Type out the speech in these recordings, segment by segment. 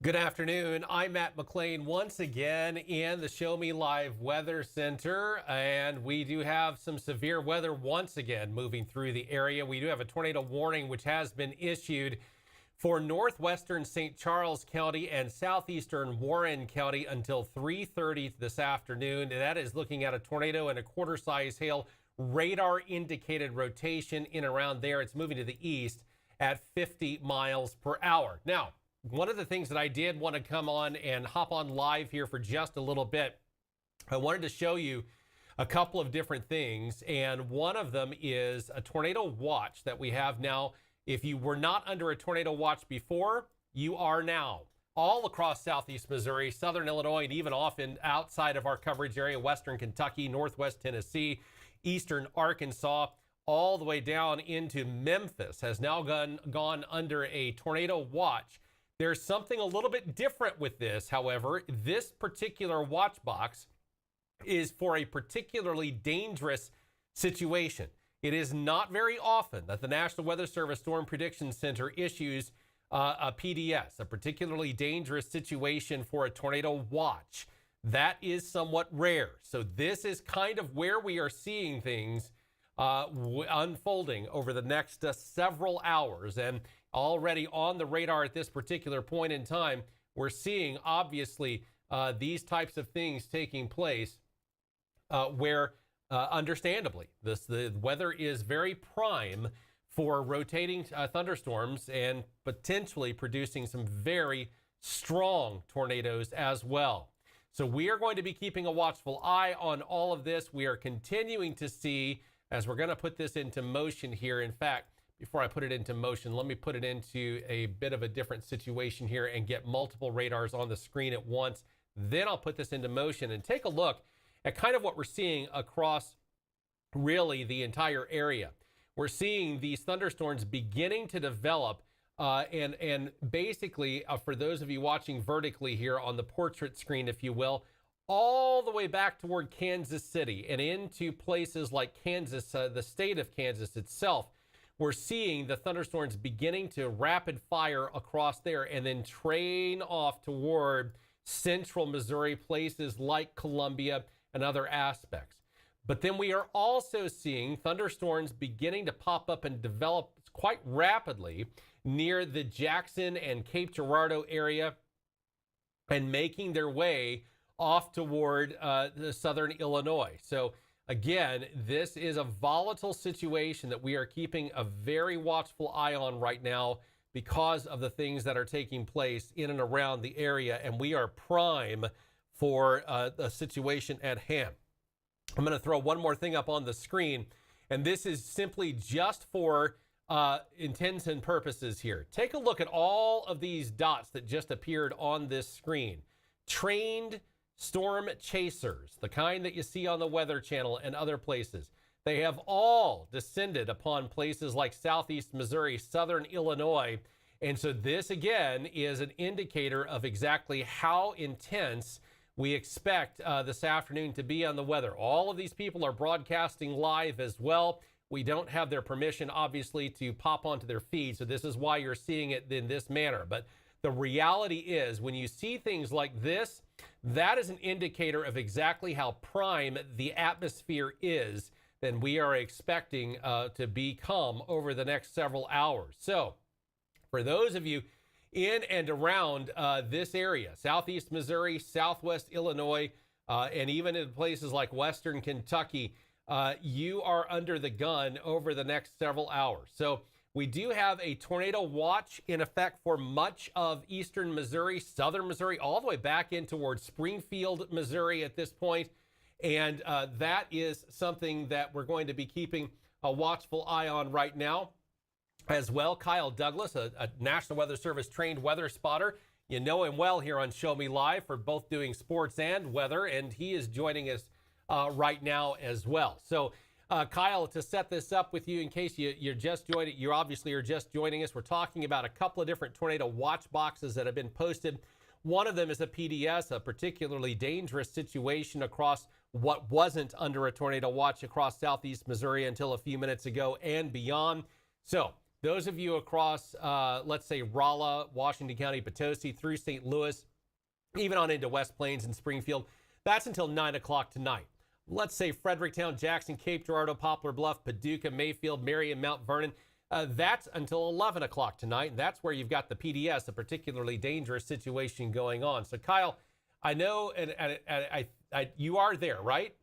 Good afternoon. I'm Matt McLean once again in the Show Me Live Weather Center, and we do have some severe weather once again moving through the area. We do have a tornado warning which has been issued for northwestern St. Charles County and southeastern Warren County until 3:30 this afternoon. That is looking at a tornado and a quarter size hail radar indicated rotation in around there. It's moving to the east at 50 miles per hour. Now, one of the things that I did want to come on and hop on live here for just a little bit, I wanted to show you a couple of different things. And one of them is a tornado watch that we have now. If you were not under a tornado watch before, you are now. All across southeast Missouri, southern Illinois, and even often outside of our coverage area, western Kentucky, northwest Tennessee, eastern Arkansas, all the way down into Memphis has now gone under a tornado watch. There's something a little bit different with this, however. This particular watch box is for a particularly dangerous situation. It is not very often that the National Weather Service Storm Prediction Center issues a PDS, a particularly dangerous situation for a tornado watch. That is somewhat rare. So this is kind of where we are seeing things unfolding over the next several hours. And already on the radar at this particular point in time, we're seeing obviously these types of things taking place where understandably the weather is very prime for rotating thunderstorms and potentially producing some very strong tornadoes as well. So we are going to be keeping a watchful eye on all of this. We are continuing to see, as we're going to put this into motion here. In fact, before I put it into motion, let me put it into a bit of a different situation here and get multiple radars on the screen at once. Then I'll put this into motion and take a look at kind of what we're seeing across really the entire area. We're seeing these thunderstorms beginning to develop and basically, for those of you watching vertically here on the portrait screen, if you will, all the way back toward Kansas City and into places like Kansas, the state of Kansas itself. We're seeing the thunderstorms beginning to rapid fire across there and then train off toward central Missouri, places like Columbia and other aspects. But then we are also seeing thunderstorms beginning to pop up and develop quite rapidly near the Jackson and Cape Girardeau area and making their way off toward the southern Illinois. So again, this is a volatile situation that we are keeping a very watchful eye on right now because of the things that are taking place in and around the area, and we are prime for the situation at hand. I'm going to throw one more thing up on the screen, and this is simply just for intents and purposes here. Take a look at all of these dots that just appeared on this screen. Trained storm chasers, the kind that you see on the Weather Channel and other places. They have all descended upon places like southeast Missouri, southern Illinois. And so this, again, is an indicator of exactly how intense we expect this afternoon to be on the weather. All of these people are broadcasting live as well. We don't have their permission, obviously, to pop onto their feed. So this is why you're seeing it in this manner. But the reality is, when you see things like this, that is an indicator of exactly how prime the atmosphere is than we are expecting to become over the next several hours. So for those of you in and around this area, southeast Missouri, southwest Illinois, and even in places like western Kentucky, you are under the gun over the next several hours. So we do have a tornado watch in effect for much of eastern Missouri, southern Missouri, all the way back in towards Springfield, Missouri at this point. And that is something that we're going to be keeping a watchful eye on right now as well. Kyle Douglas, a National Weather Service trained weather spotter. You know him well here on Show Me Live for both doing sports and weather, and he is joining us right now as well. So Kyle, to set this up with you in case you're just joining, you obviously are just joining us. We're talking about a couple of different tornado watch boxes that have been posted. One of them is a PDS, a particularly dangerous situation across what wasn't under a tornado watch across southeast Missouri until a few minutes ago and beyond. So Those of you across, let's say, Rolla, Washington County, Potosi, through St. Louis, even on into West Plains and Springfield, that's until 9 o'clock tonight. Let's say Fredericktown, Jackson, Cape Girardeau, Poplar Bluff, Paducah, Mayfield, Marion, Mount Vernon. That's until 11 o'clock tonight. That's where you've got the PDS, a particularly dangerous situation going on. So, Kyle, I know, and you are there, right?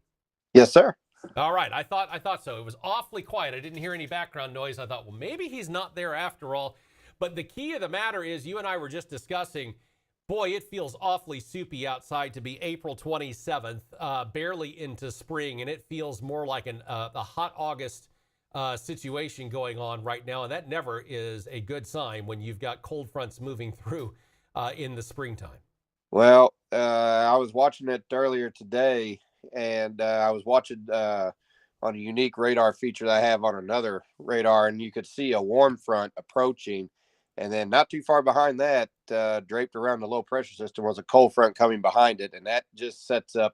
Yes, sir. All right. I thought so. It was awfully quiet. I didn't hear any background noise. I thought, well, maybe he's not there after all. But the key of the matter is, you and I were just discussing, boy, it feels awfully soupy outside to be April 27th, barely into spring, and it feels more like a hot August situation going on right now, and that never is a good sign when you've got cold fronts moving through in the springtime. Well, I was watching it earlier today, and I was watching on a unique radar feature that I have on another radar, and you could see a warm front approaching. And then not too far behind that, draped around the low pressure system, was a cold front coming behind it. And that just sets up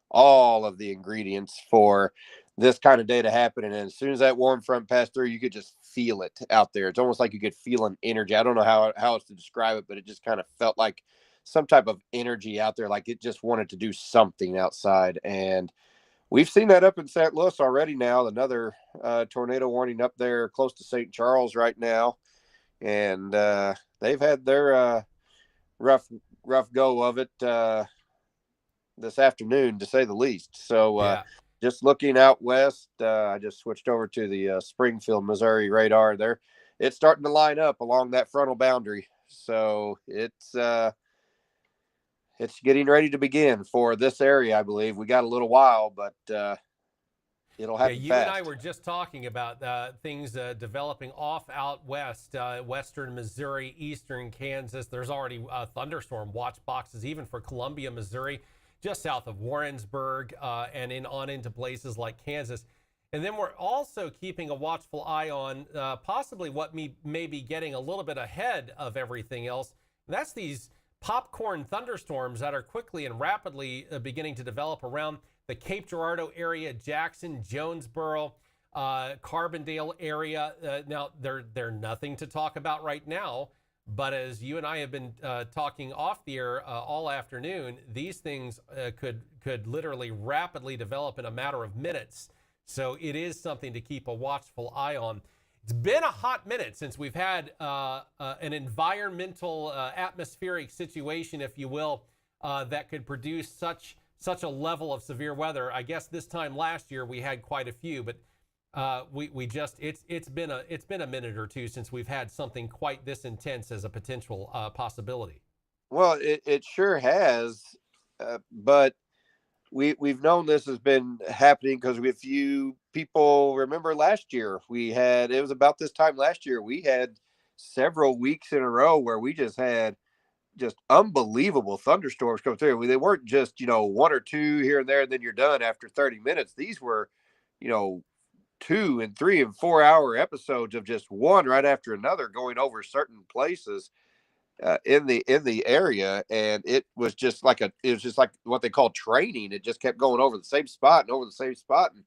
all of the ingredients for this kind of day to happen. And as soon as that warm front passed through, you could just feel it out there. It's almost like you could feel an energy. I don't know how else to describe it, but it just kind of felt like some type of energy out there, like it just wanted to do something outside. And we've seen that up in St. Louis already now. Another tornado warning up there close to St. Charles right now. And they've had their rough go of it this afternoon, to say the least. So just looking out west, I just switched over to the Springfield, Missouri radar there. It's starting to line up along that frontal boundary. So it's getting ready to begin for this area, I believe. We got a little while, but it'll happen you fast. and I were just talking about things developing off out west, western Missouri, eastern Kansas. There's already thunderstorm watch boxes even for Columbia, Missouri, just south of Warrensburg, and on into places like Kansas. And then we're also keeping a watchful eye on possibly what may be getting a little bit ahead of everything else. And that's these popcorn thunderstorms that are quickly and rapidly beginning to develop around the Cape Girardeau area, Jackson, Jonesboro, Carbondale area. Now, they're nothing to talk about right now, but as you and I have been talking off the air all afternoon, these things could literally rapidly develop in a matter of minutes. So it is something to keep a watchful eye on. It's been a hot minute since we've had an environmental atmospheric situation, if you will, that could produce such a level of severe weather. I guess this time last year we had quite a few, but it's been a minute or two since we've had something quite this intense as a potential possibility. Well, it sure has, but we've known this has been happening because if you people remember last year, it was about this time last year, we had several weeks in a row where we just had just unbelievable thunderstorms come through. They weren't just, one or two here and there, and then you're done after 30 minutes. These were, 2 and 3 and 4 hour episodes of just one right after another going over certain places in the area. And it was just like what they call training. It just kept going over the same spot and over the same spot. And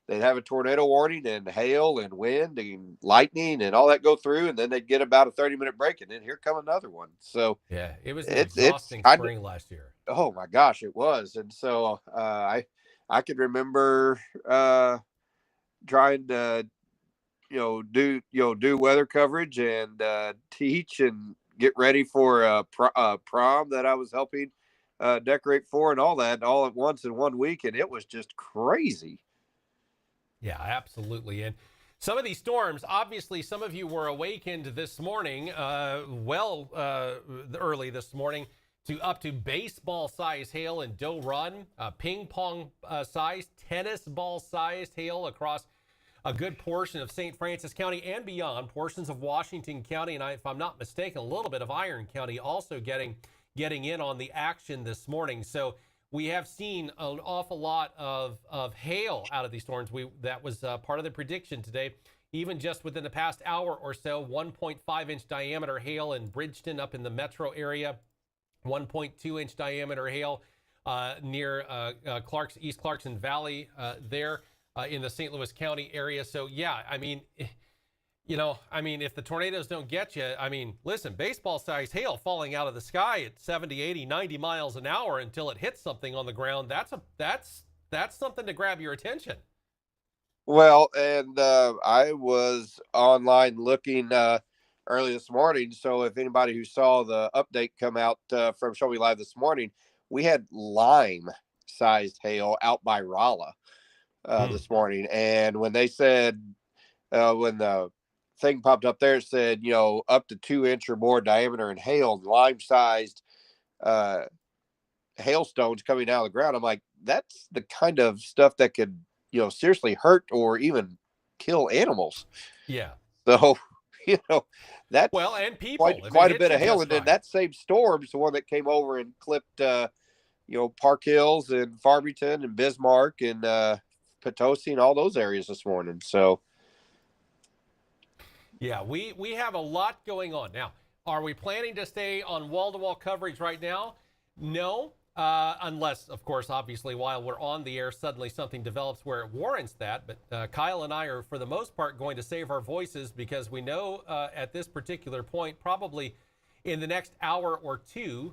they'd have a tornado warning and hail and wind and lightning and all that go through, and then they'd get about a 30-minute break, and then here come another one. So yeah, it was an exhausting spring last year. Oh my gosh, it was. And so I could remember trying to do weather coverage and teach and get ready for a prom that I was helping decorate for and all that all at once in 1 week, and it was just crazy. Yeah, absolutely. And some of these storms, obviously, some of you were awakened this morning, early this morning, to up to baseball size hail in Doe Run, ping pong size, tennis ball sized hail across a good portion of St. Francis County and beyond, portions of Washington County, and if I'm not mistaken, a little bit of Iron County also getting in on the action this morning. So we have seen an awful lot of hail out of these storms. That was part of the prediction today. Even just within the past hour or so, 1.5 inch diameter hail in Bridgeton up in the metro area, 1.2 inch diameter hail near East Clarkson Valley there in the St. Louis County area. So yeah, I mean, I mean, if the tornadoes don't get you, I mean, listen, baseball-sized hail falling out of the sky at 70, 80, 90 miles an hour until it hits something on the ground, that's something to grab your attention. Well, and I was online looking early this morning. So if anybody who saw the update come out from Show Me Live this morning, we had lime-sized hail out by Rolla this morning. And when they said, when the thing popped up there, it said, up to 2 inch or more diameter in hail, lime-sized uh, hailstones coming out of the ground. I'm like, that's the kind of stuff that could, seriously hurt or even kill animals. Yeah. So, that's well, and people quite a bit of hail. And then that same storm's the one that came over and clipped, Park Hills and Farmington and Bismarck and Potosi and all those areas this morning. So, yeah, we have a lot going on. Now, are we planning to stay on wall-to-wall coverage right now? No, unless, of course, obviously, while we're on the air, suddenly something develops where it warrants that. But Kyle and I are, for the most part, going to save our voices because we know at this particular point, probably in the next hour or two,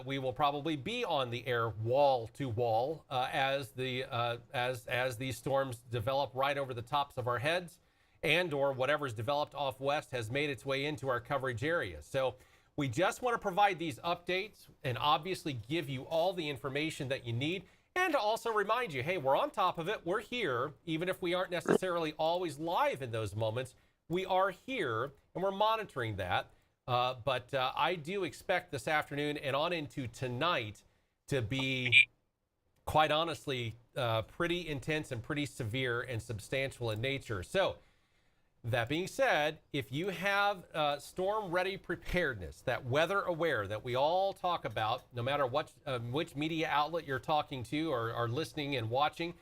we will probably be on the air wall to wall as these storms develop right over the tops of our heads, and or whatever's developed off west has made its way into our coverage area. So we just want to provide these updates and obviously give you all the information that you need, and to also remind you, hey, we're on top of it. We're here. Even if we aren't necessarily always live in those moments, we are here and we're monitoring that. But I do expect this afternoon and on into tonight to be, quite honestly, pretty intense and pretty severe and substantial in nature. So that being said, if you have storm-ready preparedness, that weather aware that we all talk about, no matter which media outlet you're talking to or are listening and watching,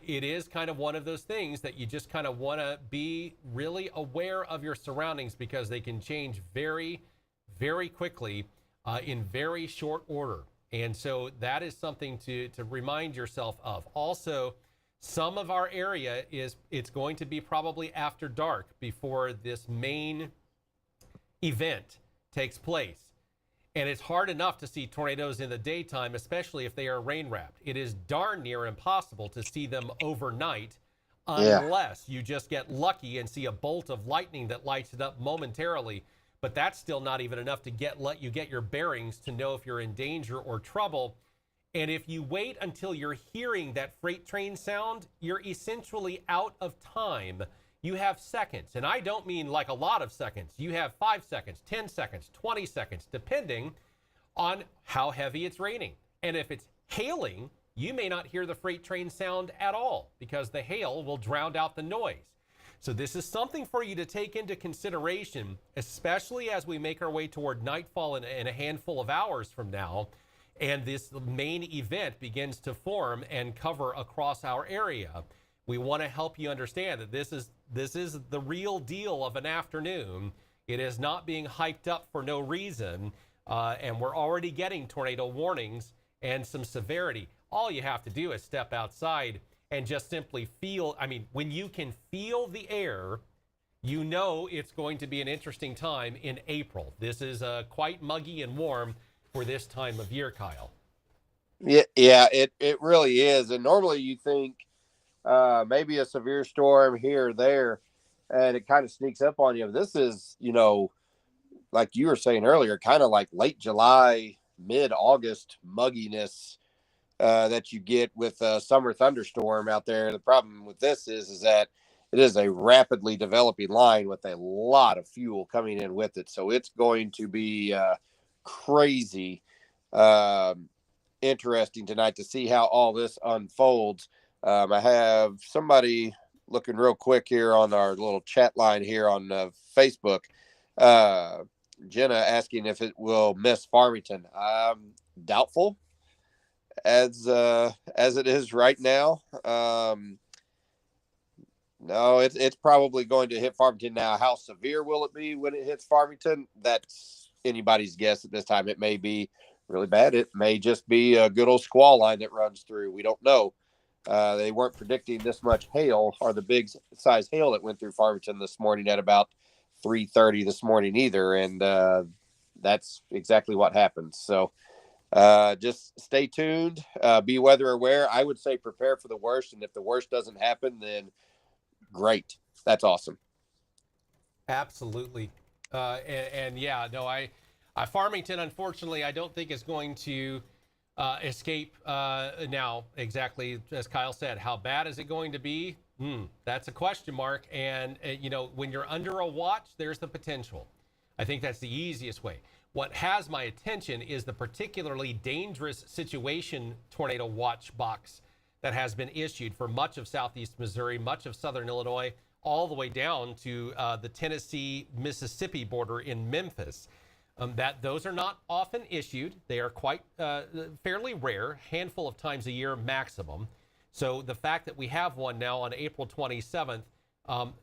it is kind of one of those things that you just kind of want to be really aware of your surroundings because they can change very, very quickly in very short order. And so that is something to remind yourself of. Also, some of our area it's going to be probably after dark before this main event takes place. And it's hard enough to see tornadoes in the daytime, especially if they are rain wrapped. It is darn near impossible to see them overnight unless you just get lucky and see a bolt of lightning that lights it up momentarily. But that's still not even enough to let you get your bearings to know if you're in danger or trouble. And if you wait until you're hearing that freight train sound, you're essentially out of time. You have seconds, and I don't mean like a lot of seconds. You have 5 seconds, 10 seconds, 20 seconds, depending on how heavy it's raining. And if it's hailing, you may not hear the freight train sound at all because the hail will drown out the noise. So this is something for you to take into consideration, especially as we make our way toward nightfall in a handful of hours from now, and this main event begins to form and cover across our area. We want to help you understand that this is the real deal of an afternoon. It is not being hyped up for no reason, and we're already getting tornado warnings and some severity. All you have to do is step outside and just simply feel. I mean, when you can feel the air, you know it's going to be an interesting time in April. This is quite muggy and warm for this time of year, Kyle. Yeah, it really is. And normally you think maybe a severe storm here or there, and it kind of sneaks up on you. This is, like you were saying earlier, kind of like late July, mid-August mugginess that you get with a summer thunderstorm out there. The problem with this is that it is a rapidly developing line with a lot of fuel coming in with it. So it's going to be crazy interesting tonight to see how all this unfolds. I have somebody looking real quick here on our little chat line here on Facebook. Jenna asking if it will miss Farmington. Doubtful as it is right now. No, it's probably going to hit Farmington now. How severe will it be when it hits Farmington? That's anybody's guess at this time. It may be really bad. It may just be a good old squall line that runs through. We don't know. They weren't predicting this much hail or the big size hail that went through Farmington this morning at about 3:30 this morning either, and that's exactly what happened. So just stay tuned, be weather aware. I would say prepare for the worst, and if the worst doesn't happen, then great. That's awesome. Absolutely. And yeah, no, Farmington, unfortunately, I don't think is going to escape now. Exactly as Kyle said, how bad is it going to be? That's a question mark. And when you're under a watch, there's the potential. I think that's the easiest way. What has my attention is the particularly dangerous situation tornado watch box that has been issued for much of southeast Missouri, much of southern Illinois, all the way down to the Tennessee-Mississippi border in Memphis. Those are not often issued. They are quite fairly rare, handful of times a year maximum. So the fact that we have one now on April 27th,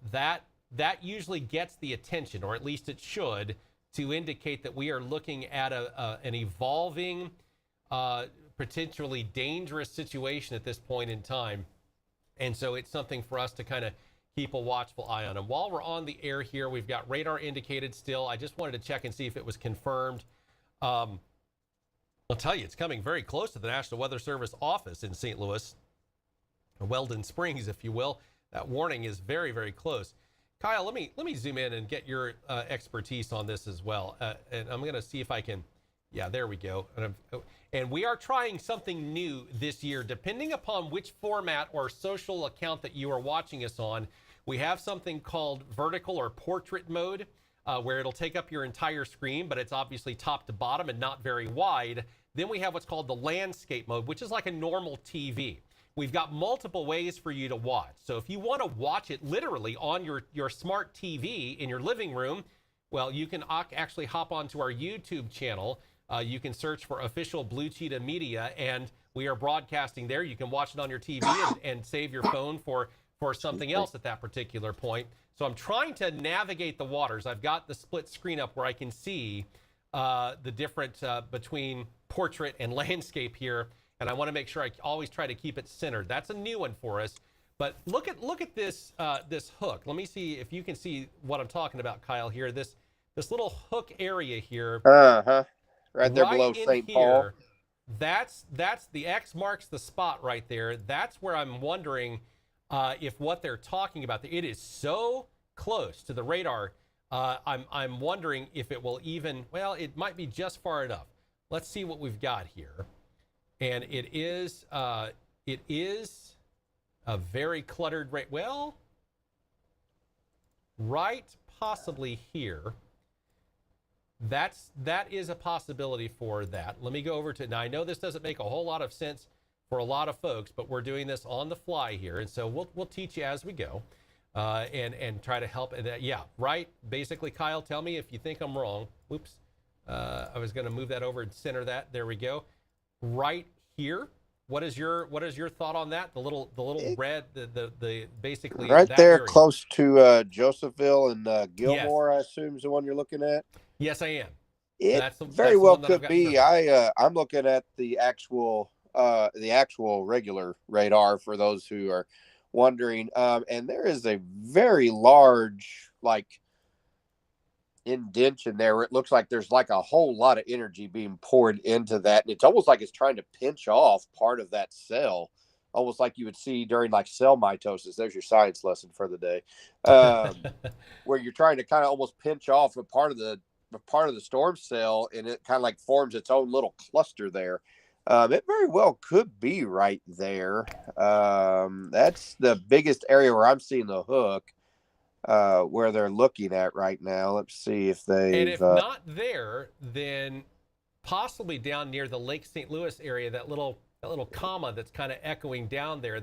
that usually gets the attention, or at least it should, to indicate that we are looking at an evolving, potentially dangerous situation at this point in time. And so it's something for us to kind of keep a watchful eye on. And while we're on the air here, we've got radar indicated still. I just wanted to check and see if it was confirmed. I'll tell you, it's coming very close to the National Weather Service office in St. Louis, Weldon Springs, if you will. That warning is very, very close. Kyle, let me zoom in and get your expertise on this as well. And I'm going to see if I can. Yeah, there we go. And we are trying something new this year, depending upon which format or social account that you are watching us on. We have something called vertical or portrait mode, where it'll take up your entire screen, but it's obviously top to bottom and not very wide. Then we have what's called the landscape mode, which is like a normal TV. We've got multiple ways for you to watch. So if you want to watch it literally on your smart TV in your living room, well, you can actually hop onto our YouTube channel. You can search for official Blue Cheetah Media, and we are broadcasting there. You can watch it on your TV and save your phone for something else at that particular point. So I'm trying to navigate the waters. I've got the split screen up where I can see the different between portrait and landscape here. And I want to make sure I always try to keep it centered. That's a new one for us. But look at this this hook. Let me see if you can see what I'm talking about, Kyle. Here, this little hook area here. Right there below St. Paul. That's the X marks the spot right there. That's where I'm wondering if what they're talking about. It is so close to the radar. I'm wondering if it will even. Well, it might be just far enough. Let's see what we've got here. And it is a very cluttered rate. Well, right possibly here. That is a possibility for that. Let me go over to, now I know this doesn't make a whole lot of sense for a lot of folks, but we're doing this on the fly here. And so we'll teach you as we go and try to help. And yeah, right. Basically, Kyle, tell me if you think I'm wrong. Oops. I was going to move that over and center that. There we go. Right here. What is your thought on that? The little red, the basically right that there, area. close to Josephville and Gilmore. Yes. I assume is the one you're looking at. Yes, I am. It very well could be. I'm looking at the actual regular radar for those who are wondering. And there is a very large indentation there where it looks like there's like a whole lot of energy being poured into that, and it's almost like it's trying to pinch off part of that cell, almost like you would see during like cell mitosis. There's your science lesson for the day, where you're trying to kind of almost pinch off a part of the storm cell, and it kind of like forms its own little cluster there. It very well could be right there. That's the biggest area where I'm seeing the hook. Where they're looking at right now. Let's see if they. And if not there, then possibly down near the Lake St. Louis area, that little comma that's kind of echoing down there.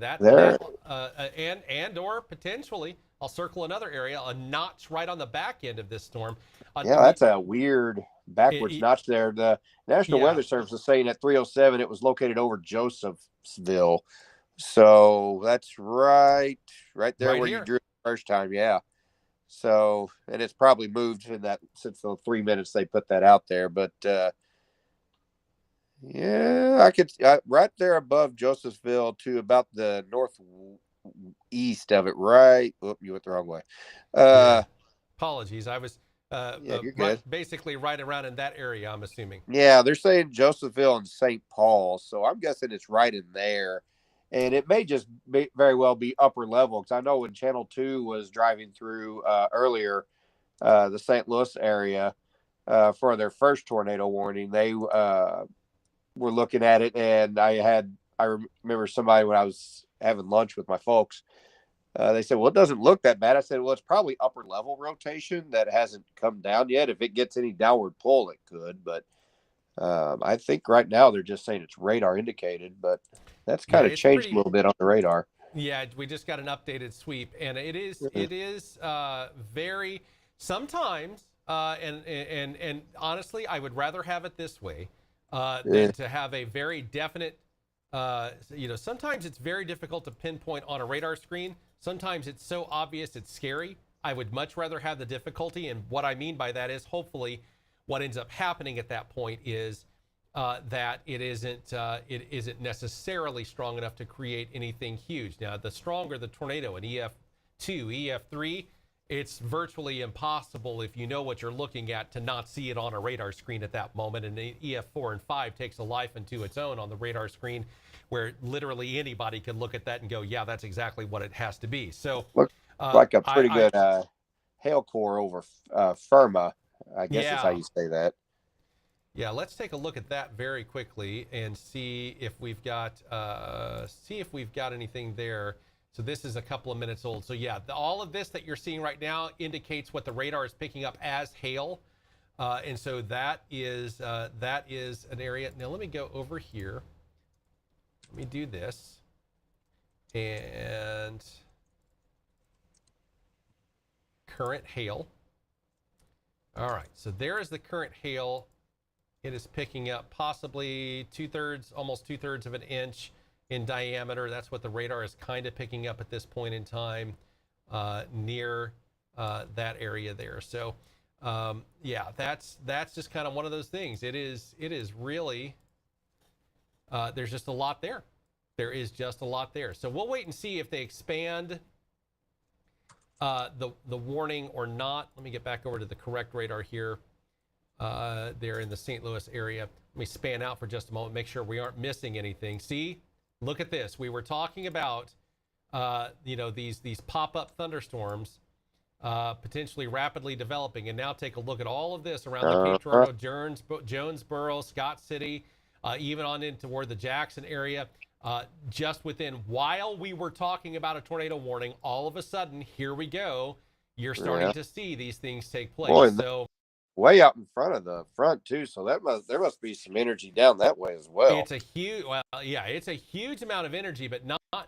And or potentially, I'll circle another area, a notch right on the back end of this storm. That's a weird backwards notch there. The National Weather Service is saying at 3:07 it was located over Josephville, so that's right there where you drew it the first time. Yeah. So, and it's probably moved in that since the 3 minutes they put that out there, but Yeah, I could right there above Josephville to about the northeast of it. Right. Oop, you went the wrong way. Yeah. Uh, Apologies. I was yeah, you're right, good. basically right around in that area, I'm assuming. Yeah, they're saying Josephville and St. Paul, so I'm guessing it's right in there, and it may just very well be upper level because I know when Channel Two was driving through earlier, the St. Louis area for their first tornado warning, they were looking at it, and I remember somebody when I was having lunch with my folks. They said, "Well, it doesn't look that bad." I said, "Well, it's probably upper level rotation that hasn't come down yet. If it gets any downward pull, it could." But I think right now they're just saying it's radar indicated, but that's Yeah, kind of it's changed a pretty. little bit on the radar. Yeah, we just got an updated sweep, and it is Yeah. it is very sometimes, and honestly, I would rather have it this way than to have a very definite. Sometimes it's very difficult to pinpoint on a radar screen. Sometimes it's so obvious it's scary. I would much rather have the difficulty, and what I mean by that is hopefully what ends up happening at that point is that it isn't necessarily strong enough to create anything huge. Now, the stronger the tornado, an EF2, EF3, it's virtually impossible if you know what you're looking at to not see it on a radar screen at that moment. And the EF4 and 5 takes a life into its own on the radar screen, where literally anybody can look at that and go, "Yeah, that's exactly what it has to be." So, Looks uh, like a I, pretty I good hail core over Firma. I guess is how yeah, you say that. Yeah, let's take a look at that very quickly and see if we've got anything there. So this is a couple of minutes old. So yeah, all of this that you're seeing right now indicates what the radar is picking up as hail, and so that is an area. Now let me go over here. Let me do this, and current hail. All right, so there is the current hail. It is picking up possibly almost two-thirds of an inch in diameter. That's what the radar is kind of picking up at this point in time near that area there. So, yeah, that's just kind of one of those things. It is really, there's just a lot there. There is just a lot there. So we'll wait and see if they expand the warning or not. Let me get back over to the correct radar here. There in the St. Louis area. Let me span out for just a moment, make sure we aren't missing anything. See, look at this. We were talking about, these pop-up thunderstorms potentially rapidly developing, and now take a look at all of this around the Cape Uh-huh. Girardeau, Jonesboro, Scott City, even on in toward the Jackson area. Just while we were talking about a tornado warning, all of a sudden, here we go. You're starting Yeah. to see these things take place. Boy, So way out in front of the front too. So there must be some energy down that way as well. it's a huge amount of energy, but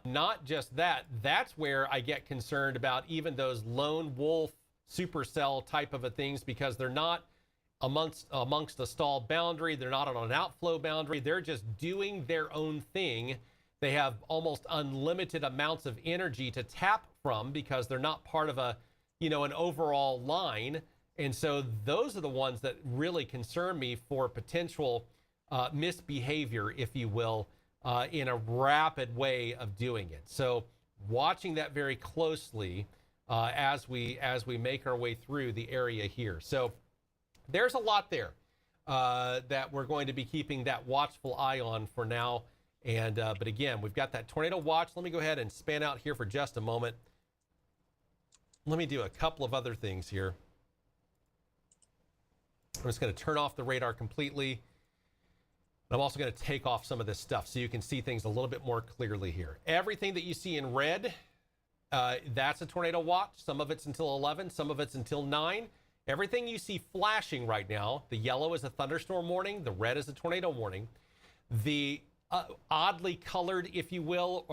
not just that. That's where I get concerned about even those lone wolf supercell type of a things, because they're not amongst a stalled boundary. They're not on an outflow boundary. They're just doing their own thing. They have almost unlimited amounts of energy to tap from because they're not part of an overall line. And so those are the ones that really concern me for potential misbehavior, if you will, in a rapid way of doing it. So watching that very closely as we make our way through the area here. So there's a lot there that we're going to be keeping that watchful eye on for now. And but again, we've got that tornado watch. Let me go ahead and span out here for just a moment. Let me do a couple of other things here. I'm just going to turn off the radar completely. I'm also going to take off some of this stuff so you can see things a little bit more clearly here. Everything that you see in red, that's a tornado watch. Some of it's until 11, some of it's until 9. Everything you see flashing right now, the yellow is a thunderstorm warning, the red is a tornado warning. The oddly colored, if you will,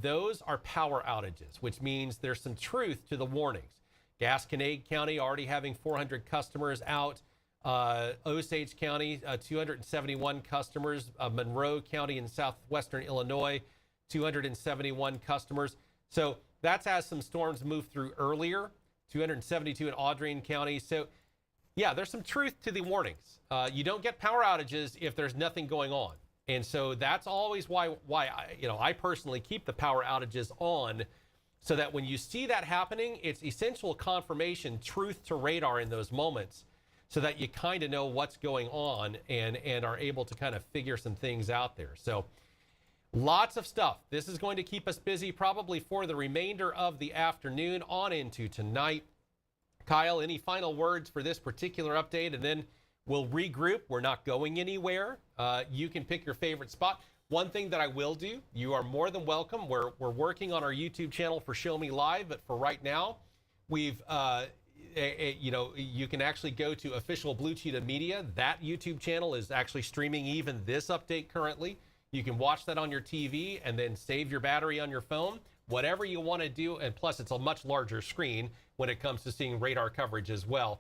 those are power outages, which means there's some truth to the warnings. Gasconade County already having 400 customers out. Osage County, 271 customers. Monroe County in southwestern Illinois, 271 customers. So that's as some storms moved through earlier. 272 in Audrain County. So Yeah, there's some truth to the warnings. You don't get power outages if there's nothing going on. And so that's always why I personally keep the power outages on, so that when you see that happening, it's essential confirmation, truth to radar in those moments, so that you kind of know what's going on and are able to kind of figure some things out there. So lots of stuff. This is going to keep us busy probably for the remainder of the afternoon on into tonight. Kyle, any final words for this particular update? And then we'll regroup. We're not going anywhere. You can pick your favorite spot. One thing that I will do, you are more than welcome. We're working on our YouTube channel for Show Me Live, but for right now, we've, you can actually go to official Blue Cheetah Media. That YouTube channel is actually streaming even this update currently. You can watch that on your TV and then save your battery on your phone, whatever you want to do. And plus, it's a much larger screen when it comes to seeing radar coverage as well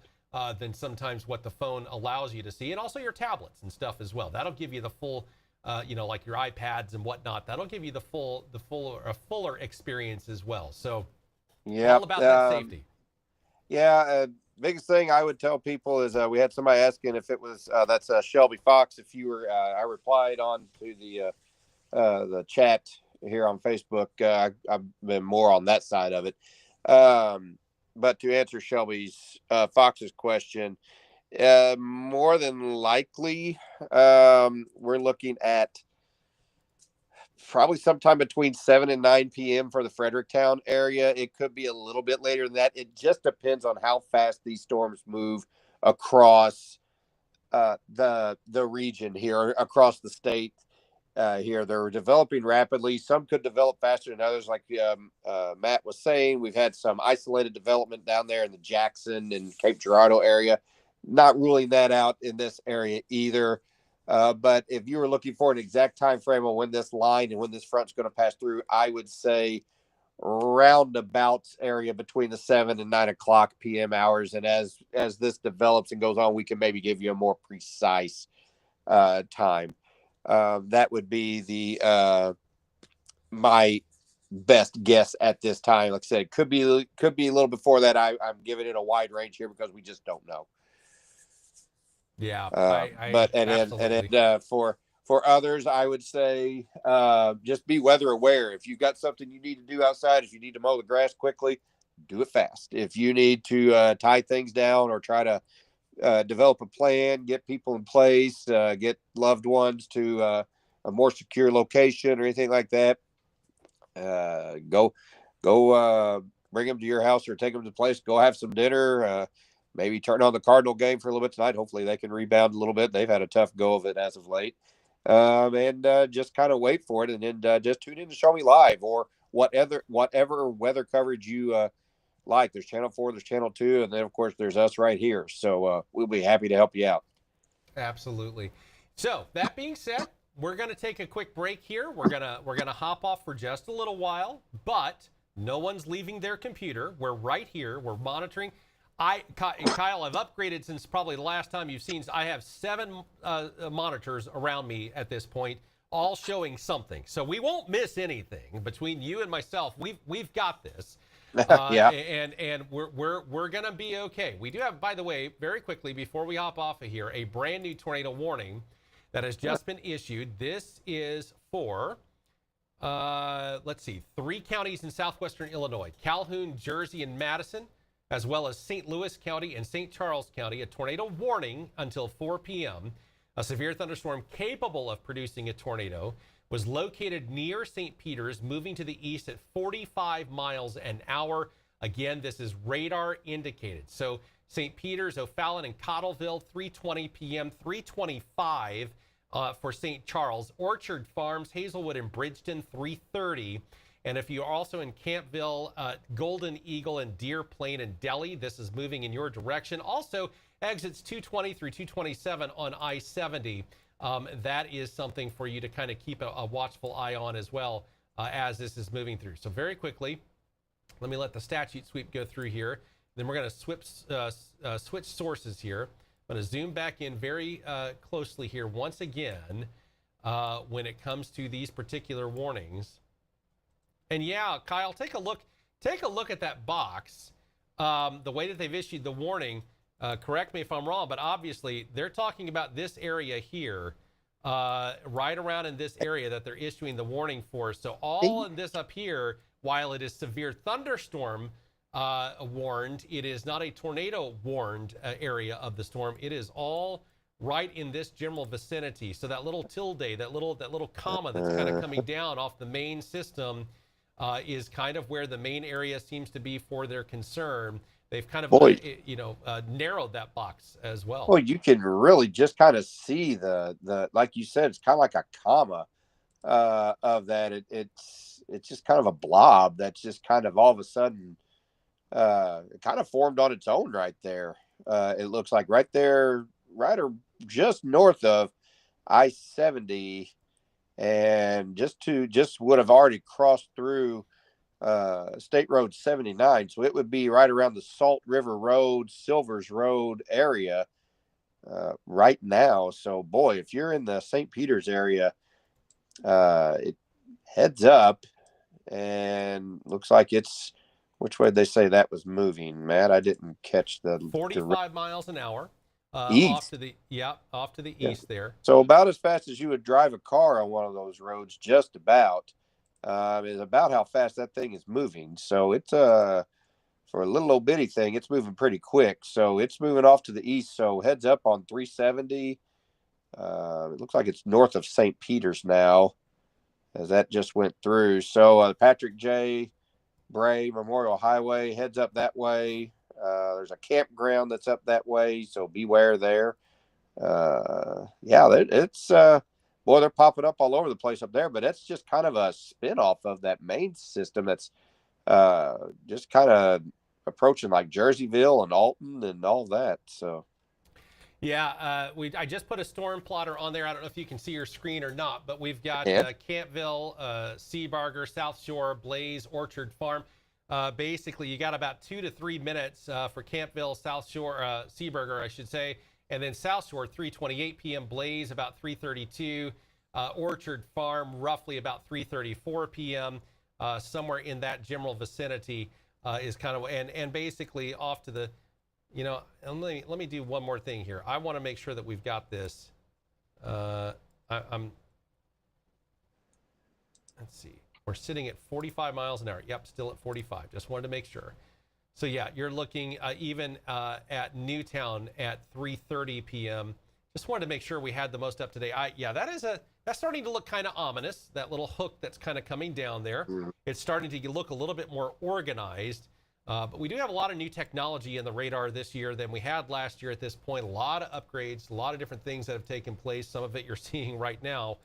than sometimes what the phone allows you to see, and also your tablets and stuff as well. That'll give you the full, like your iPads and whatnot. That'll give you the fuller experience as well. So, yeah, all about that safety. Yeah, biggest thing I would tell people is we had somebody asking if it was that's Shelby Fox. If you were, I replied on to the chat here on Facebook. I've been more on that side of it. But to answer Shelby's Fox's question, more than likely, we're looking at probably sometime between 7 and 9 p.m. for the Fredericktown area. It could be a little bit later than that. It just depends on how fast these storms move across the region here, across the state. Here they're developing rapidly. Some could develop faster than others, like Matt was saying. We've had some isolated development down there in the Jackson and Cape Girardeau area. Not ruling that out in this area either. But if you were looking for an exact time frame on when this line and when this front's going to pass through, I would say roundabouts area between the 7 and 9 o'clock p.m. hours. And as this develops and goes on, we can maybe give you a more precise time. That would be the my best guess at this time. Like I said, could be a little before that. I'm giving it a wide range here because we just don't know. Yeah, for others, I would say just be weather aware. If you've got something you need to do outside, if you need to mow the grass quickly, do it fast. If you need to tie things down or try to develop a plan, get people in place, get loved ones to a more secure location or anything like that, go bring them to your house or take them to the place. Go have some dinner. Maybe turn on the Cardinal game for a little bit tonight. Hopefully they can rebound a little bit. They've had a tough go of it as of late. And just kind of wait for it, and then just tune in to Show Me Live or whatever weather coverage you like. There's Channel 4, there's Channel 2, and then, of course, there's us right here. So we'll be happy to help you out. Absolutely. So that being said, we're going to take a quick break here. We're gonna hop off for just a little while, but no one's leaving their computer. We're right here. We're monitoring. Kyle, I've upgraded since probably the last time you've seen. I have 7 monitors around me at this point, all showing something. So we won't miss anything between you and myself. We've got this. Yeah. And we're gonna be okay. We do have, by the way, very quickly before we hop off of here, a brand new tornado warning that has just been issued. This is for 3 counties in southwestern Illinois: Calhoun, Jersey, and Madison, as well as St. Louis County and St. Charles County. A tornado warning until 4 p.m. A severe thunderstorm capable of producing a tornado was located near St. Peter's, moving to the east at 45 miles an hour. Again, this is radar indicated. So St. Peter's, O'Fallon, and Cottleville, 3:20 p.m., 3:25 for St. Charles. Orchard Farms, Hazelwood, and Bridgeton, 3:30. And if you're also in Campville, Golden Eagle, and Deer Plain and Delhi, this is moving in your direction. Also, exits 220 through 227 on I-70. That is something for you to kind of keep a watchful eye on as well as this is moving through. So very quickly, let me let the stat sheet sweep go through here. Then we're going to switch sources here. I'm going to zoom back in very closely here once again when it comes to these particular warnings. And yeah, Kyle, take a look at that box. The way that they've issued the warning, correct me if I'm wrong, but obviously they're talking about this area here, right around in this area that they're issuing the warning for. So all in this up here, while it is severe thunderstorm warned, it is not a tornado warned area of the storm. It is all right in this general vicinity. So that little tilde, that little comma that's kind of coming down off the main system is kind of where the main area seems to be for their concern. They've kind of, narrowed that box as well. Well, you can really just kind of see the like you said, it's kind of like a comma of that. It's just kind of a blob that's just kind of all of a sudden it kind of formed on its own right there. It looks like right there, right or just north of I-70, and just would have already crossed through State Road 79. So it would be right around the Salt River Road, Silvers Road area right now. So boy, if you're in the St. Peter's area, it heads up, and looks like it's, which way did they say that was moving, Matt? I didn't catch the 45 miles an hour. East. Off to the east there. So about as fast as you would drive a car on one of those roads, just about. Is about how fast that thing is moving. So it's for a little old bitty thing, it's moving pretty quick. So it's moving off to the east. So heads up on 370. It looks like it's north of St. Peter's now, as that just went through. So Patrick J. Bray Memorial Highway heads up that way. There's a campground that's up that way, so beware there. It's boy, they're popping up all over the place up there, but that's just kind of a spin-off of that main system that's just kind of approaching like Jerseyville and Alton and all that. So yeah, I just put a storm plotter on there. I don't know if you can see your screen or not, but we've got Campville, Seabarger, South Shore, Blaze, Orchard Farm. Basically, you got about 2 to 3 minutes for Campville, South Shore, Seaburger, I should say, and then South Shore, 3:28 p.m. Blaze, about 3:32. Orchard Farm, roughly about 3:34 p.m. Somewhere in that general vicinity is kind of, and basically off to the, and let me do one more thing here. I want to make sure that we've got this. Let's see. We're sitting at 45 miles an hour. Yep, still at 45. Just wanted to make sure. So yeah, you're looking even at Newtown at 3:30 p.m. Just wanted to make sure we had the most up to date. That's starting to look kind of ominous. That little hook that's kind of coming down there. It's starting to look a little bit more organized. But we do have a lot of new technology in the radar this year than we had last year at this point. A lot of upgrades, a lot of different things that have taken place. Some of it you're seeing right now.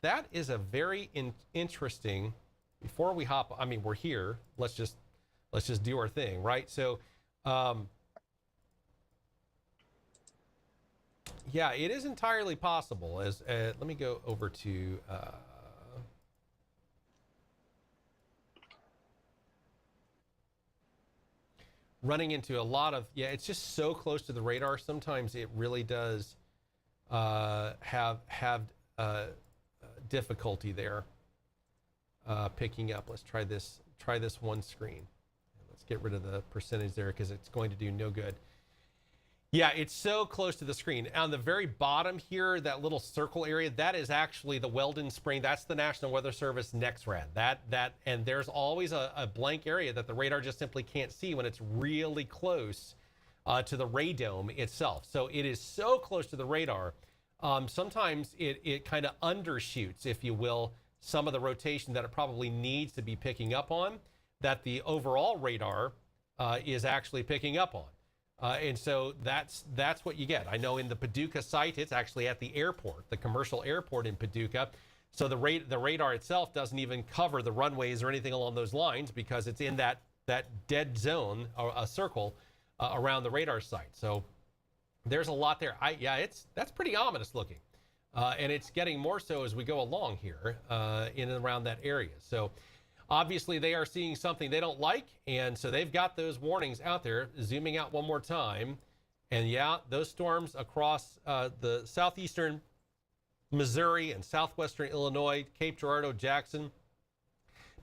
That is a very interesting. Before we hop, we're here. Let's just do our thing, right? So, it is entirely possible. As let me go over to. Running into a lot of it's just so close to the radar. Sometimes it really does have difficulty there picking up. Let's try this one screen. Let's get rid of the percentage there because it's going to do no good. Yeah, it's so close to the screen. On the very bottom here, that little circle area, that is actually the Weldon Spring. That's the National Weather Service NEXRAD. And there's always a blank area that the radar just simply can't see when it's really close to the radome itself. So it is so close to the radar. Sometimes it kind of undershoots, if you will, some of the rotation that it probably needs to be picking up on, that the overall radar is actually picking up on. And so that's what you get. I know in the Paducah site, it's actually at the airport, the commercial airport in Paducah. So the radar itself doesn't even cover the runways or anything along those lines because it's in that dead zone, or a circle around the radar site. So there's a lot there. That's pretty ominous looking. And it's getting more so as we go along here in and around that area. So obviously they are seeing something they don't like, and so they've got those warnings out there. Zooming out one more time, and those storms across the southeastern Missouri and southwestern Illinois, Cape Girardeau, Jackson,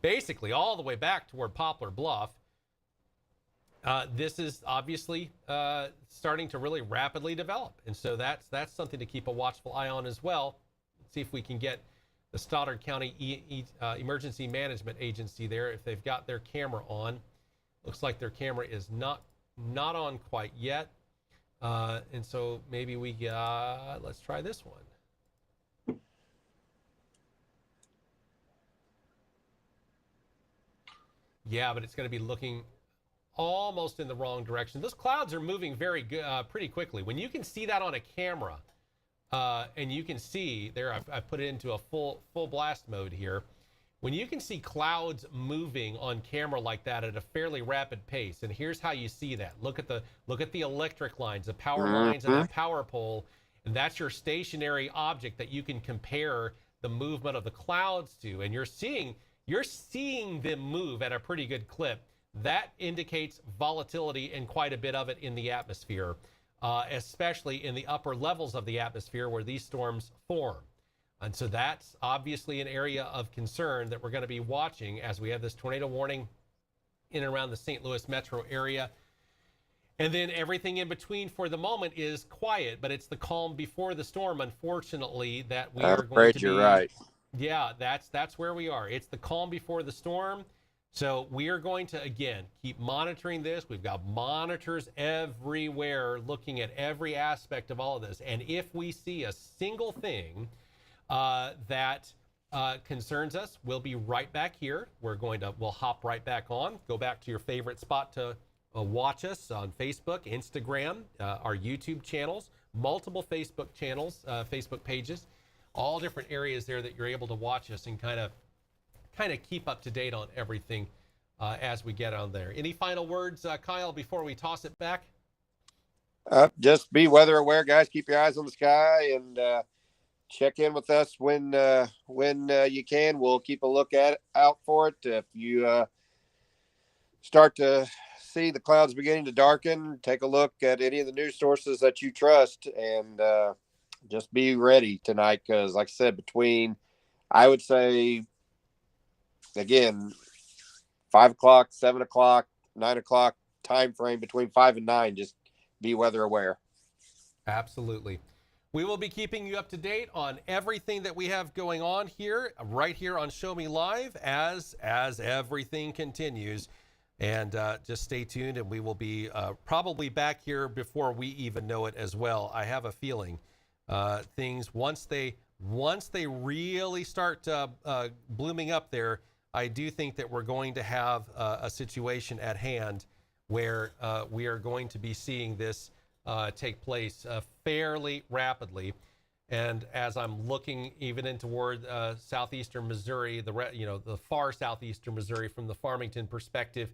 basically all the way back toward Poplar Bluff. This is obviously starting to really rapidly develop, and so that's something to keep a watchful eye on as well. See if we can get the Stoddard County Emergency Management Agency there, if they've got their camera on. Looks like their camera is not on quite yet, and so maybe we let's try this one. Yeah, but it's going to be looking almost in the wrong direction. Those clouds are moving pretty quickly. When you can see that on a camera, and you can see there, I've put it into a full blast mode here. When you can see clouds moving on camera like that at a fairly rapid pace, and here's how you see that. Look at the electric lines, the power lines, and that power pole, and that's your stationary object that you can compare the movement of the clouds to, and you're seeing them move at a pretty good clip. That indicates volatility and quite a bit of it in the atmosphere, especially in the upper levels of the atmosphere where these storms form. And so that's obviously an area of concern that we're going to be watching as we have this tornado warning in and around the St. Louis metro area. And then everything in between for the moment is quiet, but it's the calm before the storm, unfortunately, that we are going to be. You're right. Yeah, that's where we are. It's the calm before the storm. So we are going to, again, keep monitoring this. We've got monitors everywhere looking at every aspect of all of this. And if we see a single thing that concerns us, we'll be right back here. We'll hop right back on, go back to your favorite spot to watch us on Facebook, Instagram, our YouTube channels, multiple Facebook channels, Facebook pages, all different areas there that you're able to watch us and kind of keep up to date on everything as we get on there. Any final words, Kyle, before we toss it back? Just be weather aware, guys. Keep your eyes on the sky and check in with us when you can. We'll keep a look out for it. If you start to see the clouds beginning to darken, take a look at any of the news sources that you trust, and just be ready tonight. Because, like I said, I would say, again, 5 o'clock, 7 o'clock, 9 o'clock time frame between 5 and 9. Just be weather aware. Absolutely. We will be keeping you up to date on everything that we have going on here, right here on Show Me Live, as everything continues. And just stay tuned, and we will be probably back here before we even know it as well. I have a feeling things, once they really start blooming up there, I do think that we're going to have a situation at hand where we are going to be seeing this take place fairly rapidly. And as I'm looking even in toward southeastern Missouri, the far southeastern Missouri from the Farmington perspective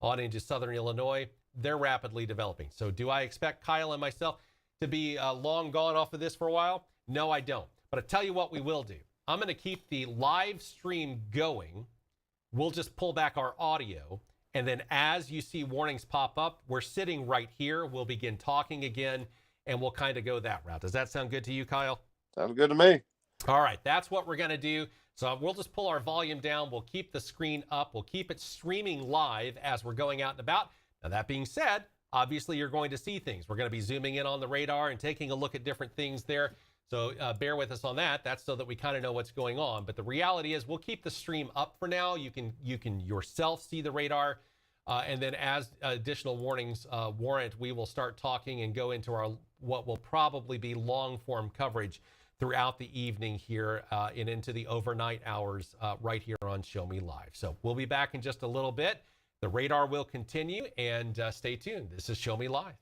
on into southern Illinois, they're rapidly developing. So do I expect Kyle and myself to be long gone off of this for a while? No, I don't. But I tell you what we will do. I'm going to keep the live stream going. We'll just pull back our audio. And then as you see warnings pop up, we're sitting right here. We'll begin talking again, and we'll kind of go that route. Does that sound good to you, Kyle? Sounds good to me. All right, that's what we're going to do. So we'll just pull our volume down. We'll keep the screen up. We'll keep it streaming live as we're going out and about. Now, that being said, obviously you're going to see things. We're going to be zooming in on the radar and taking a look at different things there. So bear with us on that. That's so that we kind of know what's going on. But the reality is we'll keep the stream up for now. You can yourself see the radar. And then as additional warnings warrant, we will start talking and go into what will probably be long form coverage throughout the evening here and into the overnight hours right here on Show Me Live. So we'll be back in just a little bit. The radar will continue, and stay tuned. This is Show Me Live.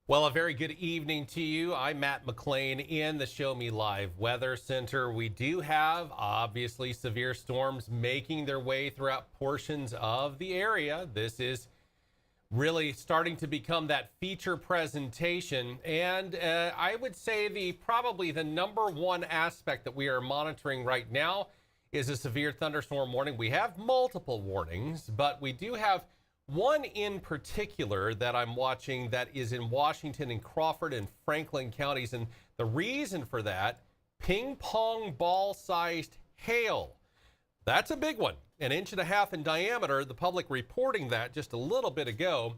Well, a very good evening to you. I'm Matt McLean in the Show Me Live Weather Center. We do have, obviously, severe storms making their way throughout portions of the area. This is really starting to become that feature presentation. And I would say probably the number one aspect that we are monitoring right now is a severe thunderstorm warning. We have multiple warnings, but we do have one in particular that I'm watching that is in Washington and Crawford and Franklin counties. And the reason for that, ping pong ball sized hail. That's a big one, 1.5 inches in diameter. The public reporting that just a little bit ago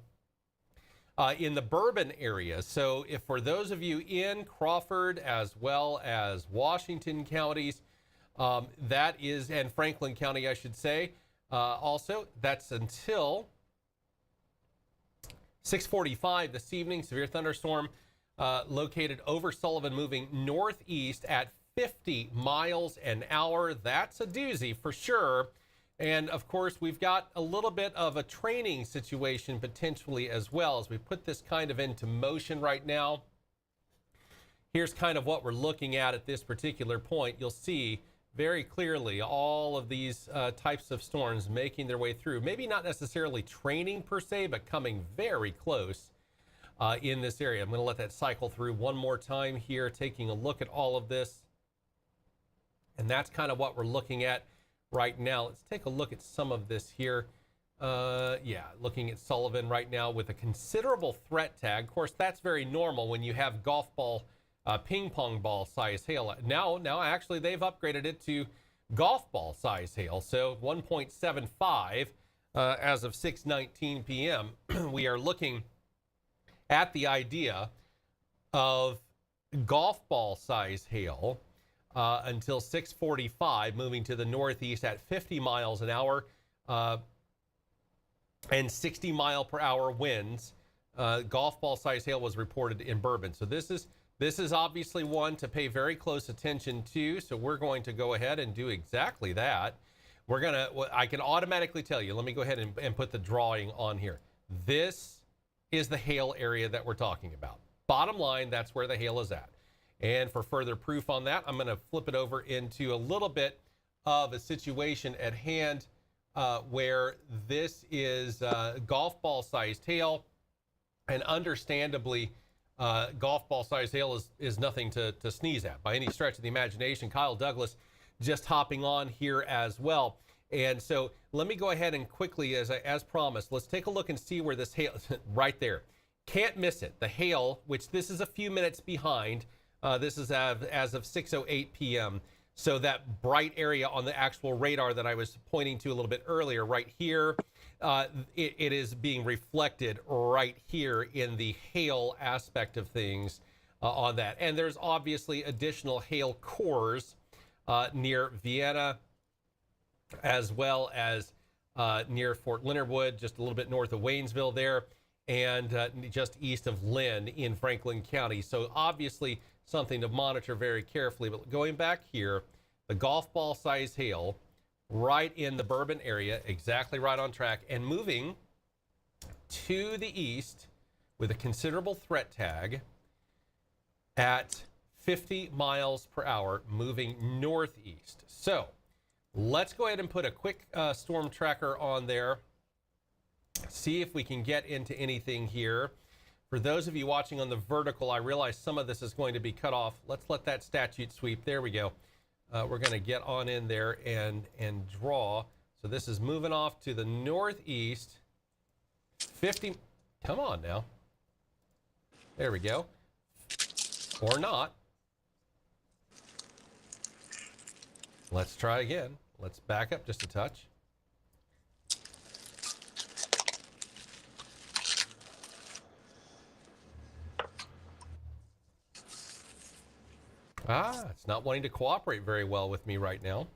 in the Bourbon area. So if for those of you in Crawford as well as Washington counties, that is, and Franklin County, I should say, also, that's until 6:45 this evening. Severe thunderstorm located over Sullivan, moving northeast at 50 miles an hour. That's a doozy for sure. And of course, we've got a little bit of a training situation potentially as well as we put this kind of into motion right now. Here's kind of what we're looking at this particular point. You'll see very clearly all of these types of storms making their way through. Maybe not necessarily training per se, but coming very close in this area. I'm going to let that cycle through one more time here, taking a look at all of this. And that's kind of what we're looking at right now. Let's take a look at some of this here. Looking at Sullivan right now with a considerable threat tag. Of course, that's very normal when you have golf ball ping pong ball size hail. Now actually they've upgraded it to golf ball size hail. So 1.75 as of 6:19 p.m. We are looking at the idea of golf ball size hail until 6:45, moving to the northeast at 50 miles an hour and 60 mile per hour winds. Golf ball size hail was reported in Bourbon. So this is obviously one to pay very close attention to, so we're going to go ahead and do exactly that. I can automatically tell you, let me go ahead and put the drawing on here. This is the hail area that we're talking about. Bottom line, that's where the hail is at. And for further proof on that, I'm going to flip it over into a little bit of a situation at hand where this is golf ball sized hail, and understandably, golf ball size hail is nothing to sneeze at by any stretch of the imagination. Kyle Douglas just hopping on here as well. And so let me go ahead and quickly, as promised, let's take a look and see where this hail right there. Can't miss it. The hail, which this is a few minutes behind. This is as of 6:08 p.m. So that bright area on the actual radar that I was pointing to a little bit earlier, right here, it is being reflected right here in the hail aspect of things on that. And there's obviously additional hail cores near Vienna, as well as near Fort Leonard Wood, just a little bit north of Waynesville there, and just east of Lynn in Franklin County. So obviously something to monitor very carefully. But going back here, the golf ball size hail right in the Bourbon area, exactly right on track, and moving to the east with a considerable threat tag at 50 miles per hour, moving northeast. So let's go ahead and put a quick storm tracker on there, see if we can get into anything here. For those of you watching on the vertical, I realize some of this is going to be cut off. Let's let that statute sweep. There we go. We're going to get on in there and draw. So this is moving off to the northeast. 50. Come on now. There we go. Or not. Let's try again. Let's back up just a touch. It's not wanting to cooperate very well with me right now.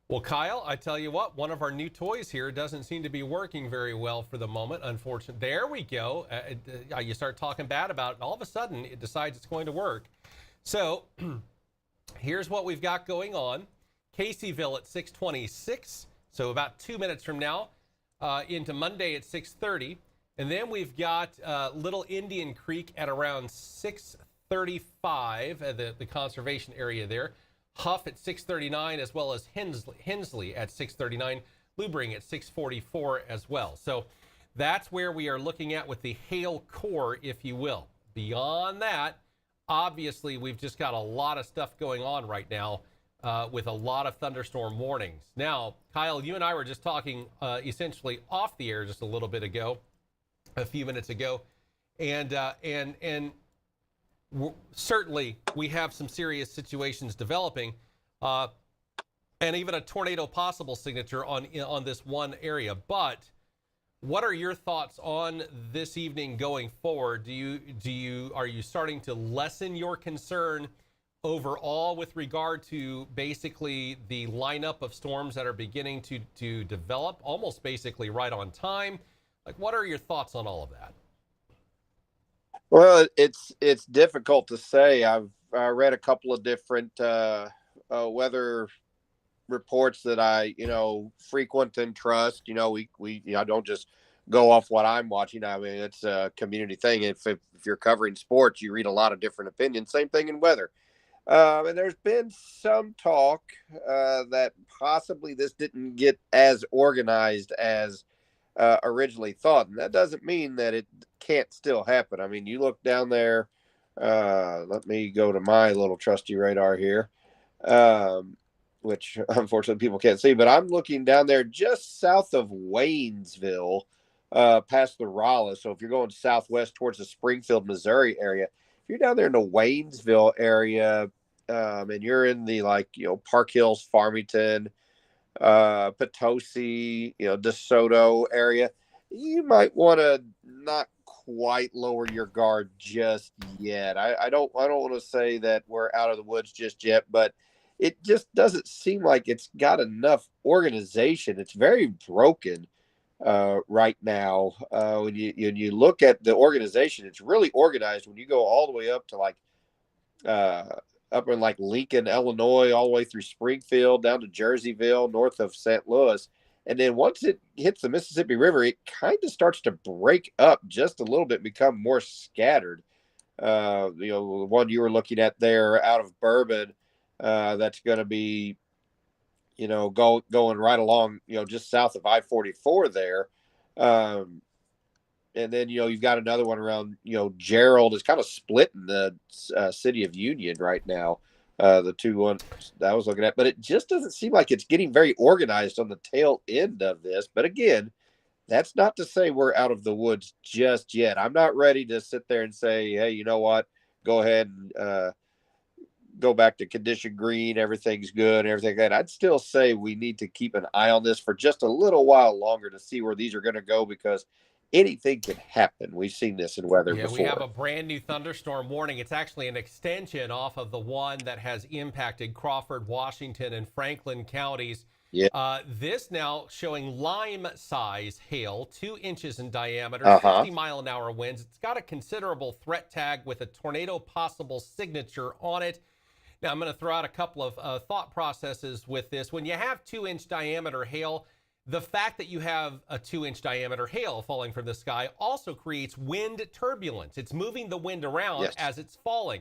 Well, Kyle, I tell you what, one of our new toys here doesn't seem to be working very well for the moment, unfortunately. There we go. You start talking bad about it, and all of a sudden it decides it's going to work. So here's what we've got going on. Caseyville at 626, So about 2 minutes from now into Monday at 6:30. And then we've got Little Indian Creek at around 6:35 at the conservation area there. Huff at 6:39, as well as Hensley at 6:39. Lubring at 6:44 as well. So that's where we are looking at with the hail core, if you will. Beyond that, obviously, we've just got a lot of stuff going on right now with a lot of thunderstorm warnings. Now, Kyle, you and I were just talking essentially off the air just a little bit ago, a few minutes ago, and certainly we have some serious situations developing, and even a tornado possible signature on this one area. But what are your thoughts on this evening going forward? Are you starting to lessen your concern overall with regard to basically the lineup of storms that are beginning to develop almost basically right on time? Like, what are your thoughts on all of that? Well, it's difficult to say. I've read a couple of different weather reports that I frequent and trust. We I don't just go off what I'm watching. I mean, it's a community thing. If you're covering sports, you read a lot of different opinions. Same thing in weather. And there's been some talk that possibly this didn't get as organized as originally thought. And that doesn't mean that it can't still happen. I mean, you look down there. Let me go to my little trusty radar here, which unfortunately people can't see. But I'm looking down there just south of Waynesville, past the Rolla. So if you're going southwest towards the Springfield, Missouri area, if you're down there in the Waynesville area, and you're in the Park Hills, Farmington, Potosi, DeSoto area, you might want to not quite lower your guard just yet. I don't want to say that we're out of the woods just yet, but it just doesn't seem like it's got enough organization. It's very broken right now. When you look at the organization, it's really organized when you go all the way up to up in Lincoln, Illinois, all the way through Springfield, down to Jerseyville, north of St. Louis. And then once it hits the Mississippi River, it kind of starts to break up just a little bit, become more scattered. The one you were looking at there out of Bourbon, that's going to be, going right along, just south of I-44 there. And then, you've got another one around, Gerald is kind of splitting the city of Union right now. The two ones that I was looking at, but it just doesn't seem like it's getting very organized on the tail end of this. But again, that's not to say we're out of the woods just yet. I'm not ready to sit there and say, hey, you know what, go ahead and go back to condition green. Everything's good and everything like that. I'd still say we need to keep an eye on this for just a little while longer to see where these are going to go, because anything can happen. We've seen this in weather before. We have a brand new thunderstorm warning. It's actually an extension off of the one that has impacted Crawford, Washington, and Franklin counties. Yeah. This now showing lime-size hail, 2 inches in diameter, 50-mile-an-hour winds. It's got a considerable threat tag with a tornado possible signature on it. Now, I'm going to throw out a couple of thought processes with this. When you have 2-inch diameter hail, the fact that you have a 2-inch diameter hail falling from the sky also creates wind turbulence. It's moving the wind around as it's falling.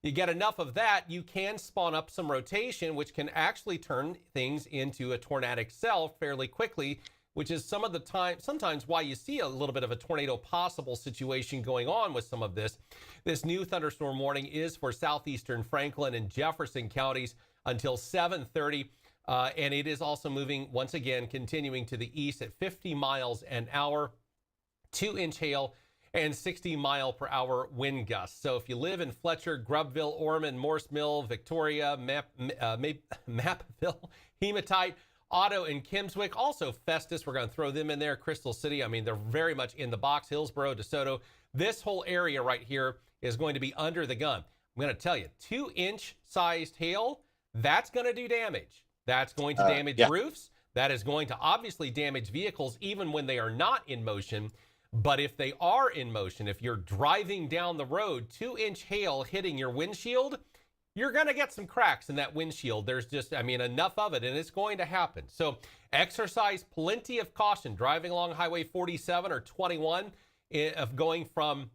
You get enough of that, you can spawn up some rotation, which can actually turn things into a tornadic cell fairly quickly, which is sometimes why you see a little bit of a tornado possible situation going on with some of this. This new thunderstorm warning is for southeastern Franklin and Jefferson counties until 7:30. And it is also moving, once again, continuing to the east at 50 miles an hour, 2-inch hail, and 60-mile-per-hour wind gusts. So if you live in Fletcher, Grubbville, Ormond, Morse Mill, Victoria, Mapville, Hematite, Otto, and Kimmswick, also Festus, we're going to throw them in there, Crystal City. I mean, they're very much in the box. Hillsboro, DeSoto. This whole area right here is going to be under the gun. I'm going to tell you, 2-inch sized hail, that's going to do damage. That's going to damage roofs. That is going to obviously damage vehicles even when they are not in motion. But if they are in motion, if you're driving down the road, 2-inch hail hitting your windshield, you're going to get some cracks in that windshield. There's just, I mean, enough of it, and it's going to happen. So exercise plenty of caution driving along Highway 47 or 21 of going from,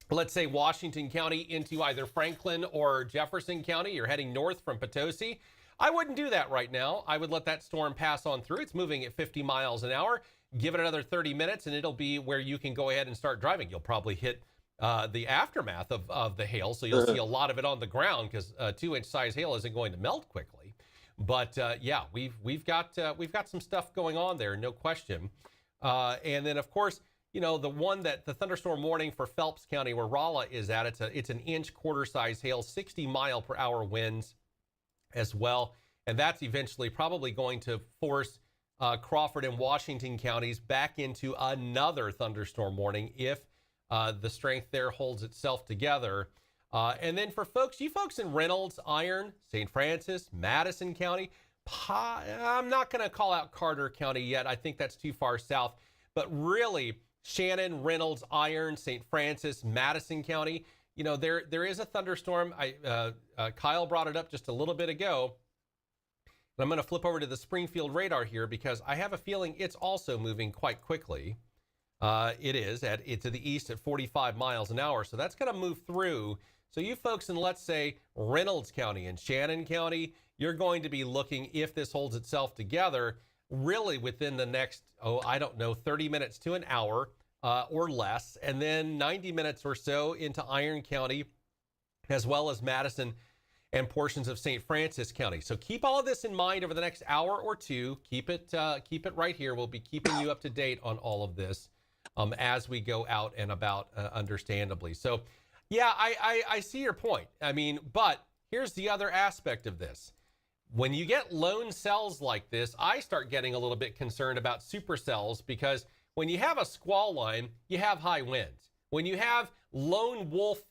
let's say, Washington County into either Franklin or Jefferson County. You're heading north from Potosi. I wouldn't do that right now. I would let that storm pass on through. It's moving at 50 miles an hour. Give it another 30 minutes, and it'll be where you can go ahead and start driving. You'll probably hit the aftermath of the hail, so you'll see a lot of it on the ground because 2-inch size hail isn't going to melt quickly. But yeah, we've got some stuff going on there, no question. And then of course, you know, the one that the thunderstorm warning for Phelps County, where Rolla is at, it's an inch quarter size hail, 60 mile per hour winds as well, and that's eventually probably going to force Crawford and Washington counties back into another thunderstorm warning if the strength there holds itself together. And then for you folks in Reynolds, Iron, St. Francis, Madison County, I'm not going to call out Carter County yet. I think that's too far south. But really, Shannon, Reynolds, Iron, St. Francis, Madison County, you know, there is a thunderstorm. Kyle brought it up just a little bit ago. And I'm going to flip over to the Springfield radar here because I have a feeling it's also moving quite quickly. It is to the east at 45 miles an hour. So that's going to move through. So you folks in, let's say, Reynolds County and Shannon County, you're going to be looking, if this holds itself together, really within the next, 30 minutes to an hour or less. And then 90 minutes or so into Iron County, as well as Madison and portions of St. Francis County. So keep all of this in mind over the next hour or two. Keep it right here. We'll be keeping you up to date on all of this as we go out and about, understandably. So, yeah, I see your point. I mean, but here's the other aspect of this. When you get lone cells like this, I start getting a little bit concerned about supercells because when you have a squall line, you have high winds. When you have lone wolf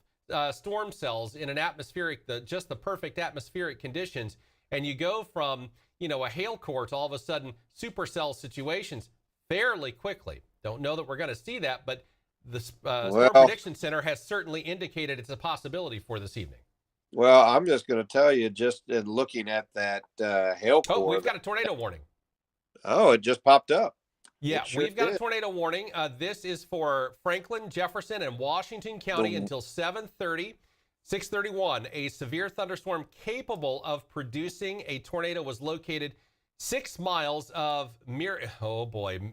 storm cells in an atmospheric, just the perfect atmospheric conditions, and you go from, you know, a hail core to all of a sudden supercell situations fairly quickly. Don't know that we're going to see that, but the Storm Prediction Center has certainly indicated it's a possibility for this evening. Well, I'm just going to tell you, just in looking at that hail core. Oh, we've got a tornado warning. Oh, it just popped up. Yeah, we've got a tornado warning. This is for Franklin, Jefferson, and Washington County until 7:30. 6:31, a severe thunderstorm capable of producing a tornado was located 6 miles of Miramigoa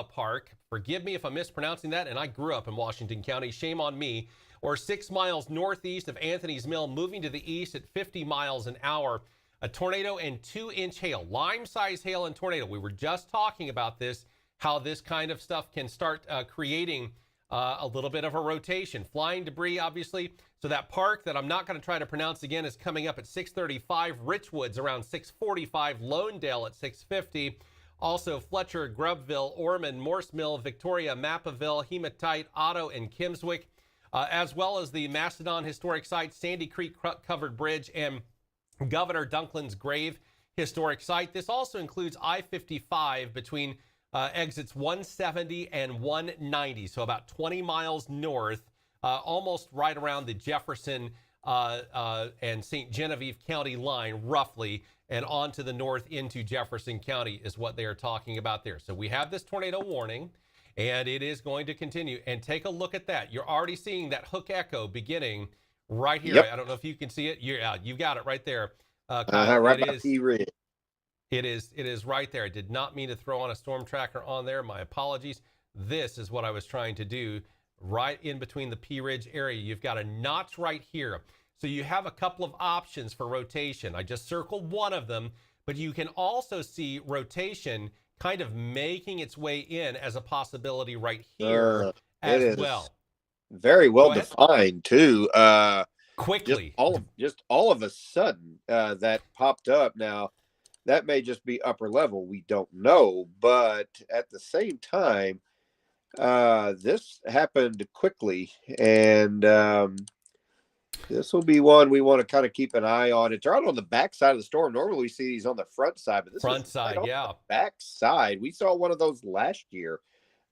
Park. Forgive me if I'm mispronouncing that, and I grew up in Washington County. Shame on me. Or 6 miles northeast of Anthony's Mill, moving to the east at 50 miles an hour. A tornado and 2-inch hail, lime-size hail and tornado. We were just talking about this, how this kind of stuff can start creating a little bit of a rotation. Flying debris, obviously. So that park that I'm not going to try to pronounce again is coming up at 6:35. Richwoods around 6:45. Lonedale at 6:50. Also Fletcher, Grubville, Ormond, Morse Mill, Victoria, Mappaville, Hematite, Otto, and Kimswick, as well as the Macedon Historic Site, Sandy Creek Covered Bridge, and Governor Dunklin's Grave Historic Site. This also includes I-55 between exits 170 and 190, so about 20 miles north, almost right around the Jefferson and St. Genevieve County line, roughly, and on to the north into Jefferson County is what they are talking about there. So we have this tornado warning, and it is going to continue. And take a look at that. You're already seeing that hook echo beginning right here. Yep. I don't know if you can see it. You've got it right there. Right by P Ridge. It is right there. I did not mean to throw on a storm tracker on there. My apologies. This is what I was trying to do right in between the P Ridge area. You've got a notch right here. So you have a couple of options for rotation. I just circled one of them, but you can also see rotation kind of making its way in as a possibility right here as well. Very well defined too. Quickly. Just all of a sudden that popped up. Now that may just be upper level. We don't know, but at the same time, this happened quickly, and this will be one we want to kind of keep an eye on. It's right on the back side of the storm. Normally we see these on the front side, but this front side, right on the back side. We saw one of those last year,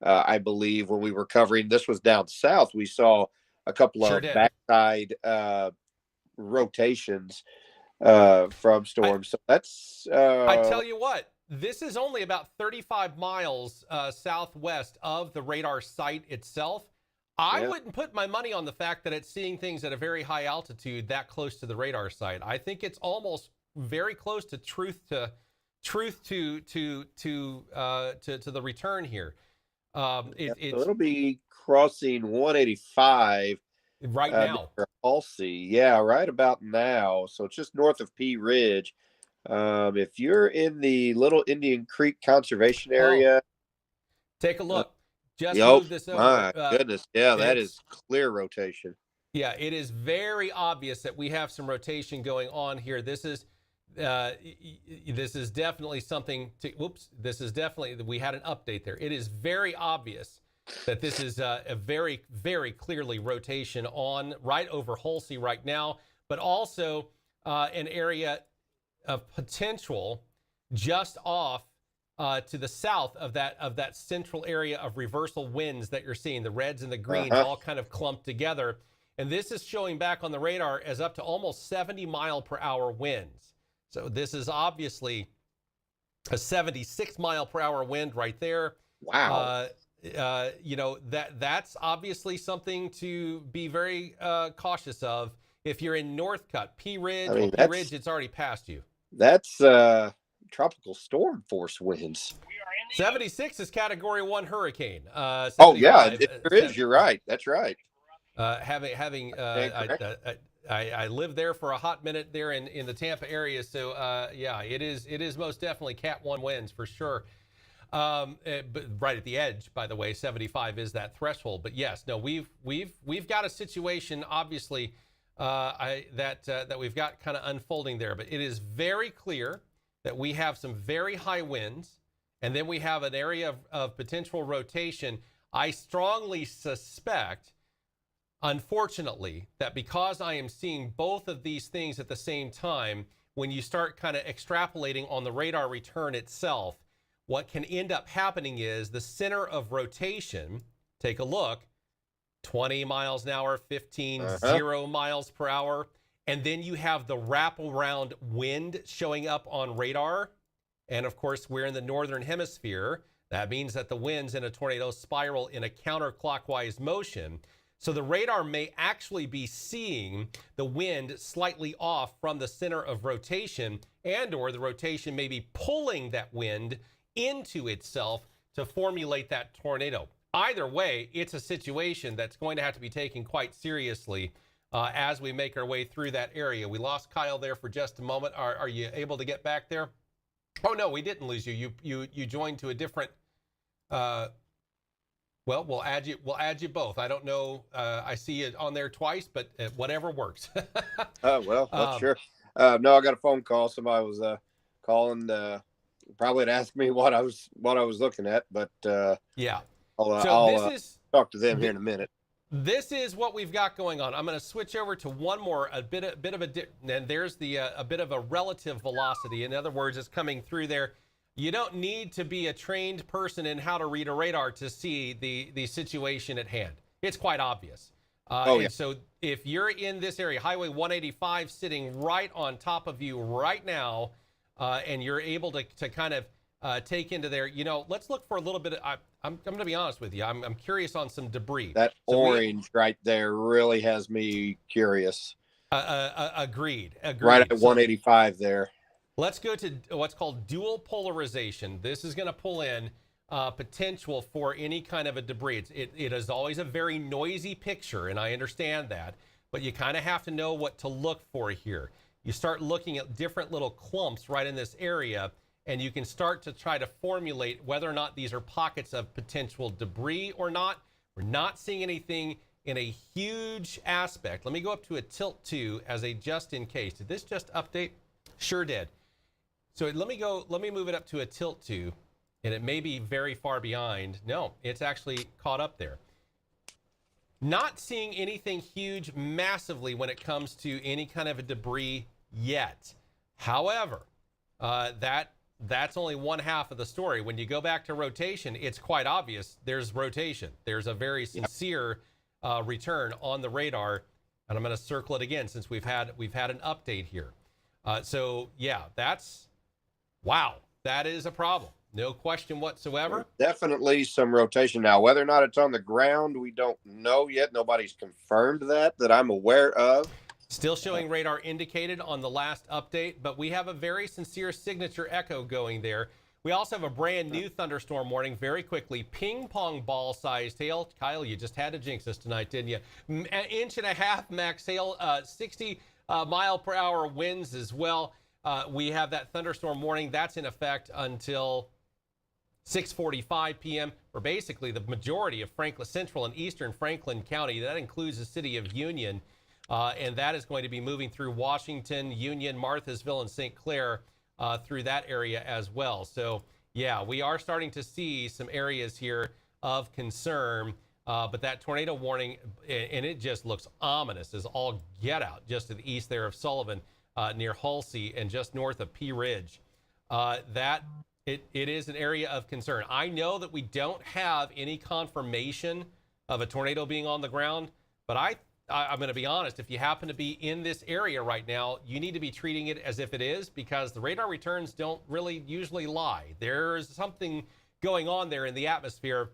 I believe, when we were covering. This was down south. We saw a couple of backside rotations from storms. So that's I tell you what, this is only about 35 miles southwest of the radar site itself. I yeah. wouldn't put my money on the fact that it's seeing things at a very high altitude that close to the radar site. I think it's almost very close to truth to the return here. So it'll be crossing 185 right now. near Halsey. Yeah, right about now. So it's just north of Pea Ridge. If you're in the Little Indian Creek Conservation Area, take a look. Just oh move this over. my goodness, yeah, that is clear rotation. Yeah, it is very obvious that we have some rotation going on here. This is definitely something to. Whoops, this is definitely we had an update there. It is very obvious that this is a very, very clearly rotation on right over Halsey right now, but also an area of potential just off to the south of that central area of reversal winds that you're seeing, the reds and the greens all kind of clumped together. And this is showing back on the radar as up to almost 70 mile per hour winds. So this is obviously a 76 mile per hour wind right there. Wow. That's obviously something to be very cautious of. If you're in Northcutt, Pea Ridge, Pea Ridge, it's already past you. That's tropical storm force winds. 76 is Category 1 hurricane. Oh yeah, it is. You're right. That's right. I lived there for a hot minute there in the Tampa area, so yeah, it is most definitely Cat 1 winds for sure. But right at the edge, by the way, 75 is that threshold. But yes, no, we've got a situation obviously that we've got kind of unfolding there. But it is very clear that we have some very high winds, and then we have an area of potential rotation. I strongly suspect, unfortunately, that because I am seeing both of these things at the same time, when you start kind of extrapolating on the radar return itself, what can end up happening is the center of rotation, take a look, 20 miles an hour, 15, 0 miles per hour. And then you have the wraparound wind showing up on radar. And of course, we're in the northern hemisphere. That means that the winds in a tornado spiral in a counterclockwise motion. So the radar may actually be seeing the wind slightly off from the center of rotation, and or the rotation may be pulling that wind into itself to formulate that tornado. Either way, it's a situation that's going to have to be taken quite seriously as we make our way through that area. We lost Kyle there for just a moment. Are you able to get back there? Oh no, we didn't lose you. You joined to a different. Well, we'll add you both. I don't know. I see it on there twice, but whatever works. Oh well, that's sure. No, I got a phone call. Somebody was calling. Probably to ask me what I was looking at, but yeah. I'll talk to them here in a minute. This is what we've got going on. I'm going to switch over to one more, and there's a bit of a relative velocity. In other words, it's coming through there. You don't need to be a trained person in how to read a radar to see the situation at hand. It's quite obvious. And so if you're in this area, Highway 185 sitting right on top of you right now, and you're able to kind of take into there, let's look for a little bit of, I'm going to be honest with you. I'm curious on some debris. That orange right there really has me curious. Agreed. Right at 185 there. Let's go to what's called dual polarization. This is going to pull in potential for any kind of a debris. It is always a very noisy picture, and I understand that, but you kind of have to know what to look for here. You start looking at different little clumps right in this area, and you can start to try to formulate whether or not these are pockets of potential debris or not. We're not seeing anything in a huge aspect. Let me go up to a tilt 2 as a just in case. Did this just update? Sure did. So let me move it up to a tilt 2, and it may be very far behind. No, it's actually caught up there. Not seeing anything huge massively when it comes to any kind of a debris yet. However, that's only one half of the story. When you go back to rotation, it's quite obvious there's rotation. There's a very sincere return on the radar. And I'm going to circle it again since we've had an update here. So yeah, wow, that is a problem. No question whatsoever. Definitely some rotation now. Whether or not it's on the ground, we don't know yet. Nobody's confirmed that I'm aware of. Still showing radar indicated on the last update, but we have a very sincere signature echo going there. We also have a brand new thunderstorm warning very quickly. Ping pong ball sized hail. Kyle, you just had to jinx us tonight, didn't you? An inch and a half max hail, 60 mile per hour winds as well. We have that thunderstorm warning. That's in effect until 6:45 p.m. for basically the majority of Franklin Central and Eastern Franklin County. That includes the city of Union. And that is going to be moving through Washington, Union, Marthasville, and St. Clair through that area as well. So, yeah, we are starting to see some areas here of concern. But that tornado warning, and it just looks ominous as all get out just to the east there of Sullivan near Halsey and just north of Pea Ridge. It is an area of concern. I know that we don't have any confirmation of a tornado being on the ground, but I'm going to be honest, if you happen to be in this area right now, you need to be treating it as if it is, because the radar returns don't really usually lie. There's something going on there in the atmosphere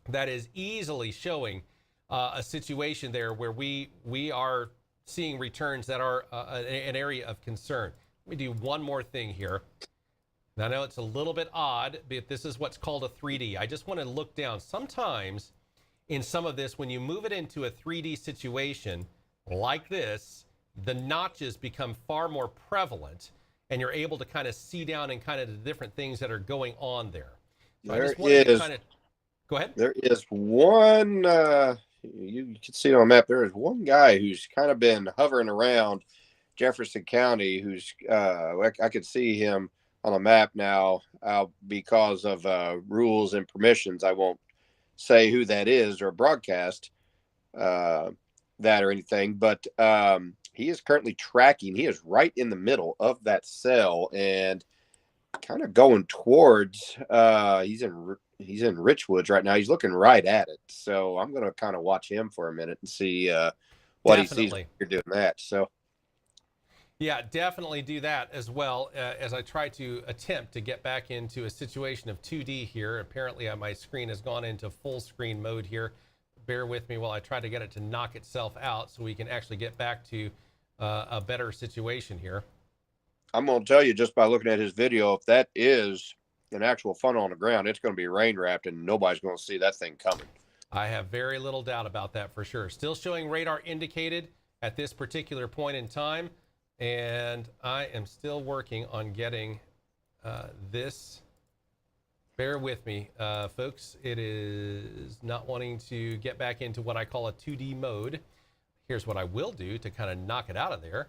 that is easily showing a situation there where we are seeing returns that are an area of concern. Let me do one more thing here. Now, I know it's a little bit odd, but this is what's called a 3D. I just want to look down. Sometimes in some of this, when you move it into a 3D situation like this, the notches become far more prevalent, and you're able to kind of see down and kind of the different things that are going on there. So I just wanted to kind of go ahead. There is one, you can see it on the map. There is one guy who's kind of been hovering around Jefferson County, who's, I could see him on a map now because of rules and permissions. I won't say who that is or broadcast that or anything, but he is currently tracking. He is right in the middle of that cell and kind of going towards he's in Richwoods right now. He's looking right at it, so I'm going to kind of watch him for a minute and see what he sees when you're doing that. So yeah, definitely do that as well as I try to attempt to get back into a situation of 2D here. Apparently, my screen has gone into full screen mode here. Bear with me while I try to get it to knock itself out so we can actually get back to a better situation here. I'm going to tell you just by looking at his video, if that is an actual funnel on the ground, it's going to be rain wrapped and nobody's going to see that thing coming. I have very little doubt about that for sure. Still showing radar indicated at this particular point in time. And I am still working on getting this. Bear with me, folks. It is not wanting to get back into what I call a 2D mode. Here's what I will do to kind of knock it out of there.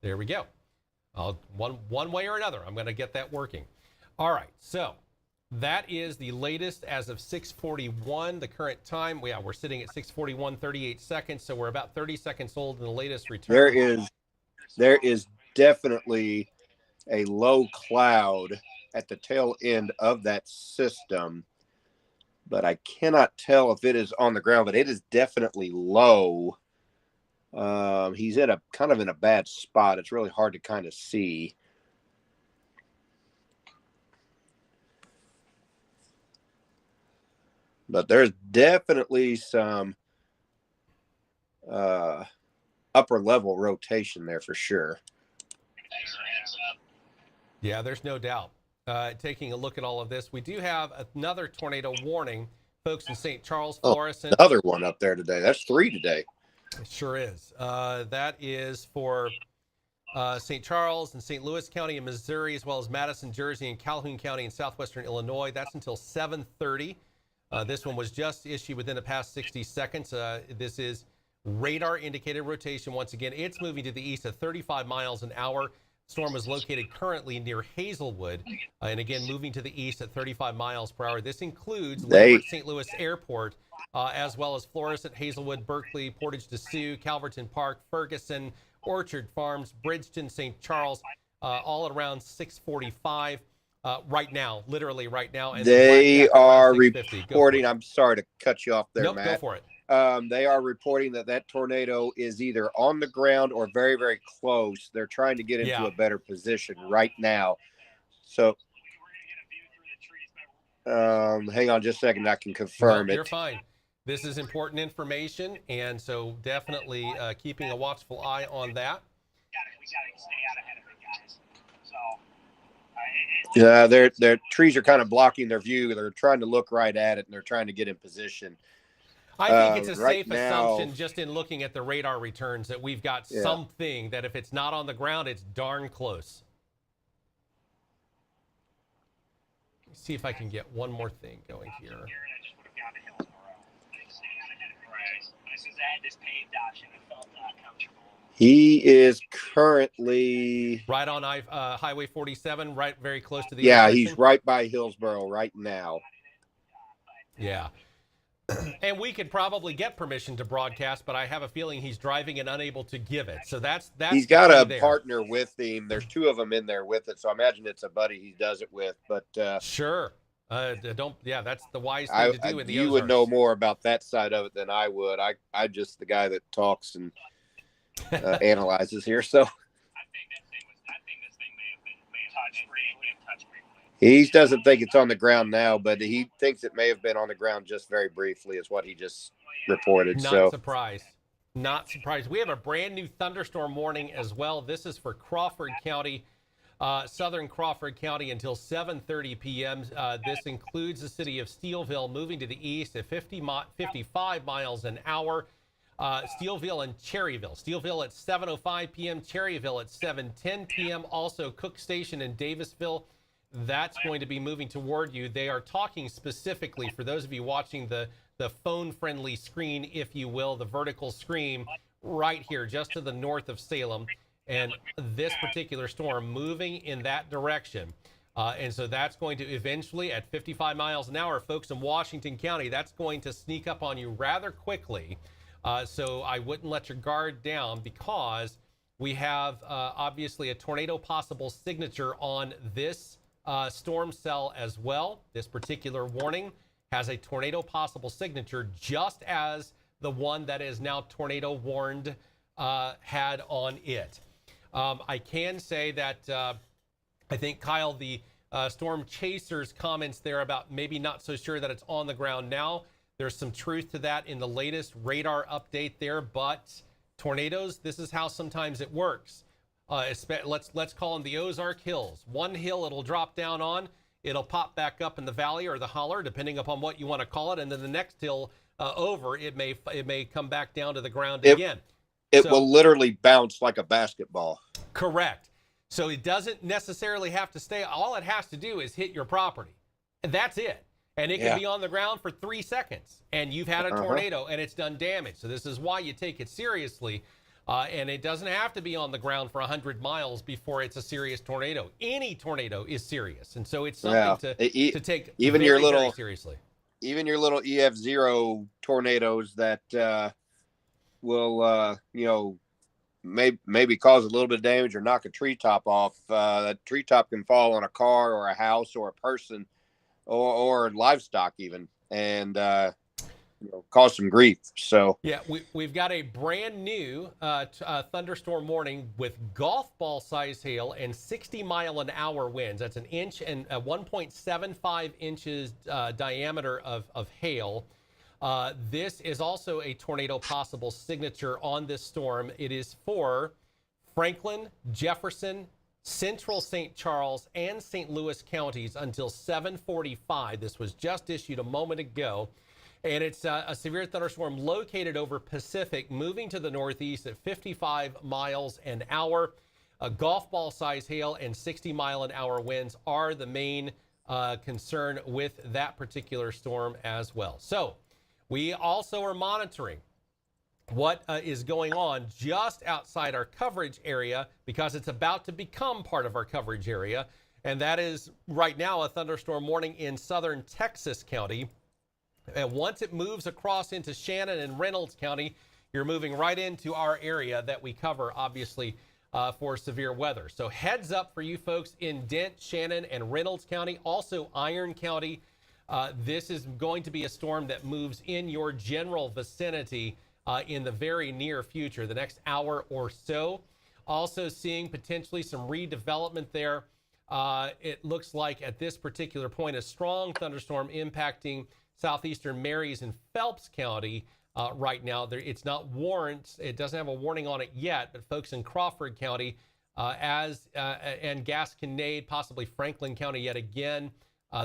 There we go. One way or another, I'm going to get that working. All right, so that is the latest as of 6:41, the current time. Yeah, we're sitting at 6:41, 38 seconds, so we're about 30 seconds old in the latest return. There is definitely a low cloud at the tail end of that system, but I cannot tell if it is on the ground, but it is definitely low. He's in a kind of in a bad spot. It's really hard to kind of see. But there's definitely some upper level rotation there for sure. Yeah, there's no doubt. Taking a look at all of this, we do have another tornado warning, folks, in St. Charles, Florissant. Another one up there today. That's 3 today. It sure is. That is for St. Charles and St. Louis County in Missouri, as well as Madison, Jersey, and Calhoun County in southwestern Illinois. That's until 7:30. This one was just issued within the past 60 seconds. This is radar indicated rotation. Once again, it's moving to the east at 35 miles an hour. Storm is located currently near Hazelwood, and again, moving to the east at 35 miles per hour. This includes St. Louis Airport, as well as Florissant, Hazelwood, Berkeley, Portage de Sioux, Calverton Park, Ferguson, Orchard Farms, Bridgeton, St. Charles, all at around 6:45 right now, literally right now. And they are reporting. I'm sorry to cut you off there, nope, Matt. Go for it. They are reporting that tornado is either on the ground or very, very close. They're trying to get into a better position right now. So, hang on just a second. I can confirm it. You're fine. This is important information, and so definitely keeping a watchful eye on that. We gotta stay out ahead of it, guys. So, their trees are kind of blocking their view. They're trying to look right at it, and they're trying to get in position. I think it's a safe assumption just in looking at the radar returns that we've got something that if it's not on the ground, it's darn close. Let's see if I can get one more thing going here. He is currently right on Highway 47, right very close to the intersection. He's right by Hillsboro right now. Yeah. And we could probably get permission to broadcast, but I have a feeling he's driving and unable to give it. So that's he's got a partner with him. There's two of them in there with it, so I imagine it's a buddy he does it with. But sure, that's the wise thing to do in the you Ozarks. Would know more about that side of it than I would. I just the guy that talks and analyzes here. So I think this thing may have been touched briefly. He doesn't think it's on the ground now, but he thinks it may have been on the ground just very briefly, is what he just reported. Not surprised. We have a brand new thunderstorm warning as well. This is for Crawford County, southern Crawford County until 7:30 p.m. This includes the city of Steelville moving to the east at 55 miles an hour. Steelville and Cherryville. Steelville at 7:05 p.m., Cherryville at 7:10 p.m. Also, Cook Station and Davisville. That's going to be moving toward you. They are talking specifically, for those of you watching the phone-friendly screen, if you will, the vertical screen right here, just to the north of Salem. And this particular storm moving in that direction. And so that's going to eventually, at 55 miles an hour, folks in Washington County, that's going to sneak up on you rather quickly. So I wouldn't let your guard down because we have obviously a tornado possible signature on this storm cell as well. This particular warning has a tornado possible signature, just as the one that is now tornado warned had on it. I can say that I think, Kyle, the storm chaser's comments there about maybe not so sure that it's on the ground now, there's some truth to that in the latest radar update there, but tornadoes, this is how sometimes it works. Let's call them the Ozark Hills. One hill it'll drop down on, it'll pop back up in the valley or the holler, depending upon what you want to call it, and then the next hill over, it may come back down to the ground again. It will literally bounce like a basketball. Correct. So it doesn't necessarily have to stay. All it has to do is hit your property, and that's it. And it can be on the ground for 3 seconds, and you've had a tornado, and it's done damage. So this is why you take it seriously. And it doesn't have to be on the ground for 100 miles before it's a serious tornado. Any tornado is serious. And so it's something to take even very seriously. Even your little EF0 tornadoes that will, maybe cause a little bit of damage or knock a treetop off. That treetop can fall on a car or a house or a person or livestock even. And cause some grief. So yeah, we've got a brand new thunderstorm warning with golf ball size hail and 60-mile-an-hour winds. That's 1 inch and 1.75 inches diameter of hail. This is also a tornado possible signature on this storm. It is for Franklin, Jefferson, Central St. Charles, and St. Louis counties until 7:45. This was just issued a moment ago. And it's a severe thunderstorm located over Pacific, moving to the northeast at 55 miles an hour. Golf ball size hail and 60-mile-an-hour winds are the main concern with that particular storm as well. So we also are monitoring what is going on just outside our coverage area, because it's about to become part of our coverage area. And that is right now a thunderstorm warning in southern Texas County. And once it moves across into Shannon and Reynolds County, you're moving right into our area that we cover, obviously, for severe weather. So heads up for you folks in Dent, Shannon, and Reynolds County. Also Iron County This is going to be a storm that moves in your general vicinity in the very near future, the next hour or so. Also seeing potentially some redevelopment there. It looks like at this particular point, a strong thunderstorm impacting southeastern Marys and Phelps County right now. It's not warned. It doesn't have a warning on it yet, but folks in Crawford County and Gasconade, possibly Franklin County yet again,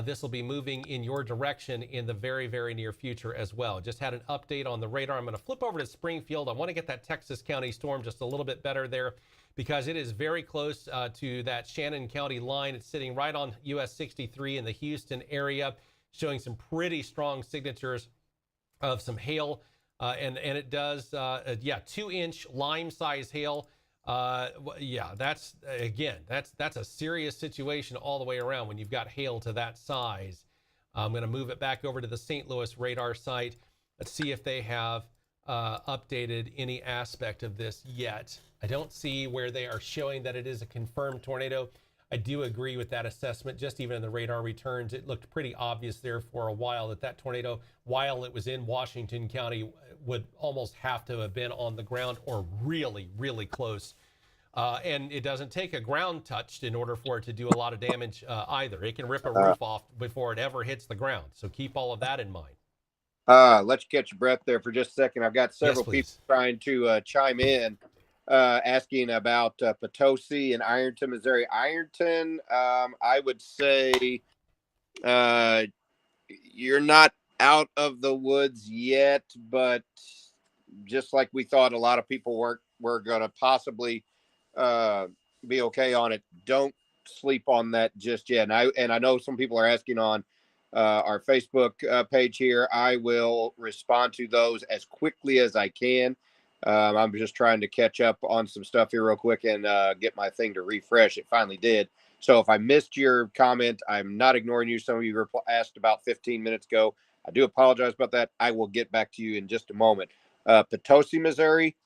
this will be moving in your direction in the very, very near future as well. Just had an update on the radar. I'm going to flip over to Springfield. I want to get that Texas County storm just a little bit better there because it is very close to that Shannon County line. It's sitting right on US 63 in the Houston area, showing some pretty strong signatures of some hail. And it does, 2-inch lime-size hail. That's a serious situation all the way around when you've got hail to that size. I'm going to move it back over to the St. Louis radar site. Let's see if they have updated any aspect of this yet. I don't see where they are showing that it is a confirmed tornado. I do agree with that assessment. Just even in the radar returns, it looked pretty obvious there for a while that tornado, while it was in Washington County, would almost have to have been on the ground or really, really close. And it doesn't take a ground touch in order for it to do a lot of damage either. It can rip a roof off before it ever hits the ground. So keep all of that in mind. Let you catch your breath there for just a second. I've got several people please. trying to chime in, asking about Potosi and Ironton, Missouri. Ironton, I would say you're not out of the woods yet, but just like we thought a lot of people were going to possibly be okay on it, don't sleep on that just yet. And I know some people are asking on our Facebook page here. I will respond to those as quickly as I can. I'm just trying to catch up on some stuff here real quick and get my thing to refresh. It finally did. So if I missed your comment, I'm not ignoring you. Some of you asked about 15 minutes ago. I do apologize about that. I will get back to you in just a moment. Potosi, Missouri,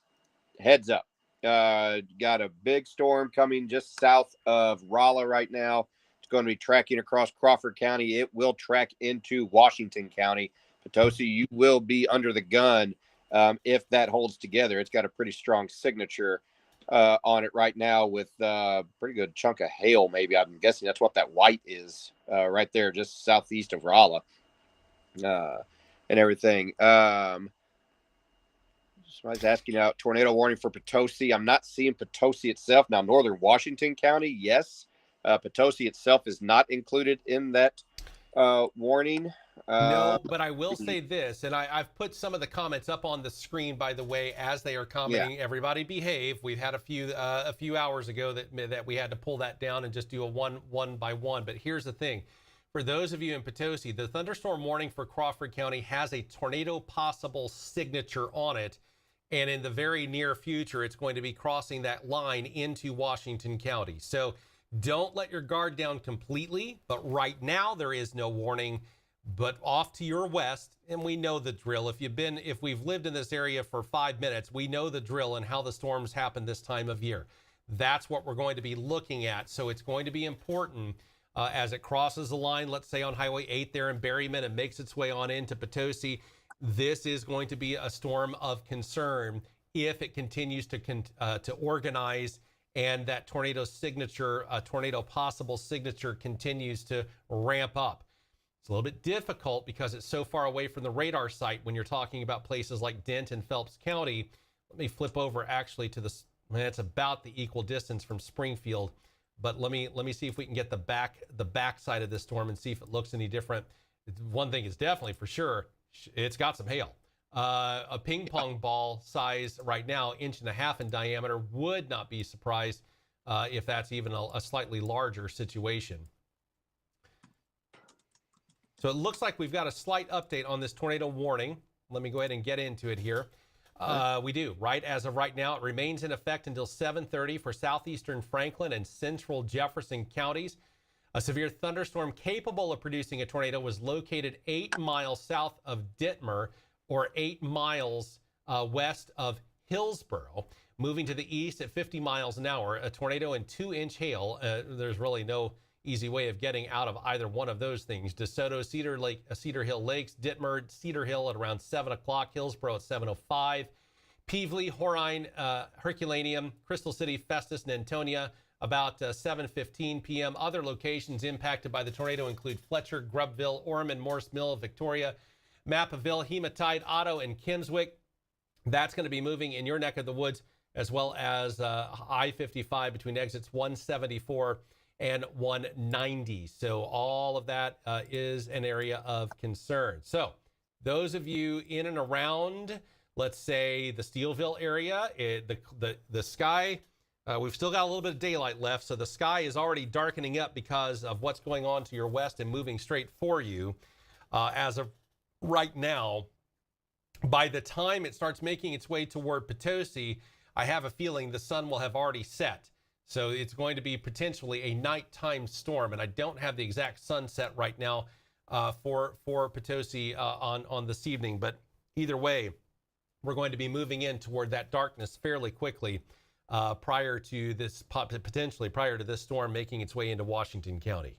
heads up. Got a big storm coming just south of Rolla right now. It's going to be tracking across Crawford County. It will track into Washington County. Potosi, you will be under the gun if that holds together. It's got a pretty strong signature on it right now with a pretty good chunk of hail, maybe. I'm guessing that's what that white is right there, just southeast of Rolla and everything. Somebody's asking out tornado warning for Potosi. I'm not seeing Potosi itself. Now, northern Washington County, yes. Potosi itself is not included in that warning. No, but I will say this, and I've put some of the comments up on the screen, by the way, as they are commenting. Yeah. Everybody behave. We've had a few hours ago that we had to pull that down and just do a one by one. But here's the thing. For those of you in Potosi, the thunderstorm warning for Crawford County has a tornado possible signature on it. And in the very near future, it's going to be crossing that line into Washington County. So don't let your guard down completely. But right now, there is no warning. But off to your west, and we know the drill. If we've lived in this area for 5 minutes, we know the drill and how the storms happen this time of year. That's what we're going to be looking at. So it's going to be important as it crosses the line, let's say on Highway 8 there in Berryman and makes its way on into Potosi. This is going to be a storm of concern if it continues to organize and that tornado possible signature continues to ramp up. It's a little bit difficult because it's so far away from the radar site when you're talking about places like Dent and Phelps County. Let me flip over actually to this. It's about the equal distance from Springfield, but let me see if we can get the back side of this storm and see if it looks any different. One thing is definitely for sure, it's got some hail. A ping pong ball size right now, 1.5 inches in diameter. Would not be surprised if that's even a slightly larger situation. So it looks like we've got a slight update on this tornado warning. Let me go ahead and get into it here. We do, right? As of right now, it remains in effect until 7:30 for southeastern Franklin and central Jefferson counties. A severe thunderstorm capable of producing a tornado was located 8 miles south of Dittmer or 8 miles west of Hillsboro. Moving to the east at 50 miles an hour, a tornado and 2-inch hail. There's really no easy way of getting out of either one of those things. DeSoto, Cedar Hill Lakes, Ditmer, Cedar Hill at around 7 o'clock, Hillsboro at 7:05, Peevely, Horine, Herculaneum, Crystal City, Festus, and Antonia about 7:15 p.m. Other locations impacted by the tornado include Fletcher, Grubville, Ormond, Morse Mill, Victoria, Mappaville, Hematite, Otto, and Kinswick. That's going to be moving in your neck of the woods, as well as I-55 between exits 174 and 190. So all of that is an area of concern. So those of you in and around, let's say, the Steelville area, the sky, we've still got a little bit of daylight left, so the sky is already darkening up because of what's going on to your west and moving straight for you. As of right now, by the time it starts making its way toward Potosi, I have a feeling the sun will have already set. So it's going to be potentially a nighttime storm, and I don't have the exact sunset right now for Potosi on this evening. But either way, we're going to be moving in toward that darkness fairly quickly prior to this storm making its way into Washington County.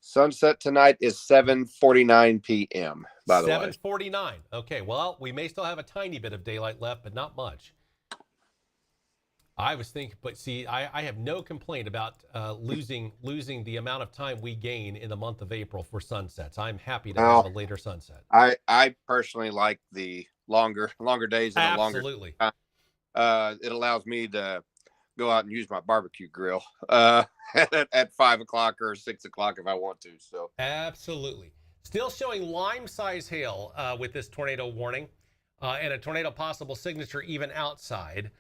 Sunset tonight is 7:49 p.m. By the way, 7:49. Okay, well, we may still have a tiny bit of daylight left, but not much. I was thinking, but see, I have no complaint about losing the amount of time we gain in the month of April for sunsets. I'm happy to have a later sunset. I personally like the longer days and Absolutely. The longer. It allows me to go out and use my barbecue grill at 5 o'clock or 6 o'clock if I want to. So absolutely. Still showing lime-size hail with this tornado warning and a tornado possible signature even outside.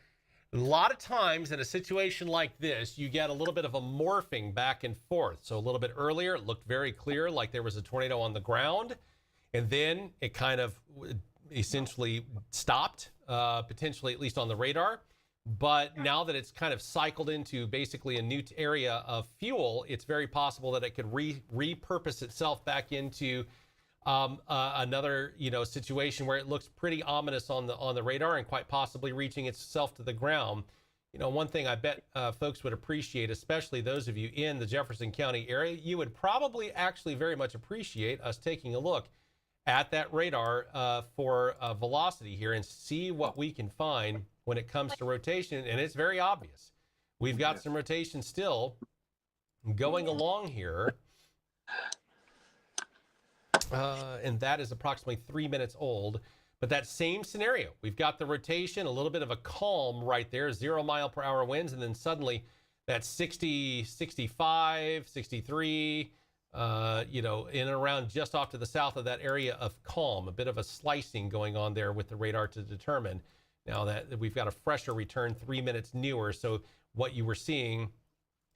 A lot of times in a situation like this, you get a little bit of a morphing back and forth. So a little bit earlier, it looked very clear like there was a tornado on the ground. And then it kind of essentially stopped, potentially at least on the radar. But now that it's kind of cycled into basically a new area of fuel, it's very possible that it could repurpose itself back into another situation where it looks pretty ominous on the radar and quite possibly reaching itself to the ground. One thing I bet folks would appreciate, especially those of you in the Jefferson County area, you would probably actually very much appreciate us taking a look at that radar for velocity here and see what we can find when it comes to rotation. And it's very obvious. We've got some rotation still going along here. And that is approximately 3 minutes old. But that same scenario, we've got the rotation, a little bit of a calm right there, 0 mile per hour winds, and then suddenly that 60, 65, 63, in and around just off to the south of that area of calm, a bit of a slicing going on there with the radar to determine. Now that we've got a fresher return, 3 minutes newer. So what you were seeing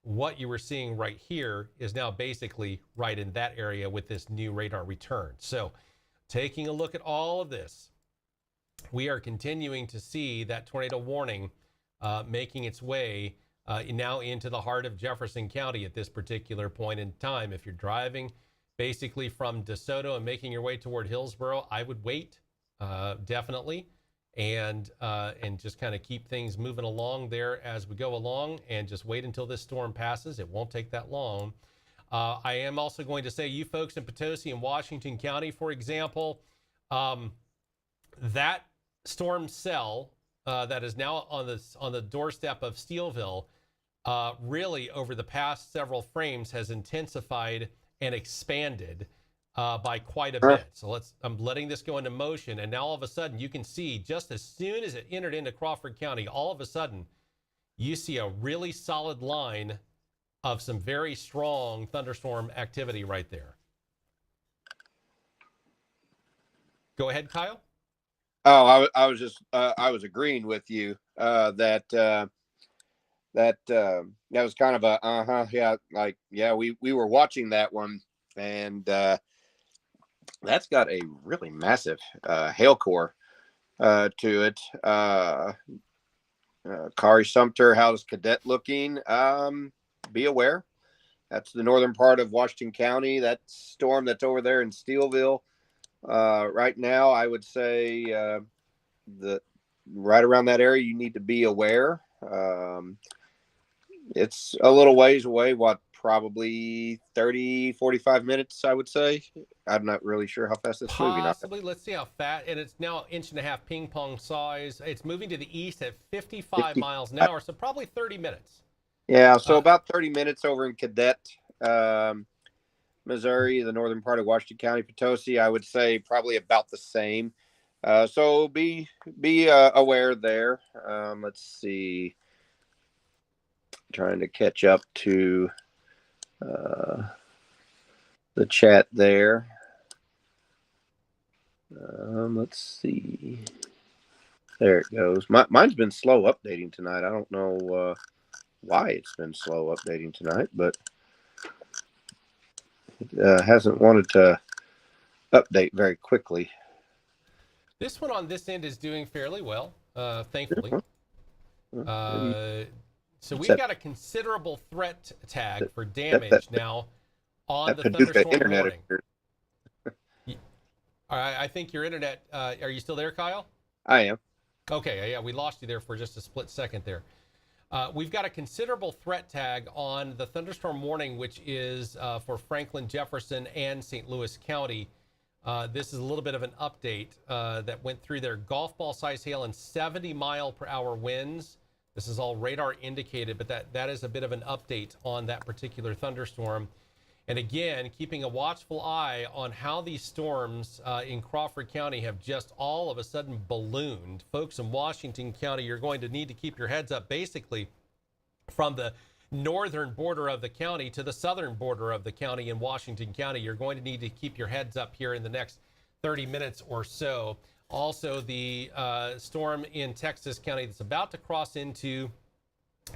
right here is now basically right in that area with this new radar return. So taking a look at all of this, we are continuing to see that tornado warning making its way now into the heart of Jefferson County at this particular point in time. If you're driving basically from DeSoto and making your way toward Hillsboro, I would wait, definitely. And just kind of keep things moving along there as we go along and just wait until this storm passes. It won't take that long. I am also going to say, you folks in Potosi and Washington County, for example, that storm cell that is now on the doorstep of Steelville really over the past several frames has intensified and expanded by quite a bit. So I'm letting this go into motion, and now all of a sudden you can see, just as soon as it entered into Crawford County, all of a sudden you see a really solid line of some very strong thunderstorm activity right there. Go ahead, Kyle. Oh, I was just I was agreeing with you that was kind of a we were watching that one, and that's got a really massive hail core to it. Kari Sumter, how's Cadet looking? Be aware. That's the northern part of Washington County. That storm that's over there in Steelville. Right now, I would say that right around that area, you need to be aware. It's a little ways away. What, probably 30, 45 minutes, I would say. I'm not really sure how fast it's moving. Possibly. Let's see how fat. And it's now 1.5 inch ping pong size. It's moving to the east at 55 50, miles an hour, so probably 30 minutes. yeah, so Uh, about 30 minutes over in Cadet, Missouri, the northern part of Washington County, Potosi. I would say probably about the same. So be aware there. Let's see. Trying to catch up to the chat there. Let's see. There it goes. Mine's been slow updating tonight. I don't know why it's been slow updating tonight, but it hasn't wanted to update very quickly. this one on this end is doing fairly well, thankfully. So we've got a considerable threat tag for damage now on the thunderstorm warning. I think your internet, are you still there, Kyle? I am. Okay, yeah, we lost you there for just a split second there. We've got a considerable threat tag on the thunderstorm warning, which is for Franklin, Jefferson, and St. Louis County. This is a little bit of an update that went through there. Golf ball size hail and 70-mile-per-hour winds. This is all radar indicated, but that is a bit of an update on that particular thunderstorm. And again, keeping a watchful eye on how these storms in Crawford County have just all of a sudden ballooned. Folks in Washington County, you're going to need to keep your heads up basically from the northern border of the county to the southern border of the county in Washington County. You're going to need to keep your heads up here in the next 30 minutes or so. Also, the storm in Texas County that's about to cross into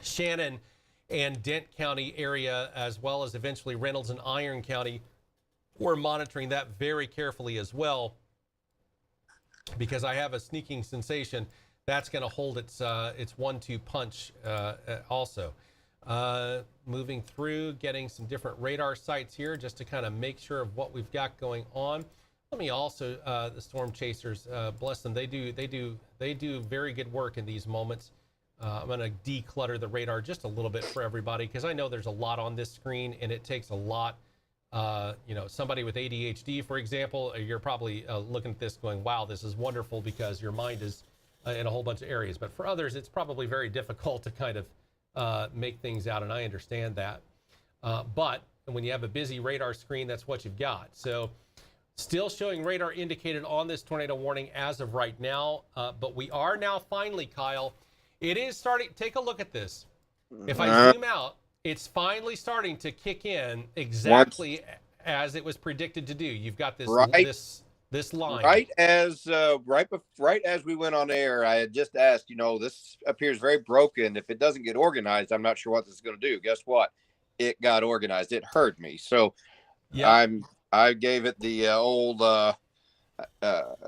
Shannon and Dent County area, as well as eventually Reynolds and Iron County. We're monitoring that very carefully as well, because I have a sneaking sensation that's going to hold its 1-2 punch also. Moving through, getting some different radar sites here just to kind of make sure of what we've got going on. Let me also, the storm chasers, bless them. They do very good work in these moments. I'm going to declutter the radar just a little bit for everybody, because I know there's a lot on this screen and it takes a lot. Somebody with ADHD, for example, you're probably looking at this going, wow, this is wonderful because your mind is in a whole bunch of areas. But for others, it's probably very difficult to kind of make things out, and I understand that. But when you have a busy radar screen, that's what you've got. So still showing radar indicated on this tornado warning as of right now. But we are now finally, Kyle, it is starting. Take a look at this. If I zoom out, it's finally starting to kick in exactly as it was predicted to do. You've got this this line. Right as we went on air, I had just asked, this appears very broken. If it doesn't get organized, I'm not sure what this is going to do. Guess what? It got organized. It heard me. So yeah. I gave it the old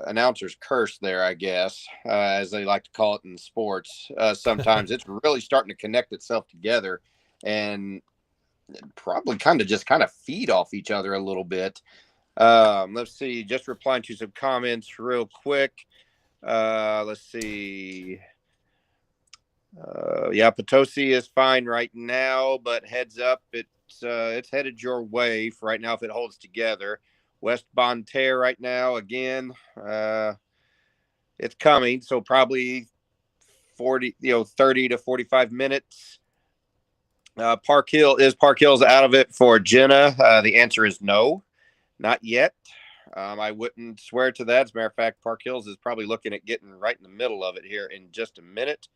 announcer's curse there, I guess, as they like to call it in sports. Sometimes it's really starting to connect itself together and probably kind of feed off each other a little bit. Let's see, just replying to some comments real quick. Let's see. Yeah, Potosi is fine right now, but heads up, it's headed your way for right now if it holds together. West Bonne Terre right now, again, it's coming, so probably 30 to 45 minutes. Park Hill's out of it for Jenna? The answer is no, not yet. I wouldn't swear to that. As a matter of fact, Park Hills is probably looking at getting right in the middle of it here in just a minute.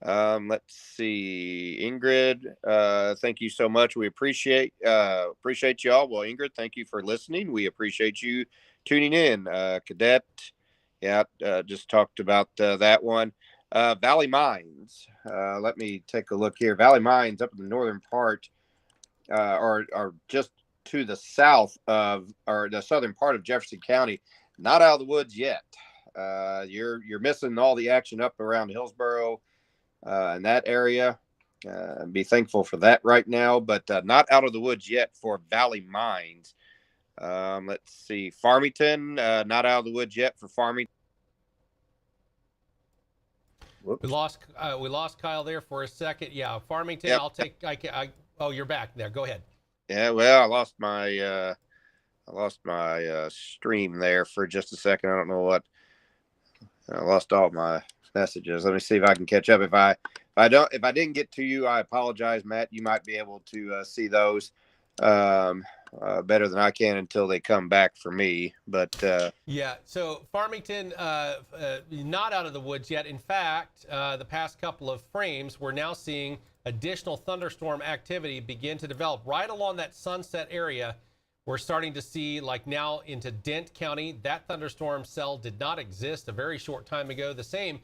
Let's see, Ingrid, thank you so much. We appreciate y'all. Well, Ingrid, thank you for listening. We appreciate you tuning in. Cadet, yeah, just talked about that one. Valley Mines, let me take a look here. Valley Mines up in the northern part, or just to the south of, or the southern part of Jefferson County, not out of the woods yet. You're missing all the action up around Hillsboro, in that area. Be thankful for that right now, but not out of the woods yet for Valley Mines. Let's see, Farmington, not out of the woods yet for Farmington. Whoops. We lost Kyle there for a second. Yeah, Farmington. Yep. I'll take. Oh, you're back there. Go ahead. Yeah, well, I lost my stream there for just a second. I don't know what. I lost all my messages. Let me see if I can catch up. If I didn't get to you, I apologize, Matt. You might be able to see those better than I can until they come back for me. But yeah, so Farmington, not out of the woods yet. In fact, the past couple of frames, we're now seeing additional thunderstorm activity begin to develop right along that Sunset area. We're starting to see, like now into Dent County, that thunderstorm cell did not exist a very short time ago. The same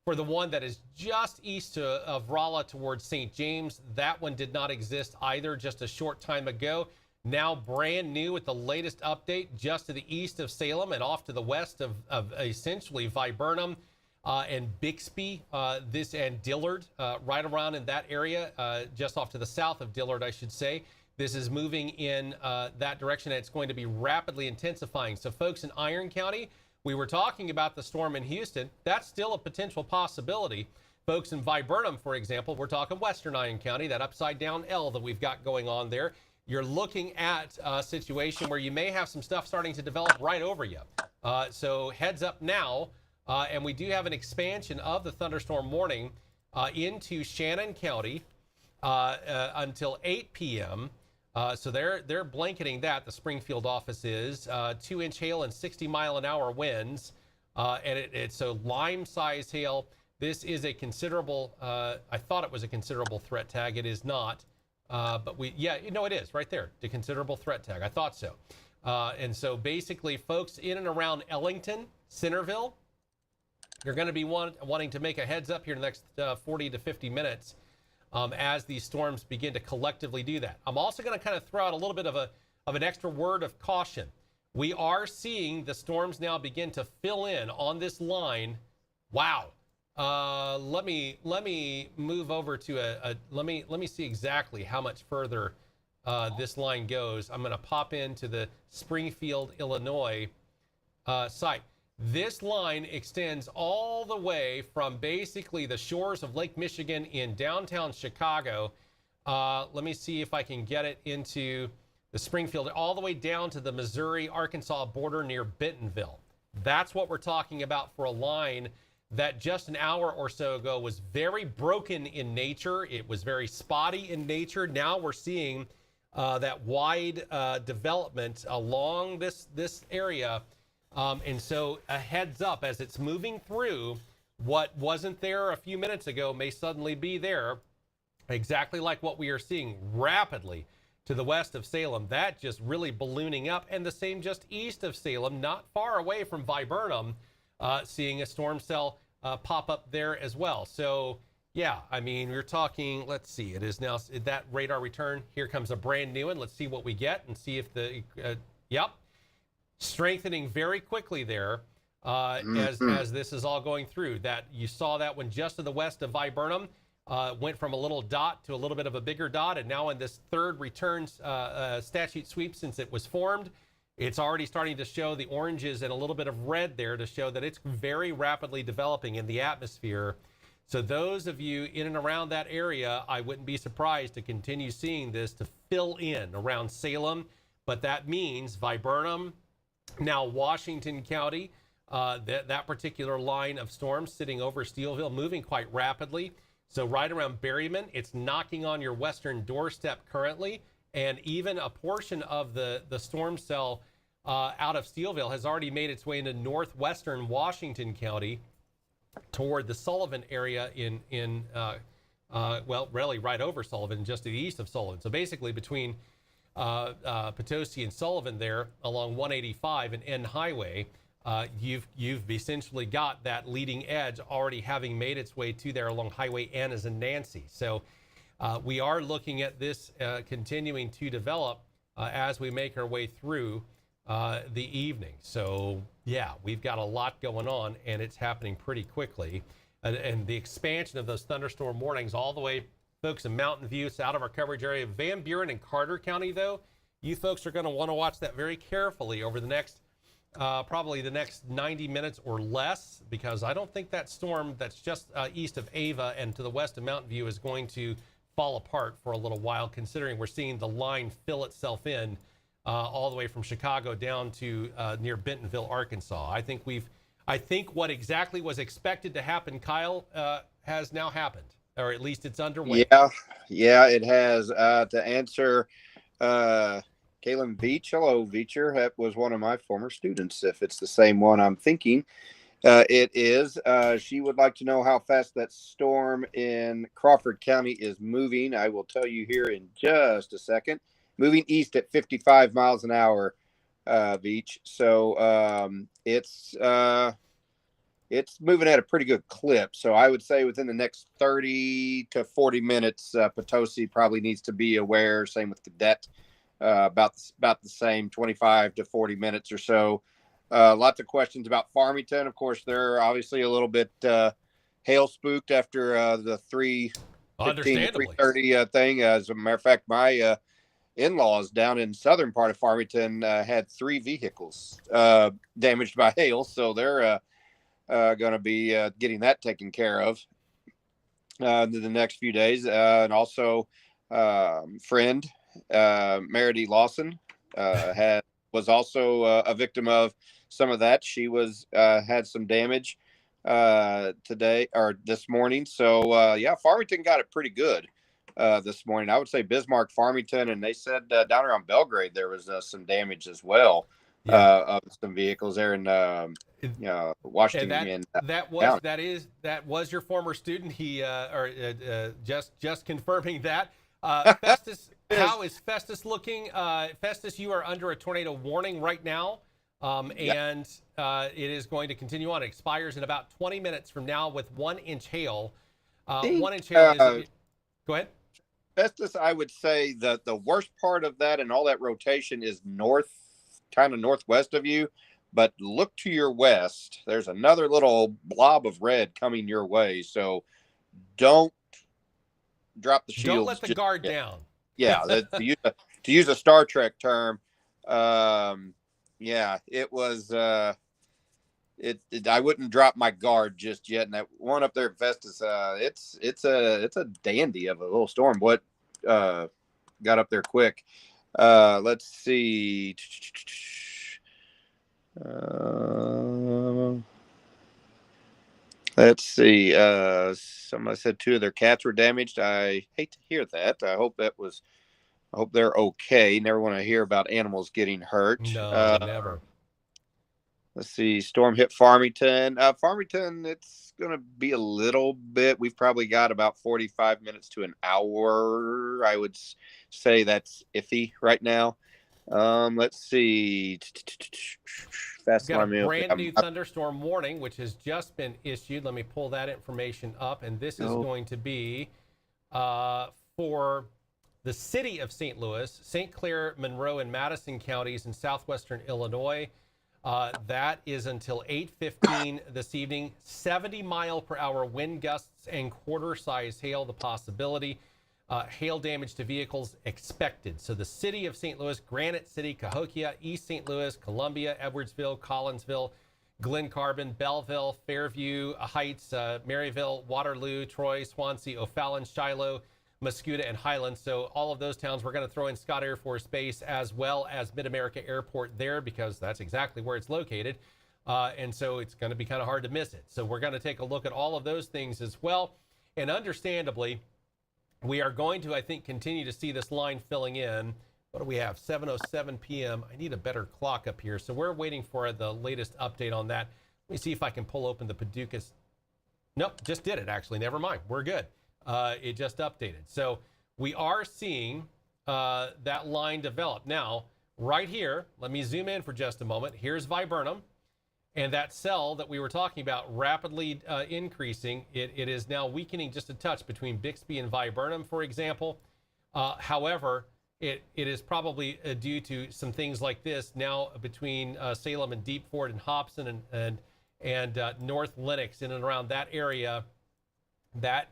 for the one that is just east of Rolla towards St. James. That one did not exist either just a short time ago. Now brand new with the latest update just to the east of Salem and off to the west of essentially Viburnum and Bixby, and Dillard, right around in that area, just off to the south of Dillard, I should say. This is moving in that direction, and it's going to be rapidly intensifying. So folks in Iron County, we were talking about the storm in Houston. That's still a potential possibility. Folks in Viburnum, for example, we're talking Western Iron County, that upside down L that we've got going on there. You're looking at a situation where you may have some stuff starting to develop right over you. So heads up now. And we do have an expansion of the thunderstorm warning into Shannon County until 8 p.m. So they're blanketing that. The Springfield office is 2-inch hail and 60-mile-an-hour winds. And it's so lime-size hail. This is a considerable, I thought it was a considerable threat tag. It is not. But it is right there. The considerable threat tag. I thought so. And so basically, folks in and around Ellington, Centerville, you're going to be wanting to make a heads up here in the next 40 to 50 minutes as these storms begin to collectively do that. I'm also going to kind of throw out a little bit of an extra word of caution. We are seeing the storms now begin to fill in on this line. Wow. Let me move over to let me see exactly how much further this line goes. I'm going to pop into the Springfield, Illinois site. This line extends all the way from basically the shores of Lake Michigan in downtown Chicago. Let me see if I can get it into the Springfield, all the way down to the Missouri-Arkansas border near Bentonville. That's what we're talking about for a line that just an hour or so ago was very broken in nature. It was very spotty in nature. Now we're seeing that wide development along this area. And so a heads up as it's moving through, what wasn't there a few minutes ago may suddenly be there, exactly like what we are seeing rapidly to the west of Salem. That just really ballooning up, and the same just east of Salem, not far away from Viburnum, seeing a storm cell pop up there as well. So yeah, I mean, we're talking, let's see, it is now that radar return. Here comes a brand new one. Let's see what we get and see if yep. Strengthening very quickly there as this is all going through. That you saw that one just to the west of Viburnum went from a little dot to a little bit of a bigger dot, and now in this third returns statute sweep since it was formed, it's already starting to show the oranges and a little bit of red there to show that it's very rapidly developing in the atmosphere. So those of you in and around that area, I wouldn't be surprised to continue seeing this to fill in around Salem, but that means Viburnum, now Washington County, that particular line of storms sitting over Steelville, moving quite rapidly. So right around Berryman, it's knocking on your western doorstep currently. And even a portion of the storm cell out of Steelville has already made its way into northwestern Washington County toward the Sullivan area really right over Sullivan, just to the east of Sullivan. So basically between Potosi and Sullivan there along 185 and N Highway, you've essentially got that leading edge already having made its way to there along Highway N as in Nancy. So we are looking at this continuing to develop as we make our way through the evening. So yeah, we've got a lot going on, and it's happening pretty quickly. And the expansion of those thunderstorm warnings all the way, folks, in Mountain View, it's out of our coverage area. Van Buren and Carter County, though, you folks are going to want to watch that very carefully over the next probably the next 90 minutes or less, because I don't think that storm that's just east of Ava and to the west of Mountain View is going to fall apart for a little while, considering we're seeing the line fill itself in all the way from Chicago down to near Bentonville, Arkansas. I think what exactly was expected to happen, Kyle, has now happened, or at least it's underway. Yeah, it has. To answer Kaylin Veach, hello, Veacher. That was one of my former students, if it's the same one I'm thinking. It is. She would like to know how fast that storm in Crawford County is moving. I will tell you here in just a second. Moving east at 55 miles an hour, Veach. So it's moving at a pretty good clip. So I would say within the next 30 to 40 minutes, Potosi probably needs to be aware. Same with Cadet, about the same, 25 to 40 minutes or so. Lots of questions about Farmington. Of course, they're obviously a little bit hail spooked after the 3:15 to 3:30 thing. As a matter of fact, my in-laws down in southern part of Farmington had 3 vehicles damaged by hail, so they're going to be getting that taken care of in the next few days. And also, friend Meredith Lawson was also a victim of some of that. She was had some damage today or this morning. So yeah, Farmington got it pretty good this morning. I would say Bismarck, Farmington, and they said down around Belgrade there was some damage as well. Of some vehicles there in Washington. That was your former student. He just confirming that. Festus, how is Festus looking? Festus, you are under a tornado warning right now, and it is going to continue on. It expires in about 20 minutes from now with 1-inch hail. 1-inch hail is. Go ahead. Festus, I would say that the worst part of that and all that rotation is kind of northwest of you, but look to your west. There's another little blob of red coming your way, so don't drop the shields. Don't let the guard down. Yeah, to use a Star Trek term, yeah, it was. I wouldn't drop my guard just yet. And that one up there at Festus, it's a dandy of a little storm. What got up there quick? Let's see. Let's see. Somebody said 2 of their cats were damaged. I hate to hear that. I hope they're okay. Never want to hear about animals getting hurt. No, never. Let's see. Storm hit Farmington. Farmington, it's going to be a little bit. We've probably got about 45 minutes to an hour. I would say that's iffy right now. Let's see. We've got a brand new thunderstorm warning, which has just been issued. Let me pull that information up. And this is going to be for the city of St. Louis, St. Clair, Monroe, and Madison counties in southwestern Illinois. That is until 8:15 this evening. 70-mile-per-hour wind gusts and quarter-size hail, the possibility. Hail damage to vehicles expected. So the city of St. Louis, Granite City, Cahokia, East St. Louis, Columbia, Edwardsville, Collinsville, Glen Carbon, Belleville, Fairview Heights, Maryville, Waterloo, Troy, Swansea, O'Fallon, Shiloh, Muscuda, and Highlands. So all of those towns, we're going to throw in Scott Air Force Base as well as Mid-America Airport there, because that's exactly where it's located. And so it's going to be kind of hard to miss it. So we're going to take a look at all of those things as well. And understandably, we are going to, I think, continue to see this line filling in. What do we have? 7:07 p.m. I need a better clock up here. So we're waiting for the latest update on that. Let me see if I can pull open the Paducah's. Nope, just did it, actually. Never mind. We're good. It just updated. So we are seeing that line develop. Now, right here, let me zoom in for just a moment. Here's Viburnum. And that cell that we were talking about rapidly increasing, it is now weakening just a touch between Bixby and Viburnum, for example. However, it is probably due to some things like this now between Salem and Deep Ford and Hobson and North Lenox in and around that area. That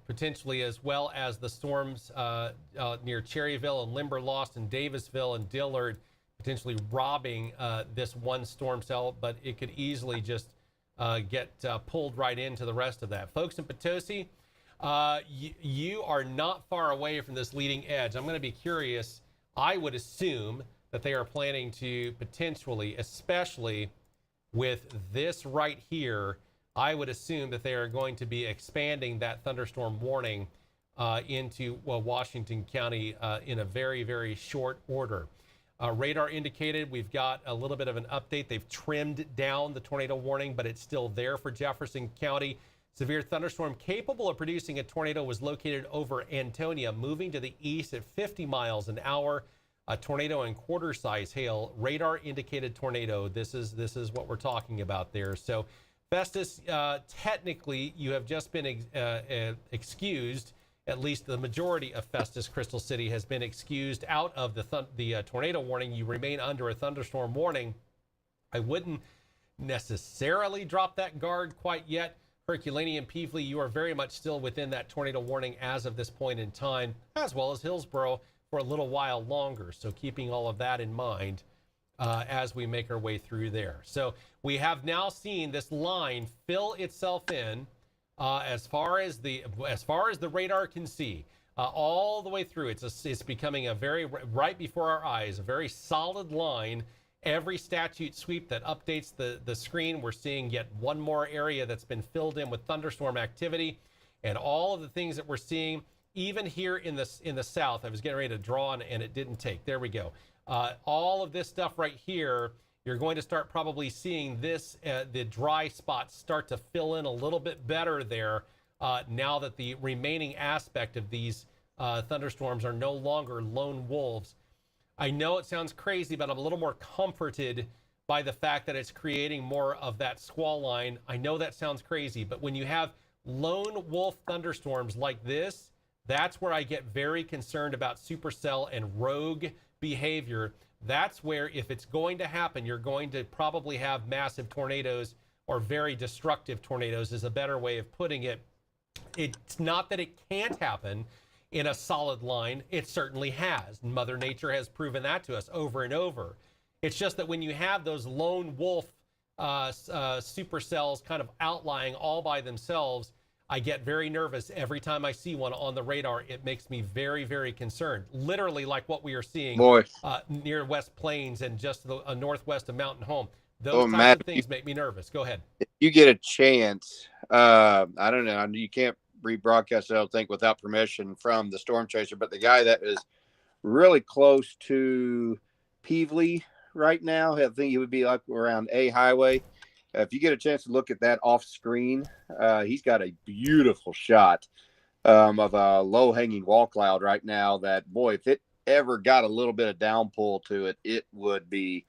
potentially, as well as the storms near Cherryville and Limberlost and Davisville and Dillard, potentially robbing this one storm cell, but it could easily just get pulled right into the rest of that. Folks in Potosi, you are not far away from this leading edge. I'm going to be curious. I would assume that they are planning to potentially, especially with this right here, I would assume that they are going to be expanding that thunderstorm warning into Washington County in a very, very short order. Radar indicated we've got a little bit of an update. They've trimmed down the tornado warning, but it's still there for Jefferson County. Severe thunderstorm capable of producing a tornado was located over Antonia, moving to the east at 50 miles an hour. A tornado and quarter-size hail. Radar indicated tornado. This is what we're talking about there. So, Festus, technically, you have just been excused. At least the majority of Festus Crystal City has been excused out of the tornado warning. You remain under a thunderstorm warning. I wouldn't necessarily drop that guard quite yet. Herculaneum, Peevely, you are very much still within that tornado warning as of this point in time, as well as Hillsborough for a little while longer. So keeping all of that in mind as we make our way through there. So we have now seen this line fill itself in as far as the radar can see, all the way through. It's becoming a very, right before our eyes, a very solid line. Every statute sweep that updates the screen, we're seeing yet one more area that's been filled in with thunderstorm activity, and all of the things that we're seeing, even here in the south. I was getting ready to draw and it didn't take. There we go. All of this stuff right here, you're going to start probably seeing this, the dry spots start to fill in a little bit better there now that the remaining aspect of these thunderstorms are no longer lone wolves. I know it sounds crazy, but I'm a little more comforted by the fact that it's creating more of that squall line. I know that sounds crazy, but when you have lone wolf thunderstorms like this, that's where I get very concerned about supercell and rogue behavior. That's where, if it's going to happen, you're going to probably have massive tornadoes, or very destructive tornadoes is a better way of putting it. It's not that it can't happen in a solid line. It certainly has. Mother Nature has proven that to us over and over. It's just that when you have those lone wolf supercells kind of outlying all by themselves, I get very nervous every time I see one on the radar. It makes me very, very concerned. Literally like what we are seeing near West Plains and just the northwest of Mountain Home. Those types of things make me nervous. Go ahead. If you get a chance, I don't know, you can't rebroadcast it, I don't think, without permission from the storm chaser, but the guy that is really close to Peevely right now, I think he would be like around A Highway. If you get a chance to look at that off screen, he's got a beautiful shot of a low-hanging wall cloud right now that, boy, if it ever got a little bit of downpour to it, it would be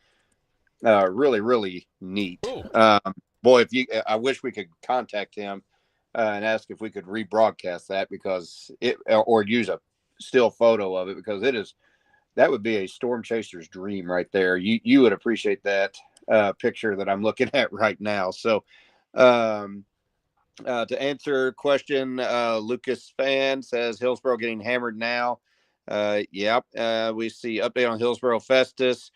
really, really neat. Boy, I wish we could contact him and ask if we could rebroadcast that, because or use a still photo of it, because that would be a storm chaser's dream right there. You would appreciate that picture that I'm looking at right now. So to answer a question, Lucas Fan says Hillsborough getting hammered now. Yep. We see update on Hillsborough. Festus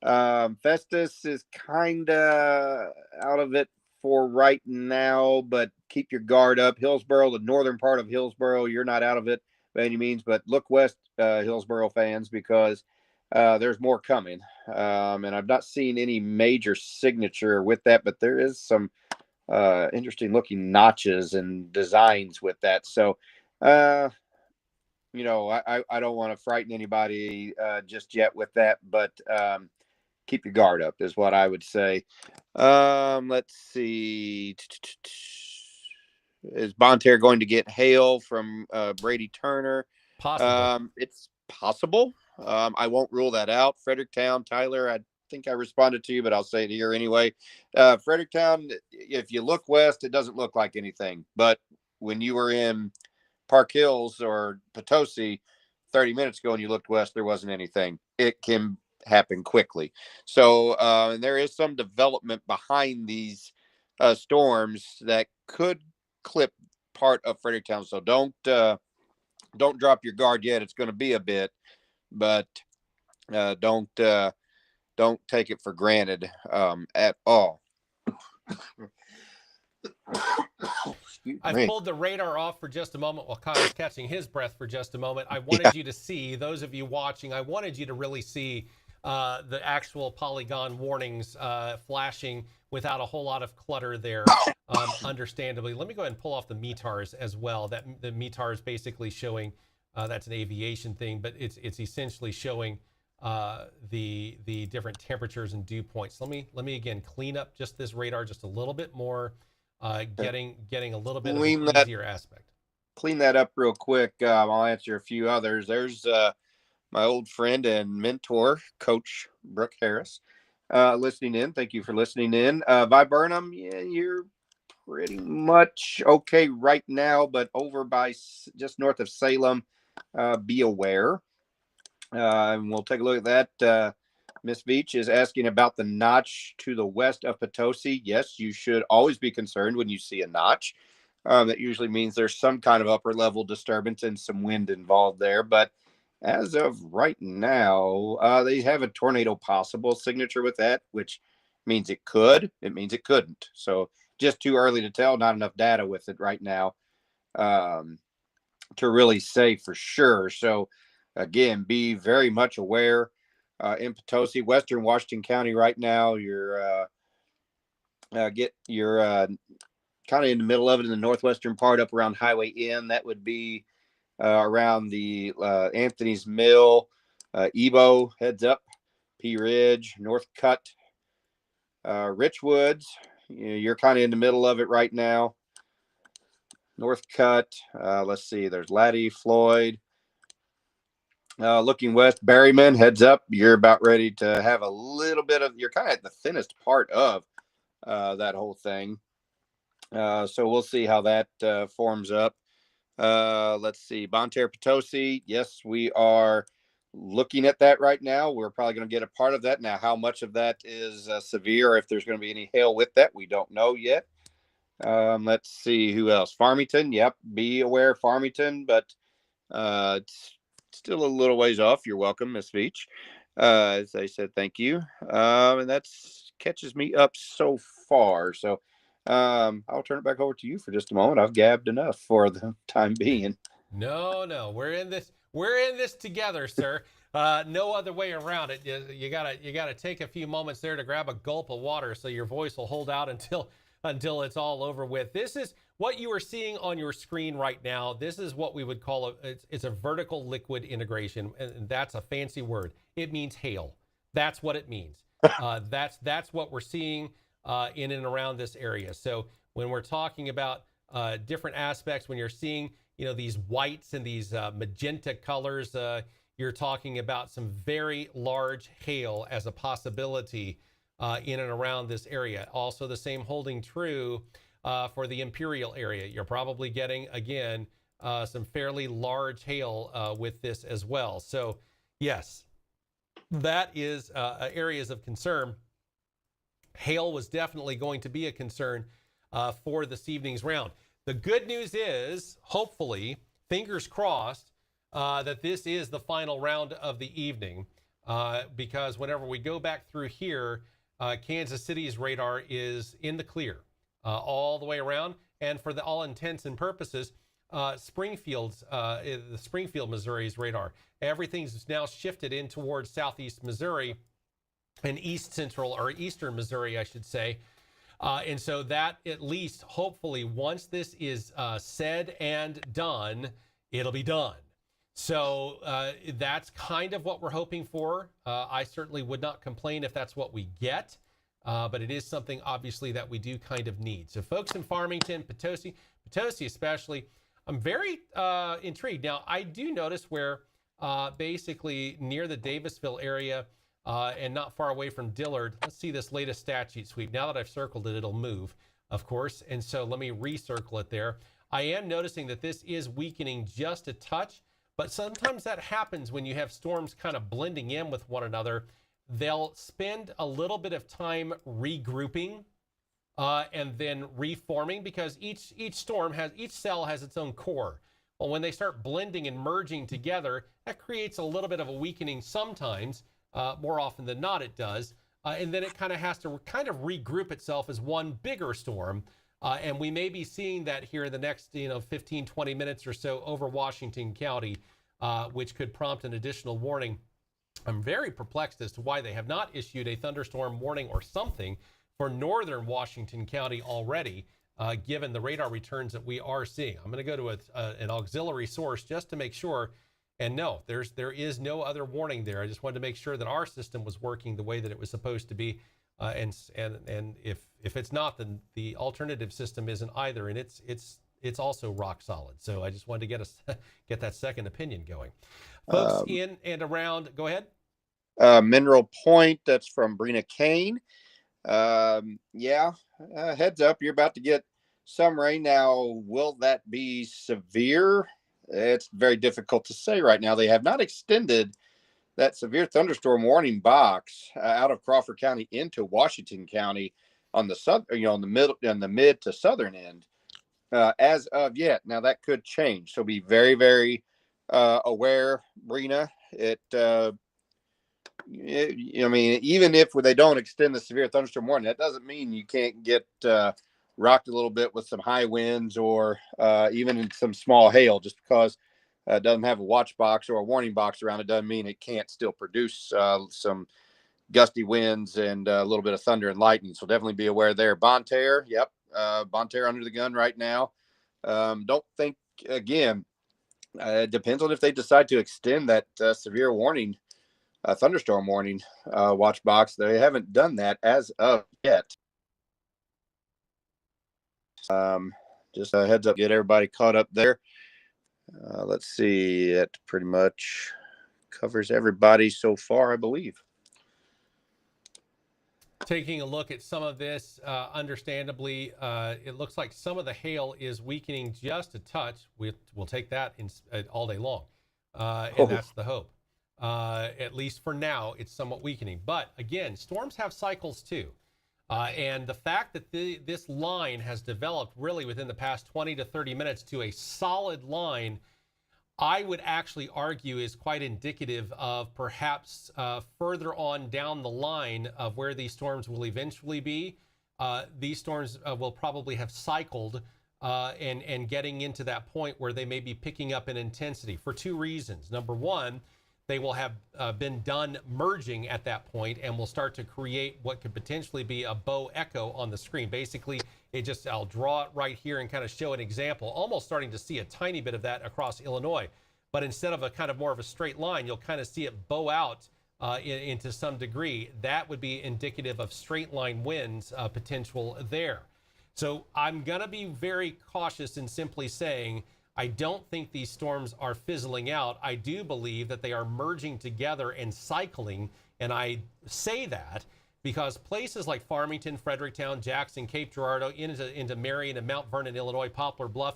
is kind of out of it for right now, but keep your guard up. Hillsborough, the northern part of Hillsborough, you're not out of it by any means, but look west, Hillsborough fans, because there's more coming. And I've not seen any major signature with that, but there is some interesting looking notches and designs with that. So, I don't want to frighten anybody just yet with that, but keep your guard up is what I would say. Let's see. Is Bonterre going to get hail from Brady Turner? Possibly. It's possible. I won't rule that out. Fredericktown, Tyler, I think I responded to you, but I'll say it here anyway. Fredericktown, if you look west, it doesn't look like anything. But when you were in Park Hills or Potosi 30 minutes ago and you looked west, there wasn't anything. It can happen quickly. So and there is some development behind these storms that could clip part of Fredericktown. So don't drop your guard yet. It's going to be a bit, but don't don't take it for granted at all. I've pulled the radar off for just a moment while Kyle's catching his breath for just a moment. I wanted you to see, those of you watching, I wanted you to really see the actual polygon warnings flashing without a whole lot of clutter there, understandably. Let me go ahead and pull off the METARs as well. That the METAR is basically showing, that's an aviation thing, but it's essentially showing the different temperatures and dew points. Let me again clean up just this radar just a little bit more, getting a little bit of an easier aspect. Clean that up real quick. I'll answer a few others. There's my old friend and mentor, Coach Brooke Harris, listening in. Thank you for listening in. Viburnum, yeah, you're pretty much okay right now, but over by just north of Salem, be aware. And we'll take a look at that. Miss Beach is asking about the notch to the west of Potosi. Yes, you should always be concerned when you see a notch. That usually means there's some kind of upper level disturbance and some wind involved there. But as of right now, they have a tornado possible signature with that, which means it could. It means it couldn't. So just too early to tell. Not enough data with it right now to really say for sure. So again, be very much aware. In Potosi, Western Washington County right now, you're kind of in the middle of it in the northwestern part up around Highway N. That would be around the Anthony's Mill, Ebo, heads up, P Ridge, North Cut, Richwoods. You're kind of in the middle of it right now. North Cut, let's see, there's Laddie, Floyd. Looking west, Berryman, heads up. You're about ready to have a little bit of, you're kind of at the thinnest part of that whole thing. So we'll see how that forms up. Let's see, Bonne Terre, Potosi. Yes, we are looking at that right now. We're probably going to get a part of that. Now, how much of that is severe, or if there's going to be any hail with that, we don't know yet. Let's see who else. Farmington. Yep. Be aware, Farmington, but it's still a little ways off. You're welcome, Miss Beach. As I said, thank you. And that catches me up so far. So I'll turn it back over to you for just a moment. I've gabbed enough for the time being. No, we're in this together, sir. No other way around it. You gotta take a few moments there to grab a gulp of water so your voice will hold out until it's all over with. This is what you are seeing on your screen right now. This is what we would call it's a vertical liquid integration, and that's a fancy word. It means hail. That's what it means. That's what we're seeing in and around this area. So when we're talking about different aspects, when you're seeing these whites and these magenta colors, you're talking about some very large hail as a possibility in and around this area. Also the same holding true for the Imperial area. You're probably getting, again, some fairly large hail with this as well. So yes, that is areas of concern. Hail was definitely going to be a concern for this evening's round. The good news is, hopefully, fingers crossed, that this is the final round of the evening, because whenever we go back through here, Kansas City's radar is in the clear all the way around. And for all intents and purposes, the Springfield, Missouri's radar, everything's now shifted in towards southeast Missouri and eastern Missouri, I should say. And so that, at least, hopefully, once this is said and done, it'll be done. So that's kind of what we're hoping for. I certainly would not complain if that's what we get, but it is something, obviously, that we do kind of need. So folks in Farmington, Potosi especially, I'm very intrigued. Now, I do notice where basically near the Davisville area and not far away from Dillard, let's see this latest stat sheet sweep. Now that I've circled it, it'll move, of course. And so let me recircle it there. I am noticing that this is weakening just a touch, but sometimes that happens when you have storms kind of blending in with one another. They'll spend a little bit of time regrouping and then reforming, because each cell has its own core. Well, when they start blending and merging together, that creates a little bit of a weakening sometimes. More often than not, it does. And then it kind of has to kind of regroup itself as one bigger storm. And we may be seeing that here in the next 15, 20 minutes or so over Washington County, which could prompt an additional warning. I'm very perplexed as to why they have not issued a thunderstorm warning or something for northern Washington County already, given the radar returns that we are seeing. I'm going to go to an auxiliary source just to make sure. And no, there is no other warning there. I just wanted to make sure that our system was working the way that it was supposed to be. And if it's not, then the alternative system isn't either, and it's also rock solid. So I just wanted to get that second opinion going. Folks in and around, go ahead. Mineral Point, that's from Brina Kane. Heads up, you're about to get some rain. Now, will that be severe? It's very difficult to say right now. They have not extended that severe thunderstorm warning box out of Crawford County into Washington County on the on the mid to southern end as of yet. Now that could change, so be very, very aware, Brina. Even if they don't extend the severe thunderstorm warning, that doesn't mean you can't get rocked a little bit with some high winds or even in some small hail. Just because it doesn't have a watch box or a warning box around it doesn't mean it can't still produce some gusty winds and a little bit of thunder and lightning. So definitely be aware there. Bonne Terre, yep. Bonne Terre under the gun right now. Don't think, again, it depends on if they decide to extend that severe warning, thunderstorm warning watch box. They haven't done that as of yet. Just a heads up, get everybody caught up there. Let's see, it pretty much covers everybody so far, I believe. Taking a look at some of this, understandably, it looks like some of the hail is weakening just a touch. We'll take that all day long, and that's the hope. At least for now, it's somewhat weakening. But again, storms have cycles too. And the fact that this line has developed really within the past 20 to 30 minutes to a solid line, I would actually argue is quite indicative of perhaps further on down the line of where these storms will eventually be. These storms will probably have cycled and getting into that point where they may be picking up in intensity for two reasons. Number one, they will have been done merging at that point and will start to create what could potentially be a bow echo on the screen. Basically, I'll draw it right here and kind of show an example, almost starting to see a tiny bit of that across Illinois. But instead of a kind of more of a straight line, you'll kind of see it bow out into some degree. That would be indicative of straight line winds potential there. So I'm going to be very cautious in simply saying, I don't think these storms are fizzling out. I do believe that they are merging together and cycling. And I say that because places like Farmington, Fredericktown, Jackson, Cape Girardeau, into Marion and Mount Vernon, Illinois, Poplar Bluff,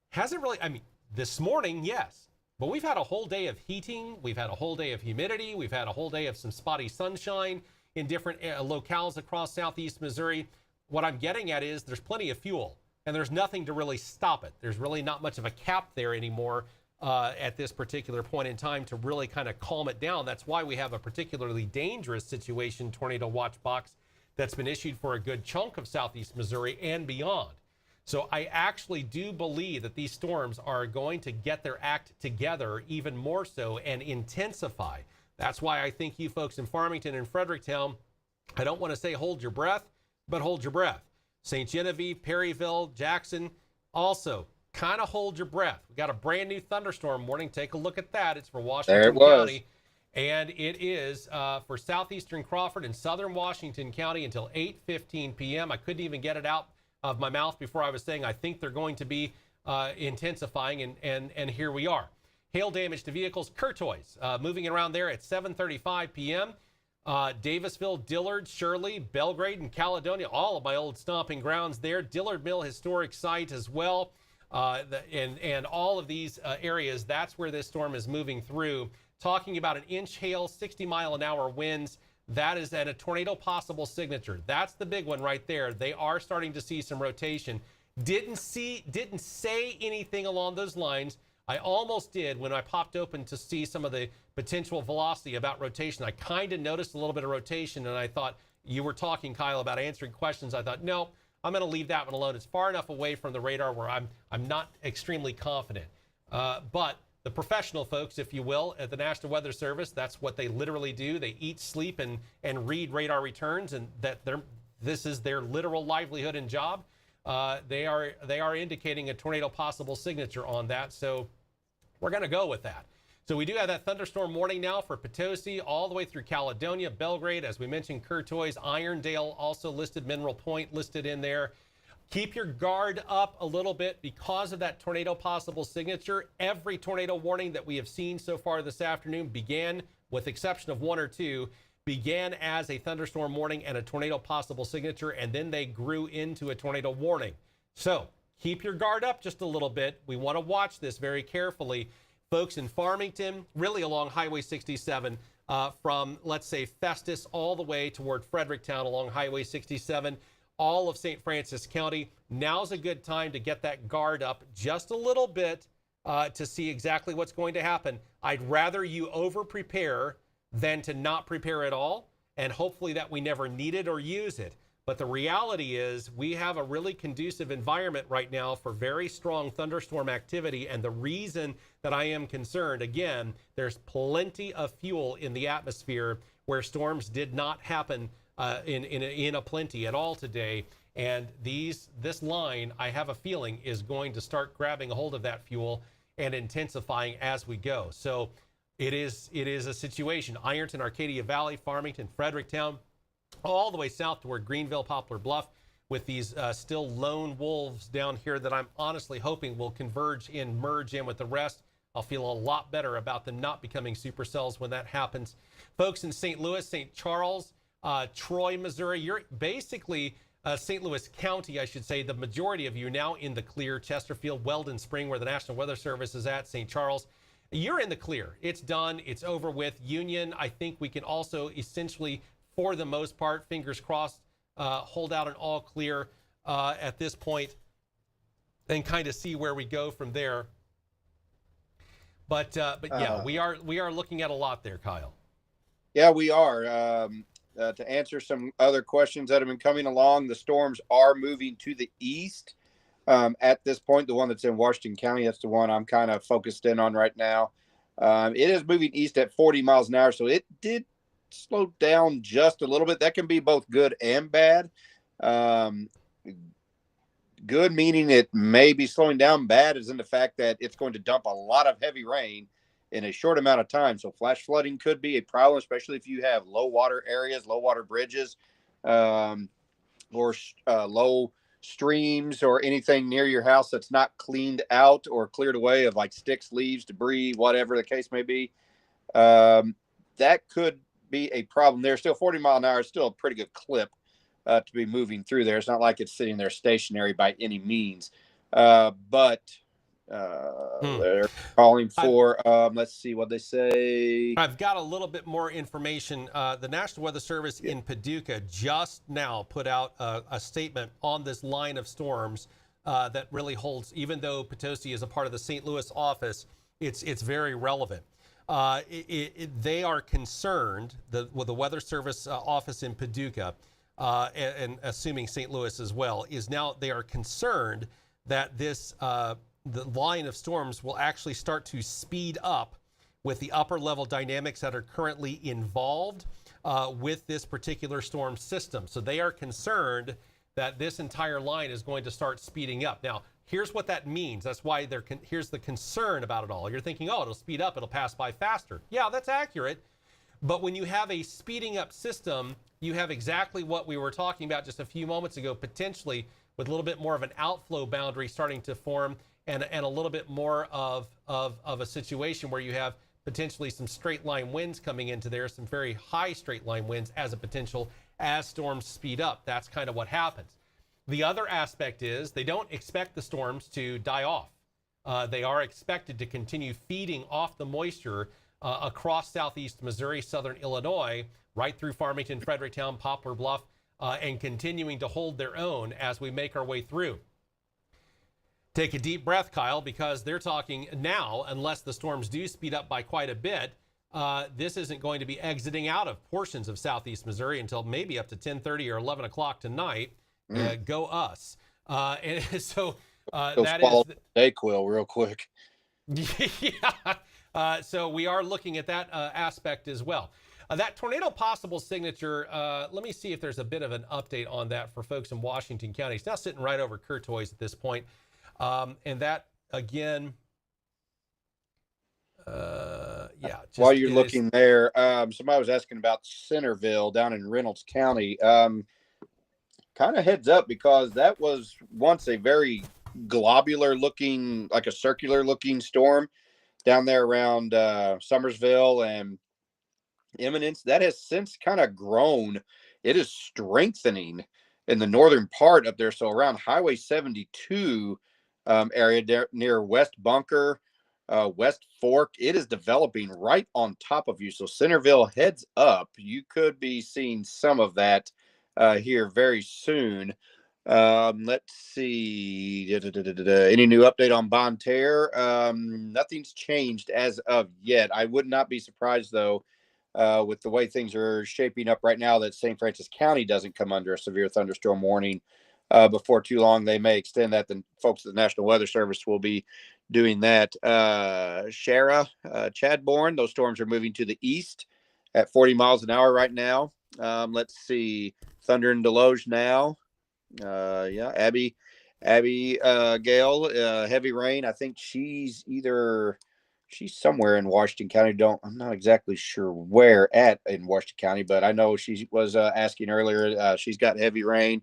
hasn't really, this morning, yes. But we've had a whole day of heating. We've had a whole day of humidity. We've had a whole day of some spotty sunshine in different locales across southeast Missouri. What I'm getting at is there's plenty of fuel. And there's nothing to really stop it. There's really not much of a cap there anymore at this particular point in time to really kind of calm it down. That's why we have a particularly dangerous situation, tornado watch box, that's been issued for a good chunk of southeast Missouri and beyond. So I actually do believe that these storms are going to get their act together even more so and intensify. That's why I think you folks in Farmington and Fredericktown, I don't want to say hold your breath, but hold your breath. St. Genevieve, Perryville, Jackson, also kind of hold your breath. We got a brand new thunderstorm warning. Take a look at that. It's for Washington County. And it is for southeastern Crawford and southern Washington County until 8:15 p.m. I couldn't even get it out of my mouth before I was saying I think they're going to be intensifying, and here we are. Hail damage to vehicles, Curtois, moving around there at 7:35 p.m. Davisville, Dillard, Shirley, Belgrade, and Caledonia, all of my old stomping grounds there. Dillard Mill Historic Site as well. And all of these areas, that's where this storm is moving through. Talking about an inch hail, 60-mile-an-hour winds. That is at a tornado possible signature. That's the big one right there. They are starting to see some rotation. Didn't say anything along those lines I almost did when I popped open to see some of the potential velocity about rotation. I kind of noticed a little bit of rotation, and I thought you were talking, Kyle, about answering questions. I thought, no, I'm going to leave that one alone. It's far enough away from the radar where I'm not extremely confident. But the professional folks, if you will, at the National Weather Service, that's what they literally do. They eat, sleep, and read radar returns, and this is their literal livelihood and job. They are indicating a tornado possible signature on that, so we're going to go with that. So we do have that thunderstorm warning now for Potosi all the way through Caledonia, Belgrade, as we mentioned, Courtois, Irondale also listed, Mineral Point listed in there. Keep your guard up a little bit because of that tornado possible signature. Every tornado warning that we have seen so far this afternoon began, with exception of one or two, began as a thunderstorm warning and a tornado possible signature, and then they grew into a tornado warning. So keep your guard up just a little bit. We want to watch this very carefully. Folks in Farmington, really along Highway 67, from, let's say, Festus all the way toward Fredericktown along Highway 67, all of St. Francis County. Now's a good time to get that guard up just a little bit to see exactly what's going to happen. I'd rather you over-prepare than to not prepare at all, and hopefully that we never need it or use it. But the reality is we have a really conducive environment right now for very strong thunderstorm activity. And the reason that I am concerned, again, there's plenty of fuel in the atmosphere where storms did not happen in a plenty at all today. And this line, I have a feeling, is going to start grabbing a hold of that fuel and intensifying as we go. So it is a situation. Ironton, Arcadia Valley, Farmington, Fredericktown, all the way south toward Greenville, Poplar Bluff, with these still lone wolves down here that I'm honestly hoping will converge and merge in with the rest. I'll feel a lot better about them not becoming supercells when that happens. Folks in St. Louis, St. Charles, Troy, Missouri, you're basically St. Louis County, I should say, the majority of you now in the clear. Chesterfield, Weldon Spring, where the National Weather Service is at, St. Charles, you're in the clear. It's done. It's over with. Union, I think we can also essentially, for the most part, fingers crossed, hold out an all clear at this point and kind of see where we go from there. But yeah, we are looking at a lot there, Kyle. Yeah, we are. To answer some other questions that have been coming along, the storms are moving to the east. At this point, the one that's in Washington County, that's the one I'm kind of focused in on right now. It is moving east at 40 miles an hour, so it did slow down just a little bit. That can be both good and bad. Good meaning it may be slowing down. Bad is in the fact that it's going to dump a lot of heavy rain in a short amount of time. So flash flooding could be a problem, especially if you have low water areas, low water bridges, or low streams or anything near your house that's not cleaned out or cleared away of like sticks, leaves, debris, whatever the case may be. That could be a problem there. Still 40 mile an hour is still a pretty good clip to be moving through there. It's not like it's sitting there stationary by any means. But they're calling for, let's see what they say. I've got a little bit more information. The National Weather Service in Paducah just now put out a statement on this line of storms that really holds, even though Potosi is a part of the St. Louis office, it's very relevant. They are concerned, the Weather Service office in Paducah, and assuming St. Louis as well, is now they are concerned that this the line of storms will actually start to speed up with the upper level dynamics that are currently involved with this particular storm system. So they are concerned that this entire line is going to start speeding up. Now, here's what that means. That's why here's the concern about it all. You're thinking, oh, it'll speed up, it'll pass by faster. Yeah, that's accurate. But when you have a speeding up system, you have exactly what we were talking about just a few moments ago, potentially with a little bit more of an outflow boundary starting to form, and a little bit more of a situation where you have potentially some straight line winds coming into there, some very high straight line winds as a potential as storms speed up. That's kind of what happens. The other aspect is they don't expect the storms to die off. They are expected to continue feeding off the moisture across southeast Missouri, southern Illinois, right through Farmington, Fredericktown, Poplar Bluff, and continuing to hold their own as we make our way through. Take a deep breath, Kyle, because they're talking now, unless the storms do speed up by quite a bit, this isn't going to be exiting out of portions of southeast Missouri until maybe up to 10:30 or 11 o'clock tonight. Go us. And so that is... Dayquil real quick. Yeah. So we are looking at that aspect as well. That tornado possible signature, let me see if there's a bit of an update on that for folks in Washington County. It's now sitting right over Courtois at this point. And that, again, While you're looking there, somebody was asking about Centerville down in Reynolds County. Kind of heads up, because that was once a very globular looking, like a circular looking storm down there around Summersville and Eminence. That has since kind of grown. It is strengthening in the northern part up there. So around Highway 72 area there near West Bunker, West Fork, it is developing right on top of you. So Centerville, heads up. You could be seeing some of that here very soon. Let's see. Any new update on Bonne Terre? Nothing's changed as of yet. I would not be surprised, though, with the way things are shaping up right now, that St. Francis County doesn't come under a severe thunderstorm warning before too long. They may extend that. The folks at the National Weather Service will be doing that. Shara, Chadbourne, those storms are moving to the east at 40 miles an hour right now. Let's see. Thunder in Deloge now. Abby Gale, heavy rain. I think she's somewhere in Washington County. I'm not exactly sure where in Washington County, but I know she was asking earlier. She's got heavy rain.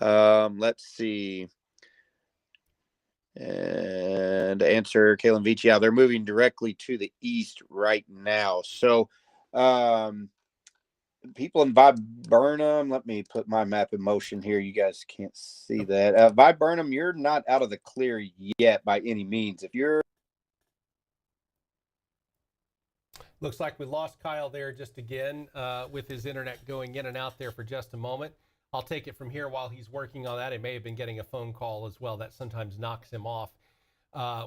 Let's see. And to answer Kalen Vici, they're moving directly to the east right now. So, people in Viburnum, let me put my map in motion here. You guys can't see that. Viburnum, you're not out of the clear yet by any means. If you're... Looks like we lost Kyle there just again with his internet going in and out there for just a moment. I'll take it from here while he's working on that. He may have been getting a phone call as well. That sometimes knocks him off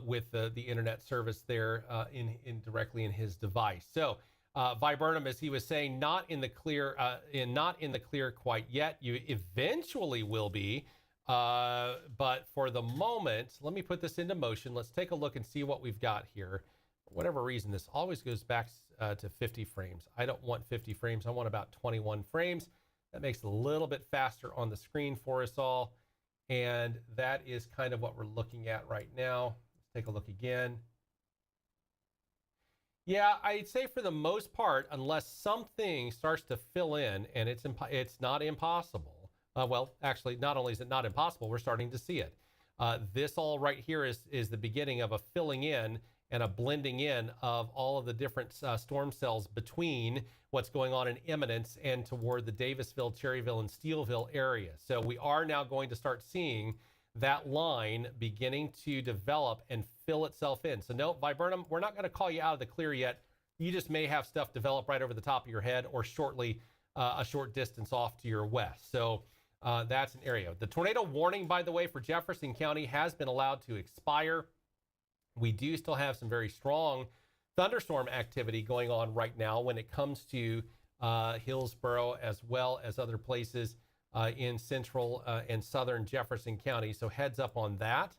with the internet service there in directly in his device. So Viburnum, as he was saying, not in the clear quite yet. You eventually will be, but for the moment, let me put this into motion. Let's take a look and see what we've got here. For whatever reason, this always goes back to 50 frames. I don't want 50 frames. I want about 21 frames. That makes it a little bit faster on the screen for us all. And that is kind of what we're looking at right now. Let's take a look again. Yeah, I'd say for the most part, unless something starts to fill in, and it's not impossible. Well, actually, not only is it not impossible, we're starting to see it. This all right here is the beginning of a filling in and a blending in of all of the different storm cells between what's going on in Eminence and toward the Davisville, Cherryville, and Steelville area. So we are now going to start seeing that line beginning to develop and fill itself in. So no, Viburnum, we're not going to call you out of the clear yet. You just may have stuff develop right over the top of your head or shortly a short distance off to your west. So that's an area. The tornado warning, by the way, for Jefferson County has been allowed to expire. We do still have some very strong thunderstorm activity going on right now when it comes to Hillsborough as well as other places in central and southern Jefferson County. So heads up on that.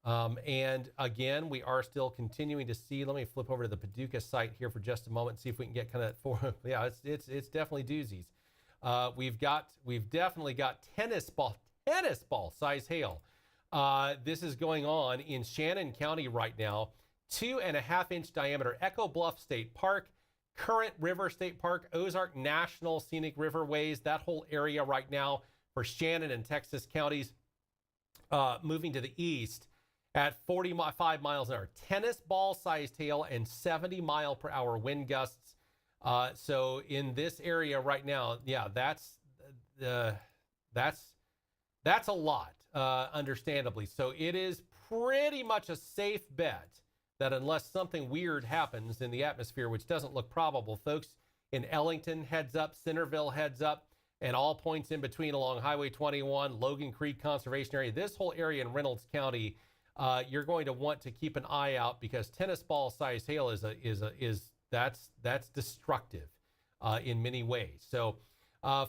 And again, we are still continuing to see. Let me flip over to the Paducah site here for just a moment and see if we can get kind of yeah, it's definitely doozies. We've definitely got tennis ball size hail. This is going on in Shannon County right now. 2.5-inch diameter. Echo Bluff State Park, Current River State Park, Ozark National Scenic Riverways, that whole area right now for Shannon and Texas counties, moving to the east at 45 miles an hour. Tennis ball sized hail and 70 mile per hour wind gusts. So in this area right now, yeah, that's a lot, understandably. So it is pretty much a safe bet that unless something weird happens in the atmosphere, which doesn't look probable, folks in Ellington, heads up, Centerville, heads up, and all points in between along Highway 21, Logan Creek Conservation Area, this whole area in Reynolds County, you're going to want to keep an eye out because tennis ball size hail that's destructive in many ways. So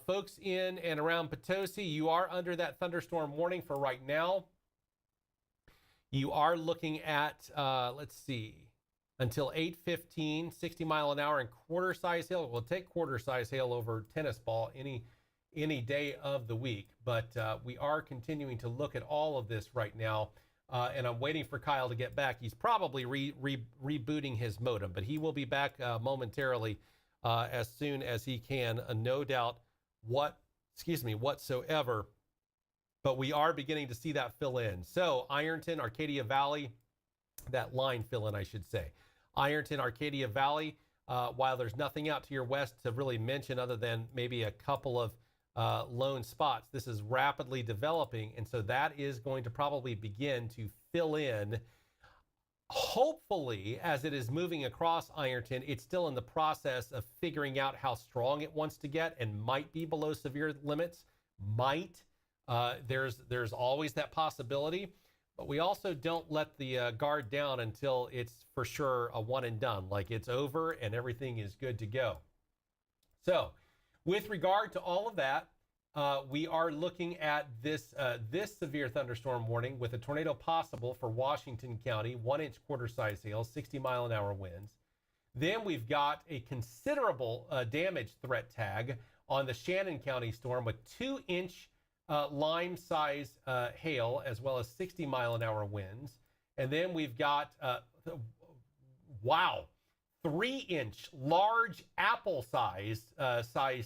folks in and around Potosi, you are under that thunderstorm warning for right now. You are looking at, let's see, until 8:15, 60 mile an hour and quarter size hail. We'll take quarter size hail over tennis ball any day of the week. But we are continuing to look at all of this right now. And I'm waiting for Kyle to get back. He's probably rebooting his modem, but he will be back momentarily as soon as he can. No doubt whatsoever. But we are beginning to see that fill in. So Ironton, Arcadia Valley, that line fill in, I should say. Ironton, Arcadia Valley, while there's nothing out to your west to really mention other than maybe a couple of lone spots, this is rapidly developing. And so that is going to probably begin to fill in. Hopefully, as it is moving across Ironton, it's still in the process of figuring out how strong it wants to get and might be below severe limits. There's always that possibility, but we also don't let the guard down until it's for sure a one and done, like it's over and everything is good to go. So with regard to all of that, we are looking at this severe thunderstorm warning with a tornado possible for Washington County, 1-inch quarter size hail, 60 mile an hour winds. Then we've got a considerable damage threat tag on the Shannon County storm with 2-inch lime size hail as well as 60 mile an hour winds. And then we've got, 3-inch large apple sized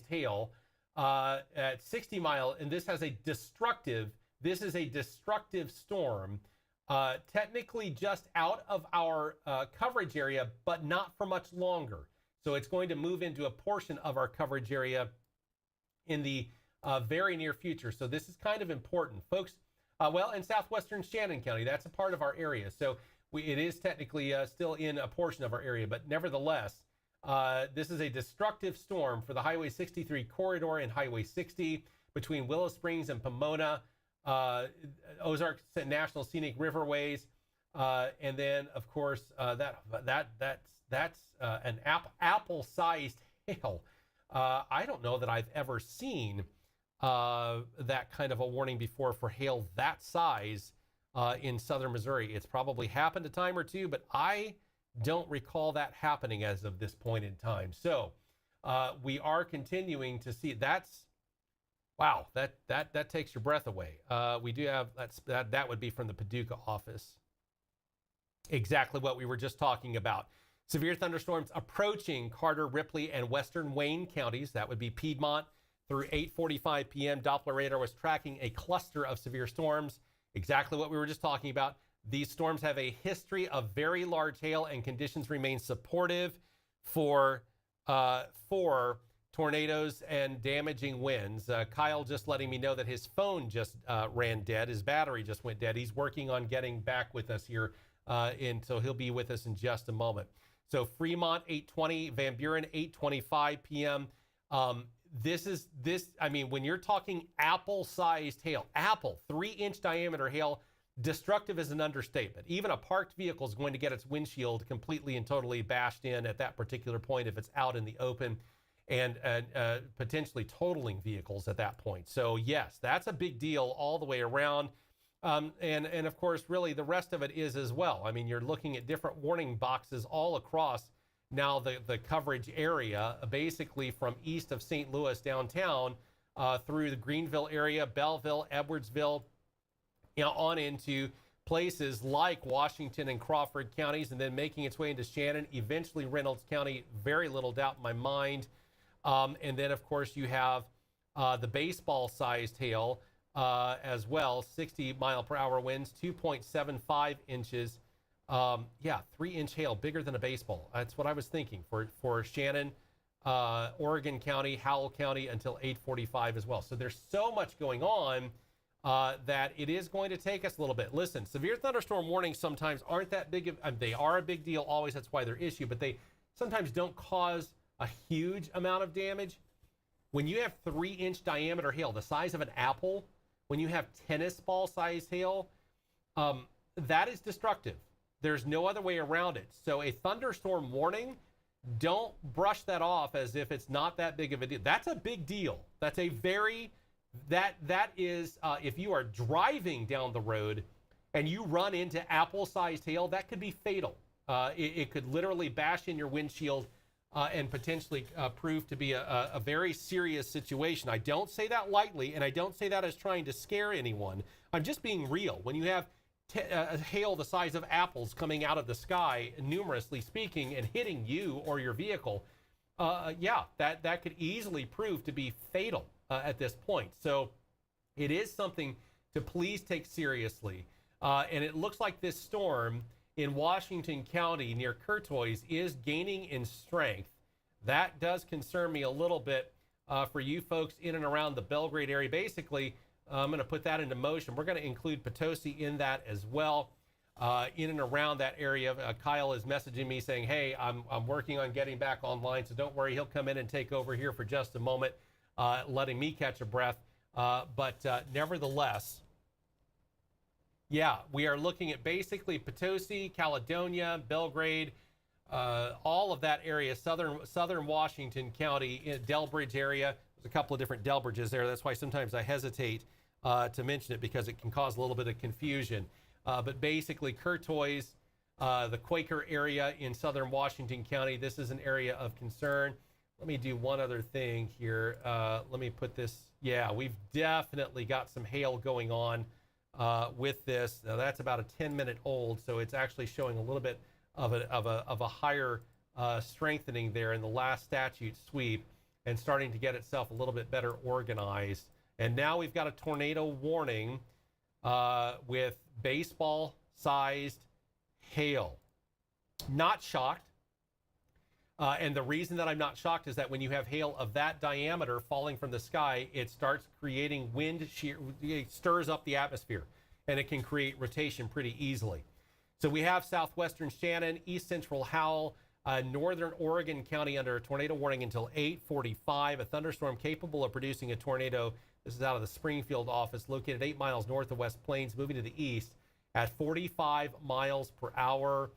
hail at 60 mile. And this is a destructive storm, technically just out of our coverage area, but not for much longer. So it's going to move into a portion of our coverage area in the very near future. So this is kind of important, folks. In southwestern Shannon County, that's a part of our area. So it is technically still in a portion of our area, but nevertheless, this is a destructive storm for the Highway 63 corridor and Highway 60 between Willow Springs and Pomona, Ozark National Scenic Riverways, and then of course that's an apple-sized hail. I don't know that I've ever seen that kind of a warning before for hail that size in southern Missouri. It's probably happened a time or two, but I don't recall that happening as of this point in time. So we are continuing to see. That takes your breath away. We do have that would be from the Paducah office. Exactly what we were just talking about. Severe thunderstorms approaching Carter, Ripley, and western Wayne counties. That would be Piedmont through 8:45 p.m. Doppler radar was tracking a cluster of severe storms. Exactly what we were just talking about. These storms have a history of very large hail, and conditions remain supportive for tornadoes and damaging winds. Kyle just letting me know that his phone just ran dead. His battery just went dead. He's working on getting back with us here, and so he'll be with us in just a moment. So Fremont 8:20, Van Buren 8:25 p.m. When you're talking apple-sized hail, 3-inch diameter hail, destructive is an understatement. Even a parked vehicle is going to get its windshield completely and totally bashed in at that particular point if it's out in the open, and potentially totaling vehicles at that point. So yes, that's a big deal all the way around. And of course, really the rest of it is as well. I mean, you're looking at different warning boxes all across now the coverage area, basically from east of St. Louis downtown through the Greenville area, Belleville, Edwardsville, on into places like Washington and Crawford counties, and then making its way into Shannon, eventually Reynolds County, very little doubt in my mind. And then, of course, you have the baseball-sized hail as well, 60 mile per hour winds, 2.75 inches. 3-inch hail, bigger than a baseball. That's what I was thinking for Shannon, Oregon County, Howell County until 8:45 as well. So there's so much going on that it is going to take us a little bit. Listen, severe thunderstorm warnings sometimes aren't that big. They are a big deal always. That's why they're issued, but they sometimes don't cause a huge amount of damage. When you have 3-inch diameter hail, the size of an apple, when you have tennis ball size hail, that is destructive. There's no other way around it. So a thunderstorm warning, don't brush that off as if it's not that big of a deal. That's a big deal. That's a very, that is, if you are driving down the road and you run into apple-sized hail, that could be fatal. It could literally bash in your windshield and potentially prove to be a very serious situation. I don't say that lightly, and I don't say that as trying to scare anyone. I'm just being real. When you have hail the size of apples coming out of the sky, numerously speaking, and hitting you or your vehicle, that could easily prove to be fatal at this point. So it is something to please take seriously. And it looks like this storm in Washington County near Courtois is gaining in strength. That does concern me a little bit for you folks in and around the Belgrade area. Basically, I'm going to put that into motion. We're going to include Potosi in that as well, in and around that area. Kyle is messaging me saying, hey, I'm working on getting back online, so don't worry. He'll come in and take over here for just a moment, letting me catch a breath. But nevertheless, yeah, we are looking at basically Potosi, Caledonia, Belgrade, all of that area, southern Washington County, Delbridge area. There's a couple of different Delbridges there. That's why sometimes I hesitate to mention it, because it can cause a little bit of confusion. But basically, Courtois, the Quaker area in southern Washington County, this is an area of concern. Let me do one other thing here. Let me put this. Yeah, we've definitely got some hail going on with this. Now, that's about a 10-minute old, so it's actually showing a little bit of a higher strengthening there in the last statute sweep, and starting to get itself a little bit better organized. And now we've got a tornado warning with baseball-sized hail. Not shocked. And the reason that I'm not shocked is that when you have hail of that diameter falling from the sky, it starts creating wind shear, it stirs up the atmosphere, and it can create rotation pretty easily. So we have southwestern Shannon, east central Howell, northern Oregon County under a tornado warning until 8:45. A thunderstorm capable of producing a tornado. This is out of the Springfield office, located 8 miles north of West Plains, moving to the east at 45 miles per hour.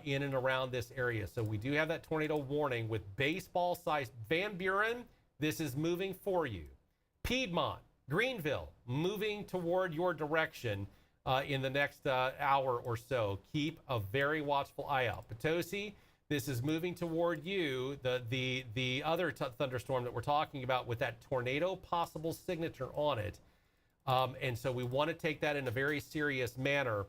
In and around this area. So we do have that tornado warning with baseball-sized. Van Buren, this is moving for you. Piedmont, Greenville, moving toward your direction in the next hour or so. Keep a very watchful eye out. Potosi, this is moving toward you. The other thunderstorm that we're talking about with that tornado possible signature on it. And so we want to take that in a very serious manner.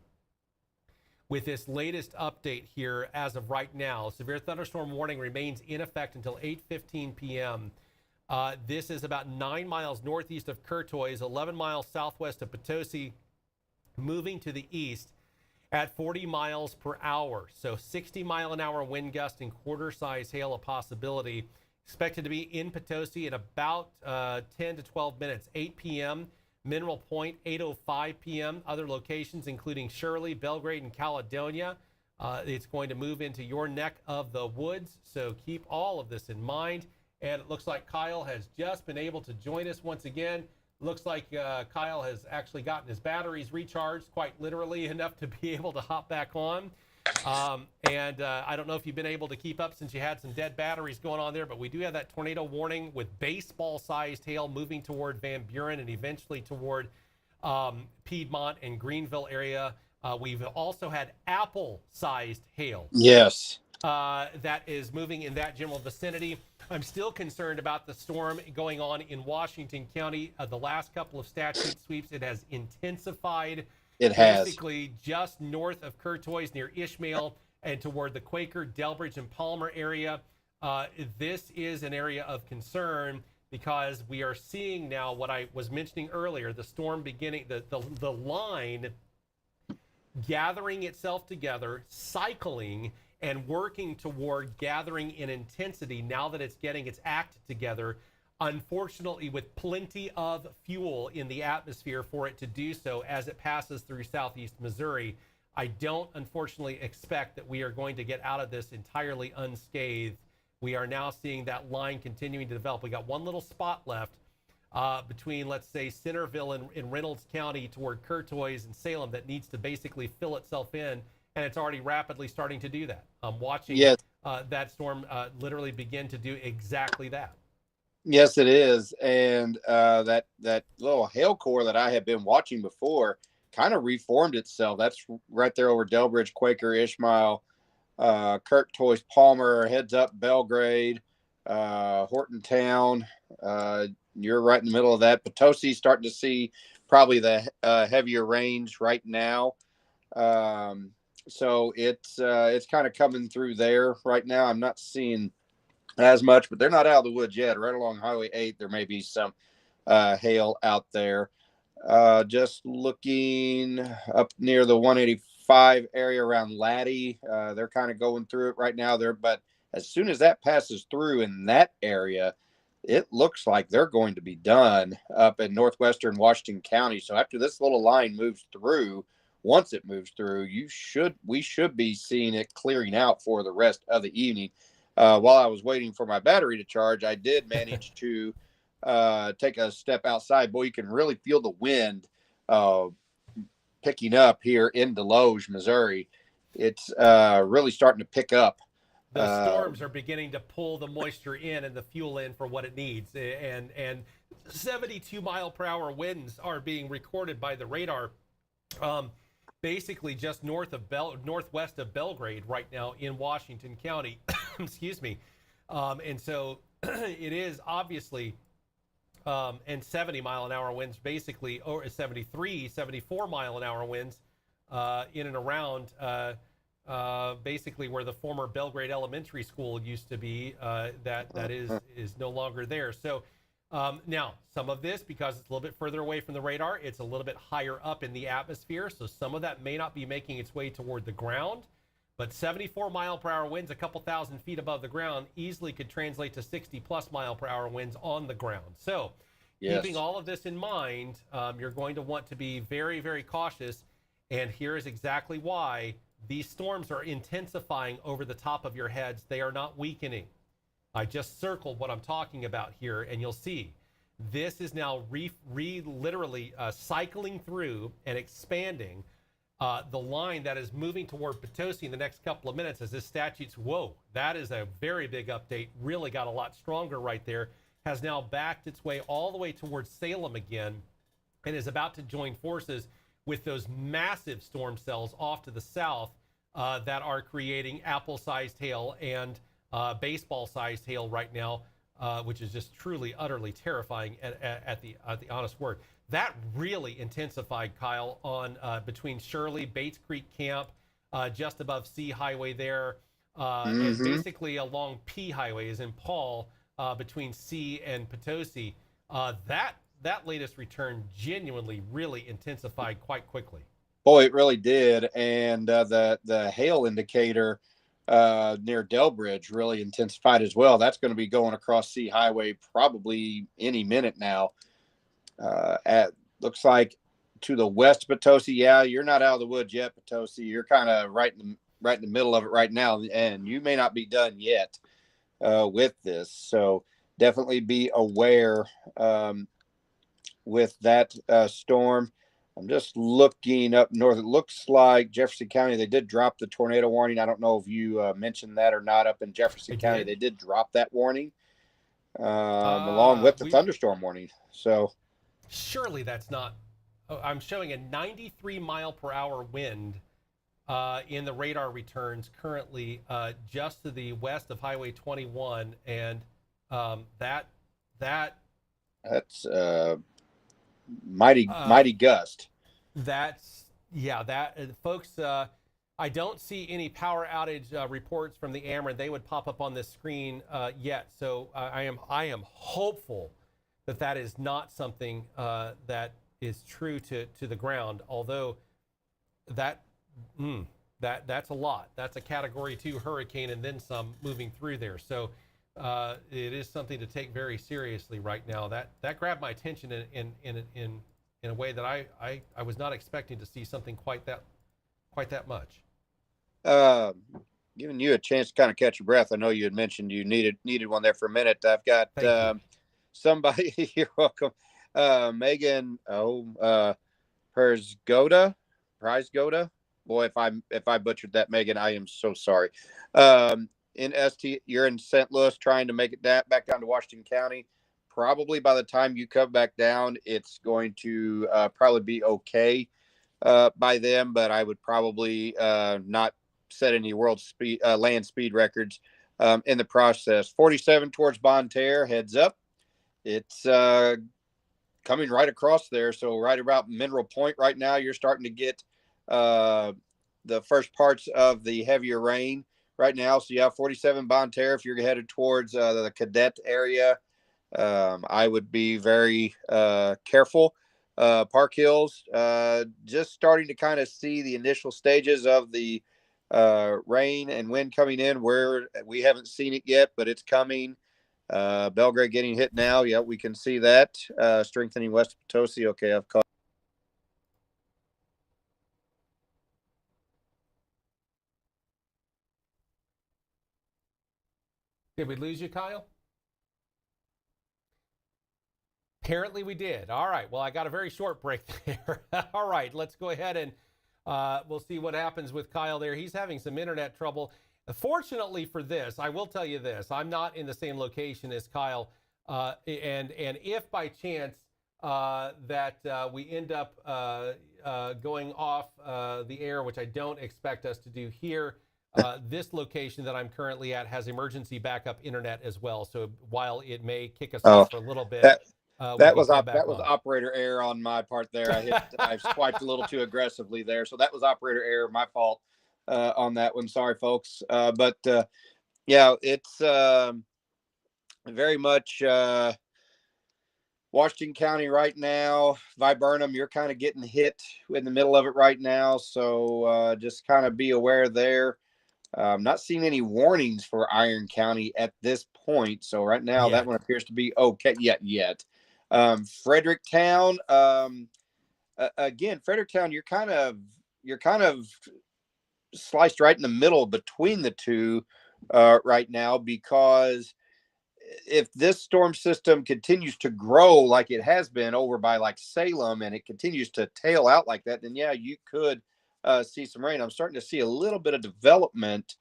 With this latest update here, as of right now, severe thunderstorm warning remains in effect until 8:15 p.m. This is about 9 miles northeast of Courtois, 11 miles southwest of Potosi, moving to the east at 40 miles per hour. So 60-mile-an-hour wind gust and quarter-size hail a possibility. Expected to be in Potosi in about 10 to 12 minutes, 8 p.m., Mineral Point, 8:05 p.m. Other locations, including Shirley, Belgrade, and Caledonia. It's going to move into your neck of the woods, so keep all of this in mind. And it looks like Kyle has just been able to join us once again. Looks like Kyle has actually gotten his batteries recharged, quite literally, enough to be able to hop back on. And I don't know if you've been able to keep up since you had some dead batteries going on there, but we do have that tornado warning with baseball-sized hail moving toward Van Buren and eventually toward Piedmont and Greenville area. We've also had apple-sized hail. Yes. That is moving in that general vicinity. I'm still concerned about the storm going on in Washington County. The last couple of statute sweeps, it has intensified. It has. Basically just north of Courtois near Ishmael and toward the Quaker, Delbridge, and Palmer area. This is an area of concern because we are seeing now what I was mentioning earlier, the storm beginning, the line gathering itself together, cycling, and working toward gathering in intensity now that it's getting its act together. Unfortunately, with plenty of fuel in the atmosphere for it to do so as it passes through southeast Missouri. I don't, unfortunately, expect that we are going to get out of this entirely unscathed. We are now seeing that line continuing to develop. We got one little spot left between, let's say, Centerville and Reynolds County toward Courtois and Salem that needs to basically fill itself in, and it's already rapidly starting to do that. I'm watching Yes. that storm literally begin to do exactly that. Yes, it is. And that little hail core that I had been watching before kind of reformed itself. That's right there over Delbridge, Quaker, Ishmael, Courtois, Palmer, heads up Belgrade, Hortontown. You're right in the middle of that. Potosi starting to see probably the heavier range right now. So it's kind of coming through there right now. I'm not seeing as much, but they're not out of the woods yet. Right along Highway 8, there may be some hail out there. Just looking up near the 185 area around Laddie, they're kind of going through it right now there. But as soon as that passes through in that area, it looks like they're going to be done up in northwestern Washington County. So after this little line moves through, once it moves through, we should be seeing it clearing out for the rest of the evening. While I was waiting for my battery to charge, I did manage to take a step outside. Boy, you can really feel the wind picking up here in Deloge, Missouri. It's really starting to pick up. The storms are beginning to pull the moisture in and the fuel in for what it needs. And 72 mile per hour winds are being recorded by the radar, basically just northwest of Belgrade right now in Washington County. Excuse me. And so it is obviously, and 70 mile an hour winds basically, or 74 mile an hour winds in and around basically where the former Belgrade Elementary School used to be, that is no longer there. So now some of this, because it's a little bit further away from the radar, it's a little bit higher up in the atmosphere. So some of that may not be making its way toward the ground, but 74 mile per hour winds a couple thousand feet above the ground easily could translate to 60 plus mile per hour winds on the ground. So keeping all of this in mind, you're going to want to be very, very cautious. And here is exactly why these storms are intensifying over the top of your heads. They are not weakening. I just circled what I'm talking about here, and you'll see this is now literally cycling through and expanding the line that is moving toward Potosi in the next couple of minutes as this statutes. Whoa, that is a very big update. Really got a lot stronger right there. Has now backed its way all the way towards Salem again and is about to join forces with those massive storm cells off to the south that are creating apple-sized hail and baseball-sized hail right now, which is just truly, utterly terrifying at the honest word. That really intensified, Kyle, on between Shirley, Bates Creek Camp, just above C Highway there, and basically along P Highway is in Paul, between C and Potosi. That latest return genuinely really intensified quite quickly. Boy, it really did. And the hail indicator near Delbridge really intensified as well. That's going to be going across C Highway probably any minute now. Looks like to the west of Potosi. Yeah, you're not out of the woods yet, Potosi. You're kind of right in the middle of it right now, and you may not be done yet with this. So definitely be aware with that storm. I'm just looking up north. It looks like Jefferson County, they did drop the tornado warning. I don't know if you mentioned that or not. Up in Jefferson County, they did drop that warning along with the thunderstorm warning. So surely that's not. I'm showing a 93 mile per hour wind in the radar returns currently just to the west of Highway 21, and that's mighty gust. That's folks. I don't see any power outage reports from the Ameren. They would pop up on this screen yet. So I am hopeful that is not something that is true to the ground. Although that's a lot. That's a Category 2 hurricane and then some moving through there. So it is something to take very seriously right now. That grabbed my attention in a way that I was not expecting to see something quite that much. Giving you a chance to kind of catch your breath. I know you had mentioned you needed one there for a minute. I've got somebody, you're welcome. Megan, Herzgoda, Prize Goda. Boy, if I butchered that, Megan, I am so sorry. In you're in St. Louis, trying to make it back down to Washington County. Probably by the time you come back down, it's going to probably be okay by them. But I would probably not set any world speed land speed records in the process. 47 towards Bonne Terre, heads up. It's coming right across there. So right about Mineral Point right now, you're starting to get the first parts of the heavier rain right now. So you have 47 Bonne Terre. If you're headed towards the Cadet area, I would be very careful. Park Hills, just starting to kind of see the initial stages of the rain and wind coming in where we haven't seen it yet, but it's coming. Belgrade getting hit now. Yeah, we can see that. Strengthening west of Potosi. Okay, I've caught. Did we lose you, Kyle? Apparently we did. All right. Well, I got a very short break there. All right. Let's go ahead and we'll see what happens with Kyle there. He's having some internet trouble. Fortunately for this, I will tell you this. I'm not in the same location as Kyle. And if by chance that we end up going off the air, which I don't expect us to do here, this location that I'm currently at has emergency backup internet as well. So while it may kick us off for a little bit, that was operator error on my part there. I swiped a little too aggressively there, so that was operator error, my fault on that one. Sorry, folks. But yeah, it's very much Washington County right now. Viburnum, you're kind of getting hit in the middle of it right now, so just kind of be aware there. I'm not seeing any warnings for Iron County at this point, so right now that one appears to be okay. Yet. Fredericktown, again, Fredericktown, you're kind of sliced right in the middle between the two right now, because if this storm system continues to grow like it has been over by like Salem, and it continues to tail out like that, then yeah, you could see some rain. I'm starting to see a little bit of development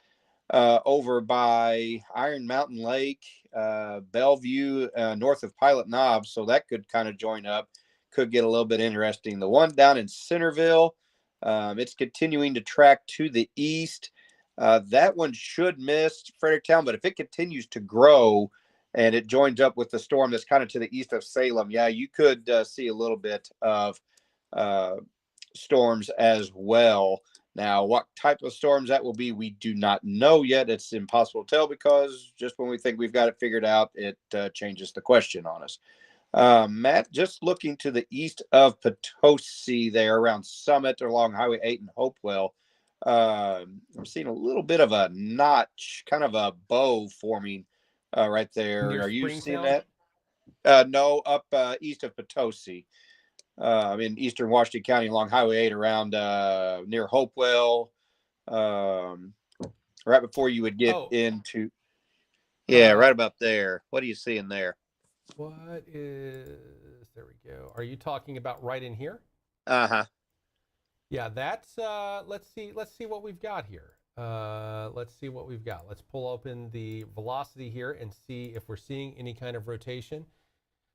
over by Iron Mountain Lake, Bellevue, north of Pilot Knob. So that could kind of join up, could get a little bit interesting. The one down in Centerville, it's continuing to track to the east. That one should miss Fredericktown, but if it continues to grow and it joins up with the storm that's kind of to the east of Salem, yeah, you could see a little bit of storms as well. Now, what type of storms that will be, we do not know yet. It's impossible to tell, because just when we think we've got it figured out, it changes the question on us. Matt, just looking to the east of Potosi there around Summit along Highway 8 and Hopewell, I'm seeing a little bit of a notch, kind of a bow forming right there. Near Are you Springtown? seeing that? No, up east of Potosi. In eastern Washington County along Highway 8 around near Hopewell, right before you would get into, right about there. What are you seeing there? What is, there we go. Are you talking about right in here? Uh-huh. Yeah, that's, let's see what we've got here. Let's see what we've got. Let's pull open the velocity here and see if we're seeing any kind of rotation.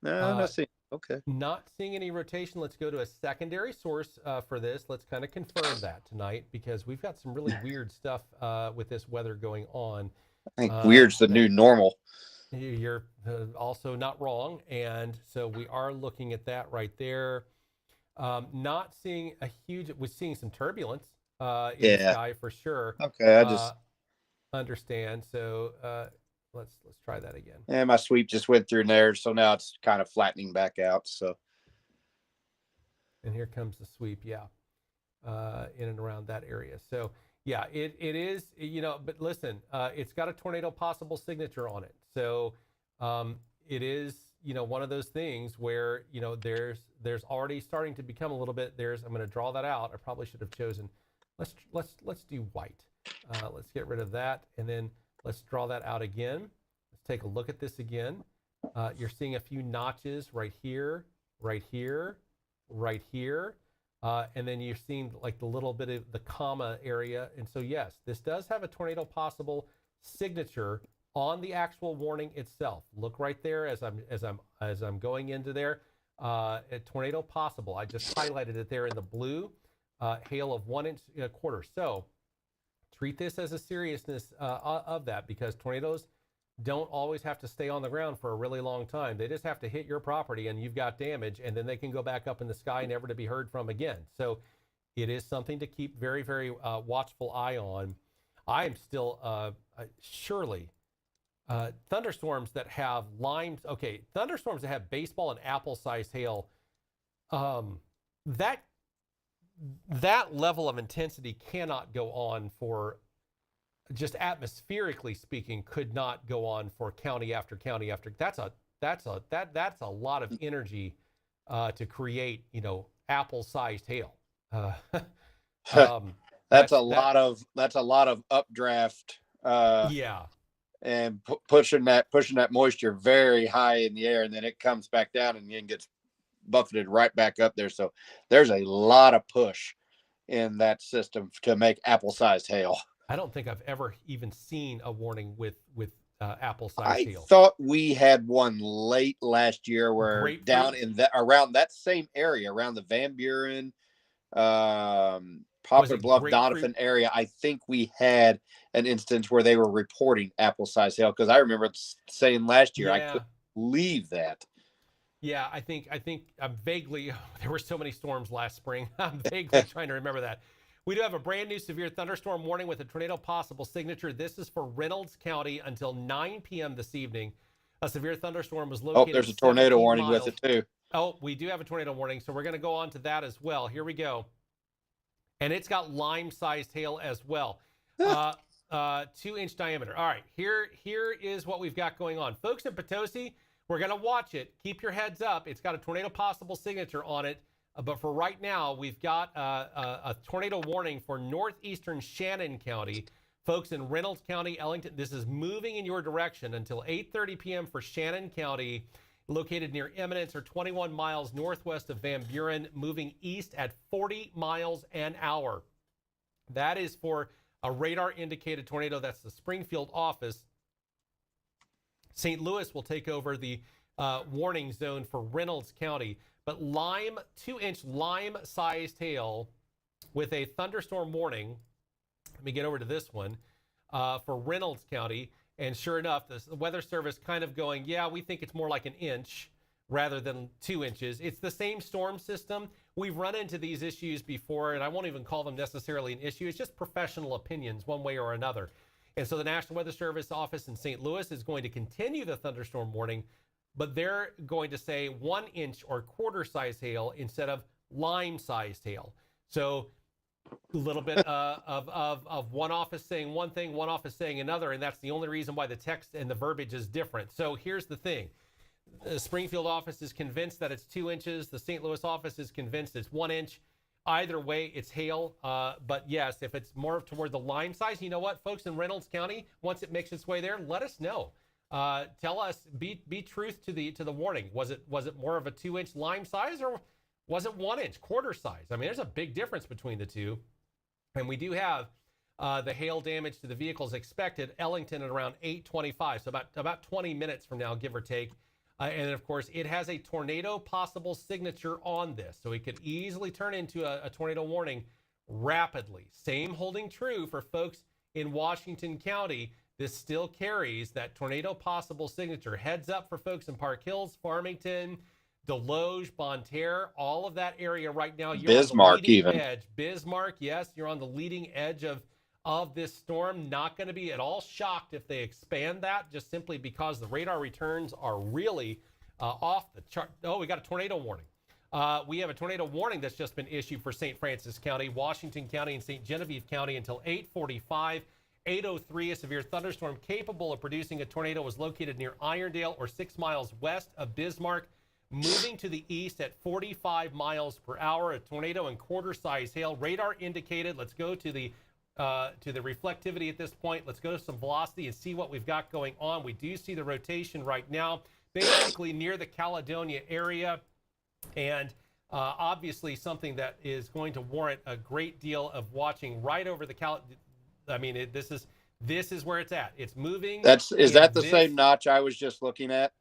No, I'm not seeing. Okay. Not seeing any rotation. Let's go to a secondary source for this. Let's kind of confirm that tonight, because we've got some really weird stuff with this weather going on. I think weird's the new normal. You're also not wrong. And so we are looking at that right there. Not seeing a huge, we're seeing some turbulence in the sky for sure. Okay, I just understand. So let's try that again. And my sweep just went through there, so now it's kind of flattening back out. So, and here comes the sweep, in and around that area. So yeah, it is, but listen, it's got a tornado possible signature on it. So it is, one of those things where, there's already starting to become a little bit, I'm going to draw that out. I probably should have chosen, let's do white. Let's get rid of that. And then let's draw that out again. Let's take a look at this again. You're seeing a few notches right here, right here, right here. And then you're seeing like the little bit of the comma area. And so, yes, this does have a tornado possible signature on the actual warning itself. Look right there as I'm going into there. A tornado possible. I just highlighted it there in the blue. Hail of 1 inch quarter. So treat this as a seriousness of that, because tornadoes don't always have to stay on the ground for a really long time. They just have to hit your property and you've got damage, and then they can go back up in the sky, never to be heard from again. So it is something to keep very, very watchful eye on. I am still surely thunderstorms that have thunderstorms that have baseball and apple-sized hail, that level of intensity cannot go on for, just atmospherically speaking, could not go on for county after county after. That's a lot of energy to create, apple-sized hail. That's a lot of updraft. Yeah. And pushing that moisture very high in the air, and then it comes back down and then gets buffeted right back up there. So there's a lot of push in that system to make apple-sized hail. I don't think I've ever even seen a warning with apple-sized hail. I thought we had one late last year where Grapefruit? down in that, around that same area, around the Van Buren, Poplar Bluff, Donovan area, I think we had an instance where they were reporting apple-sized hail, because I remember saying last year, I couldn't believe that. Yeah, I think I'm vaguely, there were so many storms last spring. I'm vaguely trying to remember that. We do have a brand new severe thunderstorm warning with a tornado possible signature. This is for Reynolds County until 9 p.m. this evening. A severe thunderstorm was located. Oh, there's a tornado warning with it too. Oh, we do have a tornado warning, so we're going to go on to that as well. Here we go. And it's got lime-sized hail as well. 2-inch diameter. All right, here is what we've got going on. Folks in Potosi, we're going to watch it. Keep your heads up. It's got a tornado possible signature on it. But for right now, we've got a tornado warning for northeastern Shannon County. Folks in Reynolds County, Ellington, this is moving in your direction until 8:30 p.m. for Shannon County, located near Eminence or 21 miles northwest of Van Buren, moving east at 40 miles an hour. That is for a radar-indicated tornado. That's the Springfield office. St. Louis will take over the warning zone for Reynolds County. But 2-inch lime-sized hail with a thunderstorm warning. Let me get over to this one for Reynolds County. And sure enough, the Weather Service kind of going, yeah, we think it's more like an inch rather than 2 inches. It's the same storm system. We've run into these issues before, and I won't even call them necessarily an issue. It's just professional opinions one way or another. And so the National Weather Service office in St. Louis is going to continue the thunderstorm warning, but they're going to say 1 inch or quarter-sized hail instead of lime-sized hail. So a little bit of one office saying one thing, one office saying another, and that's the only reason why the text and the verbiage is different. So here's the thing. The Springfield office is convinced that it's 2 inches. The St. Louis office is convinced it's 1 inch. Either way, it's hail. But yes, if it's more toward the lime size, you know what, folks in Reynolds County, once it makes its way there, let us know. Tell us, be truth to the warning. Was it more of a 2-inch lime size, or was it 1 inch quarter size? I mean, there's a big difference between the two. And we do have the hail damage to the vehicles expected. Ellington at around 8:25, so about 20 minutes from now, give or take. And of course, it has a tornado possible signature on this, so it could easily turn into a tornado warning rapidly. Same holding true for folks in Washington County. This still carries that tornado possible signature. Heads up for folks in Park Hills, Farmington, Deloge, Bonne Terre, all of that area right now. You're Bismarck, on the leading even edge. Bismarck, yes, you're on the leading edge of this storm. Not going to be at all shocked if they expand that, just simply because the radar returns are really off the chart. Oh, we got a tornado warning. We have a tornado warning that's just been issued for St. Francis County, Washington County, and St. Genevieve County until 8:45. 8:03, a severe thunderstorm capable of producing a tornado was located near Irondale or 6 miles west of Bismarck, moving to the east at 45 miles per hour. A tornado and quarter-size hail. Radar indicated. Let's go to the reflectivity at this point. Let's go to some velocity and see what we've got going on. We do see the rotation right now. basically near the Caledonia area, and obviously something that is going to warrant a great deal of watching right over the this is where it's at. It's moving. Is that the same notch I was just looking at?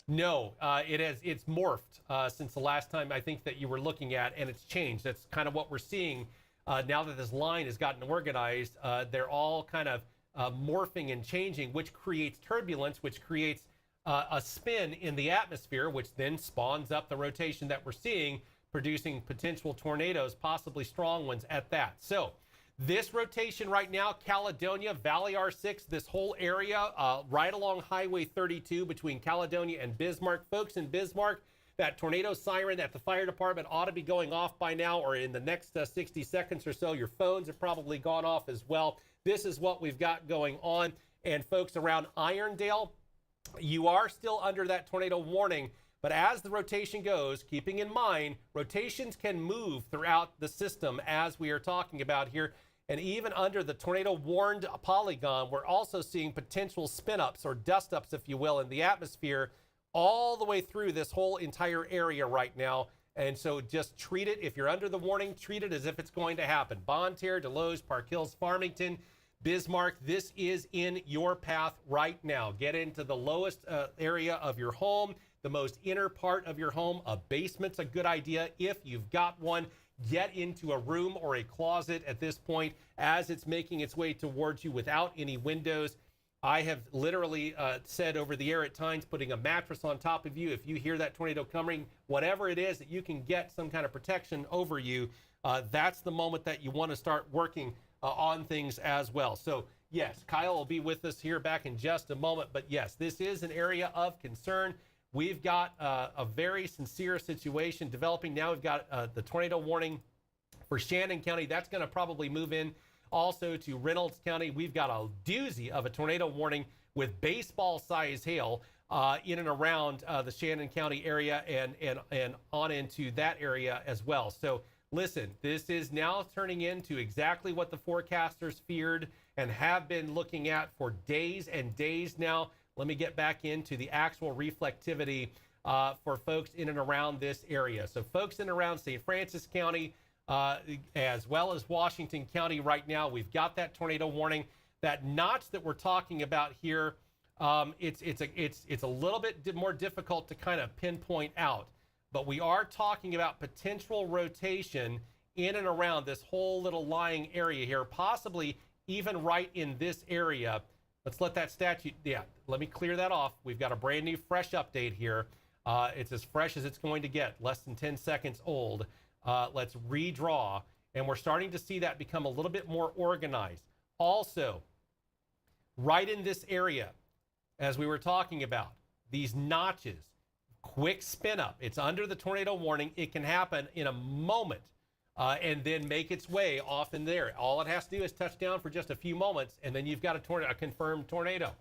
No, it's morphed since the last time I think that you were looking at, and it's changed. That's kind of what we're seeing now that this line has gotten organized. They're all kind of morphing and changing, which creates turbulence, which creates a spin in the atmosphere, which then spawns up the rotation that we're seeing, producing potential tornadoes, possibly strong ones at that. So this rotation right now, Caledonia, Valley R6, this whole area right along Highway 32 between Caledonia and Bismarck. Folks in Bismarck, that tornado siren at the fire department ought to be going off by now, or in the next 60 seconds or so. Your phones have probably gone off as well. This is what we've got going on. And folks around Irondale, you are still under that tornado warning. But as the rotation goes, keeping in mind, rotations can move throughout the system as we are talking about here. And even under the tornado warned polygon, we're also seeing potential spin ups or dust ups, if you will, in the atmosphere all the way through this whole entire area right now. And so just treat it, if you're under the warning, treat it as if it's going to happen. Bonne Terre, Deloge, Park Hills, Farmington, Bismarck, this is in your path right now. Get into the lowest area of your home, the most inner part of your home. A basement's a good idea if you've got one. Get into a room or a closet at this point as it's making its way towards you without any windows. I have literally said over the air at times, putting a mattress on top of you. If you hear that tornado coming, whatever it is that you can get some kind of protection over you, that's the moment that you want to start working on things as well. So yes, Kyle will be with us here back in just a moment. But yes, this is an area of concern. We've got a very sincere situation developing. Now we've got the tornado warning for Shannon County. That's going to probably move in also to Reynolds County. We've got a doozy of a tornado warning with baseball-sized hail in and around the Shannon County area and on into that area as well. So listen, this is now turning into exactly what the forecasters feared and have been looking at for days and days now. Let me get back into the actual reflectivity for folks in and around this area. So folks in and around St. Francis County, as well as Washington County right now, we've got that tornado warning. That notch that we're talking about here, it's a little bit more difficult to kind of pinpoint out. But we are talking about potential rotation in and around this whole little lying area here, possibly even right in this area. Let's let that statute, let me clear that off. We've got a brand new fresh update here. It's as fresh as it's going to get, less than 10 seconds old. Let's redraw, and we're starting to see that become a little bit more organized. Also, right in this area, as we were talking about, these notches, quick spin up. It's under the tornado warning. It can happen in a moment. And then make its way off in there. All it has to do is touch down for just a few moments, and then you've got a confirmed tornado.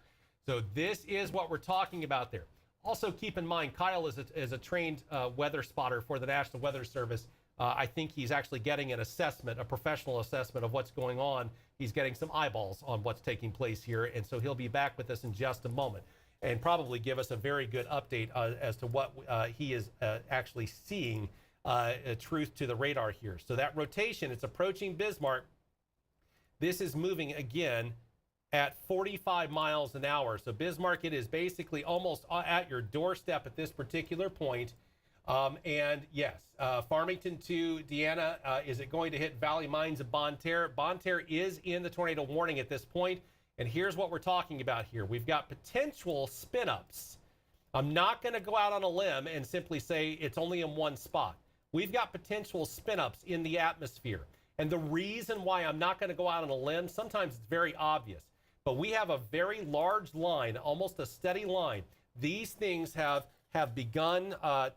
So this is what we're talking about there. Also, keep in mind, Kyle is a trained weather spotter for the National Weather Service. I think he's actually getting an assessment, a professional assessment of what's going on. He's getting some eyeballs on what's taking place here, and so he'll be back with us in just a moment and probably give us a very good update as to what he is actually seeing. Truth to the radar here. So that rotation, it's approaching Bismarck. This is moving again at 45 miles an hour. So Bismarck, it is basically almost at your doorstep at this particular point. And yes, Farmington to Deanna, is it going to hit Valley Mines of Bonne Terre? Bonne Terre is in the tornado warning at this point. And here's what we're talking about here. We've got potential spin-ups. I'm not going to go out on a limb and simply say it's only in one spot. We've got potential spin-ups in the atmosphere. And the reason why I'm not going to go out on a limb, sometimes it's very obvious, but we have a very large line, almost a steady line. These things have begun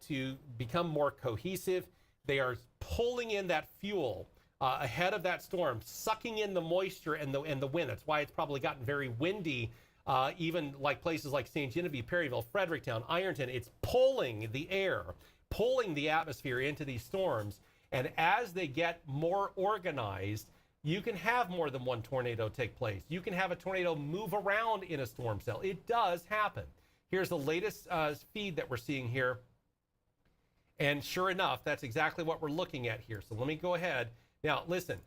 to become more cohesive. They are pulling in that fuel ahead of that storm, sucking in the moisture and the wind. That's why it's probably gotten very windy, even like places like St. Genevieve, Perryville, Fredericktown, Ironton. It's pulling the air, pulling the atmosphere into these storms. And as they get more organized, you can have more than one tornado take place. You can have a tornado move around in a storm cell. It does happen. Here's the latest feed that we're seeing here. And sure enough, that's exactly what we're looking at here. So let me go ahead. Now, listen,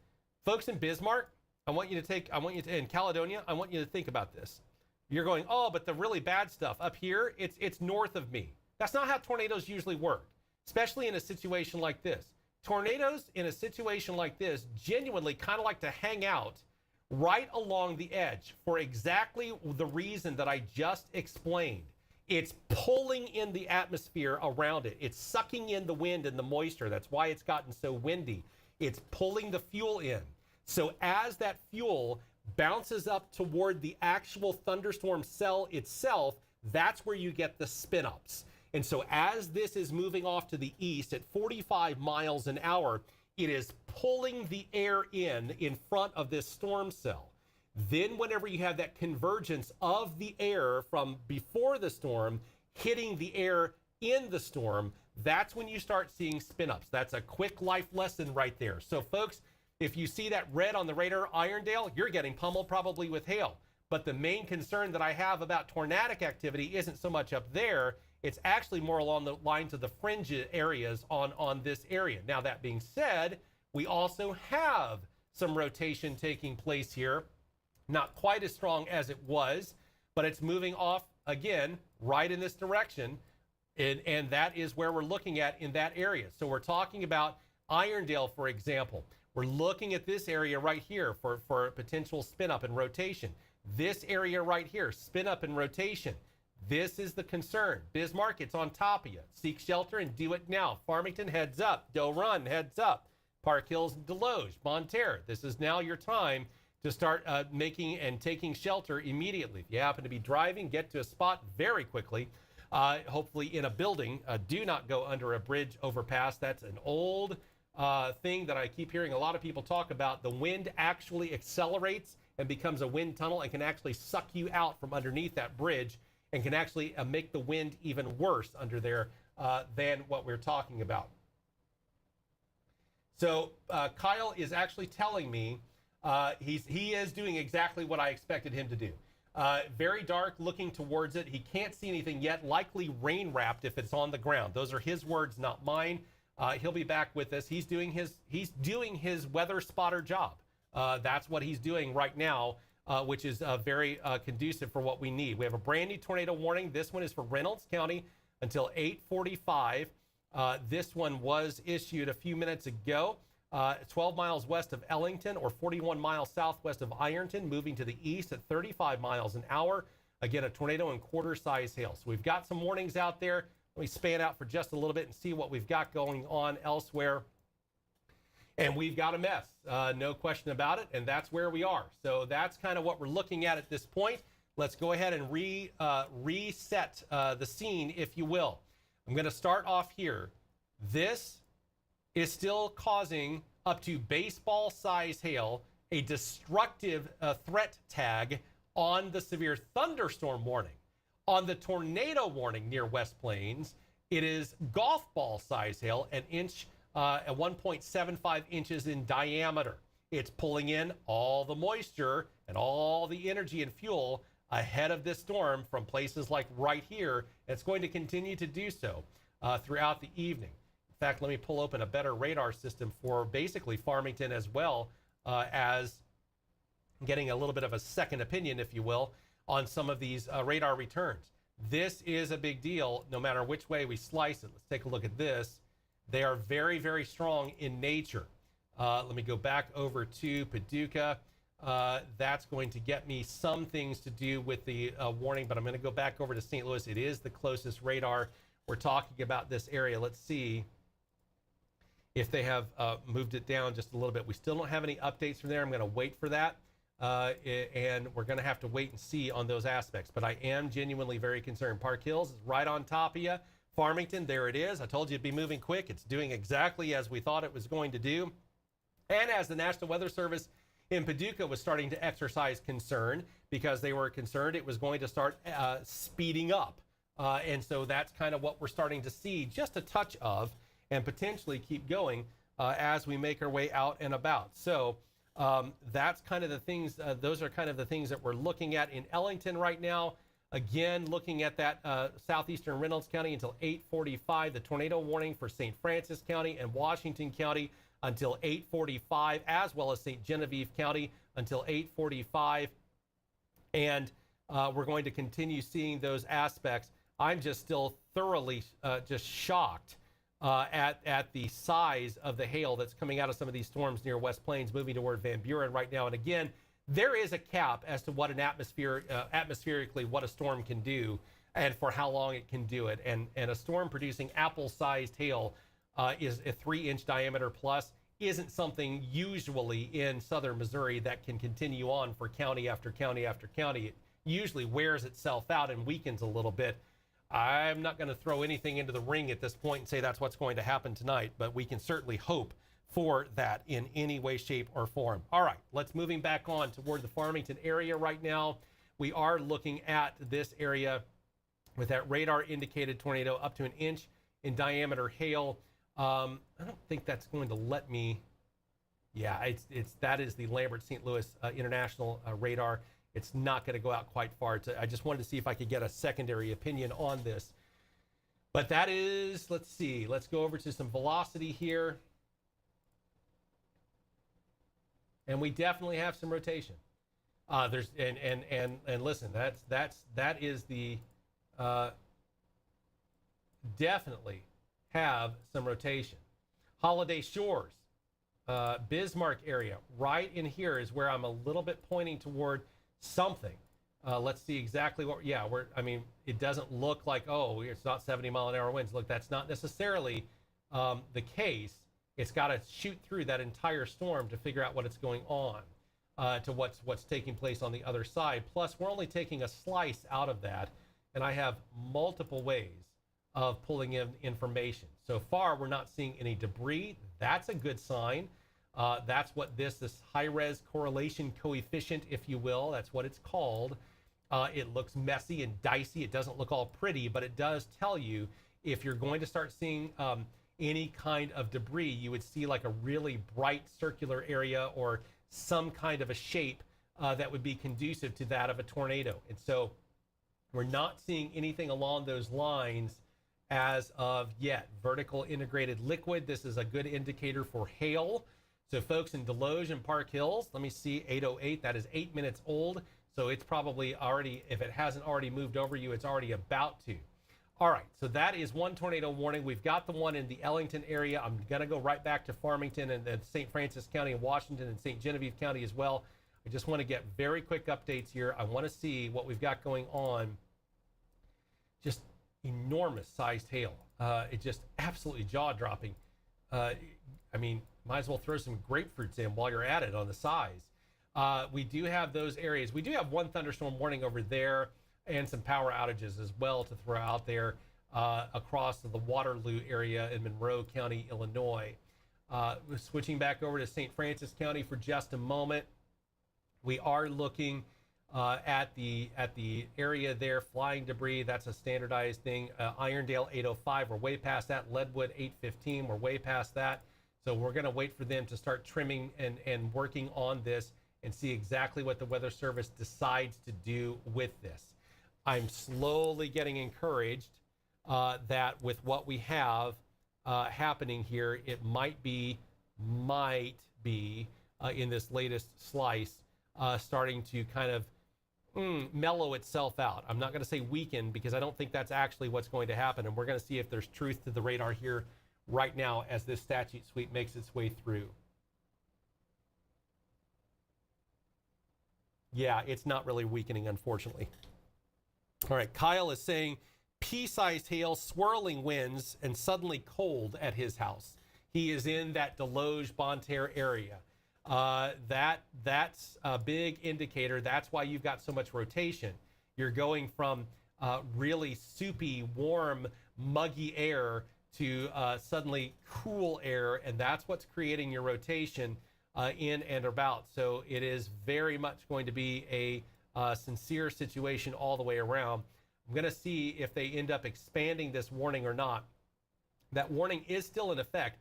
folks in Bismarck, in Caledonia, I want you to think about this. You're going, oh, but the really bad stuff up here, it's north of me. That's not how tornadoes usually work, especially in a situation like this. Tornadoes in a situation like this genuinely kind of like to hang out right along the edge for exactly the reason that I just explained. It's pulling in the atmosphere around it. It's sucking in the wind and the moisture. That's why it's gotten so windy. It's pulling the fuel in. So as that fuel bounces up toward the actual thunderstorm cell itself, that's where you get the spin-ups. And so as this is moving off to the east at 45 miles an hour, it is pulling the air in front of this storm cell. Then whenever you have that convergence of the air from before the storm hitting the air in the storm, that's when you start seeing spin-ups. That's a quick life lesson right there. So folks, if you see that red on the radar, Irondale, you're getting pummeled probably with hail. But the main concern that I have about tornadic activity isn't so much up there. It's actually more along the lines of the fringe areas on this area. Now, that being said, we also have some rotation taking place here. Not quite as strong as it was, but it's moving off again right in this direction. And that is where we're looking at in that area. So we're talking about Irondale, for example. We're looking at this area right here for potential spin up and rotation. This area right here, spin up and rotation. This is the concern. Bismarck, it's on top of you. Seek shelter and do it now. Farmington, heads up. Doe Run, heads up. Park Hills, Deloge, Bonne Terre. This is now your time to start making and taking shelter immediately. If you happen to be driving, get to a spot very quickly. Hopefully in a building. Do not go under a bridge overpass. That's an old thing that I keep hearing a lot of people talk about. The wind actually accelerates and becomes a wind tunnel and can actually suck you out from underneath that bridge and can actually make the wind even worse under there than what we're talking about. So Kyle is actually telling me he is doing exactly what I expected him to do. Very dark, looking towards it. He can't see anything yet, likely rain wrapped if it's on the ground. Those are his words, not mine. He'll be back with us. He's doing his weather spotter job. That's what he's doing right now, which is very conducive for what we need. We have a brand new tornado warning. This one is for Reynolds County until 8:45. This one was issued a few minutes ago. 12 miles west of Ellington or 41 miles southwest of Ironton, moving to the east at 35 miles an hour. Again, a tornado and quarter-size hail. So we've got some warnings out there. Let me span out for just a little bit and see what we've got going on elsewhere. And we've got a mess, no question about it, and that's where we are. So that's kind of what we're looking at this point. Let's go ahead and reset the scene, if you will. I'm going to start off here. This is still causing up to baseball size hail, a destructive threat tag on the severe thunderstorm warning. On the tornado warning near West Plains, it is golf ball size hail, an inch at 1.75 inches in diameter. It's pulling in all the moisture and all the energy and fuel ahead of this storm from places like right here. It's going to continue to do so throughout the evening. In fact, let me pull open a better radar system for basically Farmington as well as getting a little bit of a second opinion, if you will, on some of these radar returns. This is a big deal no matter which way we slice it. Let's take a look at this. They are very, very strong in nature. Let me go back over to Paducah. That's going to get me some things to do with the warning, but I'm going to go back over to St. Louis. It is the closest radar. We're talking about this area. Let's see if they have moved it down just a little bit. We still don't have any updates from there. I'm going to wait for that. And we're going to have to wait and see on those aspects. But I am genuinely very concerned. Park Hills is right on top of you. Farmington, there it is. I told you it'd be moving quick. It's doing exactly as we thought it was going to do. And as the National Weather Service in Paducah was starting to exercise concern because they were concerned it was going to start speeding up. And so that's kind of what we're starting to see just a touch of and potentially keep going as we make our way out and about. So that's kind of the things, those are kind of the things that we're looking at in Ellington right now. Again, looking at that southeastern Reynolds County until 8:45. The tornado warning for St. Francis County and Washington County until 8:45, as well as St. Genevieve County until 8:45. And we're going to continue seeing those aspects. I'm just still thoroughly just shocked at the size of the hail that's coming out of some of these storms near West Plains, moving toward Van Buren right now. And again, there is a cap as to what an atmospherically what a storm can do and for how long it can do it. And a storm producing apple-sized hail is a 3-inch diameter plus, isn't something usually in southern Missouri that can continue on for county after county after county. It usually wears itself out and weakens a little bit. I'm not going to throw anything into the ring at this point and say that's what's going to happen tonight, but we can certainly hope for that in any way, shape, or form. All right, let's moving back on toward the Farmington area right now. We are looking at this area with that radar indicated tornado up to 1 inch in diameter hail. I don't think that's going to let me. Yeah, that is the Lambert St. Louis International radar. It's not going to go out quite far. I just wanted to see if I could get a secondary opinion on this. But that is, let's see. Let's go over to some velocity here. And we definitely have some rotation. There's and listen, that is the definitely have some rotation. Holiday Shores, Bismarck area, right in here is where I'm a little bit pointing toward something. Let's see exactly what. Yeah, it doesn't look like, oh, it's not 70-mile-an-hour winds. Look, that's not necessarily the case. It's got to shoot through that entire storm to figure out what is going on, to what's taking place on the other side. Plus, we're only taking a slice out of that, and I have multiple ways of pulling in information. So far, we're not seeing any debris. That's a good sign. That's what this high-res correlation coefficient, if you will, that's what it's called. It looks messy and dicey. It doesn't look all pretty, but it does tell you if you're going to start seeing any kind of debris, you would see like a really bright circular area or some kind of a shape that would be conducive to that of a tornado. And so we're not seeing anything along those lines as of yet. Vertical integrated liquid, this is a good indicator for hail. So folks in Deloge and Park Hills, let me see, 8:08, that is 8 minutes old. So it's probably already, if it hasn't already moved over you, it's already about to. All right, so that is one tornado warning. We've got the one in the Ellington area. I'm gonna go right back to Farmington and then St. Francis County and Washington and St. Genevieve County as well. I just wanna get very quick updates here. I wanna see what we've got going on. Just enormous sized hail. It just absolutely jaw-dropping. I mean, might as well throw some grapefruits in while you're at it on the size. We do have those areas. We do have one thunderstorm warning over there and some power outages as well to throw out there across the Waterloo area in Monroe County, Illinois. Switching back over to St. Francis County for just a moment. We are looking at the area there, flying debris. That's a standardized thing. Irondale 805, we're way past that. Leadwood 815, we're way past that. So we're going to wait for them to start trimming and working on this and see exactly what the Weather Service decides to do with this. I'm slowly getting encouraged that with what we have happening here, it might be in this latest slice starting to kind of mellow itself out. I'm not going to say weaken because I don't think that's actually what's going to happen. And we're going to see if there's truth to the radar here right now as this statute sweep makes its way through. Yeah, it's not really weakening, unfortunately. All right, Kyle is saying pea-sized hail, swirling winds, and suddenly cold at his house. He is in that Deloge, Bonne Terre area. That's a big indicator. That's why you've got so much rotation. You're going from really soupy, warm, muggy air to suddenly cool air, and that's what's creating your rotation in and about. So it is very much going to be a sincere situation all the way around. I'm going to see if they end up expanding this warning or not. That warning is still in effect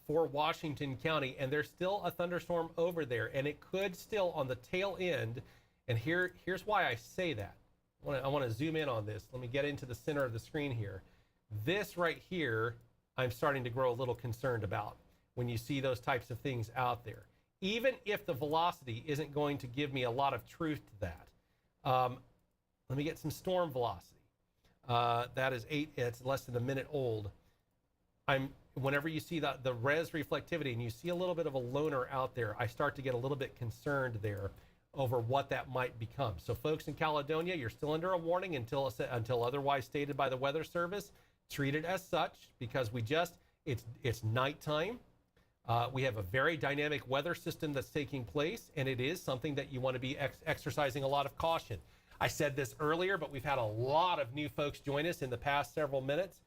for Washington County, and there's still a thunderstorm over there, and it could still on the tail end. And here's why I say that. I want to zoom in on this. Let me get into the center of the screen here. This right here, I'm starting to grow a little concerned about when you see those types of things out there. Even if the velocity isn't going to give me a lot of truth to that. Let me get some storm velocity. That is it's less than a minute old. Whenever you see the res reflectivity and you see a little bit of a loner out there, I start to get a little bit concerned there over what that might become. So folks in Caledonia, you're still under a warning until otherwise stated by the Weather Service. Treat it as such, because it's nighttime. We have a very dynamic weather system that's taking place, and it is something that you want to be exercising a lot of caution. I said this earlier, but we've had a lot of new folks join us in the past several minutes.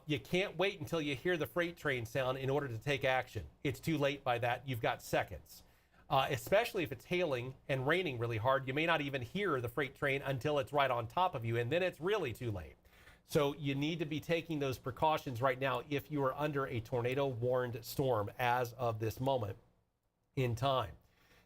You can't wait until you hear the freight train sound in order to take action. It's too late by that. You've got seconds. Especially if it's hailing and raining really hard, you may not even hear the freight train until it's right on top of you, and then it's really too late. So you need to be taking those precautions right now if you are under a tornado-warned storm as of this moment in time.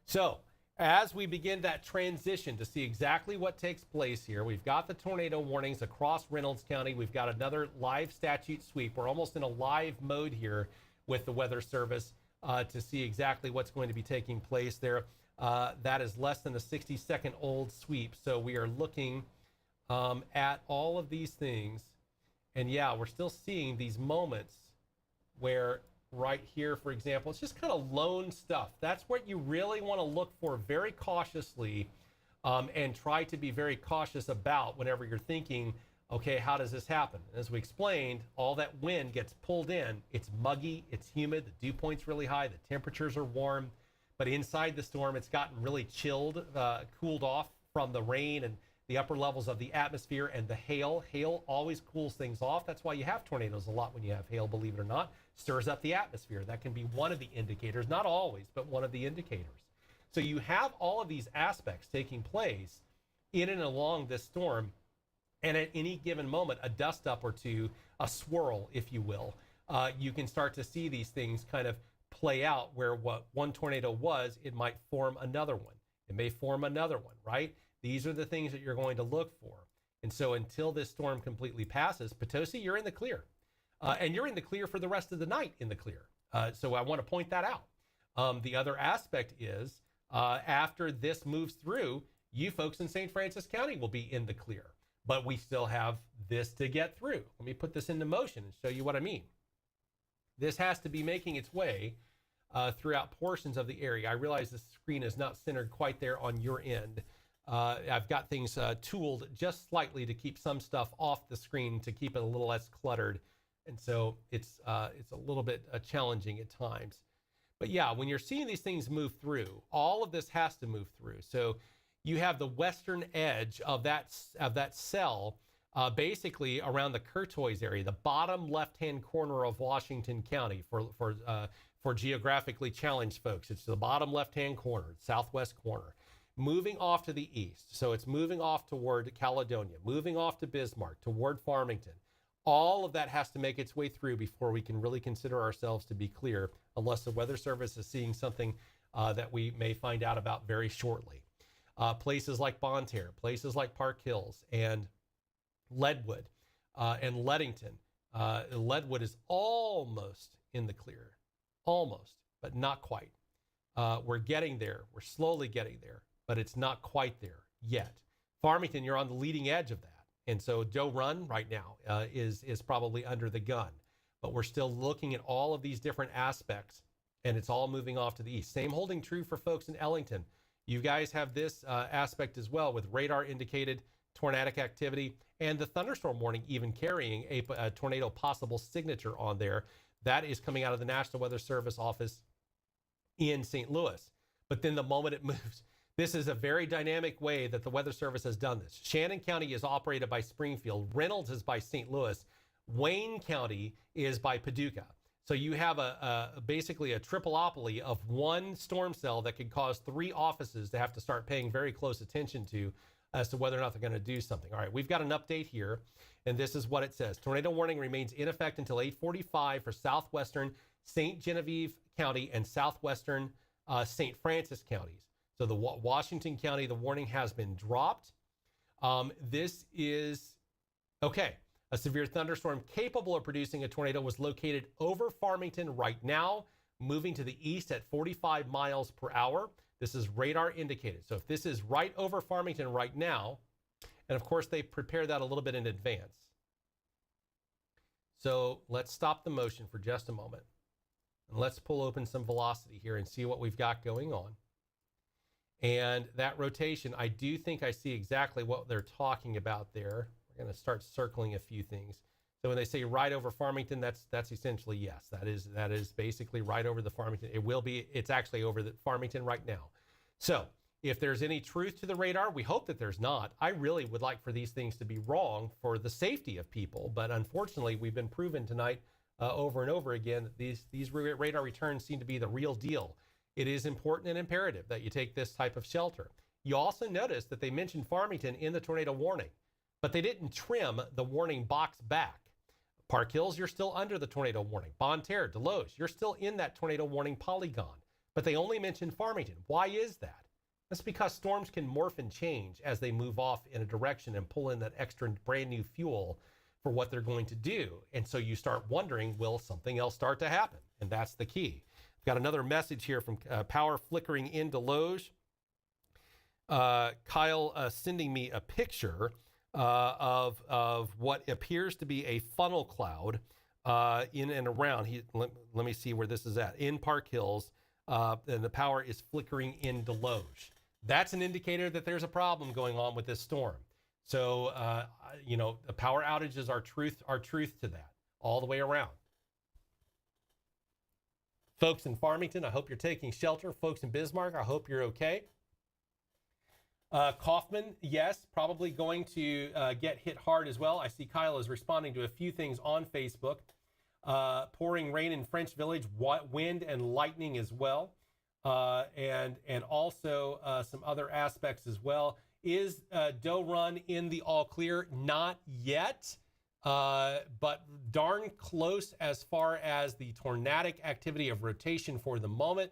So as we begin that transition to see exactly what takes place here, we've got the tornado warnings across Reynolds County. We've got another live statute sweep. We're almost in a live mode here with the Weather Service to see exactly what's going to be taking place there. That is less than a 60-second old sweep. So we are looking at all of these things. And yeah, we're still seeing these moments where right here, for example, it's just kind of lone stuff. That's what you really want to look for very cautiously and try to be very cautious about whenever you're thinking, okay, how does this happen? As we explained, all that wind gets pulled in. It's muggy, it's humid, the dew point's really high, the temperatures are warm, but inside the storm, it's gotten really chilled, cooled off from the rain and the upper levels of the atmosphere and the hail. Hail always cools things off. That's why you have tornadoes a lot when you have hail, believe it or not. Stirs up the atmosphere. That can be one of the indicators, not always, but one of the indicators. So you have all of these aspects taking place in and along this storm, and at any given moment, a dust up or two, a swirl, if you will, you can start to see these things kind of play out where what one tornado was, it might form another one. It may form another one, right? These are the things that you're going to look for. And so until this storm completely passes, Potosi, you're in the clear. And you're in the clear for the rest of the night in the clear. So I want to point that out. The other aspect is after this moves through, you folks in St. Francis County will be in the clear. But we still have this to get through. Let me put this into motion and show you what I mean. This has to be making its way throughout portions of the area. I realize the screen is not centered quite there on your end. I've got things tooled just slightly to keep some stuff off the screen to keep it a little less cluttered. And so it's a little bit challenging at times. But yeah, when you're seeing these things move through, all of this has to move through. So you have the western edge of that cell basically around the Curtois area, the bottom left-hand corner of Washington County for geographically challenged folks. It's the bottom left-hand corner, southwest corner. Moving off to the east. So it's moving off toward Caledonia, moving off to Bismarck, toward Farmington. All of that has to make its way through before we can really consider ourselves to be clear, unless the Weather Service is seeing something that we may find out about very shortly. Places like Bonne Terre, places like Park Hills and Leadwood and Leadington. Leadwood is almost in the clear, almost, but not quite. We're getting there. We're slowly getting there, but it's not quite there yet. Farmington, you're on the leading edge of that. And so Doe Run right now is probably under the gun. But we're still looking at all of these different aspects, and it's all moving off to the east. Same holding true for folks in Ellington. You guys have this aspect as well with radar indicated tornadic activity and the thunderstorm warning even carrying a tornado possible signature on there. That is coming out of the National Weather Service office in St. Louis. But then the moment it moves, this is a very dynamic way that the Weather Service has done this. Shannon County is operated by Springfield. Reynolds is by St. Louis. Wayne County is by Paducah. So you have basically a tripleopoly of one storm cell that could cause 3 offices to have to start paying very close attention to as to whether or not they're going to do something. All right, we've got an update here, and this is what it says. Tornado warning remains in effect until 8:45 for southwestern St. Genevieve County and southwestern St. Francis counties. So the Washington County, the warning has been dropped. This is okay. A severe thunderstorm capable of producing a tornado was located over Farmington right now, moving to the east at 45 miles per hour. This is radar indicated. So if this is right over Farmington right now, and of course they prepare that a little bit in advance. So let's stop the motion for just a moment. And let's pull open some velocity here and see what we've got going on. And that rotation, I do think I see exactly what they're talking about there. We're going to start circling a few things. So when they say right over Farmington, that's essentially yes. That is basically right over the Farmington. It's actually over the Farmington right now. So if there's any truth to the radar, we hope that there's not. I really would like for these things to be wrong for the safety of people. But unfortunately, we've been proven tonight over and over again that these radar returns seem to be the real deal. It is important and imperative that you take this type of shelter. You also notice that they mentioned Farmington in the tornado warning, but they didn't trim the warning box back. Park Hills, you're still under the tornado warning. Bonne Terre, Deloge, you're still in that tornado warning polygon, but they only mentioned Farmington. Why is that? That's because storms can morph and change as they move off in a direction and pull in that extra brand new fuel for what they're going to do. And so you start wondering, will something else start to happen? And that's the key. I've got another message here from Power Flickering in Deloge. Kyle sending me a picture of what appears to be a funnel cloud in and around. Let me see where this is at. In Park Hills, and the power is flickering in Deloge. That's an indicator that there's a problem going on with this storm. So, the power outages are truth to that all the way around. Folks in Farmington, I hope you're taking shelter. Folks in Bismarck, I hope you're okay. Kaufman, yes, probably going to get hit hard as well. I see Kyle is responding to a few things on Facebook. Pouring rain in French Village, wind and lightning as well. And also some other aspects as well. Is Doe Run in the all clear? Not yet, but darn close as far as the tornadic activity of rotation for the moment.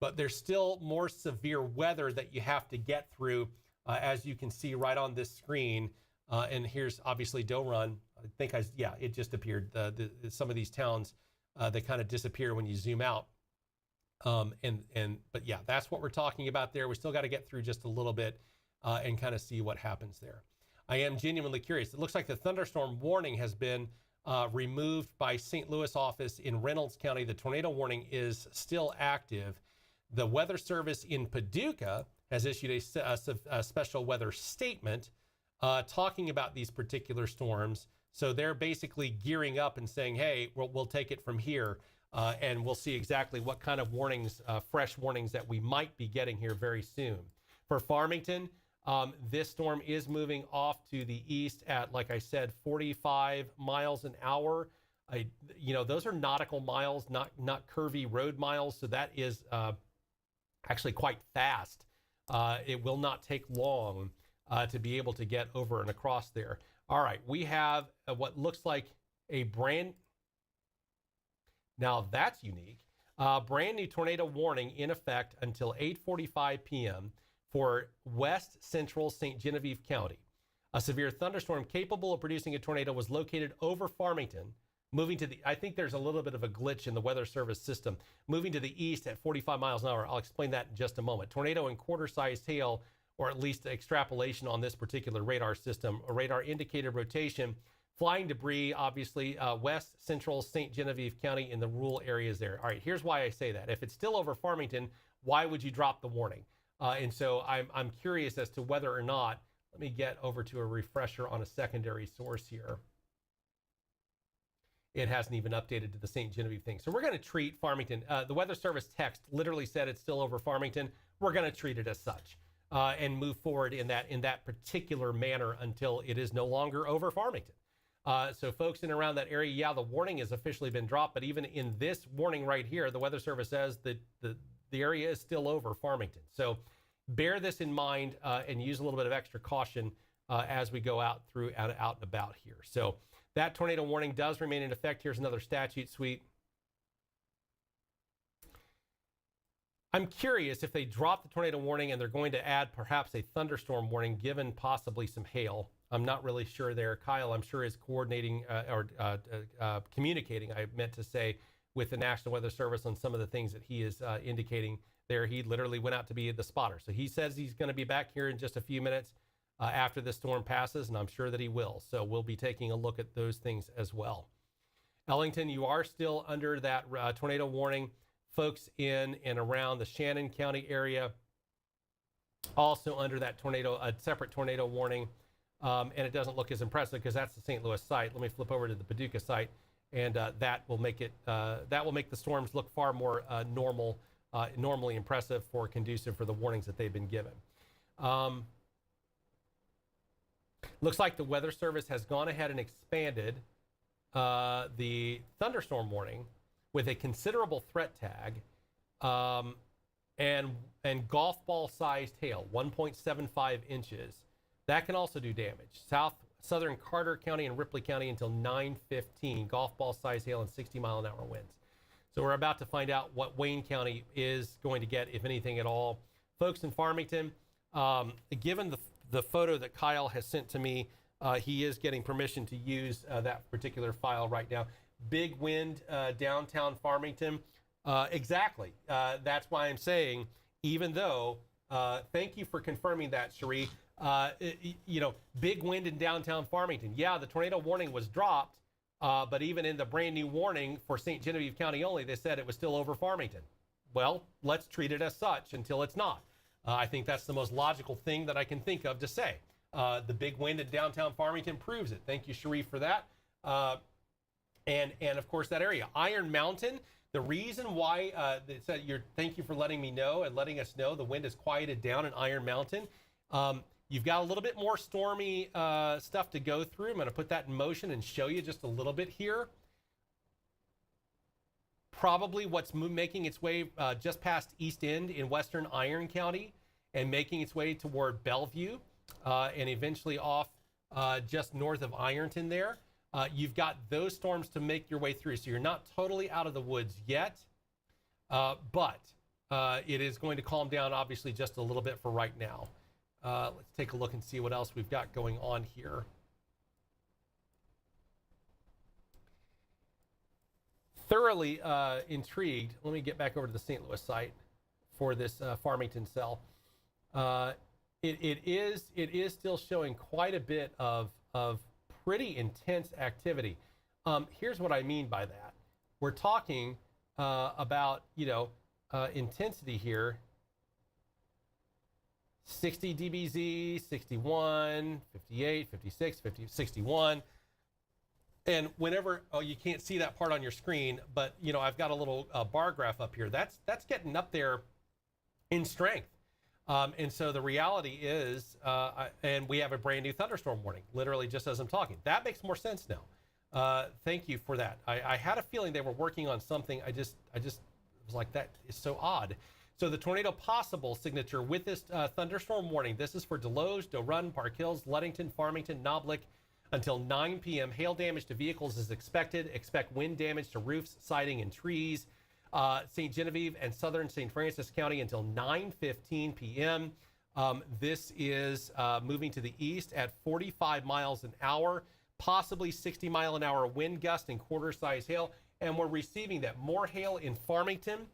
But there's still more severe weather that you have to get through, as you can see right on this screen. And here's obviously Doe Run. I think it just appeared. Some of these towns, they kind of disappear when you zoom out. But yeah, that's what we're talking about there. We still got to get through just a little bit and kind of see what happens there. I am genuinely curious. It looks like the thunderstorm warning has been removed by St. Louis office in Reynolds County. The tornado warning is still active. The Weather Service in Paducah has issued a special weather statement talking about these particular storms. So they're basically gearing up and saying, hey, we'll take it from here. And we'll see exactly what kind of warnings, fresh warnings that we might be getting here very soon. For Farmington, this storm is moving off to the east at, like I said, 45 miles an hour. Those are nautical miles, not curvy road miles. So that is actually quite fast. It will not take long to be able to get over and across there. All right, we have what looks like a now that's unique. Brand new tornado warning in effect until 8:45 p.m. for west central St. Genevieve County. A severe thunderstorm capable of producing a tornado was located over Farmington, moving to I think there's a little bit of a glitch in the Weather Service system, moving to the east at 45 miles an hour. I'll explain that in just a moment. Tornado and quarter-sized hail, or at least extrapolation on this particular radar system. A radar indicated rotation. Flying debris, obviously, west central St. Genevieve County in the rural areas there. All right, here's why I say that. If it's still over Farmington, why would you drop the warning? And so I'm curious as to whether or not, let me get over to a refresher on a secondary source here. It hasn't even updated to the St. Genevieve thing. So we're going to treat Farmington. The Weather Service text literally said it's still over Farmington. We're going to treat it as such and move forward in that particular manner until it is no longer over Farmington. So folks in and around that area, yeah, the warning has officially been dropped, but even in this warning right here, the Weather Service says that the area is still over Farmington. So bear this in mind and use a little bit of extra caution as we go out and about here. So that tornado warning does remain in effect. Here's another statute suite. I'm curious if they drop the tornado warning and they're going to add perhaps a thunderstorm warning, given possibly some hail. I'm not really sure there. Kyle, I'm sure, is coordinating or communicating, I meant to say, with the National Weather Service on some of the things that he is indicating there. He literally went out to be the spotter. So he says he's going to be back here in just a few minutes after the storm passes, and I'm sure that he will. So we'll be taking a look at those things as well. Ellington, you are still under that tornado warning. Folks in and around the Shannon County area also under that tornado, a separate tornado warning. And it doesn't look as impressive because that's the St. Louis site. Let me flip over to the Paducah site, and that will make the storms look far more normally impressive, conducive for the warnings that they've been given. Looks like the Weather Service has gone ahead and expanded the thunderstorm warning with a considerable threat tag and golf ball sized hail, 1.75 inches. That can also do damage. Southern Carter County and Ripley County until 9:15, golf ball sized hail and 60-mile-an-hour winds. So we're about to find out what Wayne County is going to get, if anything at all. Folks in Farmington, given the photo that Kyle has sent to me, he is getting permission to use that particular file right now. Big wind downtown Farmington. Exactly. That's why I'm saying, even though, thank you for confirming that, Cherie. Big wind in downtown Farmington. Yeah, the tornado warning was dropped, but even in the brand new warning for St. Genevieve County only, they said it was still over Farmington. Well, let's treat it as such until it's not. I think that's the most logical thing that I can think of to say. The big wind in downtown Farmington proves it. Thank you, Cherie, for that. And of course, that area. Iron Mountain, the reason why it said thank you for letting me know and letting us know the wind is quieted down in Iron Mountain. You've got a little bit more stormy stuff to go through. I'm going to put that in motion and show you just a little bit here. Probably what's making its way just past East End in western Iron County and making its way toward Bellevue and eventually off just north of Ironton there. You've got those storms to make your way through. So you're not totally out of the woods yet, but it is going to calm down, obviously, just a little bit for right now. Let's take a look and see what else we've got going on here. Thoroughly intrigued. Let me get back over to the St. Louis site for this Farmington cell. It is still showing quite a bit of pretty intense activity. Here's what I mean by that. We're talking about, intensity here. 60 dBz, 61, 58, 56, 50, 61. And whenever, you can't see that part on your screen, but, I've got a little bar graph up here. That's getting up there in strength. And so the reality is, and we have a brand new thunderstorm warning, literally just as I'm talking. That makes more sense now. Thank you for that. I had a feeling they were working on something. I just was like, that is so odd. So the tornado possible signature with this thunderstorm warning, this is for Deloge, Doe Run, Park Hills, Ludington, Farmington, Noblick until 9 p.m. Hail damage to vehicles is expected. Expect wind damage to roofs, siding, and trees. St. Genevieve and southern St. Francis County until 9:15 p.m. This is moving to the east at 45 miles an hour, possibly 60-mile-an-hour wind gust and quarter-size hail. And we're receiving that. More hail in Farmington.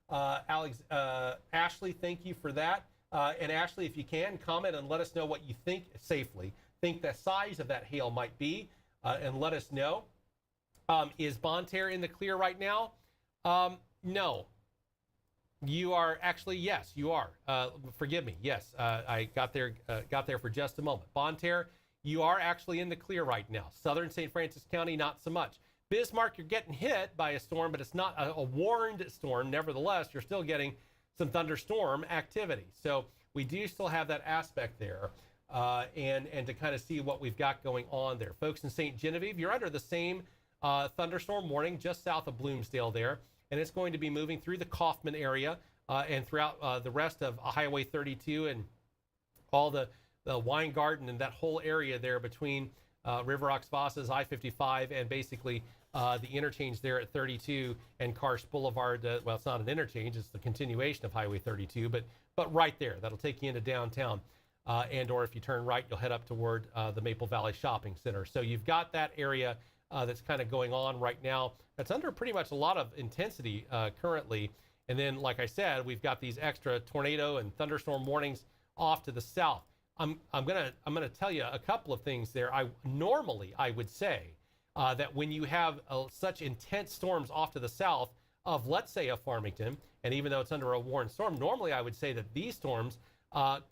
Ashley, thank you for that. And Ashley, if you can, comment and let us know what you think the size of that hail might be, and let us know. Is Bonne Terre in the clear right now? No. You are actually, yes, you are. Forgive me. Yes, I got there for just a moment. Bonne Terre, you are actually in the clear right now. Southern St. Francis County, not so much. Bismarck, you're getting hit by a storm, but it's not a warned storm. Nevertheless, you're still getting some thunderstorm activity. So we do still have that aspect there, and to kind of see what we've got going on there. Folks in St. Genevieve, you're under the same thunderstorm warning just south of Bloomsdale there, and it's going to be moving through the Kaufman area and throughout the rest of Highway 32 and all the Weingarten and that whole area there between River Oaks Vasas, I-55, and basically the interchange there at 32 and Karst Boulevard. Well, it's not an interchange; it's the continuation of Highway 32, but right there, that'll take you into downtown. And/or if you turn right, you'll head up toward the Maple Valley Shopping Center. So you've got that area that's kind of going on right now. That's under pretty much a lot of intensity currently. And then, like I said, we've got these extra tornado and thunderstorm warnings off to the south. I'm gonna tell you a couple of things there. Normally I would say that when you have such intense storms off to the south of, let's say, a Farmington, and even though it's under a warned storm, normally I would say that these storms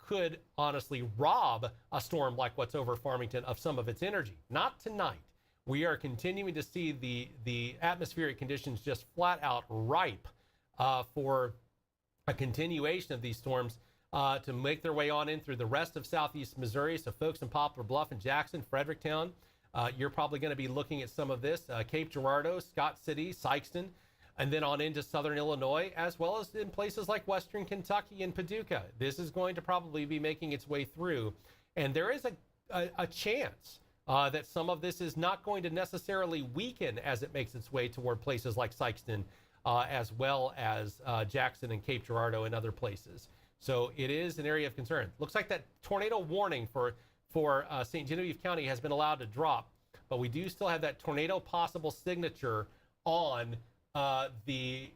could honestly rob a storm like what's over Farmington of some of its energy. Not tonight. We are continuing to see the atmospheric conditions just flat out ripe for a continuation of these storms to make their way on in through the rest of southeast Missouri. So folks in Poplar Bluff and Jackson, Fredericktown, you're probably going to be looking at some of this. Cape Girardeau, Scott City, Sikeston, and then on into southern Illinois, as well as in places like western Kentucky and Paducah. This is going to probably be making its way through. And there is a chance that some of this is not going to necessarily weaken as it makes its way toward places like Sikeston, as well as Jackson and Cape Girardeau and other places. So it is an area of concern. Looks like that tornado warning for St. Genevieve County has been allowed to drop, but we do still have that tornado possible signature on the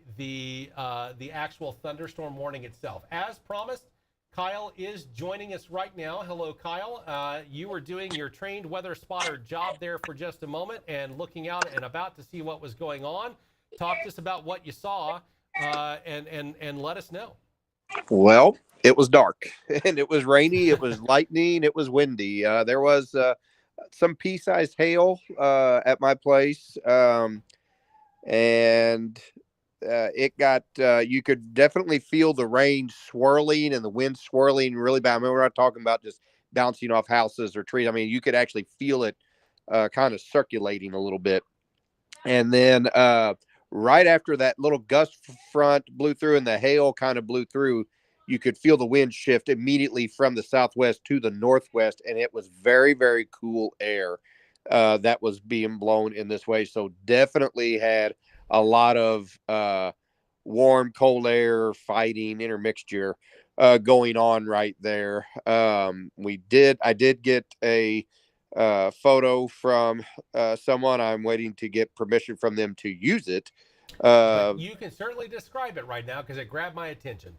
actual thunderstorm warning itself. As promised, Kyle is joining us right now. Hello, Kyle. You were doing your trained weather spotter job there for just a moment and looking out and about to see what was going on. Talk to us about what you saw and let us know. Well, it was dark and it was rainy. It was lightning. It was windy. There was some pea-sized hail at my place. And it got, you could definitely feel the rain swirling and the wind swirling really bad. I mean, we're not talking about just bouncing off houses or trees. I mean, you could actually feel it kind of circulating a little bit. And then right after that little gust front blew through and the hail kind of blew through, you could feel the wind shift immediately from the southwest to the northwest. And it was very, very cool air that was being blown in this way. So definitely had a lot of warm, cold air fighting intermixture going on right there. I did get a photo from someone. I'm waiting to get permission from them to use it. You can certainly describe it right now because it grabbed my attention.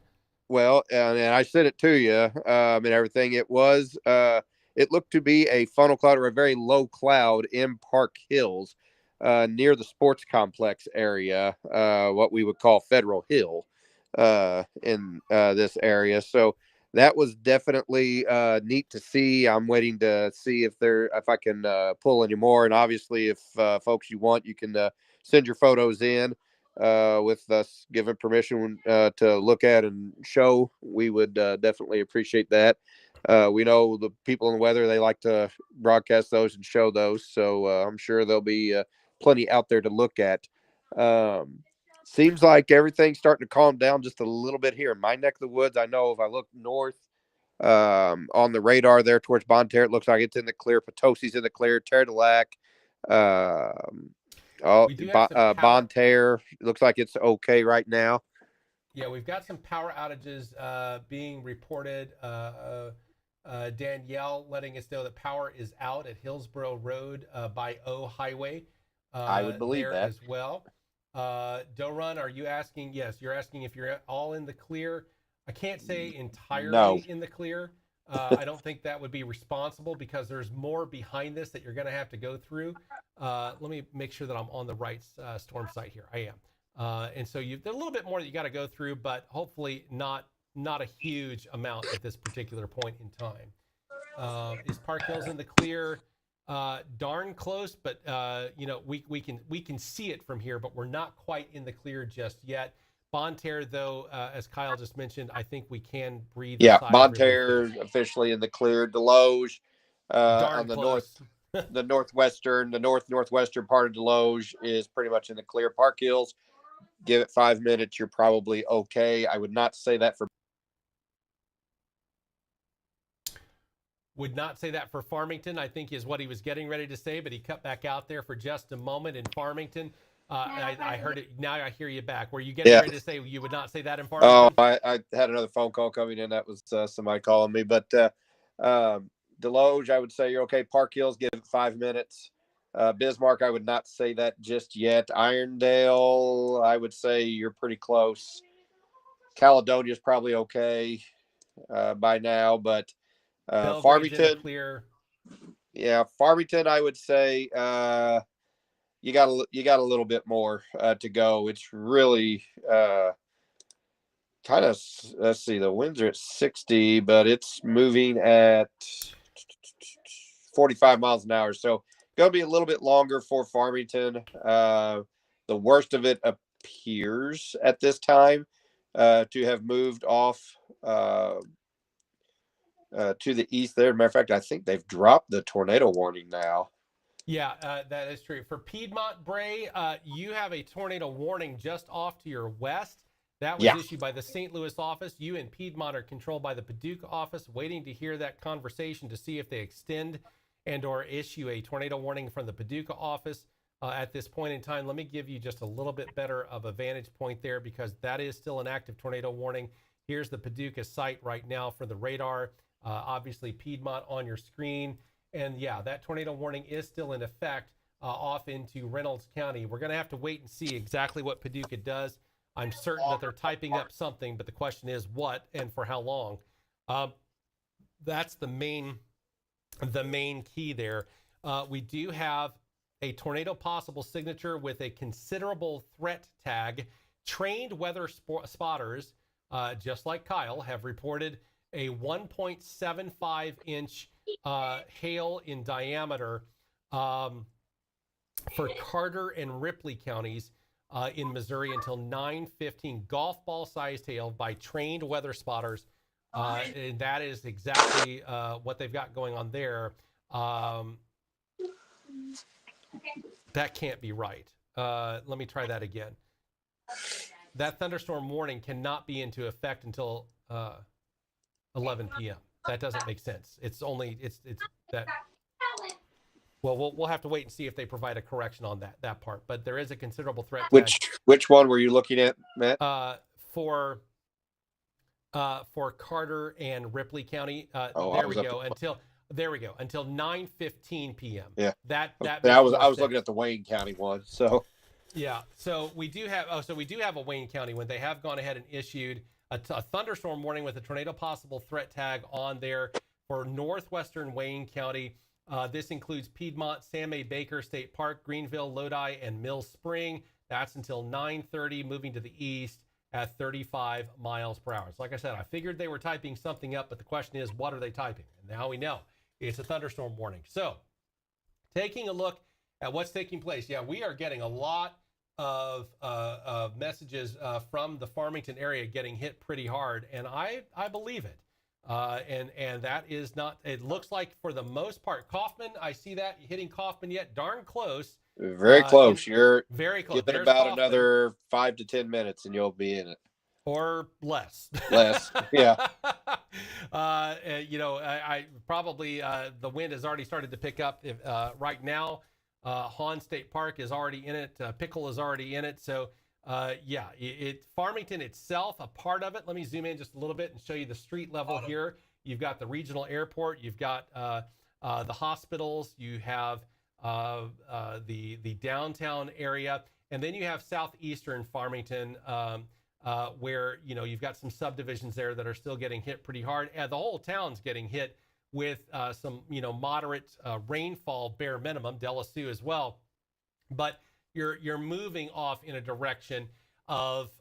Well, and I sent it to you and everything. It was, it looked to be a funnel cloud or a very low cloud in Park Hills near the sports complex area, what we would call Federal Hill in this area. So that was definitely neat to see. I'm waiting to see if I can pull any more. And obviously, if folks you want, you can send your photos in with us giving permission to look at and show. We would definitely appreciate that. We know the people in the weather, they like to broadcast those and show those. So I'm sure there'll be plenty out there to look at. Seems like everything's starting to calm down just a little bit here in my neck of the woods. I know if I look north on the radar there towards Bonne Terre, it looks like it's in the clear. Potosi's in the clear. Terre de Lac. Bonne Terre looks like it's okay right now. Yeah, we've got some power outages being reported. Danielle letting us know that power is out at Hillsborough Road by O Highway. I would believe that as well. Dorun, are you asking? Yes, you're asking if you're all in the clear. I can't say entirely in the clear. I don't think that would be responsible because there's more behind this that you're going to have to go through. Let me make sure that I'm on the right storm site here. I am. And so there's a little bit more that you got to go through, but hopefully not a huge amount at this particular point in time. Is Park Hills in the clear? Darn close, but we can see it from here, but we're not quite in the clear just yet. Bonne Terre, though, as Kyle just mentioned, I think we can breathe. Yeah, Bonne Terre officially in the clear. Deloge on the close. the northwestern part of Deloge is pretty much in the clear. Park Hills, give it 5 minutes, you're probably okay. I would not say that for Would not say that for Farmington, I think is what he was getting ready to say, but he cut back out there for just a moment in Farmington. I heard it. Now I hear you back. Were you getting ready to say you would not say that in Farmington? Oh, I had another phone call coming in. That was somebody calling me. But Deloge, I would say you're okay. Park Hills, give it 5 minutes. Bismarck, I would not say that just yet. Irondale, I would say you're pretty close. Caledonia's probably okay by now, but Farmington, clear. Yeah, Farmington, I would say you got a little bit more to go. It's really kind of, let's see, the winds are at 60, but it's moving at 45 miles an hour. So going to be a little bit longer for Farmington. The worst of it appears at this time to have moved off to the east there. Matter of fact, I think they've dropped the tornado warning now. Yeah, that is true. For Piedmont, Bray, you have a tornado warning just off to your west. That was issued by the St. Louis office. You and Piedmont are controlled by the Paducah office, waiting to hear that conversation to see if they extend and or issue a tornado warning from the Paducah office at this point in time. Let me give you just a little bit better of a vantage point there, because that is still an active tornado warning. Here's the Paducah site right now for the radar. Obviously, Piedmont on your screen. And yeah, that tornado warning is still in effect off into Reynolds County. We're going to have to wait and see exactly what Paducah does. I'm certain that they're typing up something, but the question is what and for how long. That's the main key there. We do have a tornado possible signature with a considerable threat tag. Trained weather spotters, just like Kyle, have reported a 1.75 inch hail in diameter for Carter and Ripley counties in Missouri until 9:15. Golf ball sized hail by trained weather spotters. And that is exactly what they've got going on there. That can't be right. Let me try that again. That thunderstorm warning cannot be into effect until 11 p.m. That doesn't make sense. It's that. Well, we'll have to wait and see if they provide a correction on that part. But there is a considerable threat. Which one were you looking at, Matt? For Carter and Ripley County. There we go. Until 9:15 p.m. Yeah. I was looking at the Wayne County one. So. Yeah. So we do have a Wayne County one. They have gone ahead and issued a thunderstorm warning with a tornado possible threat tag on there for northwestern Wayne County. This includes Piedmont, Sam A. Baker State Park, Greenville, Lodi, and Mill Spring. That's until 9:30, moving to the east at 35 miles per hour. So like I said, I figured they were typing something up, but the question is, what are they typing? And now we know it's a thunderstorm warning. So taking a look at what's taking place. Yeah, we are getting a lot of messages from the Farmington area getting hit pretty hard, and I believe it. And that is not, it looks like for the most part, Kaufman, I see that hitting Kaufman yet. Darn close. Very close. You're very close. Give it about Kaufman. Another 5 to 10 minutes and you'll be in it. Or less. Yeah. I probably, the wind has already started to pick up right now. Hahn State Park is already in it. Pickle is already in it. So, Farmington itself, a part of it. Let me zoom in just a little bit and show you the street level here. You've got the regional airport. You've got the hospitals. You have the downtown area. And then you have southeastern Farmington, where, you've got some subdivisions there that are still getting hit pretty hard. And the whole town's getting hit with some, moderate rainfall, bare minimum, Delasue as well. But you're moving off in a direction of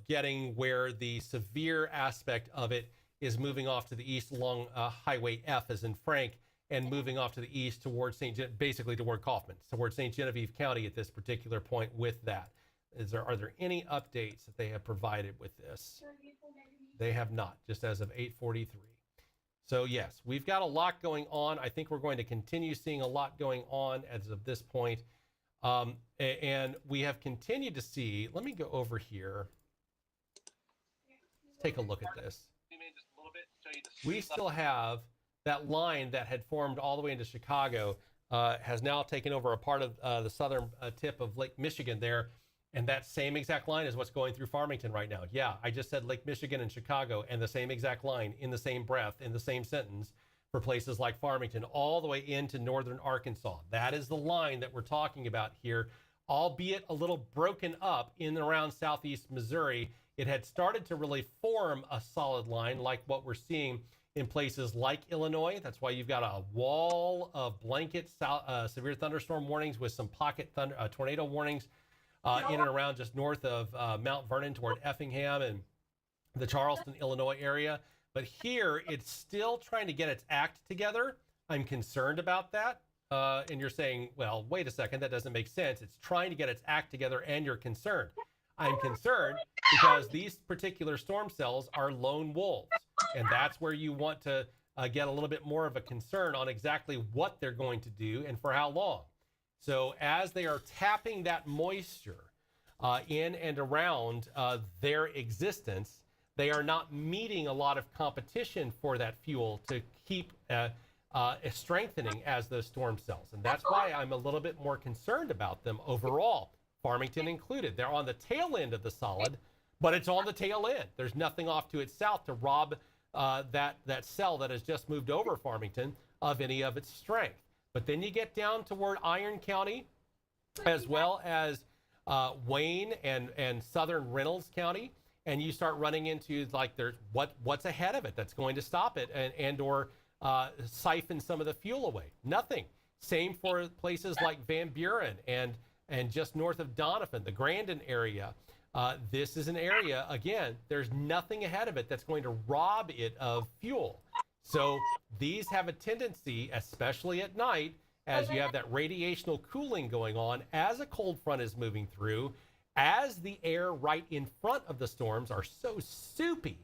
getting where the severe aspect of it is moving off to the east along Highway F, as in Frank, and moving off to the east towards basically toward Kaufman, towards St. Genevieve County at this particular point with that. Are there any updates that they have provided with this? They have not, just as of 8:43. So yes, we've got a lot going on. I think we're going to continue seeing a lot going on as of this point. And we have continued to see, let me go over here. Let's take a look at this. We still have that line that had formed all the way into Chicago has now taken over a part of the southern tip of Lake Michigan there. And that same exact line is what's going through Farmington right now. Yeah, I just said Lake Michigan and Chicago, and the same exact line in the same breath, in the same sentence for places like Farmington, all the way into northern Arkansas. That is the line that we're talking about here, albeit a little broken up in and around southeast Missouri. It had started to really form a solid line like what we're seeing in places like Illinois. That's why you've got a wall of blanket severe thunderstorm warnings with some pocket tornado warnings in and around just north of Mount Vernon toward Effingham and the Charleston, Illinois area. But here, it's still trying to get its act together. I'm concerned about that. And you're saying, well, wait a second, that doesn't make sense. It's trying to get its act together and you're concerned. I'm concerned because these particular storm cells are lone wolves. And that's where you want to get a little bit more of a concern on exactly what they're going to do and for how long. So as they are tapping that moisture in and around their existence, they are not meeting a lot of competition for that fuel to keep strengthening as those storm cells. And that's why I'm a little bit more concerned about them overall, Farmington included. They're on the tail end of the solid, but it's on the tail end. There's nothing off to its south to rob that cell that has just moved over Farmington of any of its strength. But then you get down toward Iron County, as well as Wayne and southern Reynolds County, and you start running into like there's what's ahead of it that's going to stop it and or siphon some of the fuel away. Nothing. Same for places like Van Buren and just north of Doniphan, the Grandin area. This is an area, again, there's nothing ahead of it that's going to rob it of fuel. So these have a tendency, especially at night, as you have that radiational cooling going on, as a cold front is moving through, as the air right in front of the storms are so soupy,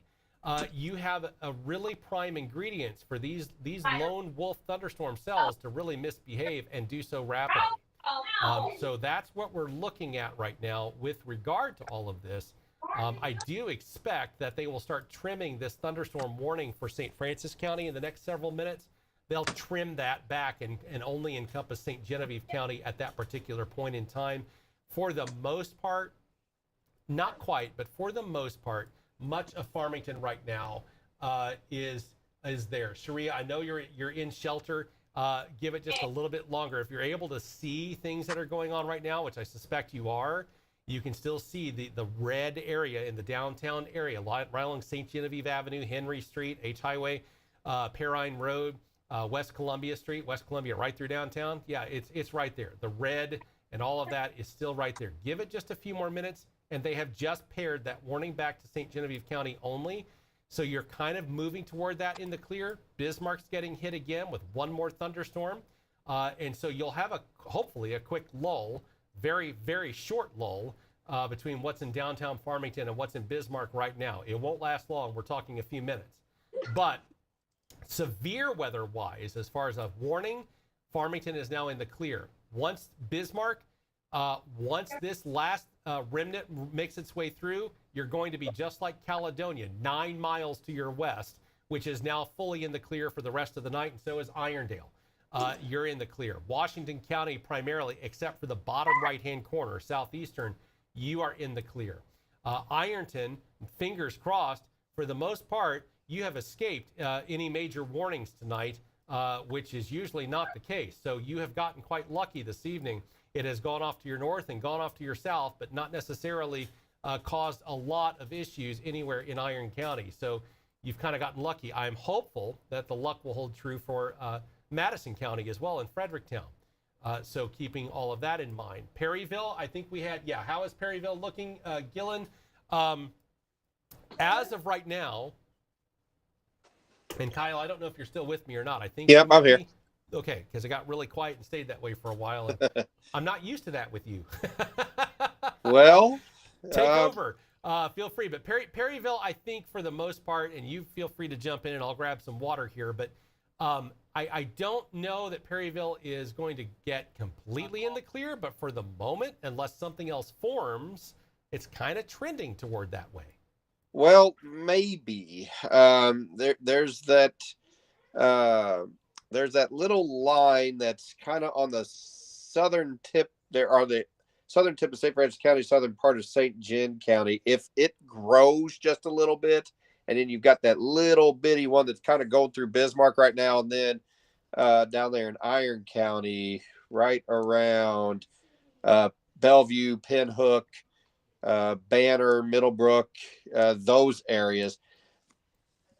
you have a really prime ingredients for these lone wolf thunderstorm cells to really misbehave and do so rapidly. So that's what we're looking at right now with regard to all of this. I do expect that they will start trimming this thunderstorm warning for St. Francis County in the next several minutes. They'll trim that back and only encompass St. Genevieve County at that particular point in time. For the most part, not quite, but for the most part, much of Farmington right now is there. Sharia, I know you're in shelter. Give it just a little bit longer. If you're able to see things that are going on right now, which I suspect you are, you can still see the red area in the downtown area, right along St. Genevieve Avenue, Henry Street, H Highway, Perrine Road, West Columbia Street, West Columbia, right through downtown. Yeah, it's right there. The red and all of that is still right there. Give it just a few more minutes, and they have just paired that warning back to St. Genevieve County only. So you're kind of moving toward that in the clear. Bismarck's getting hit again with one more thunderstorm. And so you'll have hopefully a quick lull, very, very short lull between what's in downtown Farmington and what's in Bismarck right now. It won't last long. We're talking a few minutes. But severe weather-wise, as far as a warning, Farmington is now in the clear. Once Bismarck, once this last remnant makes its way through, you're going to be just like Caledonia, 9 miles to your west, which is now fully in the clear for the rest of the night, and so is Irondale. You're in the clear. Washington County primarily, except for the bottom right-hand corner, southeastern, you are in the clear. Ironton, fingers crossed, for the most part, you have escaped any major warnings tonight, which is usually not the case. So you have gotten quite lucky this evening. It has gone off to your north and gone off to your south, but not necessarily caused a lot of issues anywhere in Iron County. So you've kind of gotten lucky. I'm hopeful that the luck will hold true for Madison County as well, and Fredericktown. So keeping all of that in mind. Perryville, I think we had, how is Perryville looking, Gillen? As of right now, and Kyle, I don't know if you're still with me or not. I think. Yep, I'm here. Okay, because it got really quiet and stayed that way for a while. And I'm not used to that with you. Well, take over. Feel free. But Perryville, I think for the most part, and you feel free to jump in and I'll grab some water here. But I don't know that Perryville is going to get completely in the clear. But for the moment, unless something else forms, it's kind of trending toward that way. Well, maybe. There's that there's that little line that's kind of on the southern tip. There are the southern tip of St. Francis County, southern part of St. John County. If it grows just a little bit, and then you've got that little bitty one that's kind of going through Bismarck right now, and then down there in Iron County, right around Bellevue, Pinhook, Banner, Middlebrook, those areas.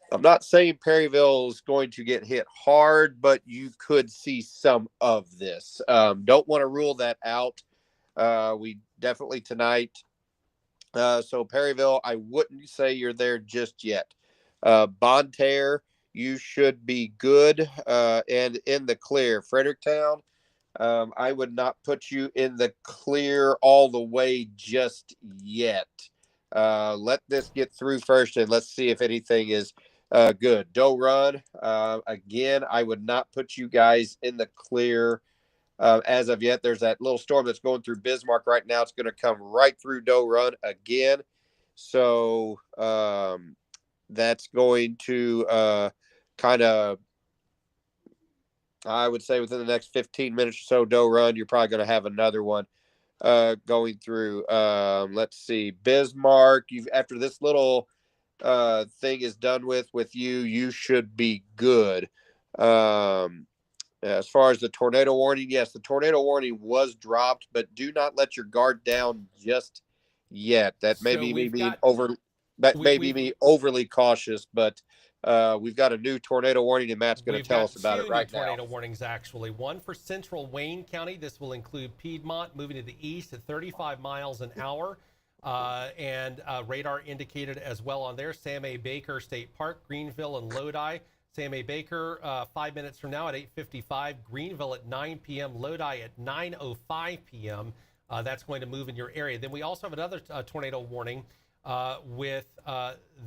I'm not saying Perryville is going to get hit hard, but you could see some of this. Don't want to rule that out. We definitely tonight. So Perryville, I wouldn't say you're there just yet. Bonne Terre, you should be good and in the clear. Fredericktown, I would not put you in the clear all the way just yet. Let this get through first, and let's see if anything is good. Doe Run, again, I would not put you guys in the clear as of yet. There's that little storm that's going through Bismarck right now. It's going to come right through Doe Run again. So that's going to kind of, I would say within the next 15 minutes or so, Doe Run, you're probably going to have another one going through. Let's see, Bismarck. After this little thing is done with you, you should be good. As far as the tornado warning, yes, the tornado warning was dropped, but do not let your guard down just yet. That may be me being overly cautious, but we've got a new tornado warning, and Matt's going to tell us about it right now. Tornado warnings, actually. One for central Wayne County. This will include Piedmont moving to the east at 35 miles an hour. And radar indicated as well on there. Sam A. Baker State Park, Greenville, and Lodi. Sam A. Baker 5 minutes from now at 8:55. Greenville at 9 p.m. Lodi at 9:05 p.m. That's going to move in your area. Then we also have another tornado warning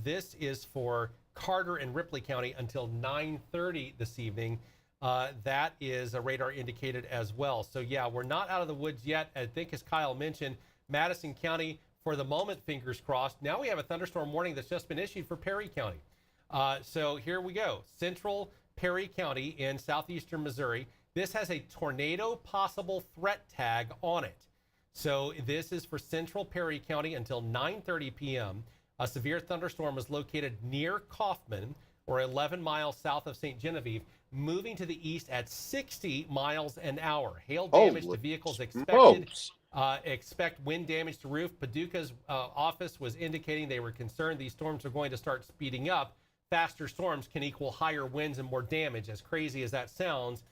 this is for Carter and Ripley County until 9:30 this evening. That is a radar indicated as well. So, yeah, we're not out of the woods yet. I think, as Kyle mentioned, Madison County, for the moment, fingers crossed. Now we have a thunderstorm warning that's just been issued for Perry County. So here we go. Central Perry County in southeastern Missouri. This has a tornado possible threat tag on it. So this is for central Perry County until 9:30 p.m. A severe thunderstorm was located near Kaufman, or 11 miles south of St. Genevieve, moving to the east at 60 miles an hour. Hail damage to vehicles expected. Expect wind damage to roof. Paducah's office was indicating they were concerned these storms are going to start speeding up. Faster storms can equal higher winds and more damage. As crazy as that sounds,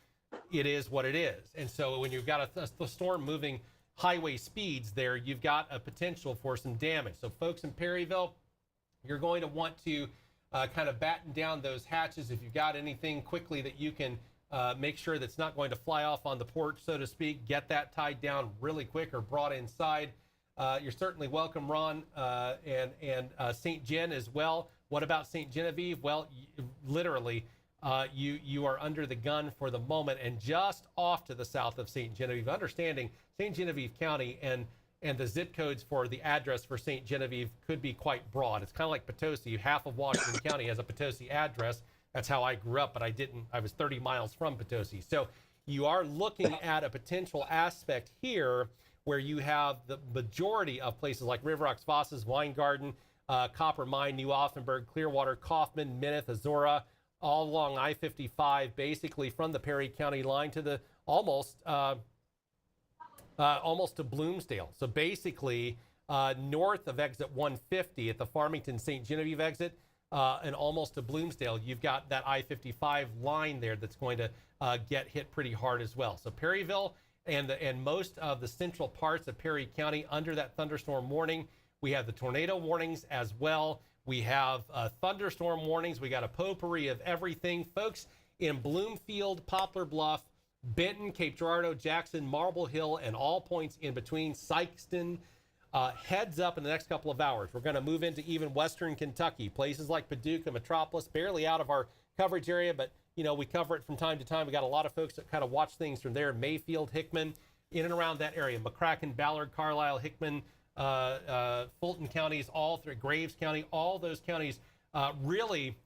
it is what it is. And so when you've got a storm moving highway speeds there, you've got a potential for some damage. So folks in Perryville, you're going to want to kind of batten down those hatches. If you've got anything quickly that you can make sure that's not going to fly off on the porch, so to speak, get that tied down really quick or brought inside. You're certainly welcome, Ron, and St. Gen as well. What about St. Genevieve? Well, literally, you are under the gun for the moment, and just off to the south of St. Genevieve. Understanding St. Genevieve County and the zip codes for the address for St. Genevieve could be quite broad. It's kind of like Potosi. Half of Washington County has a Potosi address. That's how I grew up, but I was 30 miles from Potosi. So you are looking at a potential aspect here where you have the majority of places like River Oaks, Vosses, Weingarten, Copper Mine, New Offenburg, Clearwater, Kaufman, Mineth, Azora, all along I-55, basically from the Perry County line to the almost to Bloomsdale. So basically north of exit 150 at the Farmington St. Genevieve exit and almost to Bloomsdale, you've got that I-55 line there that's going to get hit pretty hard as well. So Perryville and most of the central parts of Perry County under that thunderstorm warning. We have the tornado warnings as well. We have thunderstorm warnings. We got a potpourri of everything. Folks in Bloomfield, Poplar Bluff, Benton, Cape Girardeau, Jackson, Marble Hill, and all points in between, Sikeston, heads up in the next couple of hours. We're going to move into even western Kentucky, places like Paducah, Metropolis, barely out of our coverage area, but we cover it from time to time. We got a lot of folks that kind of watch things from there. Mayfield, Hickman, in and around that area. McCracken, Ballard, Carlisle, Hickman, Fulton counties, all through Graves County, all those counties really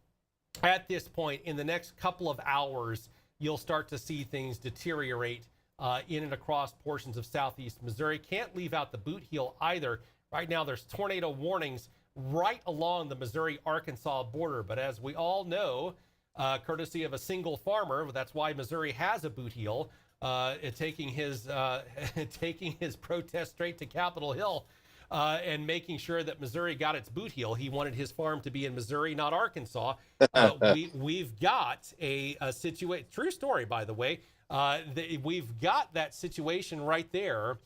at this point, in the next couple of hours, you'll start to see things deteriorate in and across portions of southeast Missouri. Can't leave out the Boot Heel either. Right now, there's tornado warnings right along the Missouri-Arkansas border. But as we all know, courtesy of a single farmer, that's why Missouri has a Boot Heel, taking his protest straight to Capitol Hill. And making sure that Missouri got its boot heel. He wanted his farm to be in Missouri, not Arkansas. We've got a situation, true story, by the way. We've got that situation right there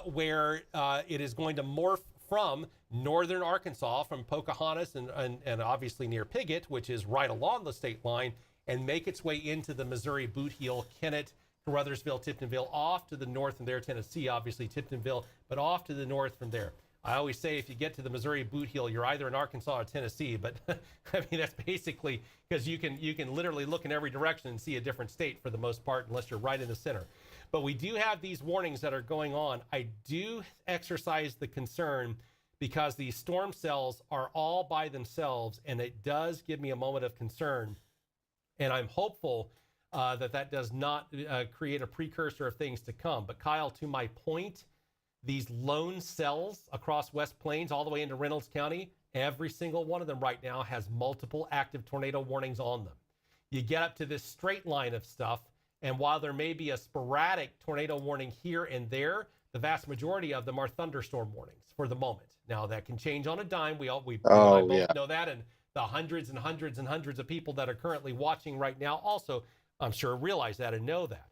where it is going to morph from northern Arkansas, from Pocahontas and obviously near Piggott, which is right along the state line, and make its way into the Missouri boot heel, Kennett, Caruthersville, Tiptonville, off to the north from there, Tennessee, obviously Tiptonville, but off to the north from there. I always say if you get to the Missouri boot heel, you're either in Arkansas or Tennessee, but I mean, that's basically because you can literally look in every direction and see a different state for the most part, unless you're right in the center. But we do have these warnings that are going on. I do exercise the concern because these storm cells are all by themselves, and it does give me a moment of concern. And I'm hopeful that does not create a precursor of things to come. But Kyle, to my point, these lone cells across West Plains all the way into Reynolds County, every single one of them right now has multiple active tornado warnings on them. You get up to this straight line of stuff, and while there may be a sporadic tornado warning here and there, the vast majority of them are thunderstorm warnings for the moment. Now, that can change on a dime. We both know that, and the hundreds and hundreds and hundreds of people that are currently watching right now also, I'm sure, realize that and know that.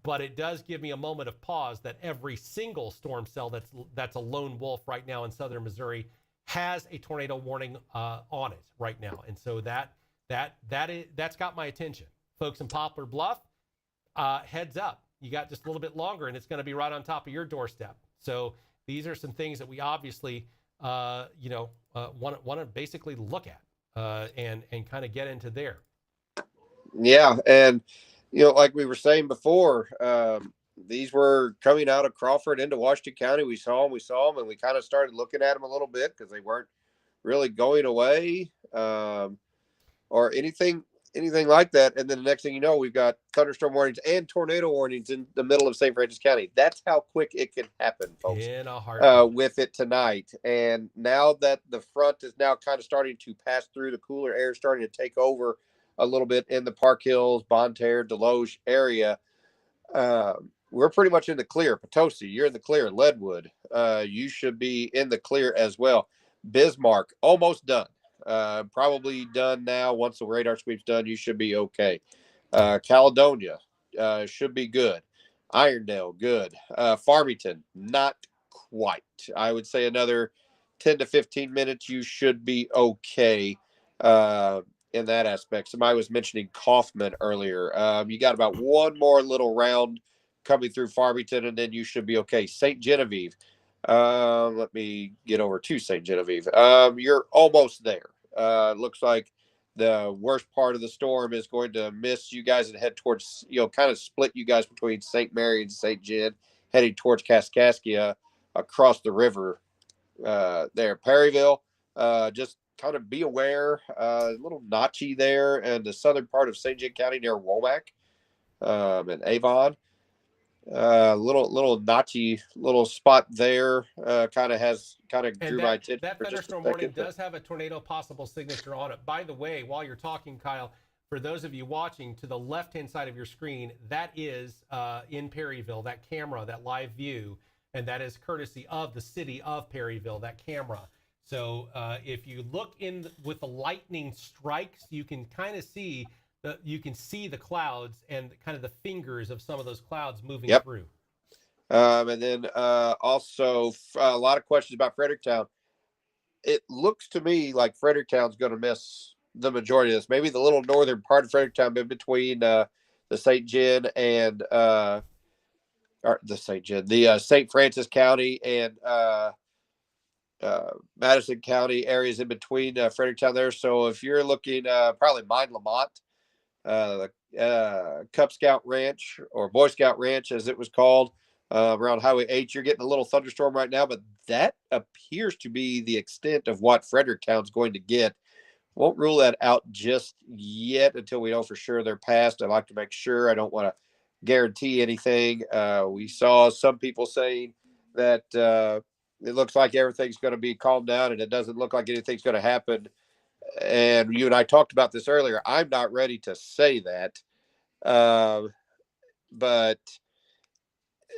But it does give me a moment of pause that every single storm cell that's a lone wolf right now in southern Missouri has a tornado warning on it right now. And so that's got my attention. Folks in Poplar Bluff, heads up. You got just a little bit longer, and it's going to be right on top of your doorstep. So these are some things that we obviously want to basically look at and kind of get into there. Yeah, and like we were saying before, these were coming out of Crawford into Washington County. We saw them, and we kind of started looking at them a little bit because they weren't really going away or anything like that. And then the next thing you know, we've got thunderstorm warnings and tornado warnings in the middle of St. Francis County. That's how quick it can happen, folks. In a heartbeat. With it tonight. And now that the front is now kind of starting to pass through, the cooler air is starting to take over a little bit in the Park Hills, Bonne Terre, Deloge area. We're pretty much in the clear. Potosi, you're in the clear. Leadwood, you should be in the clear as well. Bismarck, almost done. Probably done now. Once the radar sweep's done, you should be okay. Caledonia should be good. Irondale, good. Farmington, not quite. I would say another 10 to 15 minutes, you should be okay in that aspect. Somebody was mentioning Kaufman earlier. You got about one more little round coming through Farmington, and then you should be okay. St. Genevieve. Let me get over to St. Genevieve. You're almost there. Looks like the worst part of the storm is going to miss you guys and head towards, kind of split you guys between St. Mary and St. Gen, heading towards Kaskaskia across the river there. Perryville, just kind of be aware, a little notchy there in the southern part of St. John County near Womack and Avon. Little notchy little spot there kind of drew my attention. That thunderstorm warning does have a tornado possible signature on it. By the way, while you're talking, Kyle, for those of you watching, to the left-hand side of your screen, that is in Perryville, that camera, that live view, and that is courtesy of the city of Perryville, that camera. So if you look in with the lightning strikes, you can kind of see the clouds and kind of the fingers of some of those clouds moving through. And then also a lot of questions about Fredericktown. It looks to me like Fredericktown's going to miss the majority of this. Maybe the little northern part of Fredericktown in between the St. John and the St. Francis County and Madison County areas in between Fredericktown there. So if you're looking probably Mine Lamont, Cub Scout Ranch or Boy Scout Ranch, as it was called, around Highway 8, you're getting a little thunderstorm right now, but that appears to be the extent of what Fredericktown's going to get won't rule that out just yet until we know for sure they're passed. I like to make sure. I don't want to guarantee anything. We saw some people saying that it looks like everything's going to be calmed down, and it doesn't look like anything's going to happen. And you and I talked about this earlier. I'm not ready to say that, but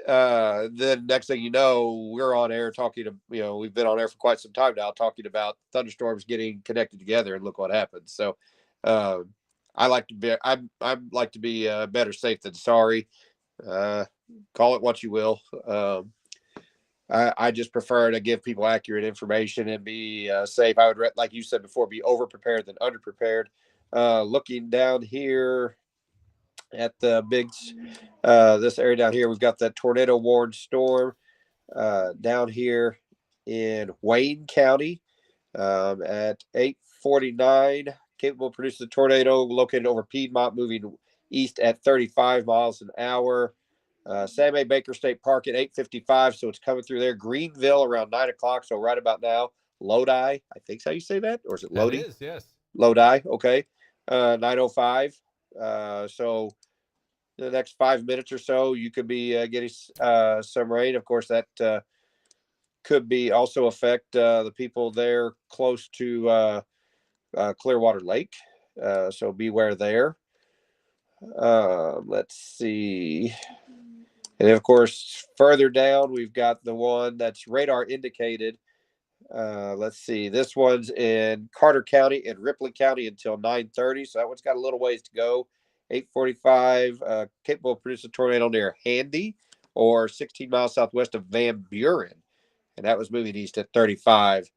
then next thing you know, we're on air talking to, we've been on air for quite some time now talking about thunderstorms getting connected together, and look what happens. So I like to be better safe than sorry. Call it what you will. I just prefer to give people accurate information and be safe. I would, like you said before, be over prepared than under prepared. Looking down here at the big this area down here, we've got that tornado warned storm down here in Wayne County at 8:49, capable of producing a tornado located over Piedmont, moving east at 35 miles an hour. Sam A. Baker State Park at 8:55, so it's coming through there. Greenville around 9 o'clock, so right about now. Lodi, I think how you say that, or is it Lodi? That is, yes. Lodi, okay. 9:05. So the next 5 minutes or so, you could be getting some rain. Of course, that could be also affect the people there close to Clearwater Lake. So beware there. Let's see. And of course, further down, we've got the one that's radar indicated. Let's see. This one's in Carter County and Ripley County until 9:30. So that one's got a little ways to go. 8:45, capable of producing a tornado near Handy or 16 miles southwest of Van Buren. And that was moving east at 35.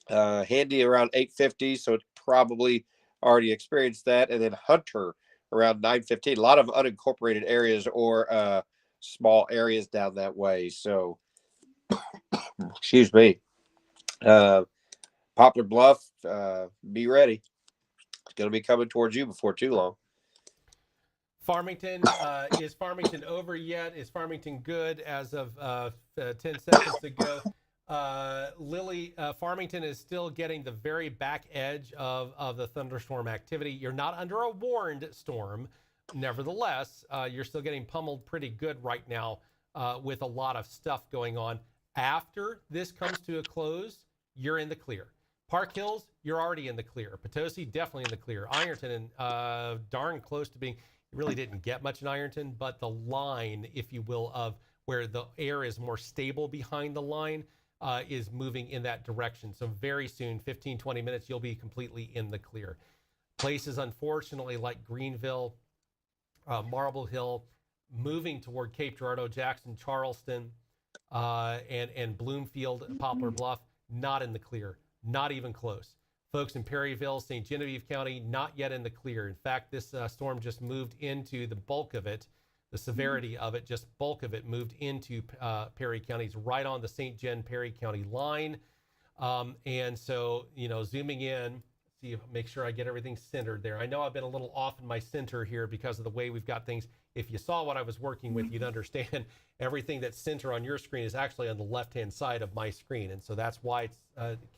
Handy around 8:50. So it's probably already experienced that. And then Hunter around 9:15. A lot of unincorporated areas or small areas down that way. So, excuse me. Poplar Bluff, be ready. It's going to be coming towards you before too long. Farmington, is Farmington over yet? Is Farmington good as of 10 seconds ago? Lily, Farmington is still getting the very back edge of the thunderstorm activity. You're not under a warned storm. Nevertheless, you're still getting pummeled pretty good right now with a lot of stuff going on. After this comes to a close, you're in the clear. Park Hills, you're already in the clear. Potosi, definitely in the clear. Ironton, darn close to being, you really didn't get much in Ironton, but the line, if you will, of where the air is more stable behind the line is moving in that direction. So very soon, 15, 20 minutes, you'll be completely in the clear. Places, unfortunately, like Greenville, Marble Hill, moving toward Cape Girardeau, Jackson, Charleston, and Bloomfield, Poplar Bluff, not in the clear, not even close. Folks in Perryville, St. Genevieve County, not yet in the clear. In fact, this storm just moved into the bulk of it, the severity of it, just bulk of it moved into Perry County, right on the St. Gen Perry County line. And so, zooming in, make sure I get everything centered there. I know I've been a little off in my center here because of the way we've got things. If you saw what I was working with, you'd understand everything that's center on your screen is actually on the left-hand side of my screen. And so that's why it's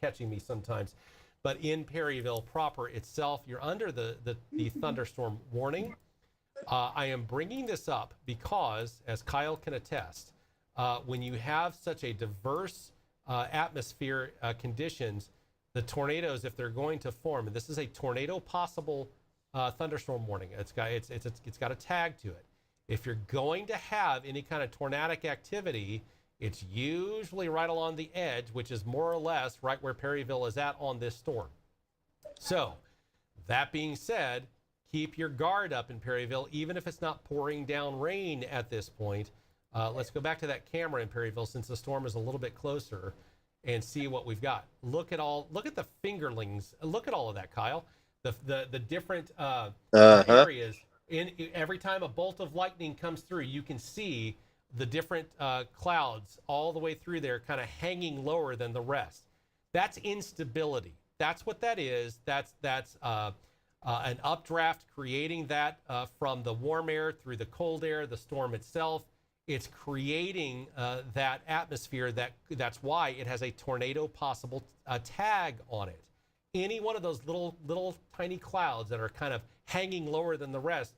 catching me sometimes. But in Perryville proper itself, you're under the thunderstorm warning. I am bringing this up because, as Kyle can attest, when you have such a diverse atmosphere conditions, the tornadoes, if they're going to form, and this is a tornado possible thunderstorm warning. It's got a tag to it. If you're going to have any kind of tornadic activity, it's usually right along the edge, which is more or less right where Perryville is at on this storm. So, that being said, keep your guard up in Perryville, even if it's not pouring down rain at this point. Let's go back to that camera in Perryville since the storm is a little bit closer and see what we've got. Look at the fingerlings. Look at all of that, Kyle. The different areas. Every time a bolt of lightning comes through, you can see the different clouds all the way through there kind of hanging lower than the rest. That's instability. That's what that is. That's an updraft creating that from the warm air through the cold air, the storm itself. It's creating that atmosphere. That's why it has a tornado possible tag on it. any one of those little tiny clouds that are kind of hanging lower than the rest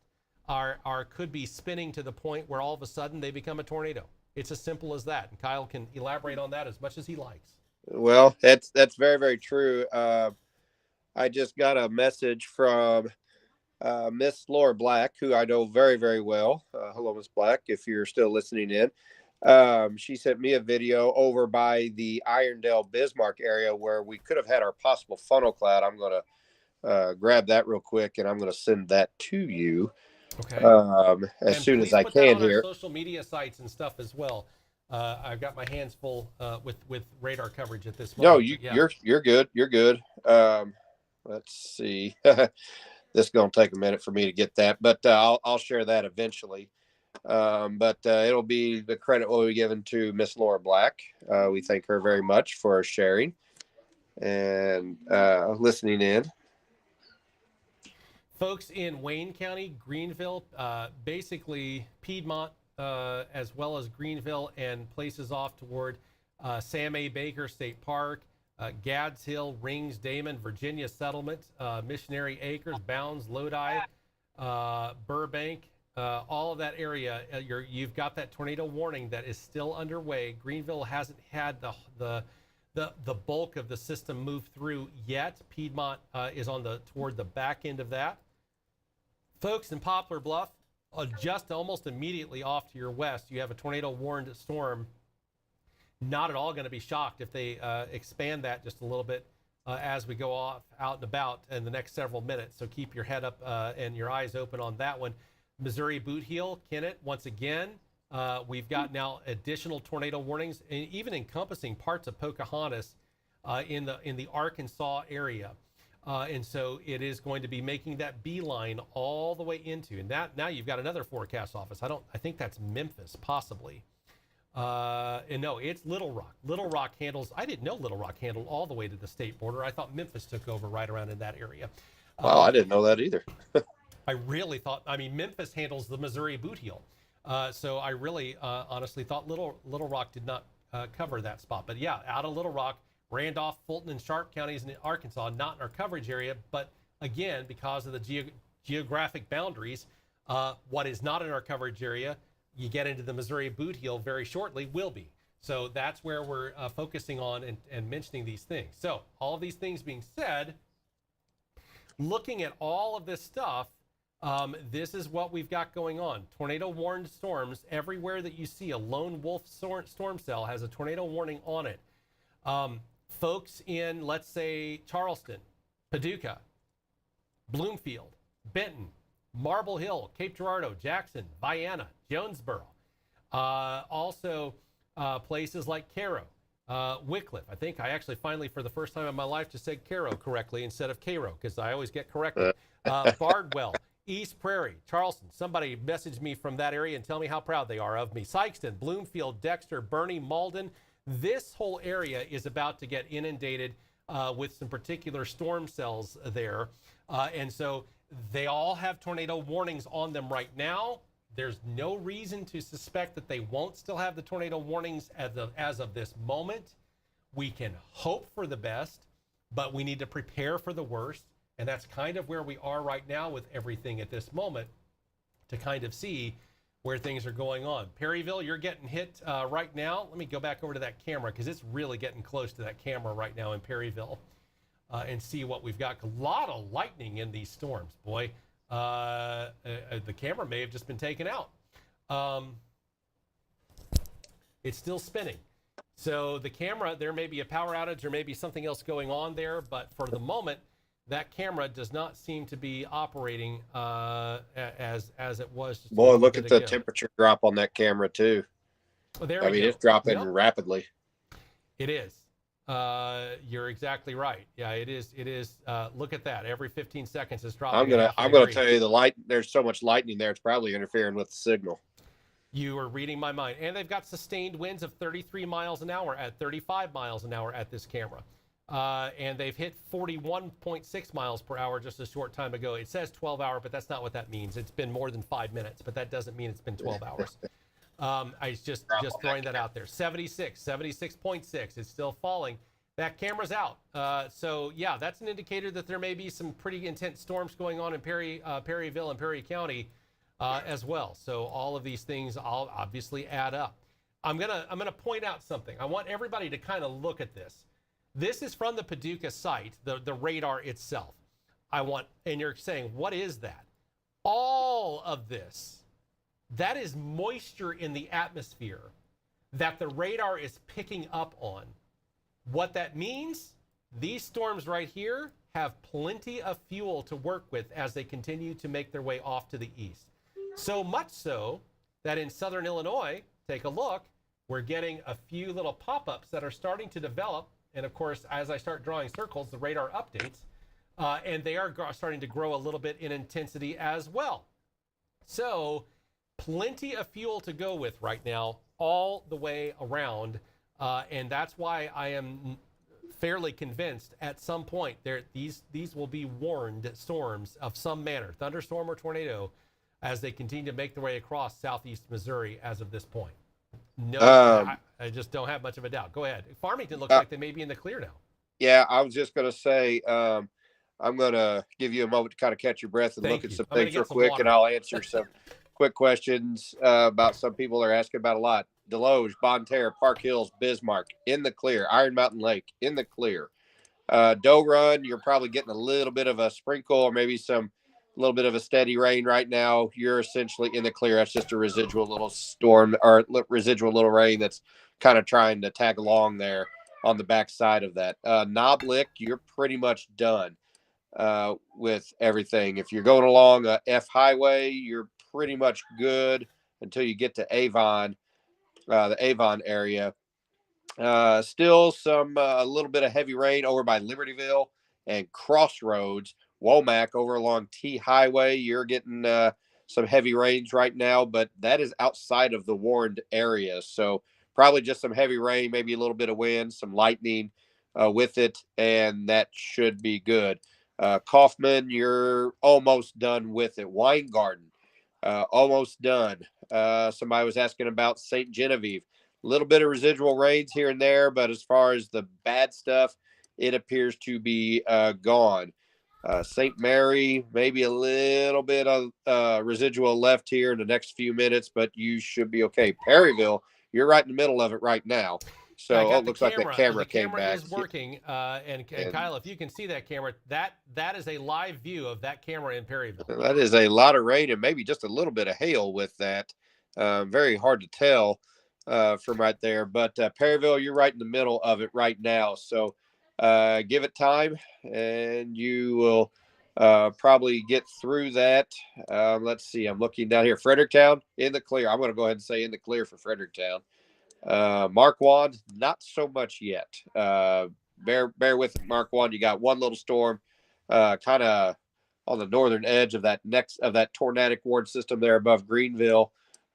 could be spinning to the point where all of a sudden they become a tornado. It's as simple as that. And Kyle can elaborate on that as much as he likes. Well, that's very, very true. I just got a message from Miss Laura Black, who I know very, very well. Hello, Miss Black, if you're still listening in. She sent me a video over by the Irondale Bismarck area where we could have had our possible funnel cloud. I'm going to grab that real quick, and I'm going to send that to you. Okay. As and soon as I put can that on here. Our social media sites and stuff as well. I've got my hands full with radar coverage at this moment. No, you're good. You're good. Let's see. This is going to take a minute for me to get that, but I'll share that eventually. But it'll be, the credit will be given to Miss Laura Black. We thank her very much for sharing and listening in. Folks in Wayne County, Greenville, basically Piedmont, as well as Greenville and places off toward Sam A. Baker State Park, Gads Hill, Rings, Damon, Virginia Settlement, Missionary Acres, Bounds, Lodi, Burbank, all of that area. You've got that tornado warning that is still underway. Greenville hasn't had the bulk of the system move through yet. Piedmont is toward the back end of that. Folks in Poplar Bluff, just almost immediately off to your west, you have a tornado warned storm. Not at all going to be shocked if they expand that just a little bit as we go off out and about in the next several minutes. So keep your head up and your eyes open on that one. Missouri Boot Heel, Kennett, once again, we've got now additional tornado warnings, even encompassing parts of Pocahontas in the Arkansas area. And so it is going to be making that beeline all the way into, and that now you've got another forecast office. I think that's Memphis, possibly. And no, it's Little Rock. Little Rock handles, I didn't know Little Rock handled all the way to the state border. I thought Memphis took over right around in that area. Well, I didn't know that either. I really thought, Memphis handles the Missouri Boot Heel. So I really honestly thought Little Rock did not cover that spot. But yeah, out of Little Rock, Randolph, Fulton, and Sharp counties in Arkansas, not in our coverage area. But again, because of the geographic boundaries, what is not in our coverage area, you get into the Missouri Boot Heel very shortly, will be. So that's where we're focusing on and mentioning these things. So all of these things being said, looking at all of this stuff, this is what we've got going on. Tornado warned storms. Everywhere that you see a lone wolf storm cell has a tornado warning on it. Folks in, let's say, Charleston, Paducah, Bloomfield, Benton, Marble Hill, Cape Girardeau, Jackson, Vienna, Jonesboro. Also places like Cairo, Wycliffe. I think I actually finally, for the first time in my life, just said Cairo correctly instead of Cairo, because I always get corrected. Bardwell, East Prairie, Charleston. Somebody message me from that area and tell me how proud they are of me. Sykeston, Bloomfield, Dexter, Bernie, Malden. This whole area is about to get inundated with some particular storm cells there. And so they all have tornado warnings on them right now. There's no reason to suspect that they won't still have the tornado warnings as of this moment. We can hope for the best, but we need to prepare for the worst. And that's kind of where we are right now with everything at this moment, to kind of see where things are going on. Perryville, you're getting hit right now. Let me go back over to that camera, because it's really getting close to that camera right now in Perryville, and see what we've got. A lot of lightning in these storms, boy. The camera may have just been taken out. It's still spinning. So the camera, there may be a power outage or maybe something else going on there, but for the moment, that camera does not seem to be operating as it was. Just Boy, look at the temperature drop on that camera too. Well, there we go. It's dropping rapidly. It is. You're exactly right. Yeah, it is. Look at that. Every 15 seconds it's dropping. I'm gonna tell you, there's so much lightning there, it's probably interfering with the signal. You are reading my mind. And they've got sustained winds of 33 miles an hour at 35 miles an hour at this camera. And they've hit 41.6 miles per hour just a short time ago. It says 12 hour, but that's not what that means. It's been more than 5 minutes, but that doesn't mean it's been 12 hours. I just throwing that out there. 76.6. It's still falling. that camera's out. So yeah, that's an indicator that there may be some pretty intense storms going on in Perryville and Perry County as well. So all of these things all obviously add up. I'm gonna point out something. I want everybody to kind of look at this. This is from the Paducah site, the radar itself. And you're saying, what is that? All of this, that is moisture in the atmosphere that the radar is picking up on. What that means, these storms right here have plenty of fuel to work with as they continue to make their way off to the east. So much so that in southern Illinois, take a look, we're getting a few little pop-ups that are starting to develop. And of course, as I start drawing circles, the radar updates, and they are starting to grow a little bit in intensity as well. So plenty of fuel to go with right now, all the way around. And that's why I am fairly convinced at some point these will be warned storms of some manner, thunderstorm or tornado, as they continue to make their way across southeast Missouri as of this point. No, I just don't have much of a doubt. Go ahead. Farmington looks like they may be in the clear now. Yeah, I was just going to say, I'm going to give you a moment to kind of catch your breath and look at some things real quick, and I'll answer some quick questions about some people are asking about a lot. Deloge, Bonne Terre, Park Hills, Bismarck, in the clear. Iron Mountain Lake, in the clear. Doe Run, you're probably getting a little bit of a sprinkle or maybe a little bit of a steady rain right now. You're essentially in the clear. That's just a residual little storm or residual little rain that's kind of trying to tag along there on the backside of that. Knoblick, you're pretty much done with everything. If you're going along a F highway, you're pretty much good until you get to Avon, the Avon area. Still a little bit of heavy rain over by Libertyville and Crossroads. Womack over along T Highway, you're getting some heavy rains right now, but that is outside of the warned area. So probably just some heavy rain, maybe a little bit of wind, some lightning with it, and that should be good. Kaufman, you're almost done with it. Weingarten, almost done. Somebody was asking about St. Genevieve. A little bit of residual rains here and there, but as far as the bad stuff, it appears to be gone. St. Mary, maybe a little bit of residual left here in the next few minutes, but you should be okay. Perryville, you're right in the middle of it right now. So it looks like that camera came back. The camera is working. And Kyle, if you can see that camera, that is a live view of that camera in Perryville. That is a lot of rain and maybe just a little bit of hail with that. Very hard to tell from right there. But Perryville, you're right in the middle of it right now. So give it time and you will probably get through that. Let's see. I'm looking down here. Fredericktown in the clear. I'm going to go ahead and say in the clear for Fredericktown. Marquand, not so much yet. Bear with it, Marquand. You got one little storm kind of on the northern edge of that tornadic warning system there above Greenville.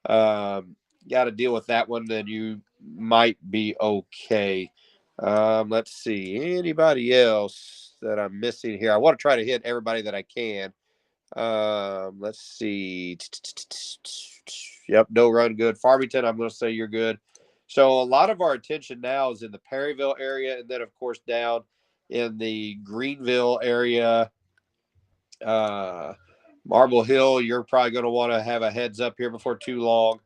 Got to deal with that one, then you might be okay. Let's see. Anybody else that I'm missing here? I want to try to hit everybody that I can. Let's see. Yep, no run good. Farmington, I'm going to say you're good. So a lot of our attention now is in the Perryville area, and then, of course, down in the Greenville area. Marble Hill, you're probably going to want to have a heads up here before too long.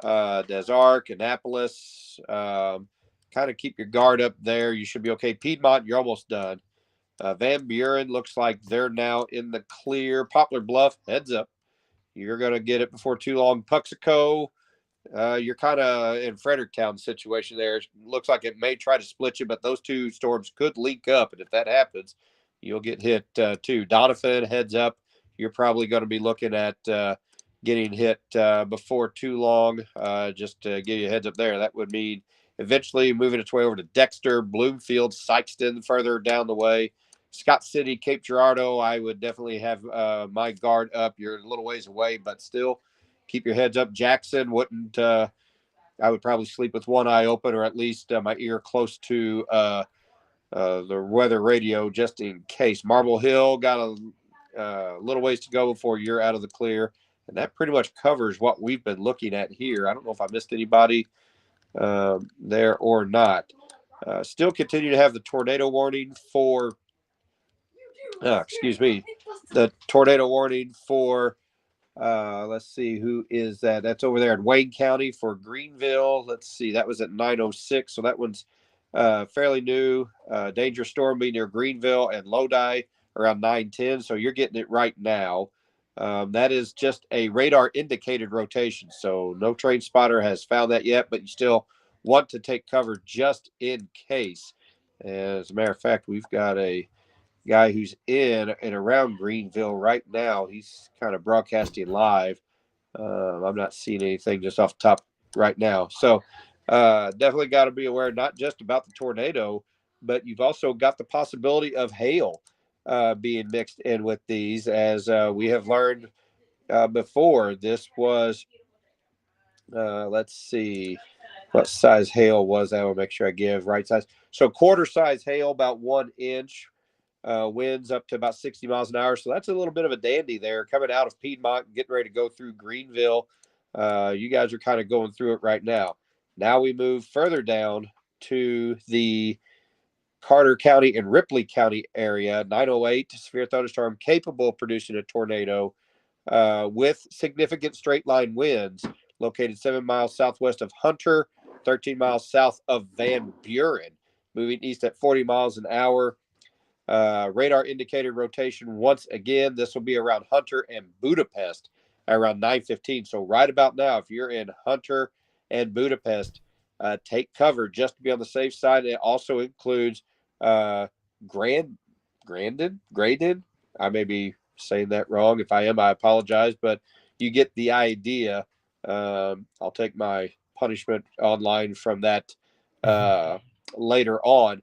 Des Arc, Annapolis, kind of keep your guard up there. You should be okay. Piedmont, you're almost done. Van Buren looks like they're now in the clear. Poplar Bluff, heads up. You're going to get it before too long. Puxico, you're kind of in Fredericktown situation there. It looks like it may try to split you, but those two storms could link up. And if that happens, you'll get hit too. Donovan, heads up. You're probably going to be looking at getting hit before too long. Just to give you a heads up there, that would mean eventually moving its way over to Dexter, Bloomfield, Sykeston further down the way. Scott City, Cape Girardeau, I would definitely have my guard up. You're a little ways away, but still keep your heads up. Jackson wouldn't I would probably sleep with one eye open or at least my ear close to the weather radio just in case. Marble Hill got a little ways to go before you're out of the clear. And that pretty much covers what we've been looking at here. I don't know if I missed anybody there or not. Still continue to have the tornado warning for, the tornado warning for, let's see, who is that? That's over there in Wayne County for Greenville. Let's see, that was at 9:06, so that one's fairly new. Dangerous storm being near Greenville and Lodi around 9:10, so you're getting it right now. That is just a radar indicated rotation, so no train spotter has found that yet, but you still want to take cover just in case. As a matter of fact, we've got a guy who's in and around Greenville right now. He's kind of broadcasting live. I'm not seeing anything just off the top right now. So definitely got to be aware not just about the tornado, but you've also got the possibility of hail being mixed in with these, as we have learned before. This was, let's see, what size hail was that? I will make sure I give right size. So quarter size hail, about 1 inch. Winds up to about 60 miles an hour. So that's a little bit of a dandy there coming out of Piedmont, getting ready to go through Greenville. You guys are kind of going through it right now. Now we move further down to the Carter County and Ripley County area. 908 severe thunderstorm capable of producing a tornado with significant straight line winds, located 7 miles southwest of Hunter, 13 miles south of Van Buren, moving east at 40 miles an hour. Radar indicated rotation once again. This will be around Hunter and Budapest at around 9:15. So right about now, if you're in Hunter and Budapest, take cover just to be on the safe side. It also includes Grandin. I may be saying that wrong. If I am, I apologize, but you get the idea. I'll take my punishment online from that later on.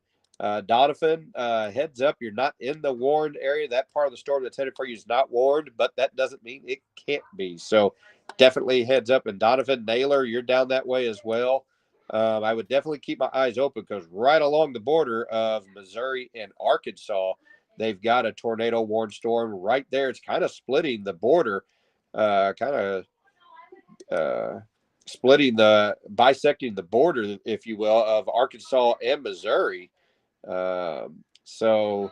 Donovan, heads up, you're not in the warned area. That part of the storm that's headed for you is not warned, but that doesn't mean it can't be. So definitely heads up. And Donovan, Naylor, you're down that way as well. I would definitely keep my eyes open, because right along the border of Missouri and Arkansas, they've got a tornado warned storm right there. It's kind of splitting the border, bisecting the border, if you will, of Arkansas and Missouri. So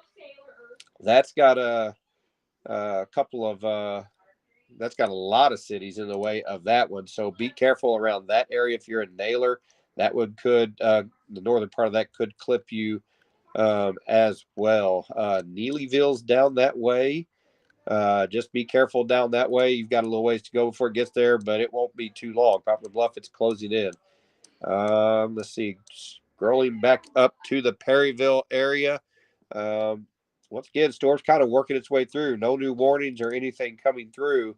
that's got a couple of that's got a lot of cities in the way of that one. So be careful around that area. If you're in Naylor, that one could the northern part of that could clip you as well. Neelyville's down that way. Just be careful down that way. You've got a little ways to go before it gets there, but it won't be too long. Poplar Bluff, it's closing in. Let's see. Scrolling back up to the Perryville area. Once again, storm's kind of working its way through. No new warnings or anything coming through.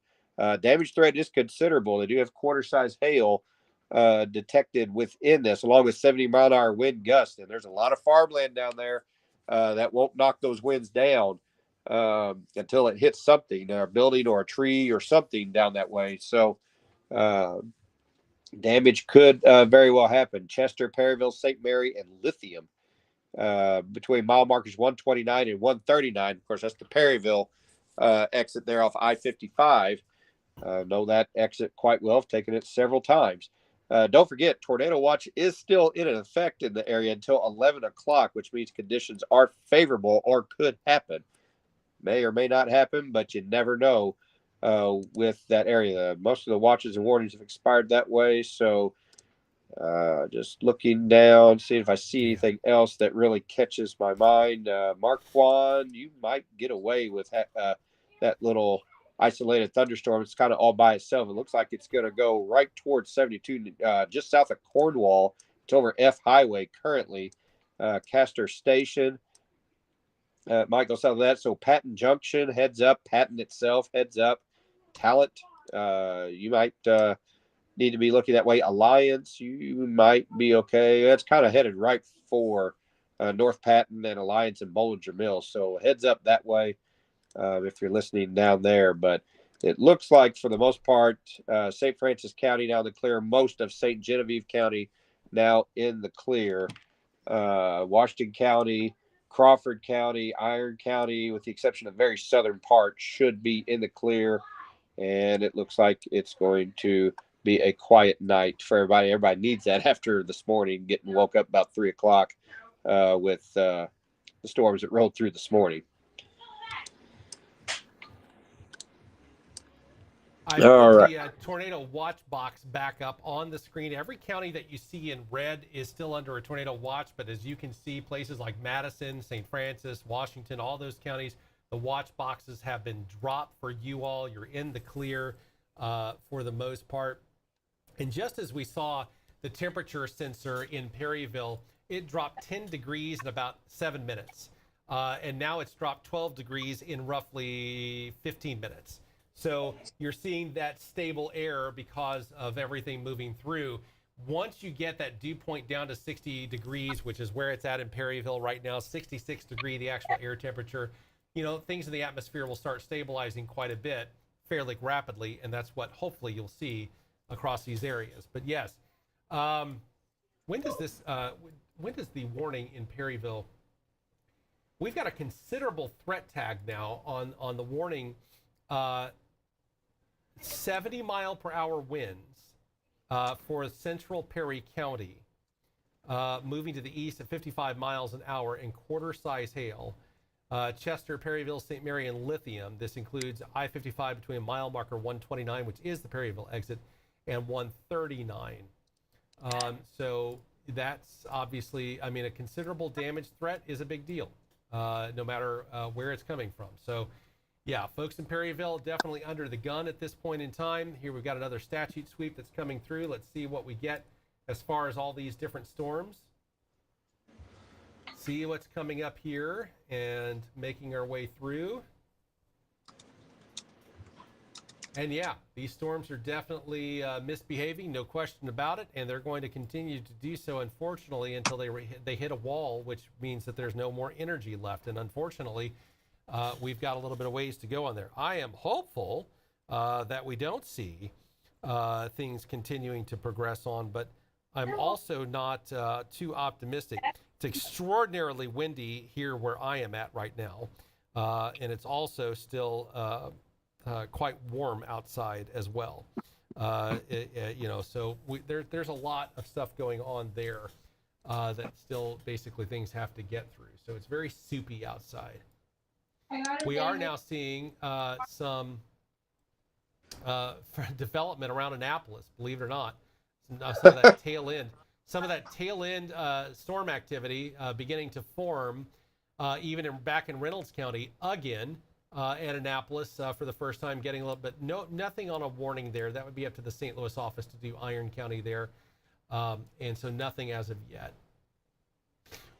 Damage threat is considerable. They do have quarter-size hail detected within this, along with 70-mile-an-hour wind gusts. And there's a lot of farmland down there that won't knock those winds down until it hits something, a building or a tree or something down that way. So damage could very well happen. Chester, Perryville, St. Mary, and Lithium between mile markers 129 and 139. Of course, that's the Perryville exit there off I-55. Know that exit quite well. I've taken it several times. Don't forget, tornado watch is still in effect in the area until 11 o'clock, which means conditions are favorable or could happen. May or may not happen, but you never know with that area. Most of the watches and warnings have expired that way. So just looking down, seeing if I see anything else that really catches my mind. Marquand, you might get away with that little isolated thunderstorm. It's kind of all by itself. It looks like it's going to go right towards 72, just south of Cornwall. It's over F Highway currently. Castor Station might go south of that. So Patton Junction, heads up. Patton itself, heads up. Talent, you might need to be looking that way. Alliance, you might be okay. That's kind of headed right for North Patton and Alliance and Bollinger Mills. So heads up that way if you're listening down there. But it looks like, for the most part, St. Francis County now in the clear. Most of St. Genevieve County now in the clear. Washington County, Crawford County, Iron County, with the exception of very southern part, should be in the clear. And it looks like it's going to be a quiet night for everybody. Everybody needs that after this morning, getting woke up about 3 o'clock with the storms that rolled through this morning. I put the tornado watch box back up on the screen. Every county that you see in red is still under a tornado watch, but as you can see, places like Madison, St. Francis, Washington, all those counties, the watch boxes have been dropped for you all. You're in the clear for the most part. And just as we saw the temperature sensor in Perryville, it dropped 10 degrees in about 7 minutes. And now it's dropped 12 degrees in roughly 15 minutes. So you're seeing that stable air because of everything moving through. Once you get that dew point down to 60 degrees, which is where it's at in Perryville right now, 66 degree, the actual air temperature, things in the atmosphere will start stabilizing quite a bit fairly rapidly. And that's what hopefully you'll see across these areas. But yes, when does the warning in Perryville? We've got a considerable threat tag now on the warning. 70-mile-per-hour winds for central Perry County, moving to the east at 55 miles an hour and quarter-size hail. Chester, Perryville, St. Mary, and Lithium. This includes I-55 between mile marker 129, which is the Perryville exit, and 139. So that's obviously, a considerable damage threat is a big deal, no matter where it's coming from. So, yeah, folks in Perryville definitely under the gun at this point in time. Here we've got another statute sweep that's coming through. Let's see what we get as far as all these different storms. See what's coming up here and making our way through. And yeah, these storms are definitely misbehaving, no question about it, and they're going to continue to do so, unfortunately, until they hit a wall, which means that there's no more energy left. And unfortunately, we've got a little bit of ways to go on there. I am hopeful that we don't see things continuing to progress on, but I'm also not too optimistic. It's extraordinarily windy here where I am at right now, and it's also still quite warm outside as well. So there's a lot of stuff going on there that still basically things have to get through. So it's very soupy outside. We are now seeing some development around Annapolis, believe it or not. Some of that tail end storm activity beginning to form even back in Reynolds County again at Annapolis for the first time, getting a little bit, nothing on a warning there. That would be up to the St. Louis office to do Iron County there. And so nothing as of yet.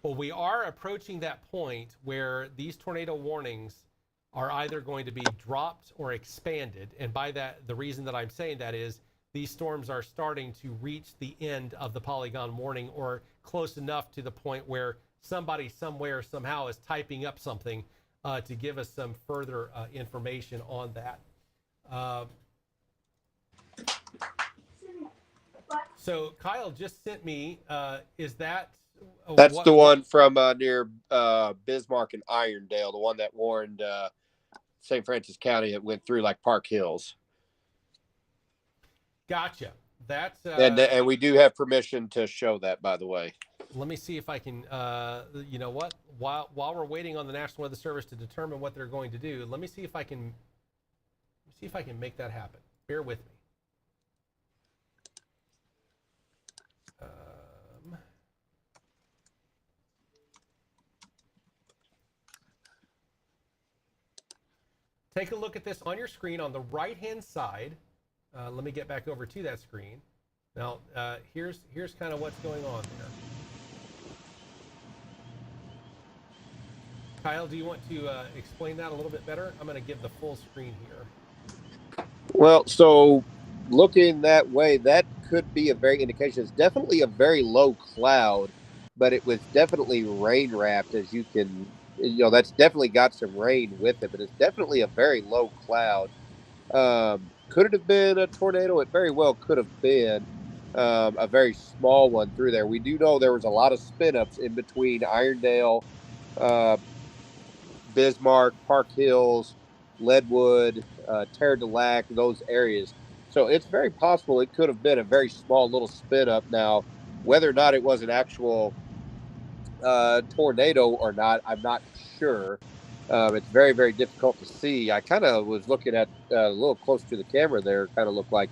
Well, we are approaching that point where these tornado warnings are either going to be dropped or expanded. And by that, the reason that I'm saying that is these storms are starting to reach the end of the polygon warning, or close enough to the point where somebody somewhere somehow is typing up something to give us some further information on that. So Kyle just sent me, is that... That's the one from near Bismarck and Irondale, the one that warned St. Francis County. It went through like Park Hills. Gotcha. That's and we do have permission to show that, by the way. Let me see if I can. You know what? While we're waiting on the National Weather Service to determine what they're going to do, let me see if I can. Make that happen. Bear with me. Take a look at this on your screen on the right-hand side. Let me get back over to that screen. Now, here's kind of what's going on there. Kyle, do you want to explain that a little bit better? I'm going to give the full screen here. Well, so looking that way, that could be a very indication. It's definitely a very low cloud, but it was definitely rain wrapped, as you can. That's definitely got some rain with it, but it's definitely a very low cloud. Could it have been a tornado? It very well could have been a very small one through there. We do know there was a lot of spin-ups in between Irondale, Bismarck, Park Hills, Leadwood, Terre de Lac, those areas. So it's very possible it could have been a very small little spin up. Now, whether or not it was an actual tornado or not, I'm not sure. It's very, very difficult to see. I kind of was looking at a little close to the camera there, kind of looked like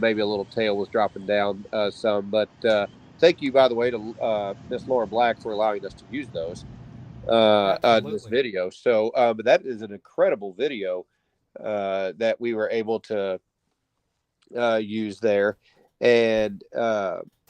maybe a little tail was dropping down some. But thank you, by the way, to Miss Laura Black for allowing us to use those in this Absolutely. video. So, but that is an incredible video that we were able to use there. And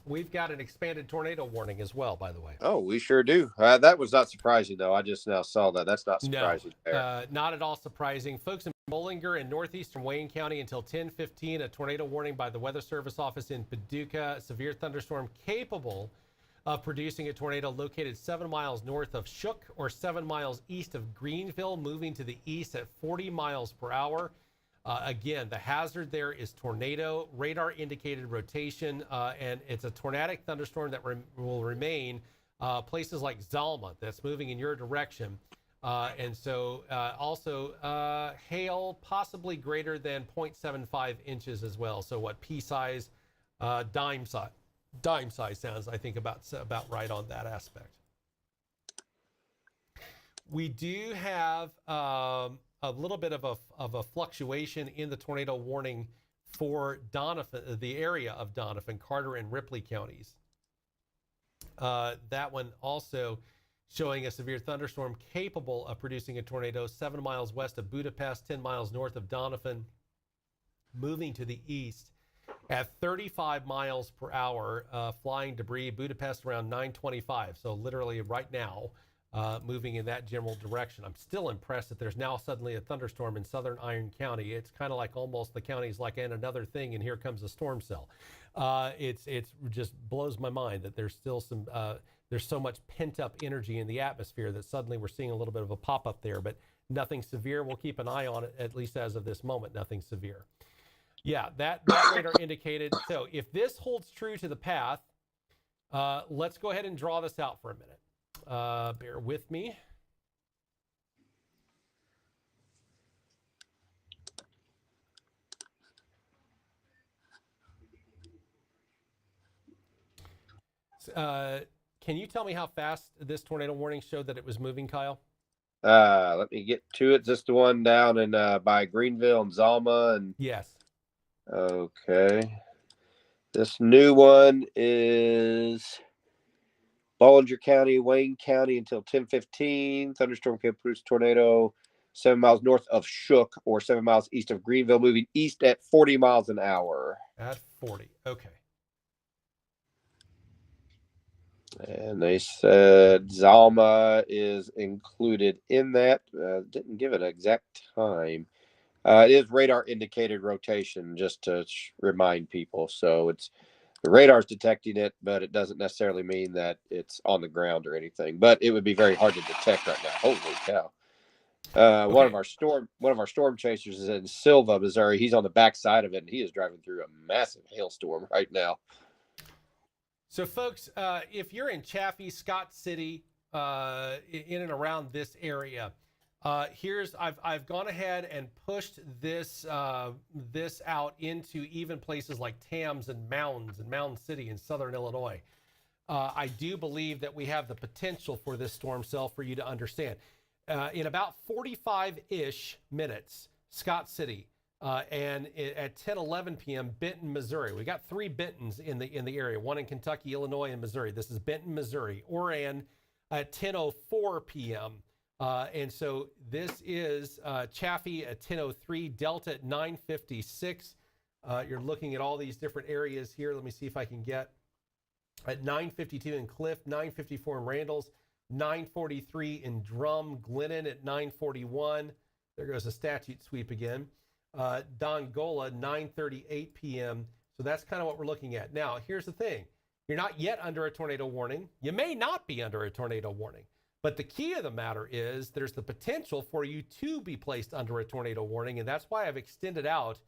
We've got an expanded tornado warning as well, by the way. oh, we sure do. That was not surprising, though. I just now saw that. That's not surprising. No, not at all surprising. Folks in Bollinger and northeastern Wayne County until 10:15, a tornado warning by the Weather Service office in Paducah. Severe thunderstorm capable of producing a tornado located 7 miles north of Shook or 7 miles east of Greenville, moving to the east at 40 miles per hour. Again, the hazard there is tornado, radar indicated rotation, and it's a tornadic thunderstorm that will remain places like Zalma that's moving in your direction. And so also hail possibly greater than 0.75 inches as well. So what pea size, dime size sounds, I think, about right on that aspect. We do have a little bit of a fluctuation in the tornado warning for Doniphan, the area of Doniphan, Carter, and Ripley counties. That one also showing a severe thunderstorm capable of producing a tornado 7 miles west of Budapest, 10 miles north of Doniphan, moving to the east at 35 miles per hour, flying debris, Budapest around 9:25. So literally right now, moving in that general direction. I'm still impressed that there's now suddenly a thunderstorm in southern Iron County. It's kind of like almost the county's like in another thing, and here comes a storm cell. It's just blows my mind that there's still some there's so much pent up energy in the atmosphere that suddenly we're seeing a little bit of a pop up there, but nothing severe. We'll keep an eye on it, at least as of this moment. Nothing severe. Yeah, that radar indicated. So if this holds true to the path, let's go ahead and draw this out for a minute. Bear with me. Can you tell me how fast this tornado warning showed that it was moving, Kyle? Let me get to it. Just the one down in by Greenville and Zalma, and yes. Okay, this new one is Bollinger County, Wayne County until 10:15. Thunderstorm can produce tornado 7 miles north of Shook or 7 miles east of Greenville, moving east at 40 miles an hour. At 40. Okay. And they said Zalma is included in that. Didn't give it an exact time. It is radar indicated rotation, just to remind people. So it's the radar's detecting it, but it doesn't necessarily mean that it's on the ground or anything. But it would be very hard to detect right now. Holy cow! Okay. One of our storm chasers is in Silva, Missouri. He's on the backside of it, and he is driving through a massive hailstorm right now. So, folks, if you're in Chaffee, Scott City, in and around this area, I've gone ahead and pushed this out into even places like Tams and Mound City in southern Illinois. I do believe that we have the potential for this storm cell for you to understand. In about 45-ish minutes, Scott City. And at 10:11 p.m., Benton, Missouri. We got 3 Bentons in the area, one in Kentucky, Illinois, and Missouri. This is Benton, Missouri. Oran at 10:04 p.m. And so this is Chaffee at 10:03, Delta at 9:56. You're looking at all these different areas here. Let me see if I can get at 9:52 in Cliff, 9:54 in Randalls, 9:43 in Drum, Glennon at 9:41. There goes a statute sweep again. Dongola, 9:38 p.m. So that's kind of what we're looking at. Now, here's the thing. You're not yet under a tornado warning. You may not be under a tornado warning. But the key of the matter is there's the potential for you to be placed under a tornado warning. And that's why I've extended out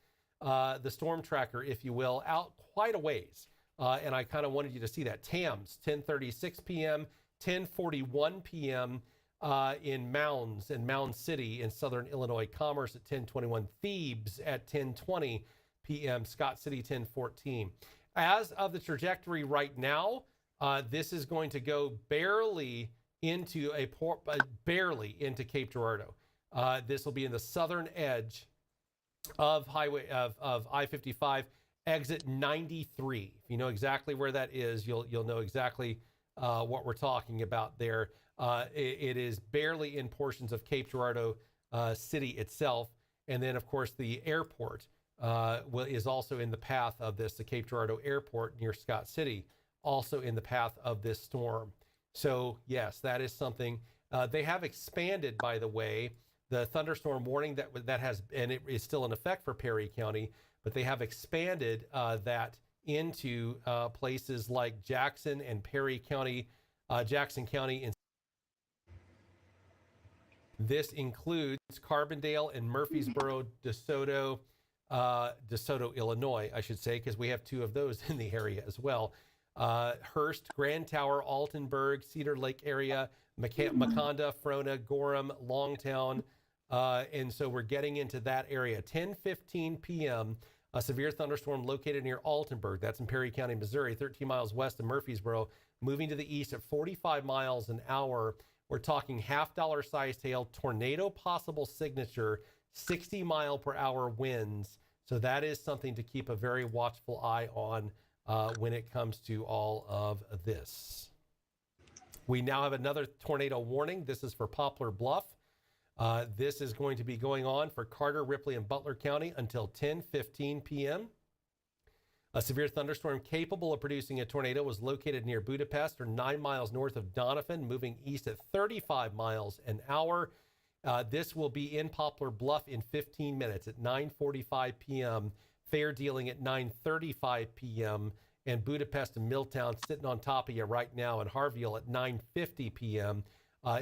the storm tracker, if you will, out quite a ways. And I kind of wanted you to see that. Tams, 10:36 p.m., 10:41 p.m., in Mounds and Mound City in southern Illinois. Commerce at 10:21. Thebes at 10:20. p.m. Scott City 1014. As of the trajectory right now, this is going to go barely into Cape Girardeau. This will be in the southern edge of I-55, exit 93. If you know exactly where that is, you'll know exactly what we're talking about there. It is barely in portions of Cape Girardeau city itself, and then of course the airport is also in the path of this. The Cape Girardeau Airport near Scott City, also in the path of this storm. So yes, that is something. They have expanded, by the way, the thunderstorm warning that has, and it is still in effect for Perry County, but they have expanded that into places like Jackson and Perry County, Jackson County. This includes Carbondale and Murfreesboro, DeSoto, Illinois, I should say, because we have two of those in the area as well. Hearst, Grand Tower, Altenburg, Cedar Lake area, Maconda, Frona, Gorham, Longtown. And so we're getting into that area. 10:15 p.m., a severe thunderstorm located near Altenburg. That's in Perry County, Missouri, 13 miles west of Murfreesboro, moving to the east at 45 miles an hour. We're talking half-dollar sized hail, tornado possible signature, 60 mile per hour winds. So that is something to keep a very watchful eye on when it comes to all of this. We now have another tornado warning. This is for Poplar Bluff. This is going to be going on for Carter, Ripley, and Butler County until 10:15 p.m. A severe thunderstorm capable of producing a tornado was located near Budapest, or 9 miles north of Donovan, moving east at 35 miles an hour. This will be in Poplar Bluff in 15 minutes at 9:45 p.m., fair dealing at 9:35 p.m., and Budapest and Milltown sitting on top of you right now, and Harveyville at 9:50 p.m.,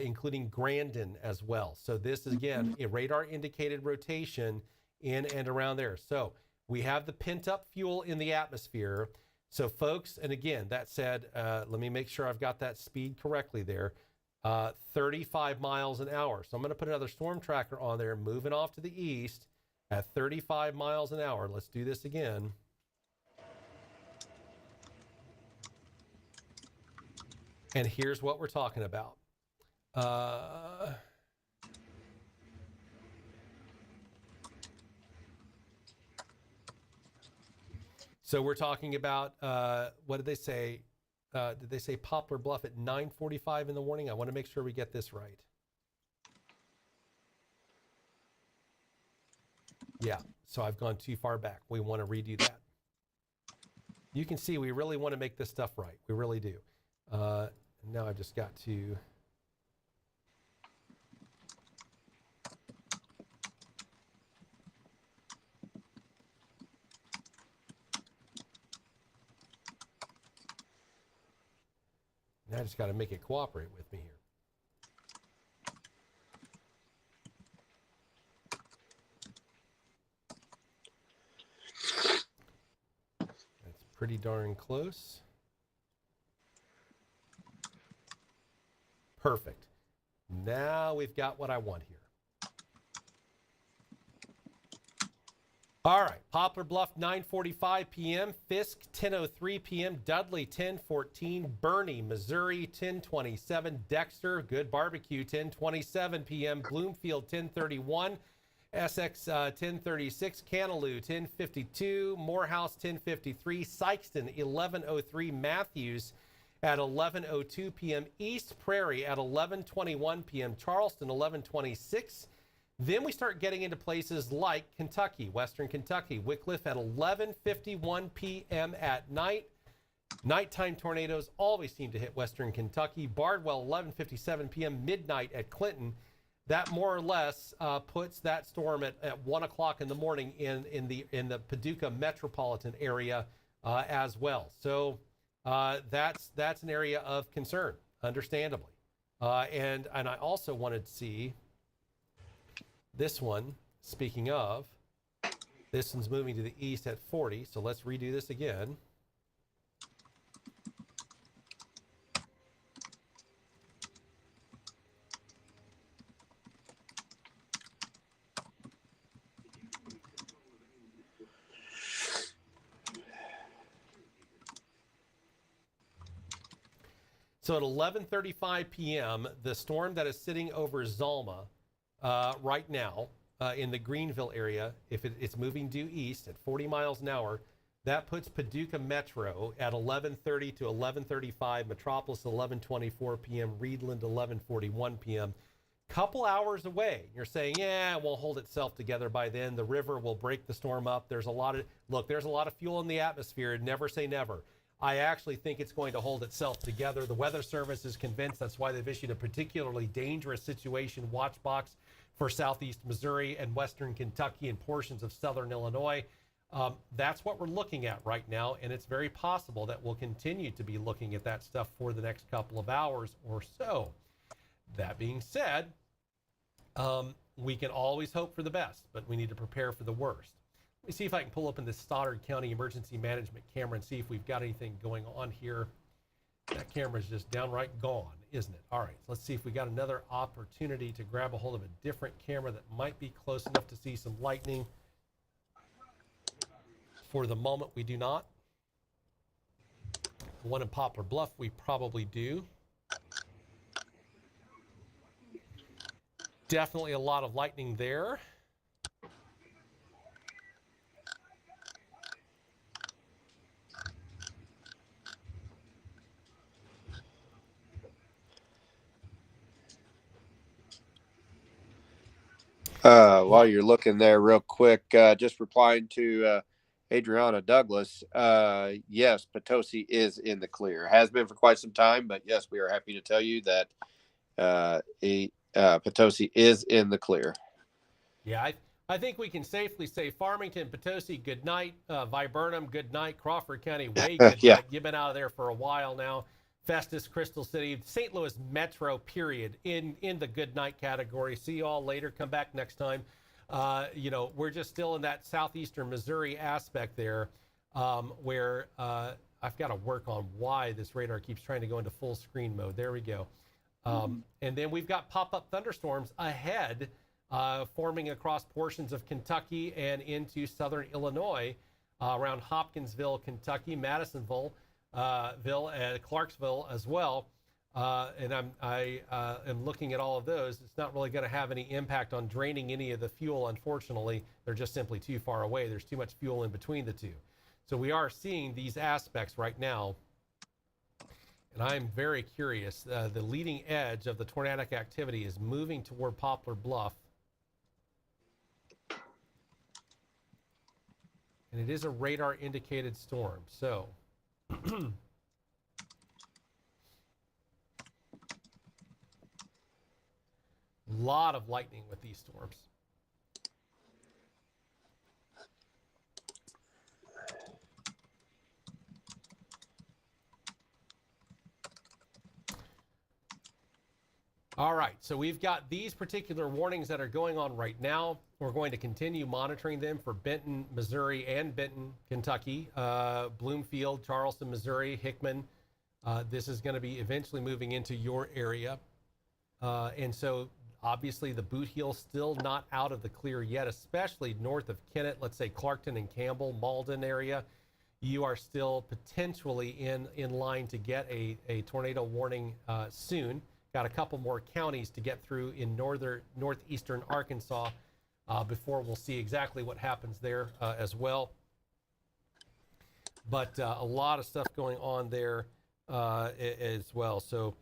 including Grandin as well. So this is, again, a radar indicated rotation in and around there. So we have the pent up fuel in the atmosphere. So folks, and again, that said, let me make sure I've got that speed correctly there. 35 miles an hour. So I'm going to put another storm tracker on there, moving off to the east at 35 miles an hour. Let's do this again. And here's what we're talking about. So we're talking about, what did they say? Did they say Poplar Bluff at 9:45 in the morning? I want to make sure we get this right. Yeah, so I've gone too far back. We want to redo that. You can see we really want to make this stuff right. We really do. Now I've just got to... Now I just got to make it cooperate with me here. That's pretty darn close. Perfect. Now we've got what I want here. All right, Poplar Bluff, 9:45 p.m., Fisk, 10:03 p.m., Dudley, 10:14, Bernie, Missouri, 10:27, Dexter, Good Barbecue, 10:27 p.m., Bloomfield, 10:31, Essex, 10:36, Canaloo, 10:52, Morehouse, 10:53, Sikeston, 11:03, Matthews at 11:02 p.m., East Prairie at 11:21 p.m., Charleston, 11:26. Then we start getting into places like Kentucky, Western Kentucky, Wickliffe at 11:51 p.m. at night. Nighttime tornadoes always seem to hit Western Kentucky. Bardwell, 11:57 p.m., midnight at Clinton. That more or less puts that storm at 1 o'clock in the morning in the Paducah metropolitan area as well. So that's an area of concern, understandably. And I also wanted to see this one. Speaking of, this one's moving to the east at 40. So let's redo this again. So at 11:35 p.m., the storm that is sitting over Zalma right now in the Greenville area, if it's moving due east at 40 miles an hour, that puts Paducah Metro at 11:30 to 11:35, Metropolis 11:24 p.m., Reedland 11:41 p.m. Couple hours away. You're saying, yeah, it won't hold itself together by then. The river will break the storm up. There's a lot of fuel in the atmosphere. Never say never. I actually think it's going to hold itself together. The Weather Service is convinced. That's why they've issued a particularly dangerous situation watch box for southeast Missouri and western Kentucky and portions of southern Illinois. That's what we're looking at right now, and it's very possible that we'll continue to be looking at that stuff for the next couple of hours or so. That being said, we can always hope for the best, but we need to prepare for the worst. Let me see if I can pull up in the Stoddard County Emergency Management camera and see if we've got anything going on here. That camera is just downright gone, isn't it? All right, let's see if we got another opportunity to grab a hold of a different camera that might be close enough to see some lightning. For the moment, we do not. The one in Poplar Bluff, we probably do. Definitely a lot of lightning there. While you're looking there real quick, just replying to Adriana Douglas, yes, Potosi is in the clear. Has been for quite some time, but yes, we are happy to tell you that Potosi is in the clear. Yeah, I think we can safely say Farmington, Potosi, good night. Viburnum, good night. Crawford County, way good Yeah. night. You've been out of there for a while now. Festus, Crystal City, St. Louis Metro, period, in the good night category. See you all later. Come back next time. We're just still in that southeastern Missouri aspect there where I've got to work on why this radar keeps trying to go into full screen mode. There we go. And then we've got pop-up thunderstorms ahead forming across portions of Kentucky and into southern Illinois around Hopkinsville, Kentucky, Madisonville, Clarksville as well. And I am looking at all of those. It's not really going to have any impact on draining any of the fuel, unfortunately. They're just simply too far away. There's too much fuel in between the two. So we are seeing these aspects right now. And I'm very curious. The leading edge of the tornadic activity is moving toward Poplar Bluff. And it is a radar indicated storm. So lot of lightning with these storms. All right, so we've got these particular warnings that are going on right now. We're going to continue monitoring them for Benton, Missouri, and Benton, Kentucky, Bloomfield, Charleston, Missouri, Hickman. This is going to be eventually moving into your area. And so obviously the boot heel still not out of the clear yet, especially north of Kennett, let's say Clarkton and Campbell, Malden area. You are still potentially in line to get a tornado warning soon. Got a couple more counties to get through in northeastern Arkansas before we'll see exactly what happens there as well. But a lot of stuff going on there as well. So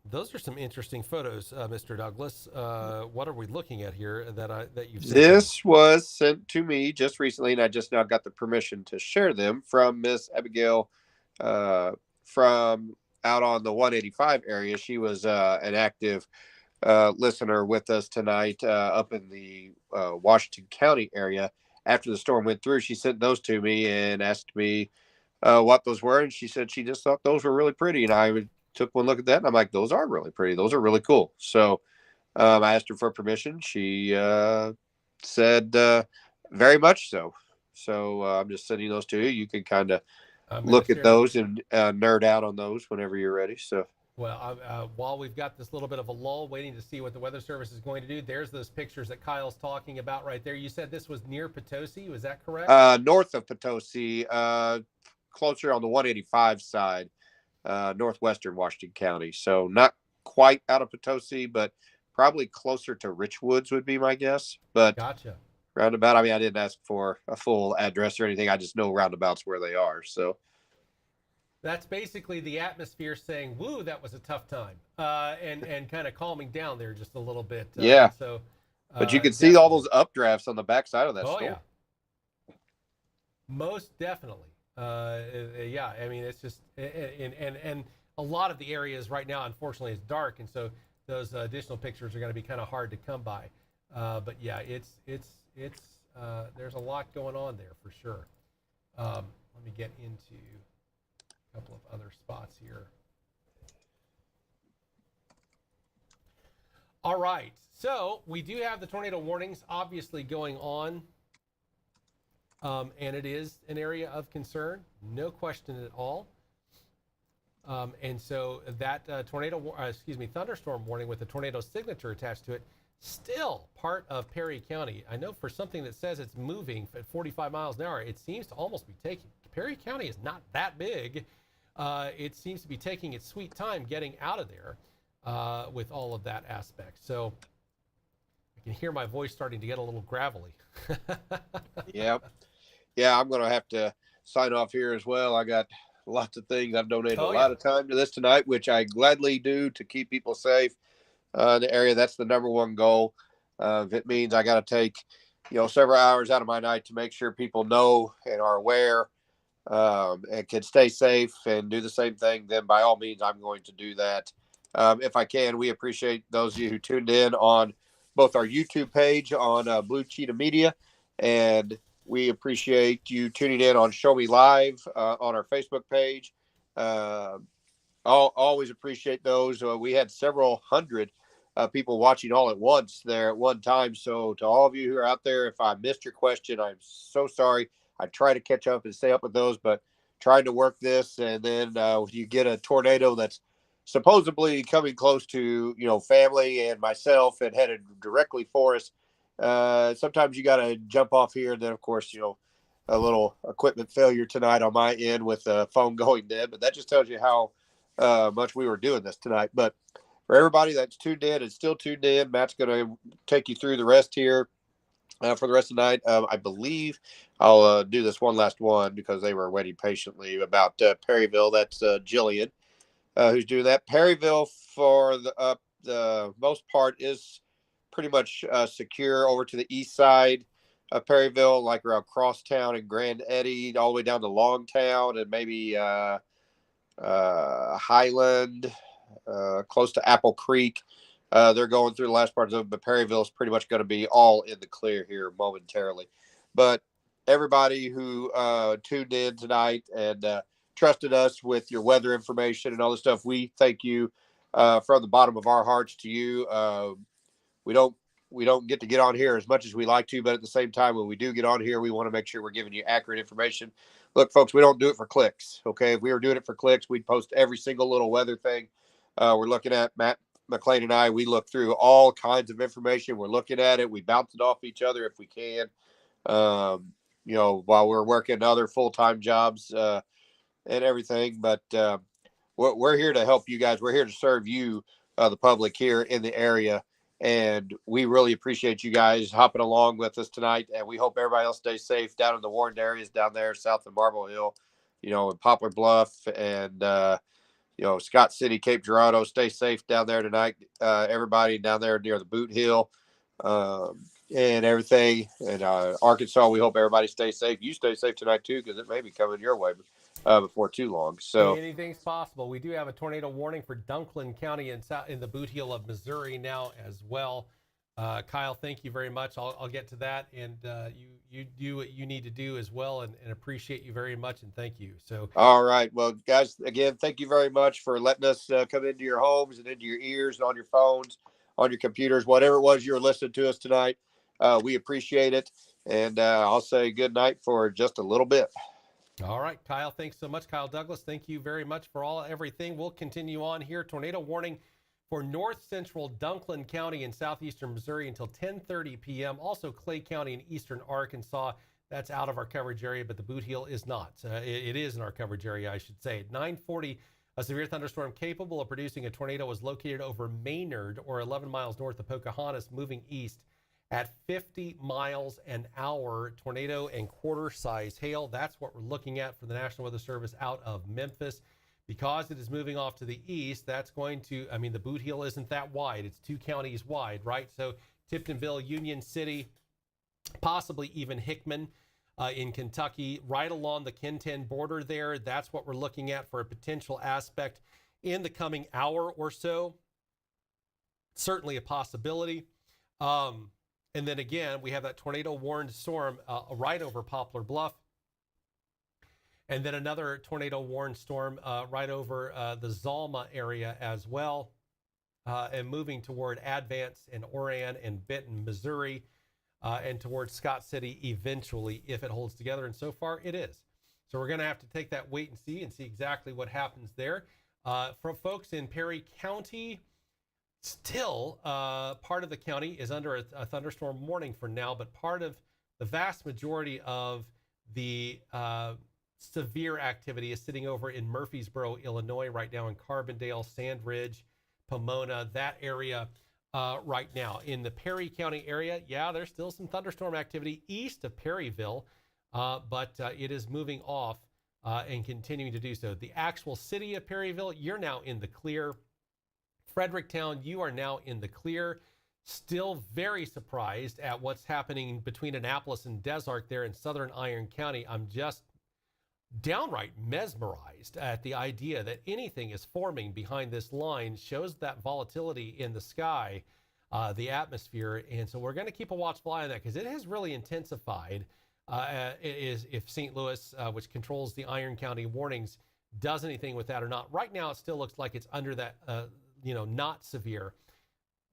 those are some interesting photos, Mr. Douglas. What are we looking at here that you've sent? This was sent to me just recently, and I just now got the permission to share them from Miss Abigail from out on the 185 area. She was an active listener with us tonight up in the Washington County area. After the storm went through, she sent those to me and asked me what those were. And she said she just thought those were really pretty. And I took one look at that, and I'm like, those are really pretty. Those are really cool. So I asked her for permission. She said very much so. So I'm just sending those to you. You can kind of look at those and nerd out on those whenever you're ready. So, well, while we've got this little bit of a lull waiting to see what the Weather Service is going to do, there's those pictures that Kyle's talking about right there. You said this was near Potosi. Was that correct? North of Potosi, closer on the 185 side. northwestern Washington County. So not quite out of Potosi, but probably closer to Richwoods would be my guess. But Gotcha. roundabout, I mean, I didn't ask for a full address or anything. I just know roundabouts where they are. So That's basically the atmosphere saying, "Woo, that was a tough time," and kind of calming down there just a little bit. Yeah. So, but you can see all those updrafts on the backside of that oh storm. yeah, most definitely. Yeah, I mean, it's just and a lot of the areas right now, unfortunately, is dark, and so those additional pictures are going to be kind of hard to come by. But yeah, it's there's a lot going on there for sure. Let me get into a couple of other spots here. All right, so we do have the tornado warnings obviously going on, and it is an area of concern, no question at all. And so that thunderstorm warning with the tornado signature attached to it, still part of Perry County. I know for something that says it's moving at 45 miles an hour, it seems to almost be taking. Perry County is not that big. It seems to be taking its sweet time getting out of there with all of that aspect. So I can hear my voice starting to get a little gravelly. Yeah. Yeah, I'm going to have to sign off here as well. I got lots of things. I've donated a lot of time to this tonight, which I gladly do to keep people safe in the area. That's the number one goal. If it means I got to take, several hours out of my night to make sure people know and are aware and can stay safe and do the same thing, then by all means, I'm going to do that. If I can, we appreciate those of you who tuned in on both our YouTube page on Blue Cheetah Media, and we appreciate you tuning in on Show Me Live on our Facebook page. Always appreciate those. We had several hundred people watching all at once there at one time. So to all of you who are out there, if I missed your question, I'm so sorry. I try to catch up and stay up with those, but trying to work this. And then you get a tornado that's supposedly coming close to, family and myself and headed directly for us. Sometimes you got to jump off here. And then, of course, a little equipment failure tonight on my end with the phone going dead. But that just tells you how much we were doing this tonight. But for everybody that's tuned in and still tuned in, Matt's going to take you through the rest here for the rest of the night. I believe I'll do this one last one because they were waiting patiently about Perryville. That's Jillian who's doing that. Perryville, for the most part, is pretty much secure over to the east side of Perryville, like around Crosstown and Grand Eddy, all the way down to Longtown and maybe Highland, close to Apple Creek. They're going through the last part of it, but Perryville is pretty much going to be all in the clear here momentarily. But everybody who tuned in tonight and trusted us with your weather information and all this stuff, we thank you from the bottom of our hearts to you. We don't get on here as much as we like to, but at the same time, when we do get on here, we want to make sure we're giving you accurate information. Look, folks, we don't do it for clicks. Okay. If we were doing it for clicks, we'd post every single little weather thing. We're looking at Matt McLean and I, we look through all kinds of information. We're looking at it. We bounce it off each other if we can, while we're working other full-time jobs and everything. But we're here to help you guys. We're here to serve you, the public here in the area. And we really appreciate you guys hopping along with us tonight. And we hope everybody else stays safe down in the Warren areas down there south of Marble Hill, in Poplar Bluff and, Scott City, Cape Girardeau. Stay safe down there tonight. Everybody down there near the Boot Hill and everything. And Arkansas, we hope everybody stays safe. You stay safe tonight, too, because it may be coming your way before too long. So anything's possible. We do have a tornado warning for Dunklin County in the Boot Heel of Missouri now as well. Kyle, thank you very much. I'll get to that, and you do what you need to do as well, and appreciate you very much, and thank you. So all right, well, guys, again, thank you very much for letting us come into your homes and into your ears and on your phones, on your computers, whatever it was you were listening to us tonight. We appreciate it, and I'll say good night for just a little bit. All right, Kyle, thanks so much. Kyle Douglas, thank you very much for everything. We'll continue on here. Tornado warning for north central Dunklin County in southeastern Missouri until 10:30 p.m. Also Clay County in eastern Arkansas. That's out of our coverage area, but the Boot Heel is not. It is in our coverage area, I should say. At 9:40 A severe thunderstorm capable of producing a tornado was located over Maynard, or 11 miles north of Pocahontas, moving east at 50 miles an hour. Tornado and quarter-size hail. That's what we're looking at for the National Weather Service out of Memphis. Because it is moving off to the east, that's going to, I mean, the boot heel isn't that wide. It's 2 counties wide, right? So Tiptonville, Union City, possibly even Hickman in Kentucky, right along the Ken-10 border there. That's what we're looking at for a potential aspect in the coming hour or so. Certainly a possibility. And then again, we have that tornado warned storm right over Poplar Bluff. And then another tornado warned storm right over the Zalma area as well. And moving toward Advance and Oran and Benton, Missouri. And towards Scott City eventually, if it holds together. And so far, it is. So we're going to have to take that wait and see exactly what happens there. For folks in Perry County, still part of the county is under a thunderstorm warning for now, but part of the vast majority of the severe activity is sitting over in Murfreesboro, Illinois, right now in Carbondale, Sand Ridge, Pomona, that area. Right now in the Perry County area, yeah, there's still some thunderstorm activity east of Perryville, but it is moving off and continuing to do so. The actual city of Perryville, you're now in the clear. Fredericktown, you are now in the clear. Still very surprised at what's happening between Annapolis and Des Arc there in southern Iron County. I'm just downright mesmerized at the idea that anything is forming behind this line. Shows that volatility in the sky, the atmosphere. And so we're going to keep a watchful eye on that because it has really intensified. If St. Louis, which controls the Iron County warnings, does anything with that or not. Right now, it still looks like it's under that, not severe.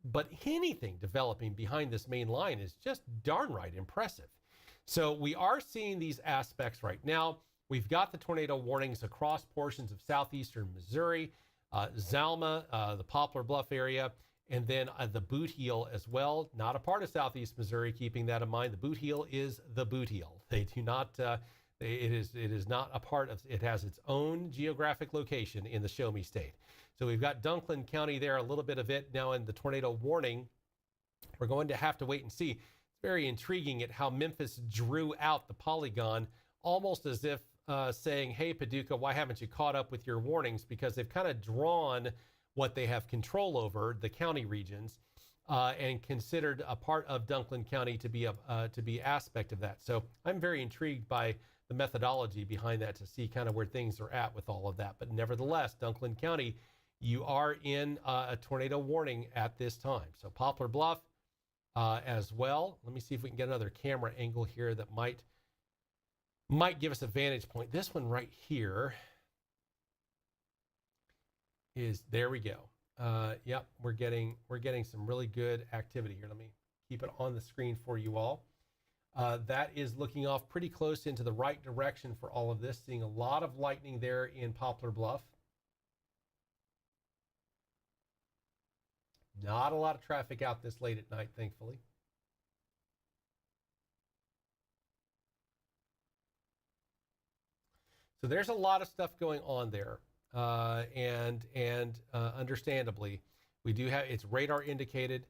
But anything developing behind this main line is just darn right impressive. So we are seeing these aspects right now. We've got the tornado warnings across portions of southeastern Missouri, Zalma, the Poplar Bluff area, and then the Boot Heel as well. Not a part of southeast Missouri, keeping that in mind. The Boot Heel is the Boot Heel. They do not, it is not a part of, it has its own geographic location in the Show Me State. So we've got Dunklin County there, a little bit of it now in the tornado warning. We're going to have to wait and see. It's very intriguing at how Memphis drew out the polygon, almost as if saying, hey, Paducah, why haven't you caught up with your warnings? Because they've kind of drawn what they have control over, the county regions, and considered a part of Dunklin County to be aspect of that. So I'm very intrigued by the methodology behind that to see kind of where things are at with all of that. But nevertheless, Dunklin County, you are in a tornado warning at this time. So Poplar Bluff as well. Let me see if we can get another camera angle here that might give us a vantage point. This one right here is, there we go. Yep, we're getting some really good activity here. Let me keep it on the screen for you all. That is looking off pretty close into the right direction for all of this. Seeing a lot of lightning there in Poplar Bluff. Not a lot of traffic out this late at night, thankfully. So there's a lot of stuff going on there, and understandably, we do have, it's radar indicated.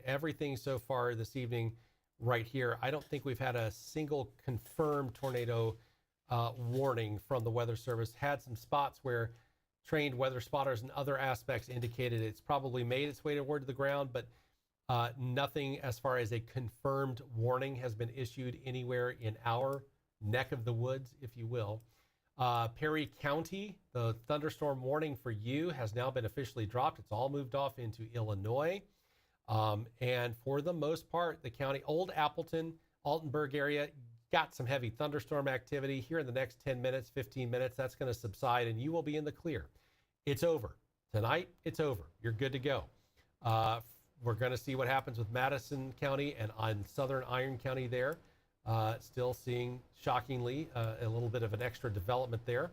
Everything so far this evening right here. I don't think we've had a single confirmed tornado warning from the Weather Service. Had some spots where trained weather spotters and other aspects indicated it's probably made its way toward the ground, but nothing as far as a confirmed warning has been issued anywhere in our neck of the woods, if you will. Perry County, the thunderstorm warning for you has now been officially dropped. It's all moved off into Illinois. And for the most part, the county, Old Appleton, Altenburg area, got some heavy thunderstorm activity here in the next 10 minutes, 15 minutes. That's going to subside and you will be in the clear. It's over. Tonight, it's over. You're good to go. We're going to see what happens with Madison County and on southern Iron County there. Still seeing, shockingly, a little bit of an extra development there.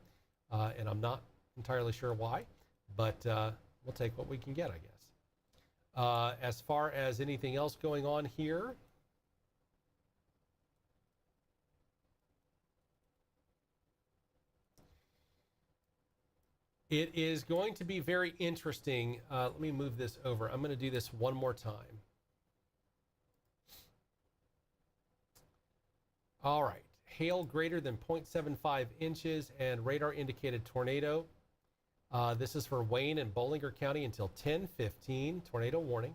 And I'm not entirely sure why, but we'll take what we can get, I guess. As far as anything else going on here, It is going to be very interesting. Let me move this over. I'm going to do this one more time. All right. Hail greater than 0.75 inches and radar indicated tornado. This is for Wayne and Bollinger County until 10:15. Tornado warning.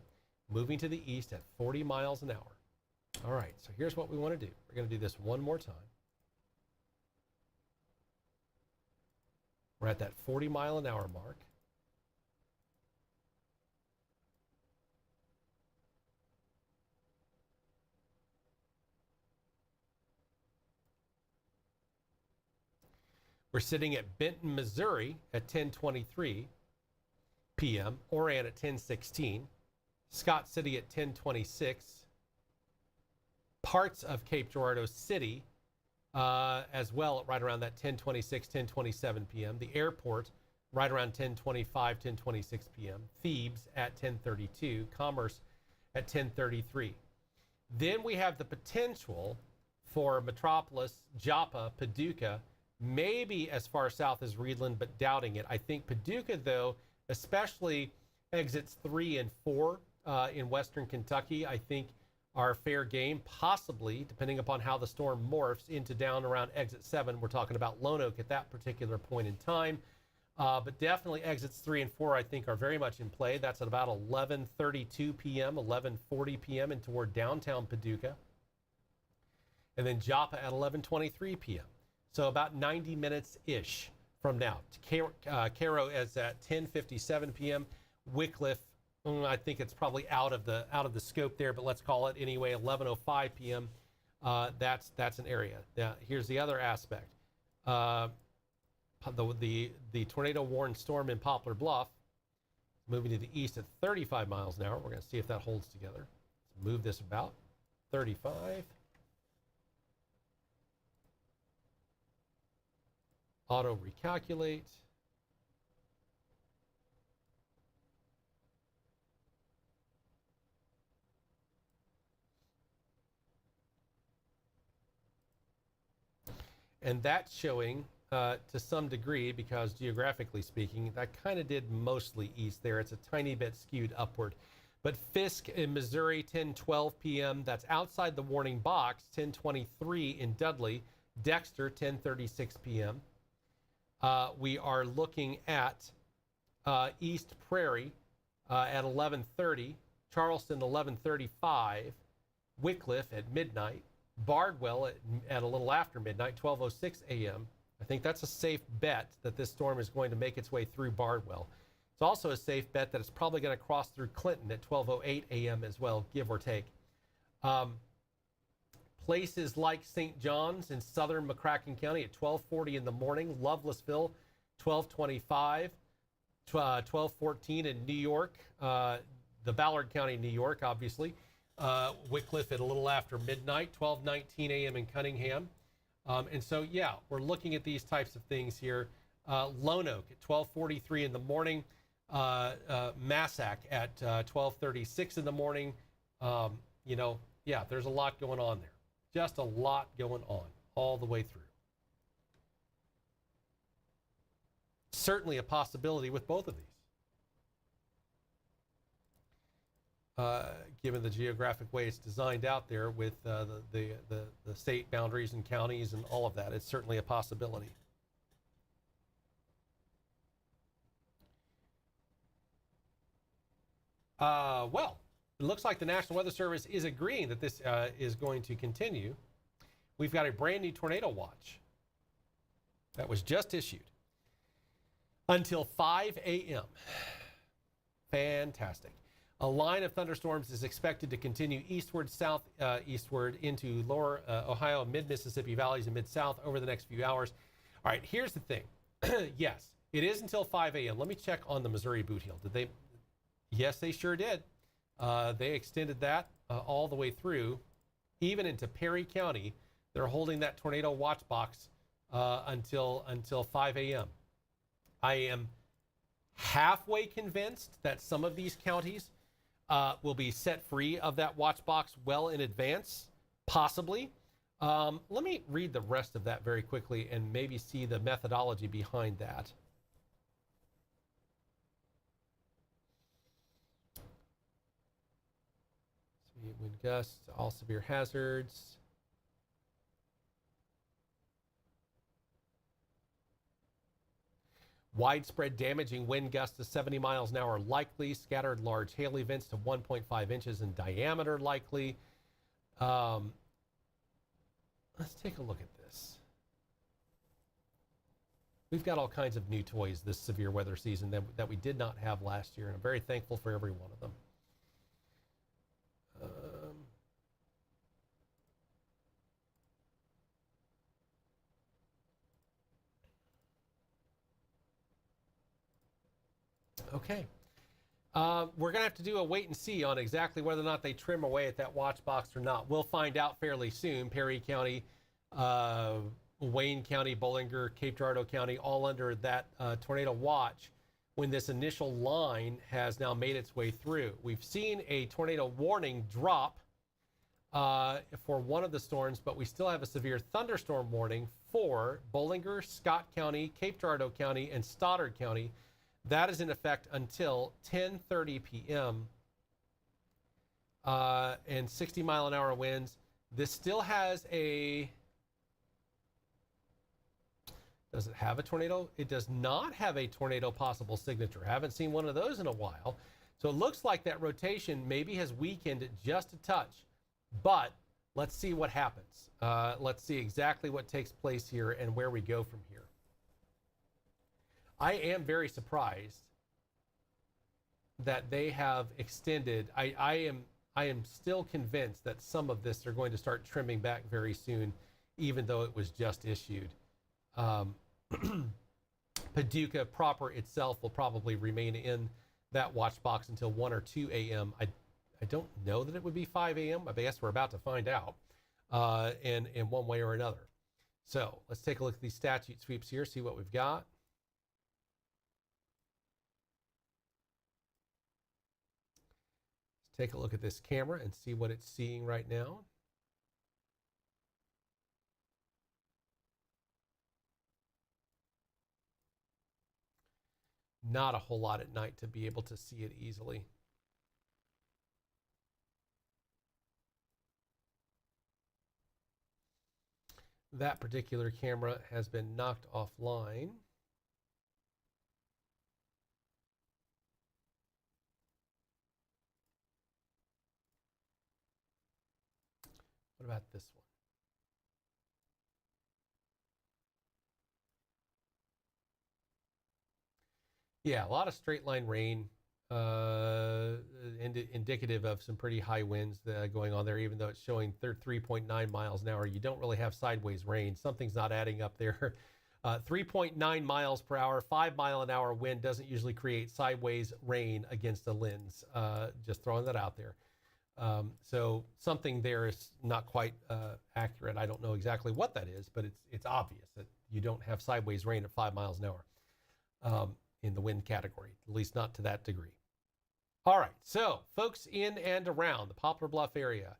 Moving to the east at 40 miles an hour. All right. So here's what we want to do. We're going to do this one more time. We're at that 40-mile-an-hour mark. We're sitting at Benton, Missouri at 10:23 p.m. Oran at 10:16. Scott City at 10:26. Parts of Cape Girardeau City as well, right around that 10:26, 10:27 p.m. The airport, right around 10:25, 10:26 p.m. Thebes at 10:32. Commerce at 10:33. Then we have the potential for Metropolis, Joppa, Paducah, maybe as far south as Reedland, but doubting it. I think Paducah, though, especially exits 3 and 4 in western Kentucky, I think are fair game, possibly, depending upon how the storm morphs into down around exit 7. We're talking about Lone Oak at that particular point in time. But definitely exits 3 and 4, I think, are very much in play. That's at about 11:32 p.m., 11:40 p.m., and toward downtown Paducah. And then Joppa at 11:23 p.m. So about 90 minutes-ish from now. Cairo is at 10:57 p.m. Wickliffe, I think it's probably out of the scope there, but let's call it anyway. 11:05 p.m. That's an area. Now here's the other aspect. The tornado warned storm in Poplar Bluff, moving to the east at 35 miles an hour. We're going to see if that holds together. Let's move this about 35. Auto recalculate. And that's showing to some degree, because geographically speaking, that kind of did mostly east there. It's a tiny bit skewed upward. But Fisk in Missouri, 10:12 p.m. That's outside the warning box. 10:23 in Dudley. Dexter, 10:36 p.m. We are looking at East Prairie at 11:30. Charleston, 11:35. Wickliffe at midnight. Bardwell at a little after midnight, 12:06 a.m. I think that's a safe bet that this storm is going to make its way through Bardwell. It's also a safe bet that it's probably going to cross through Clinton at 12:08 a.m. as well, give or take. Places like St. John's in southern McCracken County at 12:40 in the morning. Lovelessville, 12:25. 12:14 in New York. The Ballard County, New York, obviously. Wickliffe at a little after midnight, 12:19 a.m. in Cunningham. And so, yeah, we're looking at these types of things here. Lone Oak at 12:43 in the morning. Massac at 12:36 in the morning. Yeah, there's a lot going on there. Just a lot going on all the way through. Certainly a possibility with both of these. Given the geographic way it's designed out there with the state boundaries and counties and all of that, it's certainly a possibility. Well, it looks like the National Weather Service is agreeing that this is going to continue. We've got a brand new tornado watch that was just issued until 5 a.m. Fantastic. A line of thunderstorms is expected to continue eastward, southeastward into lower Ohio, mid-Mississippi valleys and mid-south over the next few hours. All right, here's the thing. Yes, it is until 5 a.m. Let me check on the Missouri Boot Heel. Did they? Yes, they sure did. They extended that all the way through, even into Perry County. They're holding that tornado watch box until 5 a.m. I am halfway convinced that some of these counties will be set free of that watch box well in advance, possibly. Let me read the rest of that very quickly and maybe see the methodology behind that. wind gusts, all severe hazards. Widespread damaging wind gusts to 70 miles an hour likely. Scattered large hail events to 1.5 inches in diameter likely. Let's take a look at this. We've got all kinds of new toys this severe weather season that we did not have last year, and I'm very thankful for every one of them. Okay. We're going to have to do a wait and see on exactly whether or not they trim away at that watch box or not. We'll find out fairly soon. Perry County, Wayne County, Bollinger, Cape Girardeau County, all under that tornado watch when this initial line has now made its way through. We've seen a tornado warning drop for one of the storms, but we still have a severe thunderstorm warning for Bollinger, Scott County, Cape Girardeau County, and Stoddard County. That is in effect until 10:30 p.m. And 60-mile-an-hour winds. This still has a... Does it have a tornado? It does not have a tornado possible signature. Haven't seen one of those in a while. So it looks like that rotation maybe has weakened just a touch. But let's see what happens. Let's see exactly what takes place here and where we go from here. I am very surprised that they have extended. I am still convinced that some of this they're going to start trimming back very soon, even though it was just issued. Paducah proper itself will probably remain in that watch box until 1 or 2 a.m. I don't know that it would be 5 a.m. I guess we're about to find out in one way or another. So let's take a look at these statute sweeps here, see what we've got. Take a look at this camera and see what it's seeing right now. Not a whole lot at night to be able to see it easily. That particular camera has been knocked offline. What about this one? Yeah, a lot of straight line rain, indicative of some pretty high winds going on there, even though it's showing 3.9 miles an hour. You don't really have sideways rain. Something's not adding up there. 3.9 miles per hour, 5 mile an hour wind doesn't usually create sideways rain against a lens. Just throwing that out there. So something there is not quite accurate. I don't know exactly what that is, but it's obvious that you don't have sideways rain at 5 miles an hour in the wind category, at least not to that degree. All right, so folks in and around the Poplar Bluff area,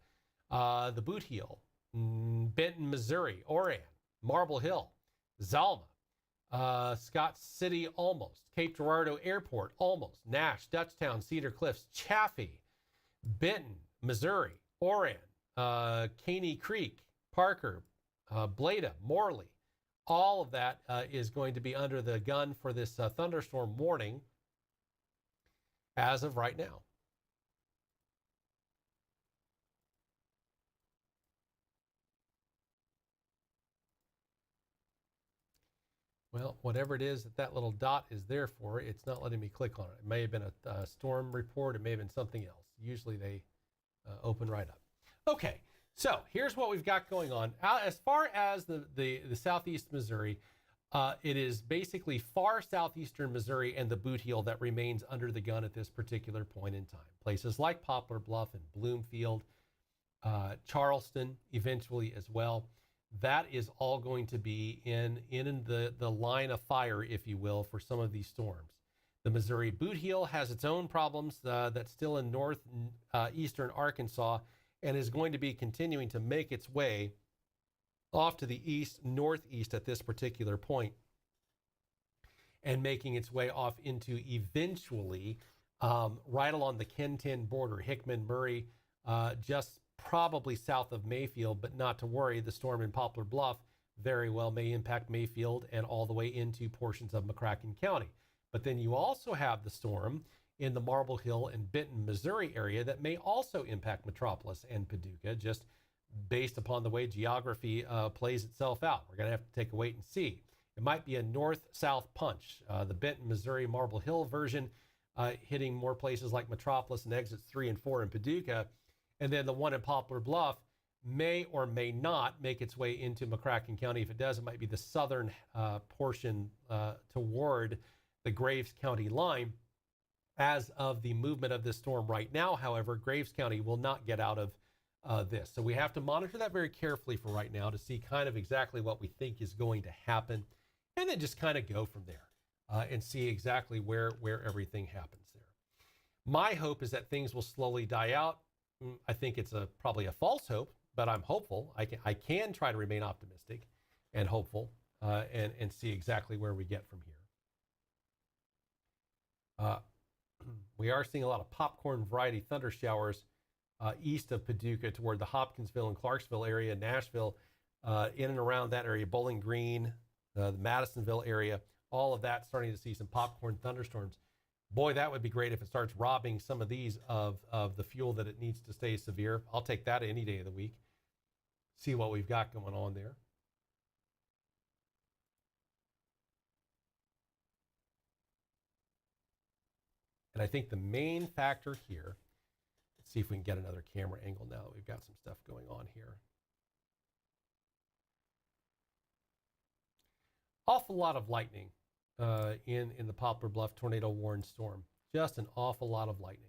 the Boot Heel, Benton, Missouri, Oran, Marble Hill, Zalma, Scott City almost, Cape Girardeau Airport almost, Nash, Dutchtown, Cedar Cliffs, Chaffee, Benton, Missouri, Oran, Caney Creek, Parker, Blada, Morley. All of that is going to be under the gun for this thunderstorm warning as of right now. Well, whatever it is that little dot is there for, it's not letting me click on it. It may have been a storm report. It may have been something else. Usually they open right up. Okay, so here's what we've got going on. As far as the southeast Missouri, it is basically far southeastern Missouri and the Boot Heel that remains under the gun at this particular point in time. Places like Poplar Bluff and Bloomfield, Charleston eventually as well. That is all going to be in the line of fire, if you will, for some of these storms. The Missouri Boot Heel has its own problems that's still in northeastern Arkansas and is going to be continuing to make its way off to the east, northeast at this particular point, and making its way off into eventually right along the Kenton border, Hickman, Murray, just probably south of Mayfield, but not to worry. The storm in Poplar Bluff very well may impact Mayfield and all the way into portions of McCracken County. But then you also have the storm in the Marble Hill and Benton, Missouri area that may also impact Metropolis and Paducah, just based upon the way geography plays itself out. We're going to have to take a wait and see. It might be a north-south punch. The Benton, Missouri Marble Hill version hitting more places like Metropolis and exits 3 and 4 in Paducah. And then the one in Poplar Bluff may or may not make its way into McCracken County. If it does, it might be the southern portion toward the Graves County line. As of the movement of this storm right now, however, Graves County will not get out of this. So we have to monitor that very carefully for right now to see kind of exactly what we think is going to happen, and then just kind of go from there and see exactly where everything happens there. My hope is that things will slowly die out. I think it's probably a false hope, but I'm hopeful. I can try to remain optimistic and hopeful and see exactly where we get from here. We are seeing a lot of popcorn variety thunder showers east of Paducah toward the Hopkinsville and Clarksville area, Nashville, in and around that area, Bowling Green, the Madisonville area, all of that starting to see some popcorn thunderstorms. Boy, that would be great if it starts robbing some of these of the fuel that it needs to stay severe. I'll take that any day of the week. See what we've got going on there. And I think the main factor here, let's see if we can get another camera angle now that we've got some stuff going on here. Awful lot of lightning in the Poplar Bluff tornado warned storm. Just an awful lot of lightning.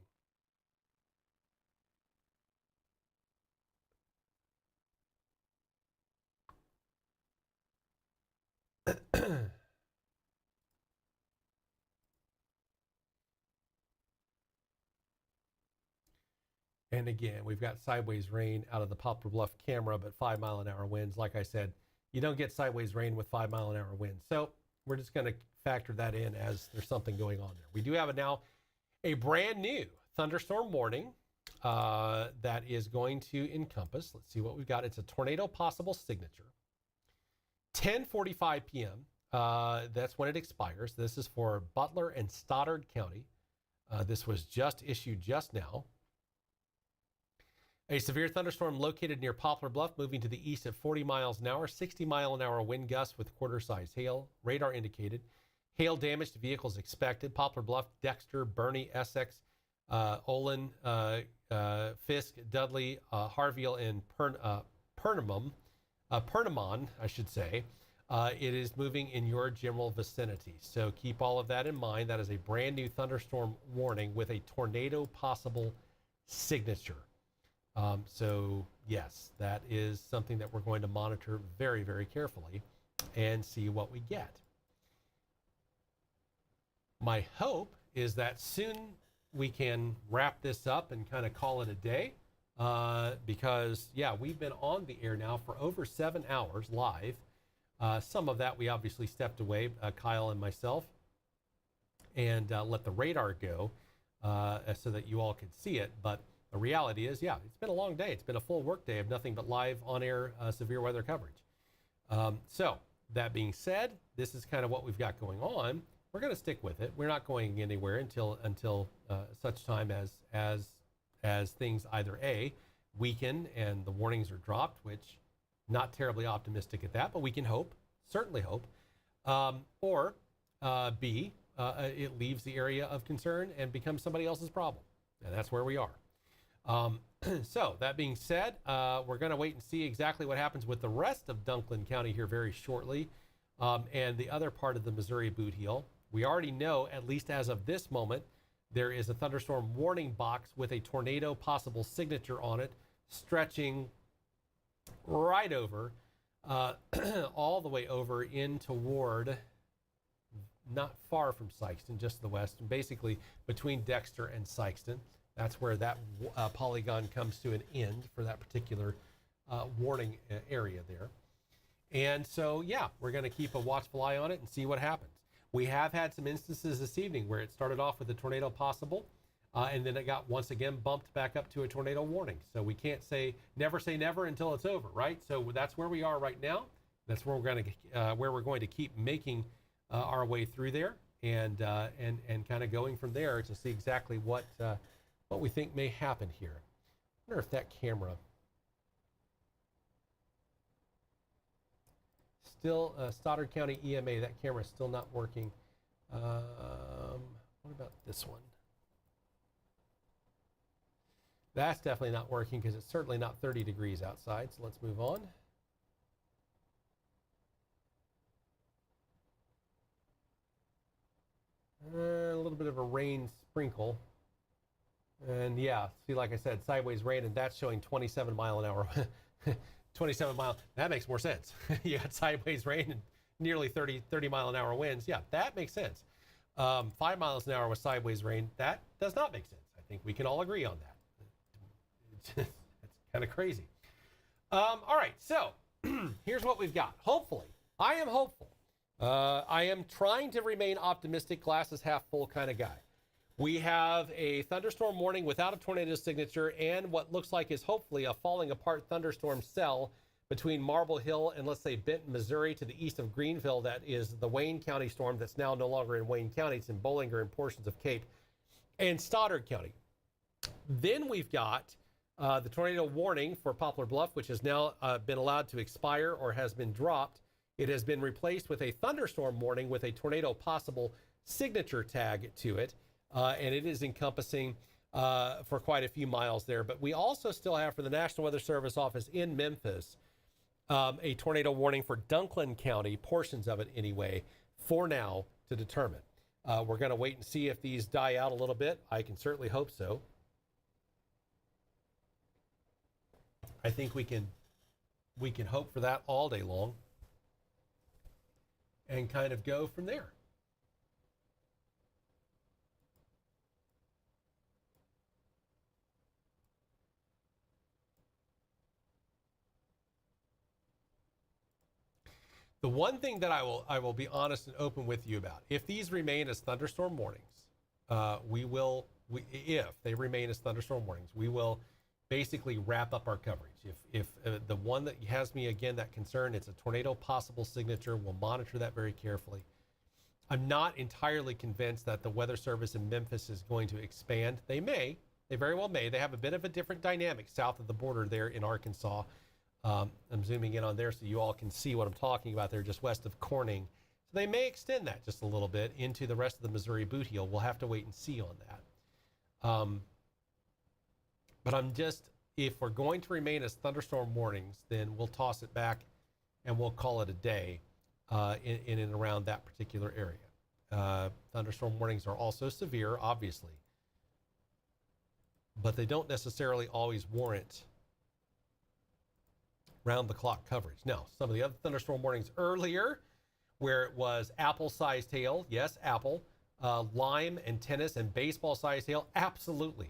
And again, we've got sideways rain out of the Poplar Bluff camera, but 5-mile-an-hour winds. Like I said, you don't get sideways rain with 5-mile-an-hour winds. So we're just going to factor that in as there's something going on there. We do have now a brand new thunderstorm warning that is going to encompass, let's see what we've got. It's a tornado possible signature. 10:45 p.m. That's when it expires. This is for Butler and Stoddard County. This was just issued just now. A severe thunderstorm located near Poplar Bluff, moving to the east at 40 miles an hour, 60-mile-an-hour wind gusts with quarter-size hail. Radar indicated. Hail damage to vehicles expected. Poplar Bluff, Dexter, Bernie, Essex, Olin, Fisk, Dudley, Harville, and Pernamon, I should say. It is moving in your general vicinity. So keep all of that in mind. That is a brand new thunderstorm warning with a tornado possible signature. So yes, that is something that we're going to monitor very, very carefully and see what we get. My hope is that soon we can wrap this up and kind of call it a day because, yeah, we've been on the air now for over 7 hours live. Some of that we obviously stepped away, Kyle and myself, and let the radar go so that you all could see it. But the reality is, yeah, it's been a long day. It's been a full work day of nothing but live on-air severe weather coverage. So that being said, this is kind of what we've got going on. We're going to stick with it. We're not going anywhere until such time as things either A, weaken and the warnings are dropped, which not terribly optimistic at that, but we can hope, certainly hope, or B, it leaves the area of concern and becomes somebody else's problem. And that's where we are. So that being said, we're going to wait and see exactly what happens with the rest of Dunklin County here very shortly, and the other part of the Missouri Boot Heel. We already know, at least as of this moment, there is a thunderstorm warning box with a tornado possible signature on it, stretching right over, all the way over in toward, not far from Sikeston, just to the west, and basically between Dexter and Sikeston. That's where that polygon comes to an end for that particular warning area there. And so, yeah, we're going to keep a watchful eye on it and see what happens. We have had some instances this evening where it started off with a tornado possible. and then it got once again bumped back up to a tornado warning. So we can't say never until it's over, right? So that's where we are right now. That's where we're going to keep making our way through there, and kind of going from there to see exactly what we think may happen here. I wonder if that camera still Stoddard County EMA. That camera is still not working. What about this one? That's definitely not working because it's certainly not 30 degrees outside. So let's move on. A little bit of a rain sprinkle. And yeah, see, like I said, sideways rain, and that's showing 27 mile an hour. 27 mile. That makes more sense. You got sideways rain and nearly 30 mile an hour winds. Yeah, that makes sense. 5 miles an hour with sideways rain, that does not make sense. I think we can all agree on that. That's kind of crazy. All right, so here's what we've got. Hopefully, I am hopeful. I am trying to remain optimistic, glass is half full kind of guy. We have a thunderstorm warning without a tornado signature and what looks like is hopefully a falling apart thunderstorm cell between Marble Hill and, let's say, Benton, Missouri, to the east of Greenville. That is the Wayne County storm that's now no longer in Wayne County. It's in Bollinger and portions of Cape and Stoddard County. Then we've got the tornado warning for Poplar Bluff, which has now been allowed to expire or has been dropped. It has been replaced with a thunderstorm warning with a tornado possible signature tag to it. And it is encompassing for quite a few miles there. But we also still have, for the National Weather Service office in Memphis, a tornado warning for Dunklin County, portions of it anyway, for now to determine. We're going to wait and see if these die out a little bit. I can certainly hope so. I think we can hope for that all day long and kind of go from there. The one thing that I will be honest and open with you about, if these remain as thunderstorm warnings, if they remain as thunderstorm warnings, we will basically wrap up our coverage. If the one that has me again that concern, it's a tornado possible signature, we'll monitor that very carefully. I'm not entirely convinced that the Weather Service in Memphis is going to expand. They very well may. They have a bit of a different dynamic south of the border there in Arkansas. I'm zooming in on there so you all can see what I'm talking about there, just west of Corning. So they may extend that just a little bit into the rest of the Missouri boot heel. We'll have to wait and see on that. But if we're going to remain as thunderstorm warnings, then we'll toss it back and we'll call it a day in and around that particular area. Thunderstorm warnings are also severe, obviously, but they don't necessarily always warrant round-the-clock coverage. Now, some of the other thunderstorm warnings earlier, where it was apple-sized hail, yes, apple, lime and tennis and baseball-sized hail, absolutely.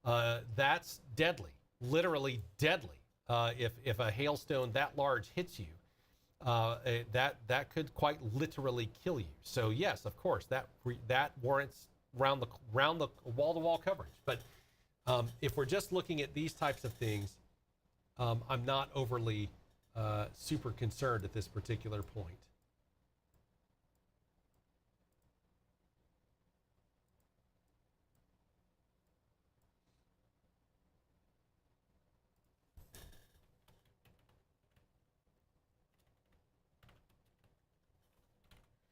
That's deadly, literally deadly. If a hailstone that large hits you, that could quite literally kill you. So yes, of course, that warrants round the wall-to-wall coverage. But if we're just looking at these types of things, I'm not overly super concerned at this particular point.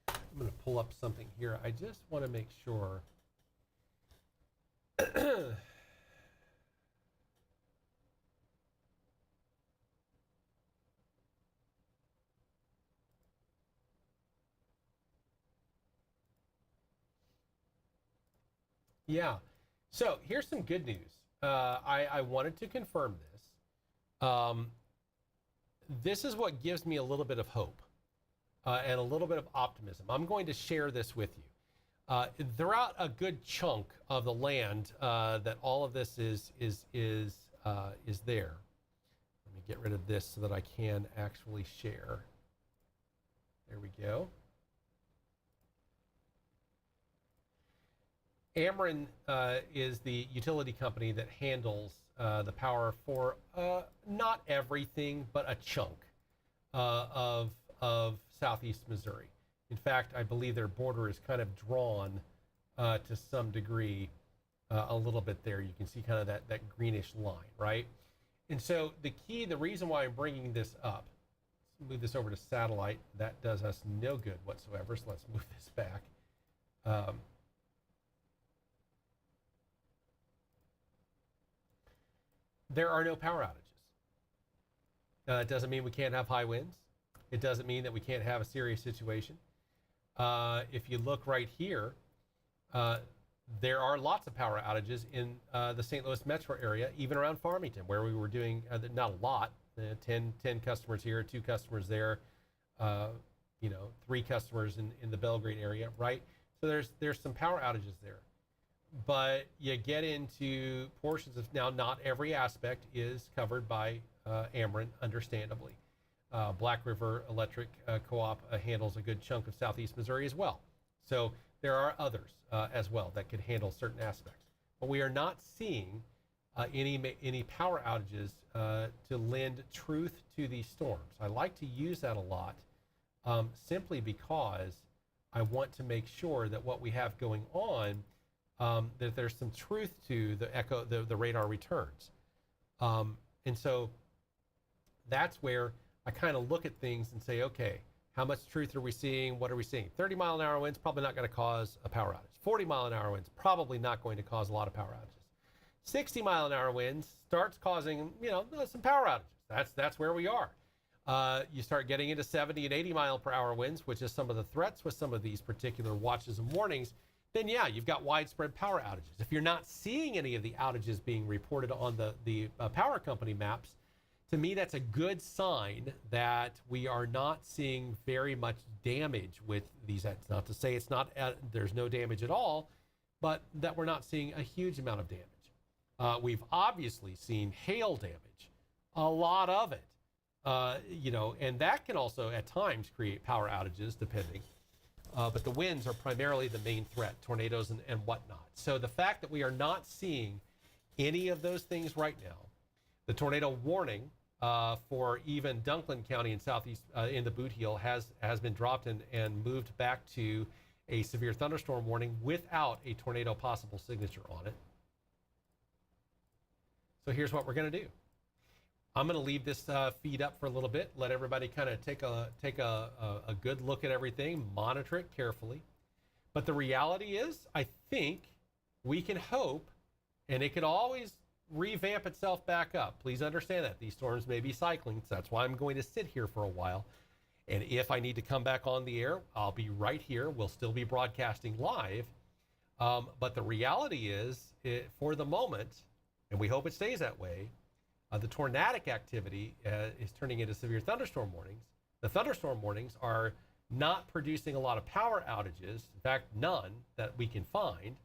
I'm going to pull up something here. I just want to make sure. Yeah. So here's some good news. I wanted to confirm this. This is what gives me a little bit of hope and a little bit of optimism. I'm going to share this with you. Throughout a good chunk of the land that all of this is there. Let me get rid of this so that I can actually share. There we go. Ameren is the utility company that handles the power for not everything, but a chunk of southeast Missouri. In fact, I believe their border is kind of drawn to some degree a little bit there. You can see kind of that greenish line, right? And so the reason why I'm bringing this up, let's move this over to satellite. That does us no good whatsoever. So let's move this back. There are no power outages. It doesn't mean we can't have high winds. It doesn't mean that we can't have a serious situation. If you look right here, there are lots of power outages in the St. Louis metro area, even around Farmington, where we were doing not a lot, 10 customers here, 2 customers there, 3 customers in the Belgrade area, right? So there's some power outages there. But you get into portions of, now not every aspect is covered by Ameren, understandably. Black River Electric Co-op handles a good chunk of southeast Missouri as well. So there are others as well that could handle certain aspects. But we are not seeing any power outages to lend truth to these storms. I like to use that a lot simply because I want to make sure that what we have going on, that there's some truth to the radar returns. And so that's where I kind of look at things and say, okay, how much truth are we seeing? What are we seeing? 30 mile an hour winds, probably not going to cause a power outage. 40 mile an hour winds, probably not going to cause a lot of power outages. 60 mile an hour winds starts causing, some power outages. That's where we are. You start getting into 70 and 80 mile per hour winds, which is some of the threats with some of these particular watches and warnings. Then yeah, you've got widespread power outages. If you're not seeing any of the outages being reported on the power company maps, to me, that's a good sign that we are not seeing very much damage with these. It's not to say there's no damage at all, but that we're not seeing a huge amount of damage. We've obviously seen hail damage, a lot of it, and that can also at times create power outages depending. But the winds are primarily the main threat, tornadoes and whatnot. So the fact that we are not seeing any of those things right now, the tornado warning for even Dunklin County in southeast in the Boot Heel has been dropped and moved back to a severe thunderstorm warning without a tornado possible signature on it. So here's what we're going to do. I'm going to leave this feed up for a little bit, let everybody kind of take a good look at everything, monitor it carefully. But the reality is, I think we can hope, and it could always revamp itself back up. Please understand that these storms may be cycling. So that's why I'm going to sit here for a while. And if I need to come back on the air, I'll be right here. We'll still be broadcasting live. But the reality is, for the moment, and we hope it stays that way, the tornadic activity is turning into severe thunderstorm warnings. The thunderstorm warnings are not producing a lot of power outages. In fact, none that we can find.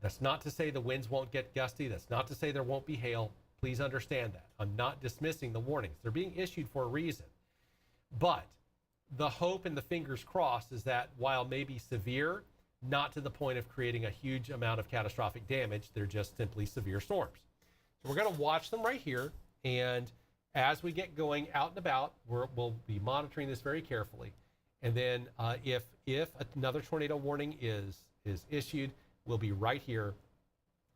That's not to say the winds won't get gusty. That's not to say there won't be hail. Please understand that. I'm not dismissing the warnings. They're being issued for a reason. But the hope and the fingers crossed is that while maybe severe, not to the point of creating a huge amount of catastrophic damage, they're just simply severe storms. So we're going to watch them right here. And as we get going out and about, we'll be monitoring this very carefully. And then if another tornado warning is issued, we'll be right here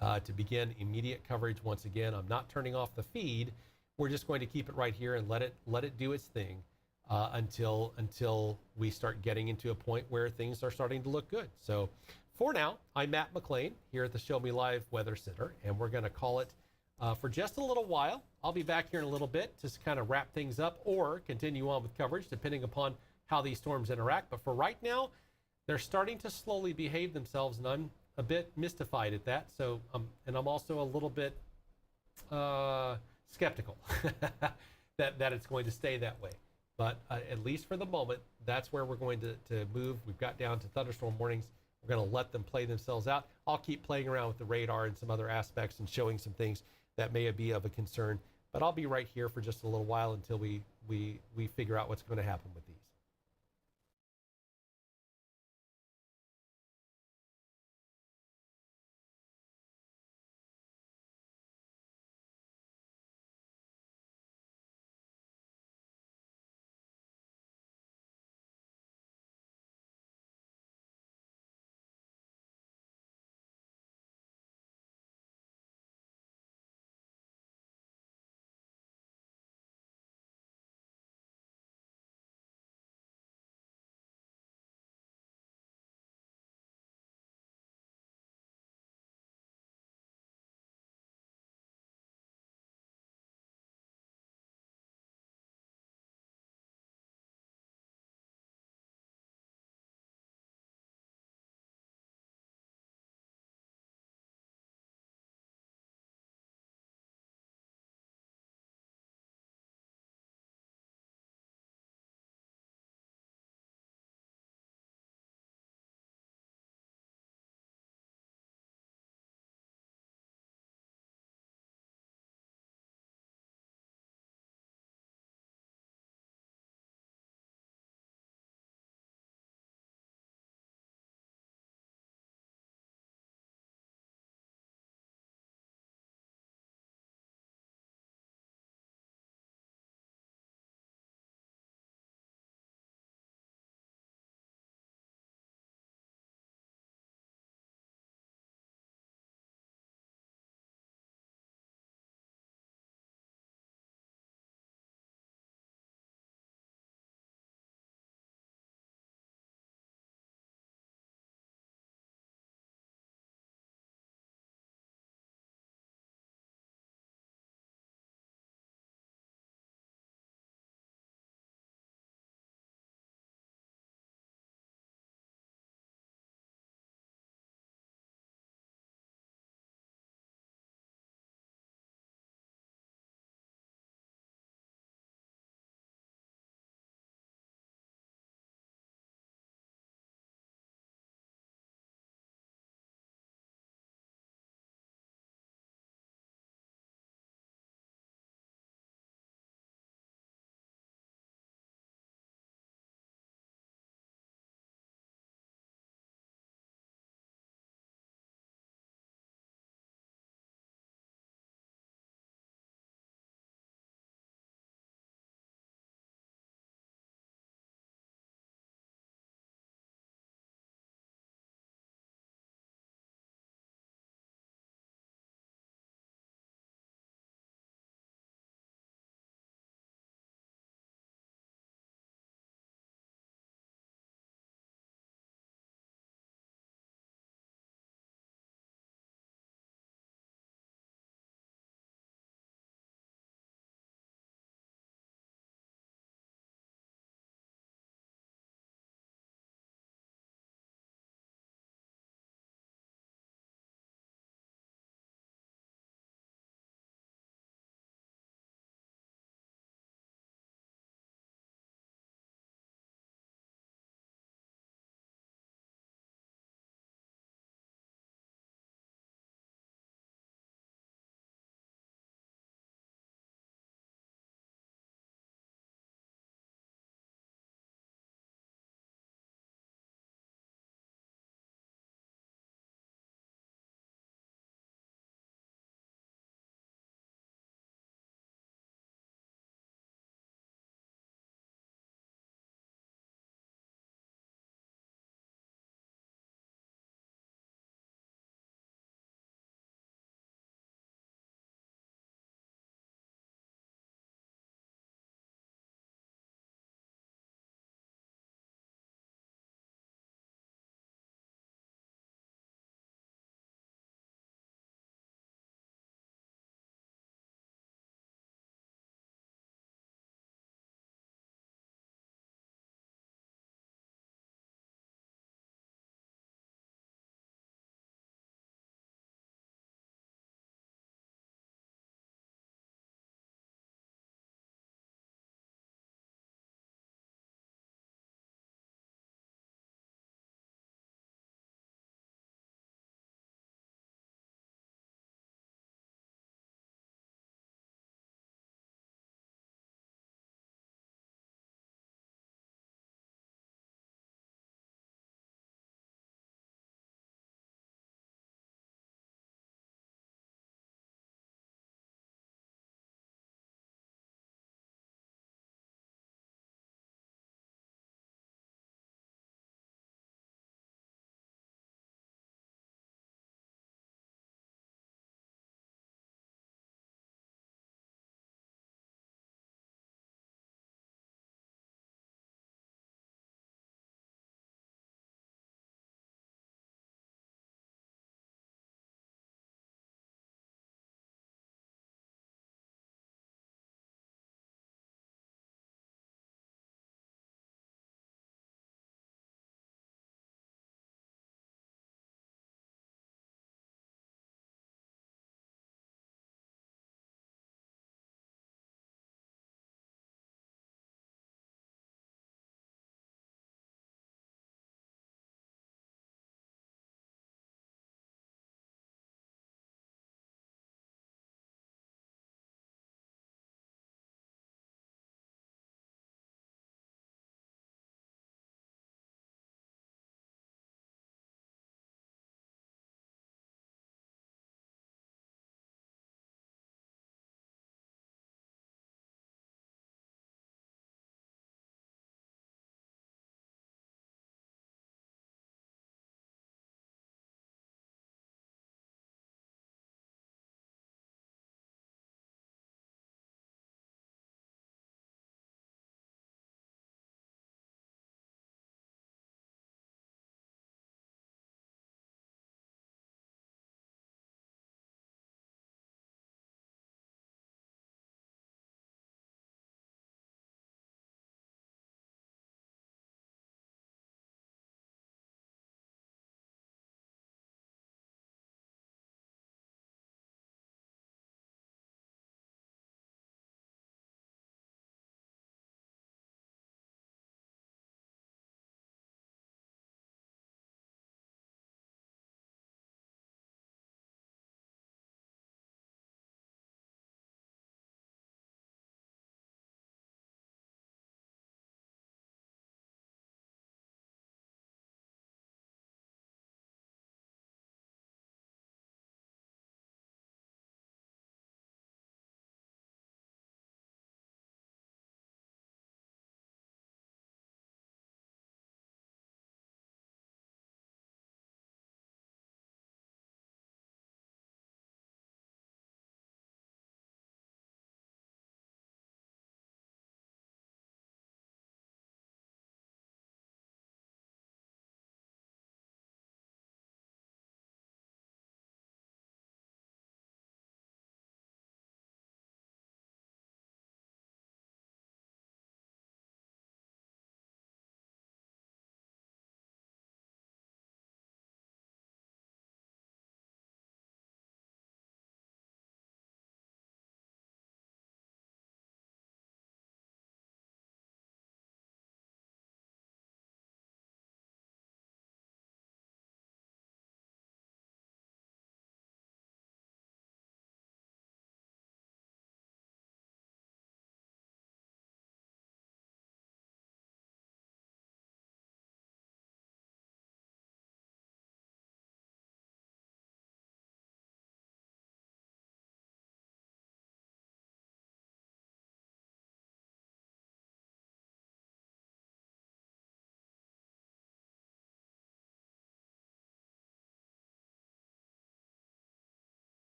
to begin immediate coverage once again. I'm not turning off the feed. We're just going to keep it right here and let it do its thing until we start getting into a point where things are starting to look good. So for now, I'm Matt McLean here at the Show Me Live Weather Center, and we're going to call it for just a little while. I'll be back here in a little bit to kind of wrap things up or continue on with coverage depending upon how these storms interact. But for right now, they're starting to slowly behave themselves, and I'm a bit mystified at that. So, and I'm also a little bit skeptical that it's going to stay that way. But at least for the moment, that's where we're going to move. We've got down to thunderstorm warnings. We're going to let them play themselves out. I'll keep playing around with the radar and some other aspects and showing some things that may be of a concern. But I'll be right here for just a little while until we figure out what's going to happen with these.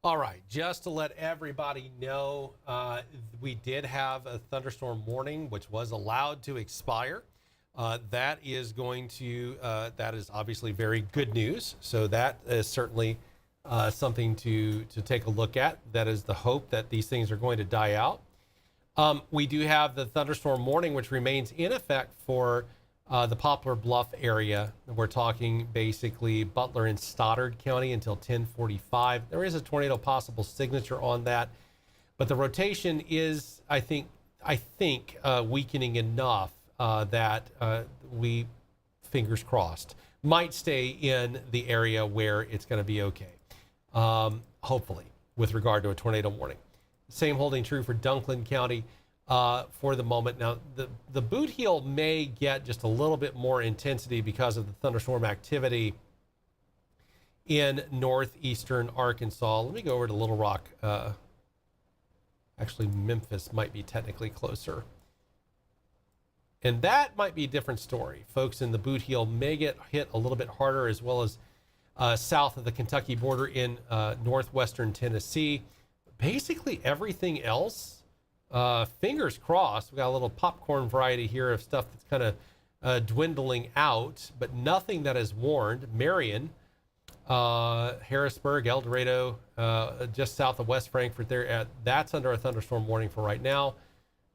All right, just to let everybody know, we did have a thunderstorm warning, which was allowed to expire. That is obviously very good news. So that is certainly something to take a look at. That is the hope that these things are going to die out. We do have the thunderstorm warning, which remains in effect for the Poplar Bluff area. We're talking basically Butler and Stoddard County until 10:45. There is a tornado possible signature on that, but the rotation is, I think, weakening enough that we, fingers crossed, might stay in the area where it's going to be okay. Hopefully, with regard to a tornado warning. Same holding true for Dunklin County for the moment. Now, the boot heel may get just a little bit more intensity because of the thunderstorm activity in northeastern Arkansas. Let me go over to Little Rock. Actually, Memphis might be technically closer. And that might be a different story. Folks in the boot heel may get hit a little bit harder, as well as south of the Kentucky border in northwestern Tennessee. Basically everything else, fingers crossed. We got a little popcorn variety here of stuff that's kind of dwindling out, but nothing that is warned. Marion, Harrisburg, El Dorado, just south of West Frankfort there, that's under a thunderstorm warning for right now.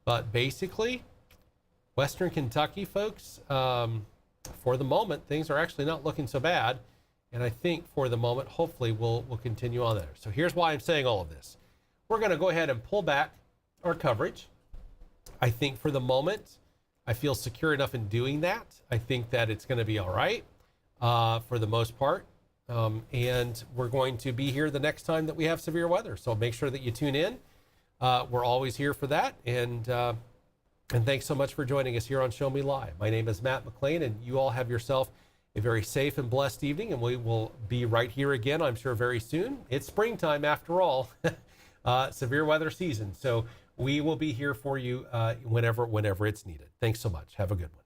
But basically, Western Kentucky, folks, for the moment, things are actually not looking so bad. And I think for the moment, hopefully we'll continue on there. So here's why I'm saying all of this. We're going to go ahead and pull back our coverage. I think for the moment, I feel secure enough in doing that. I think that it's going to be all right for the most part. And we're going to be here the next time that we have severe weather. So make sure that you tune in. We're always here for that. And thanks so much for joining us here on Show Me Live. My name is Matt McLean, and you all have yourself a very safe and blessed evening. And we will be right here again, I'm sure, very soon. It's springtime after all, severe weather season. So we will be here for you whenever it's needed. Thanks so much. Have a good one.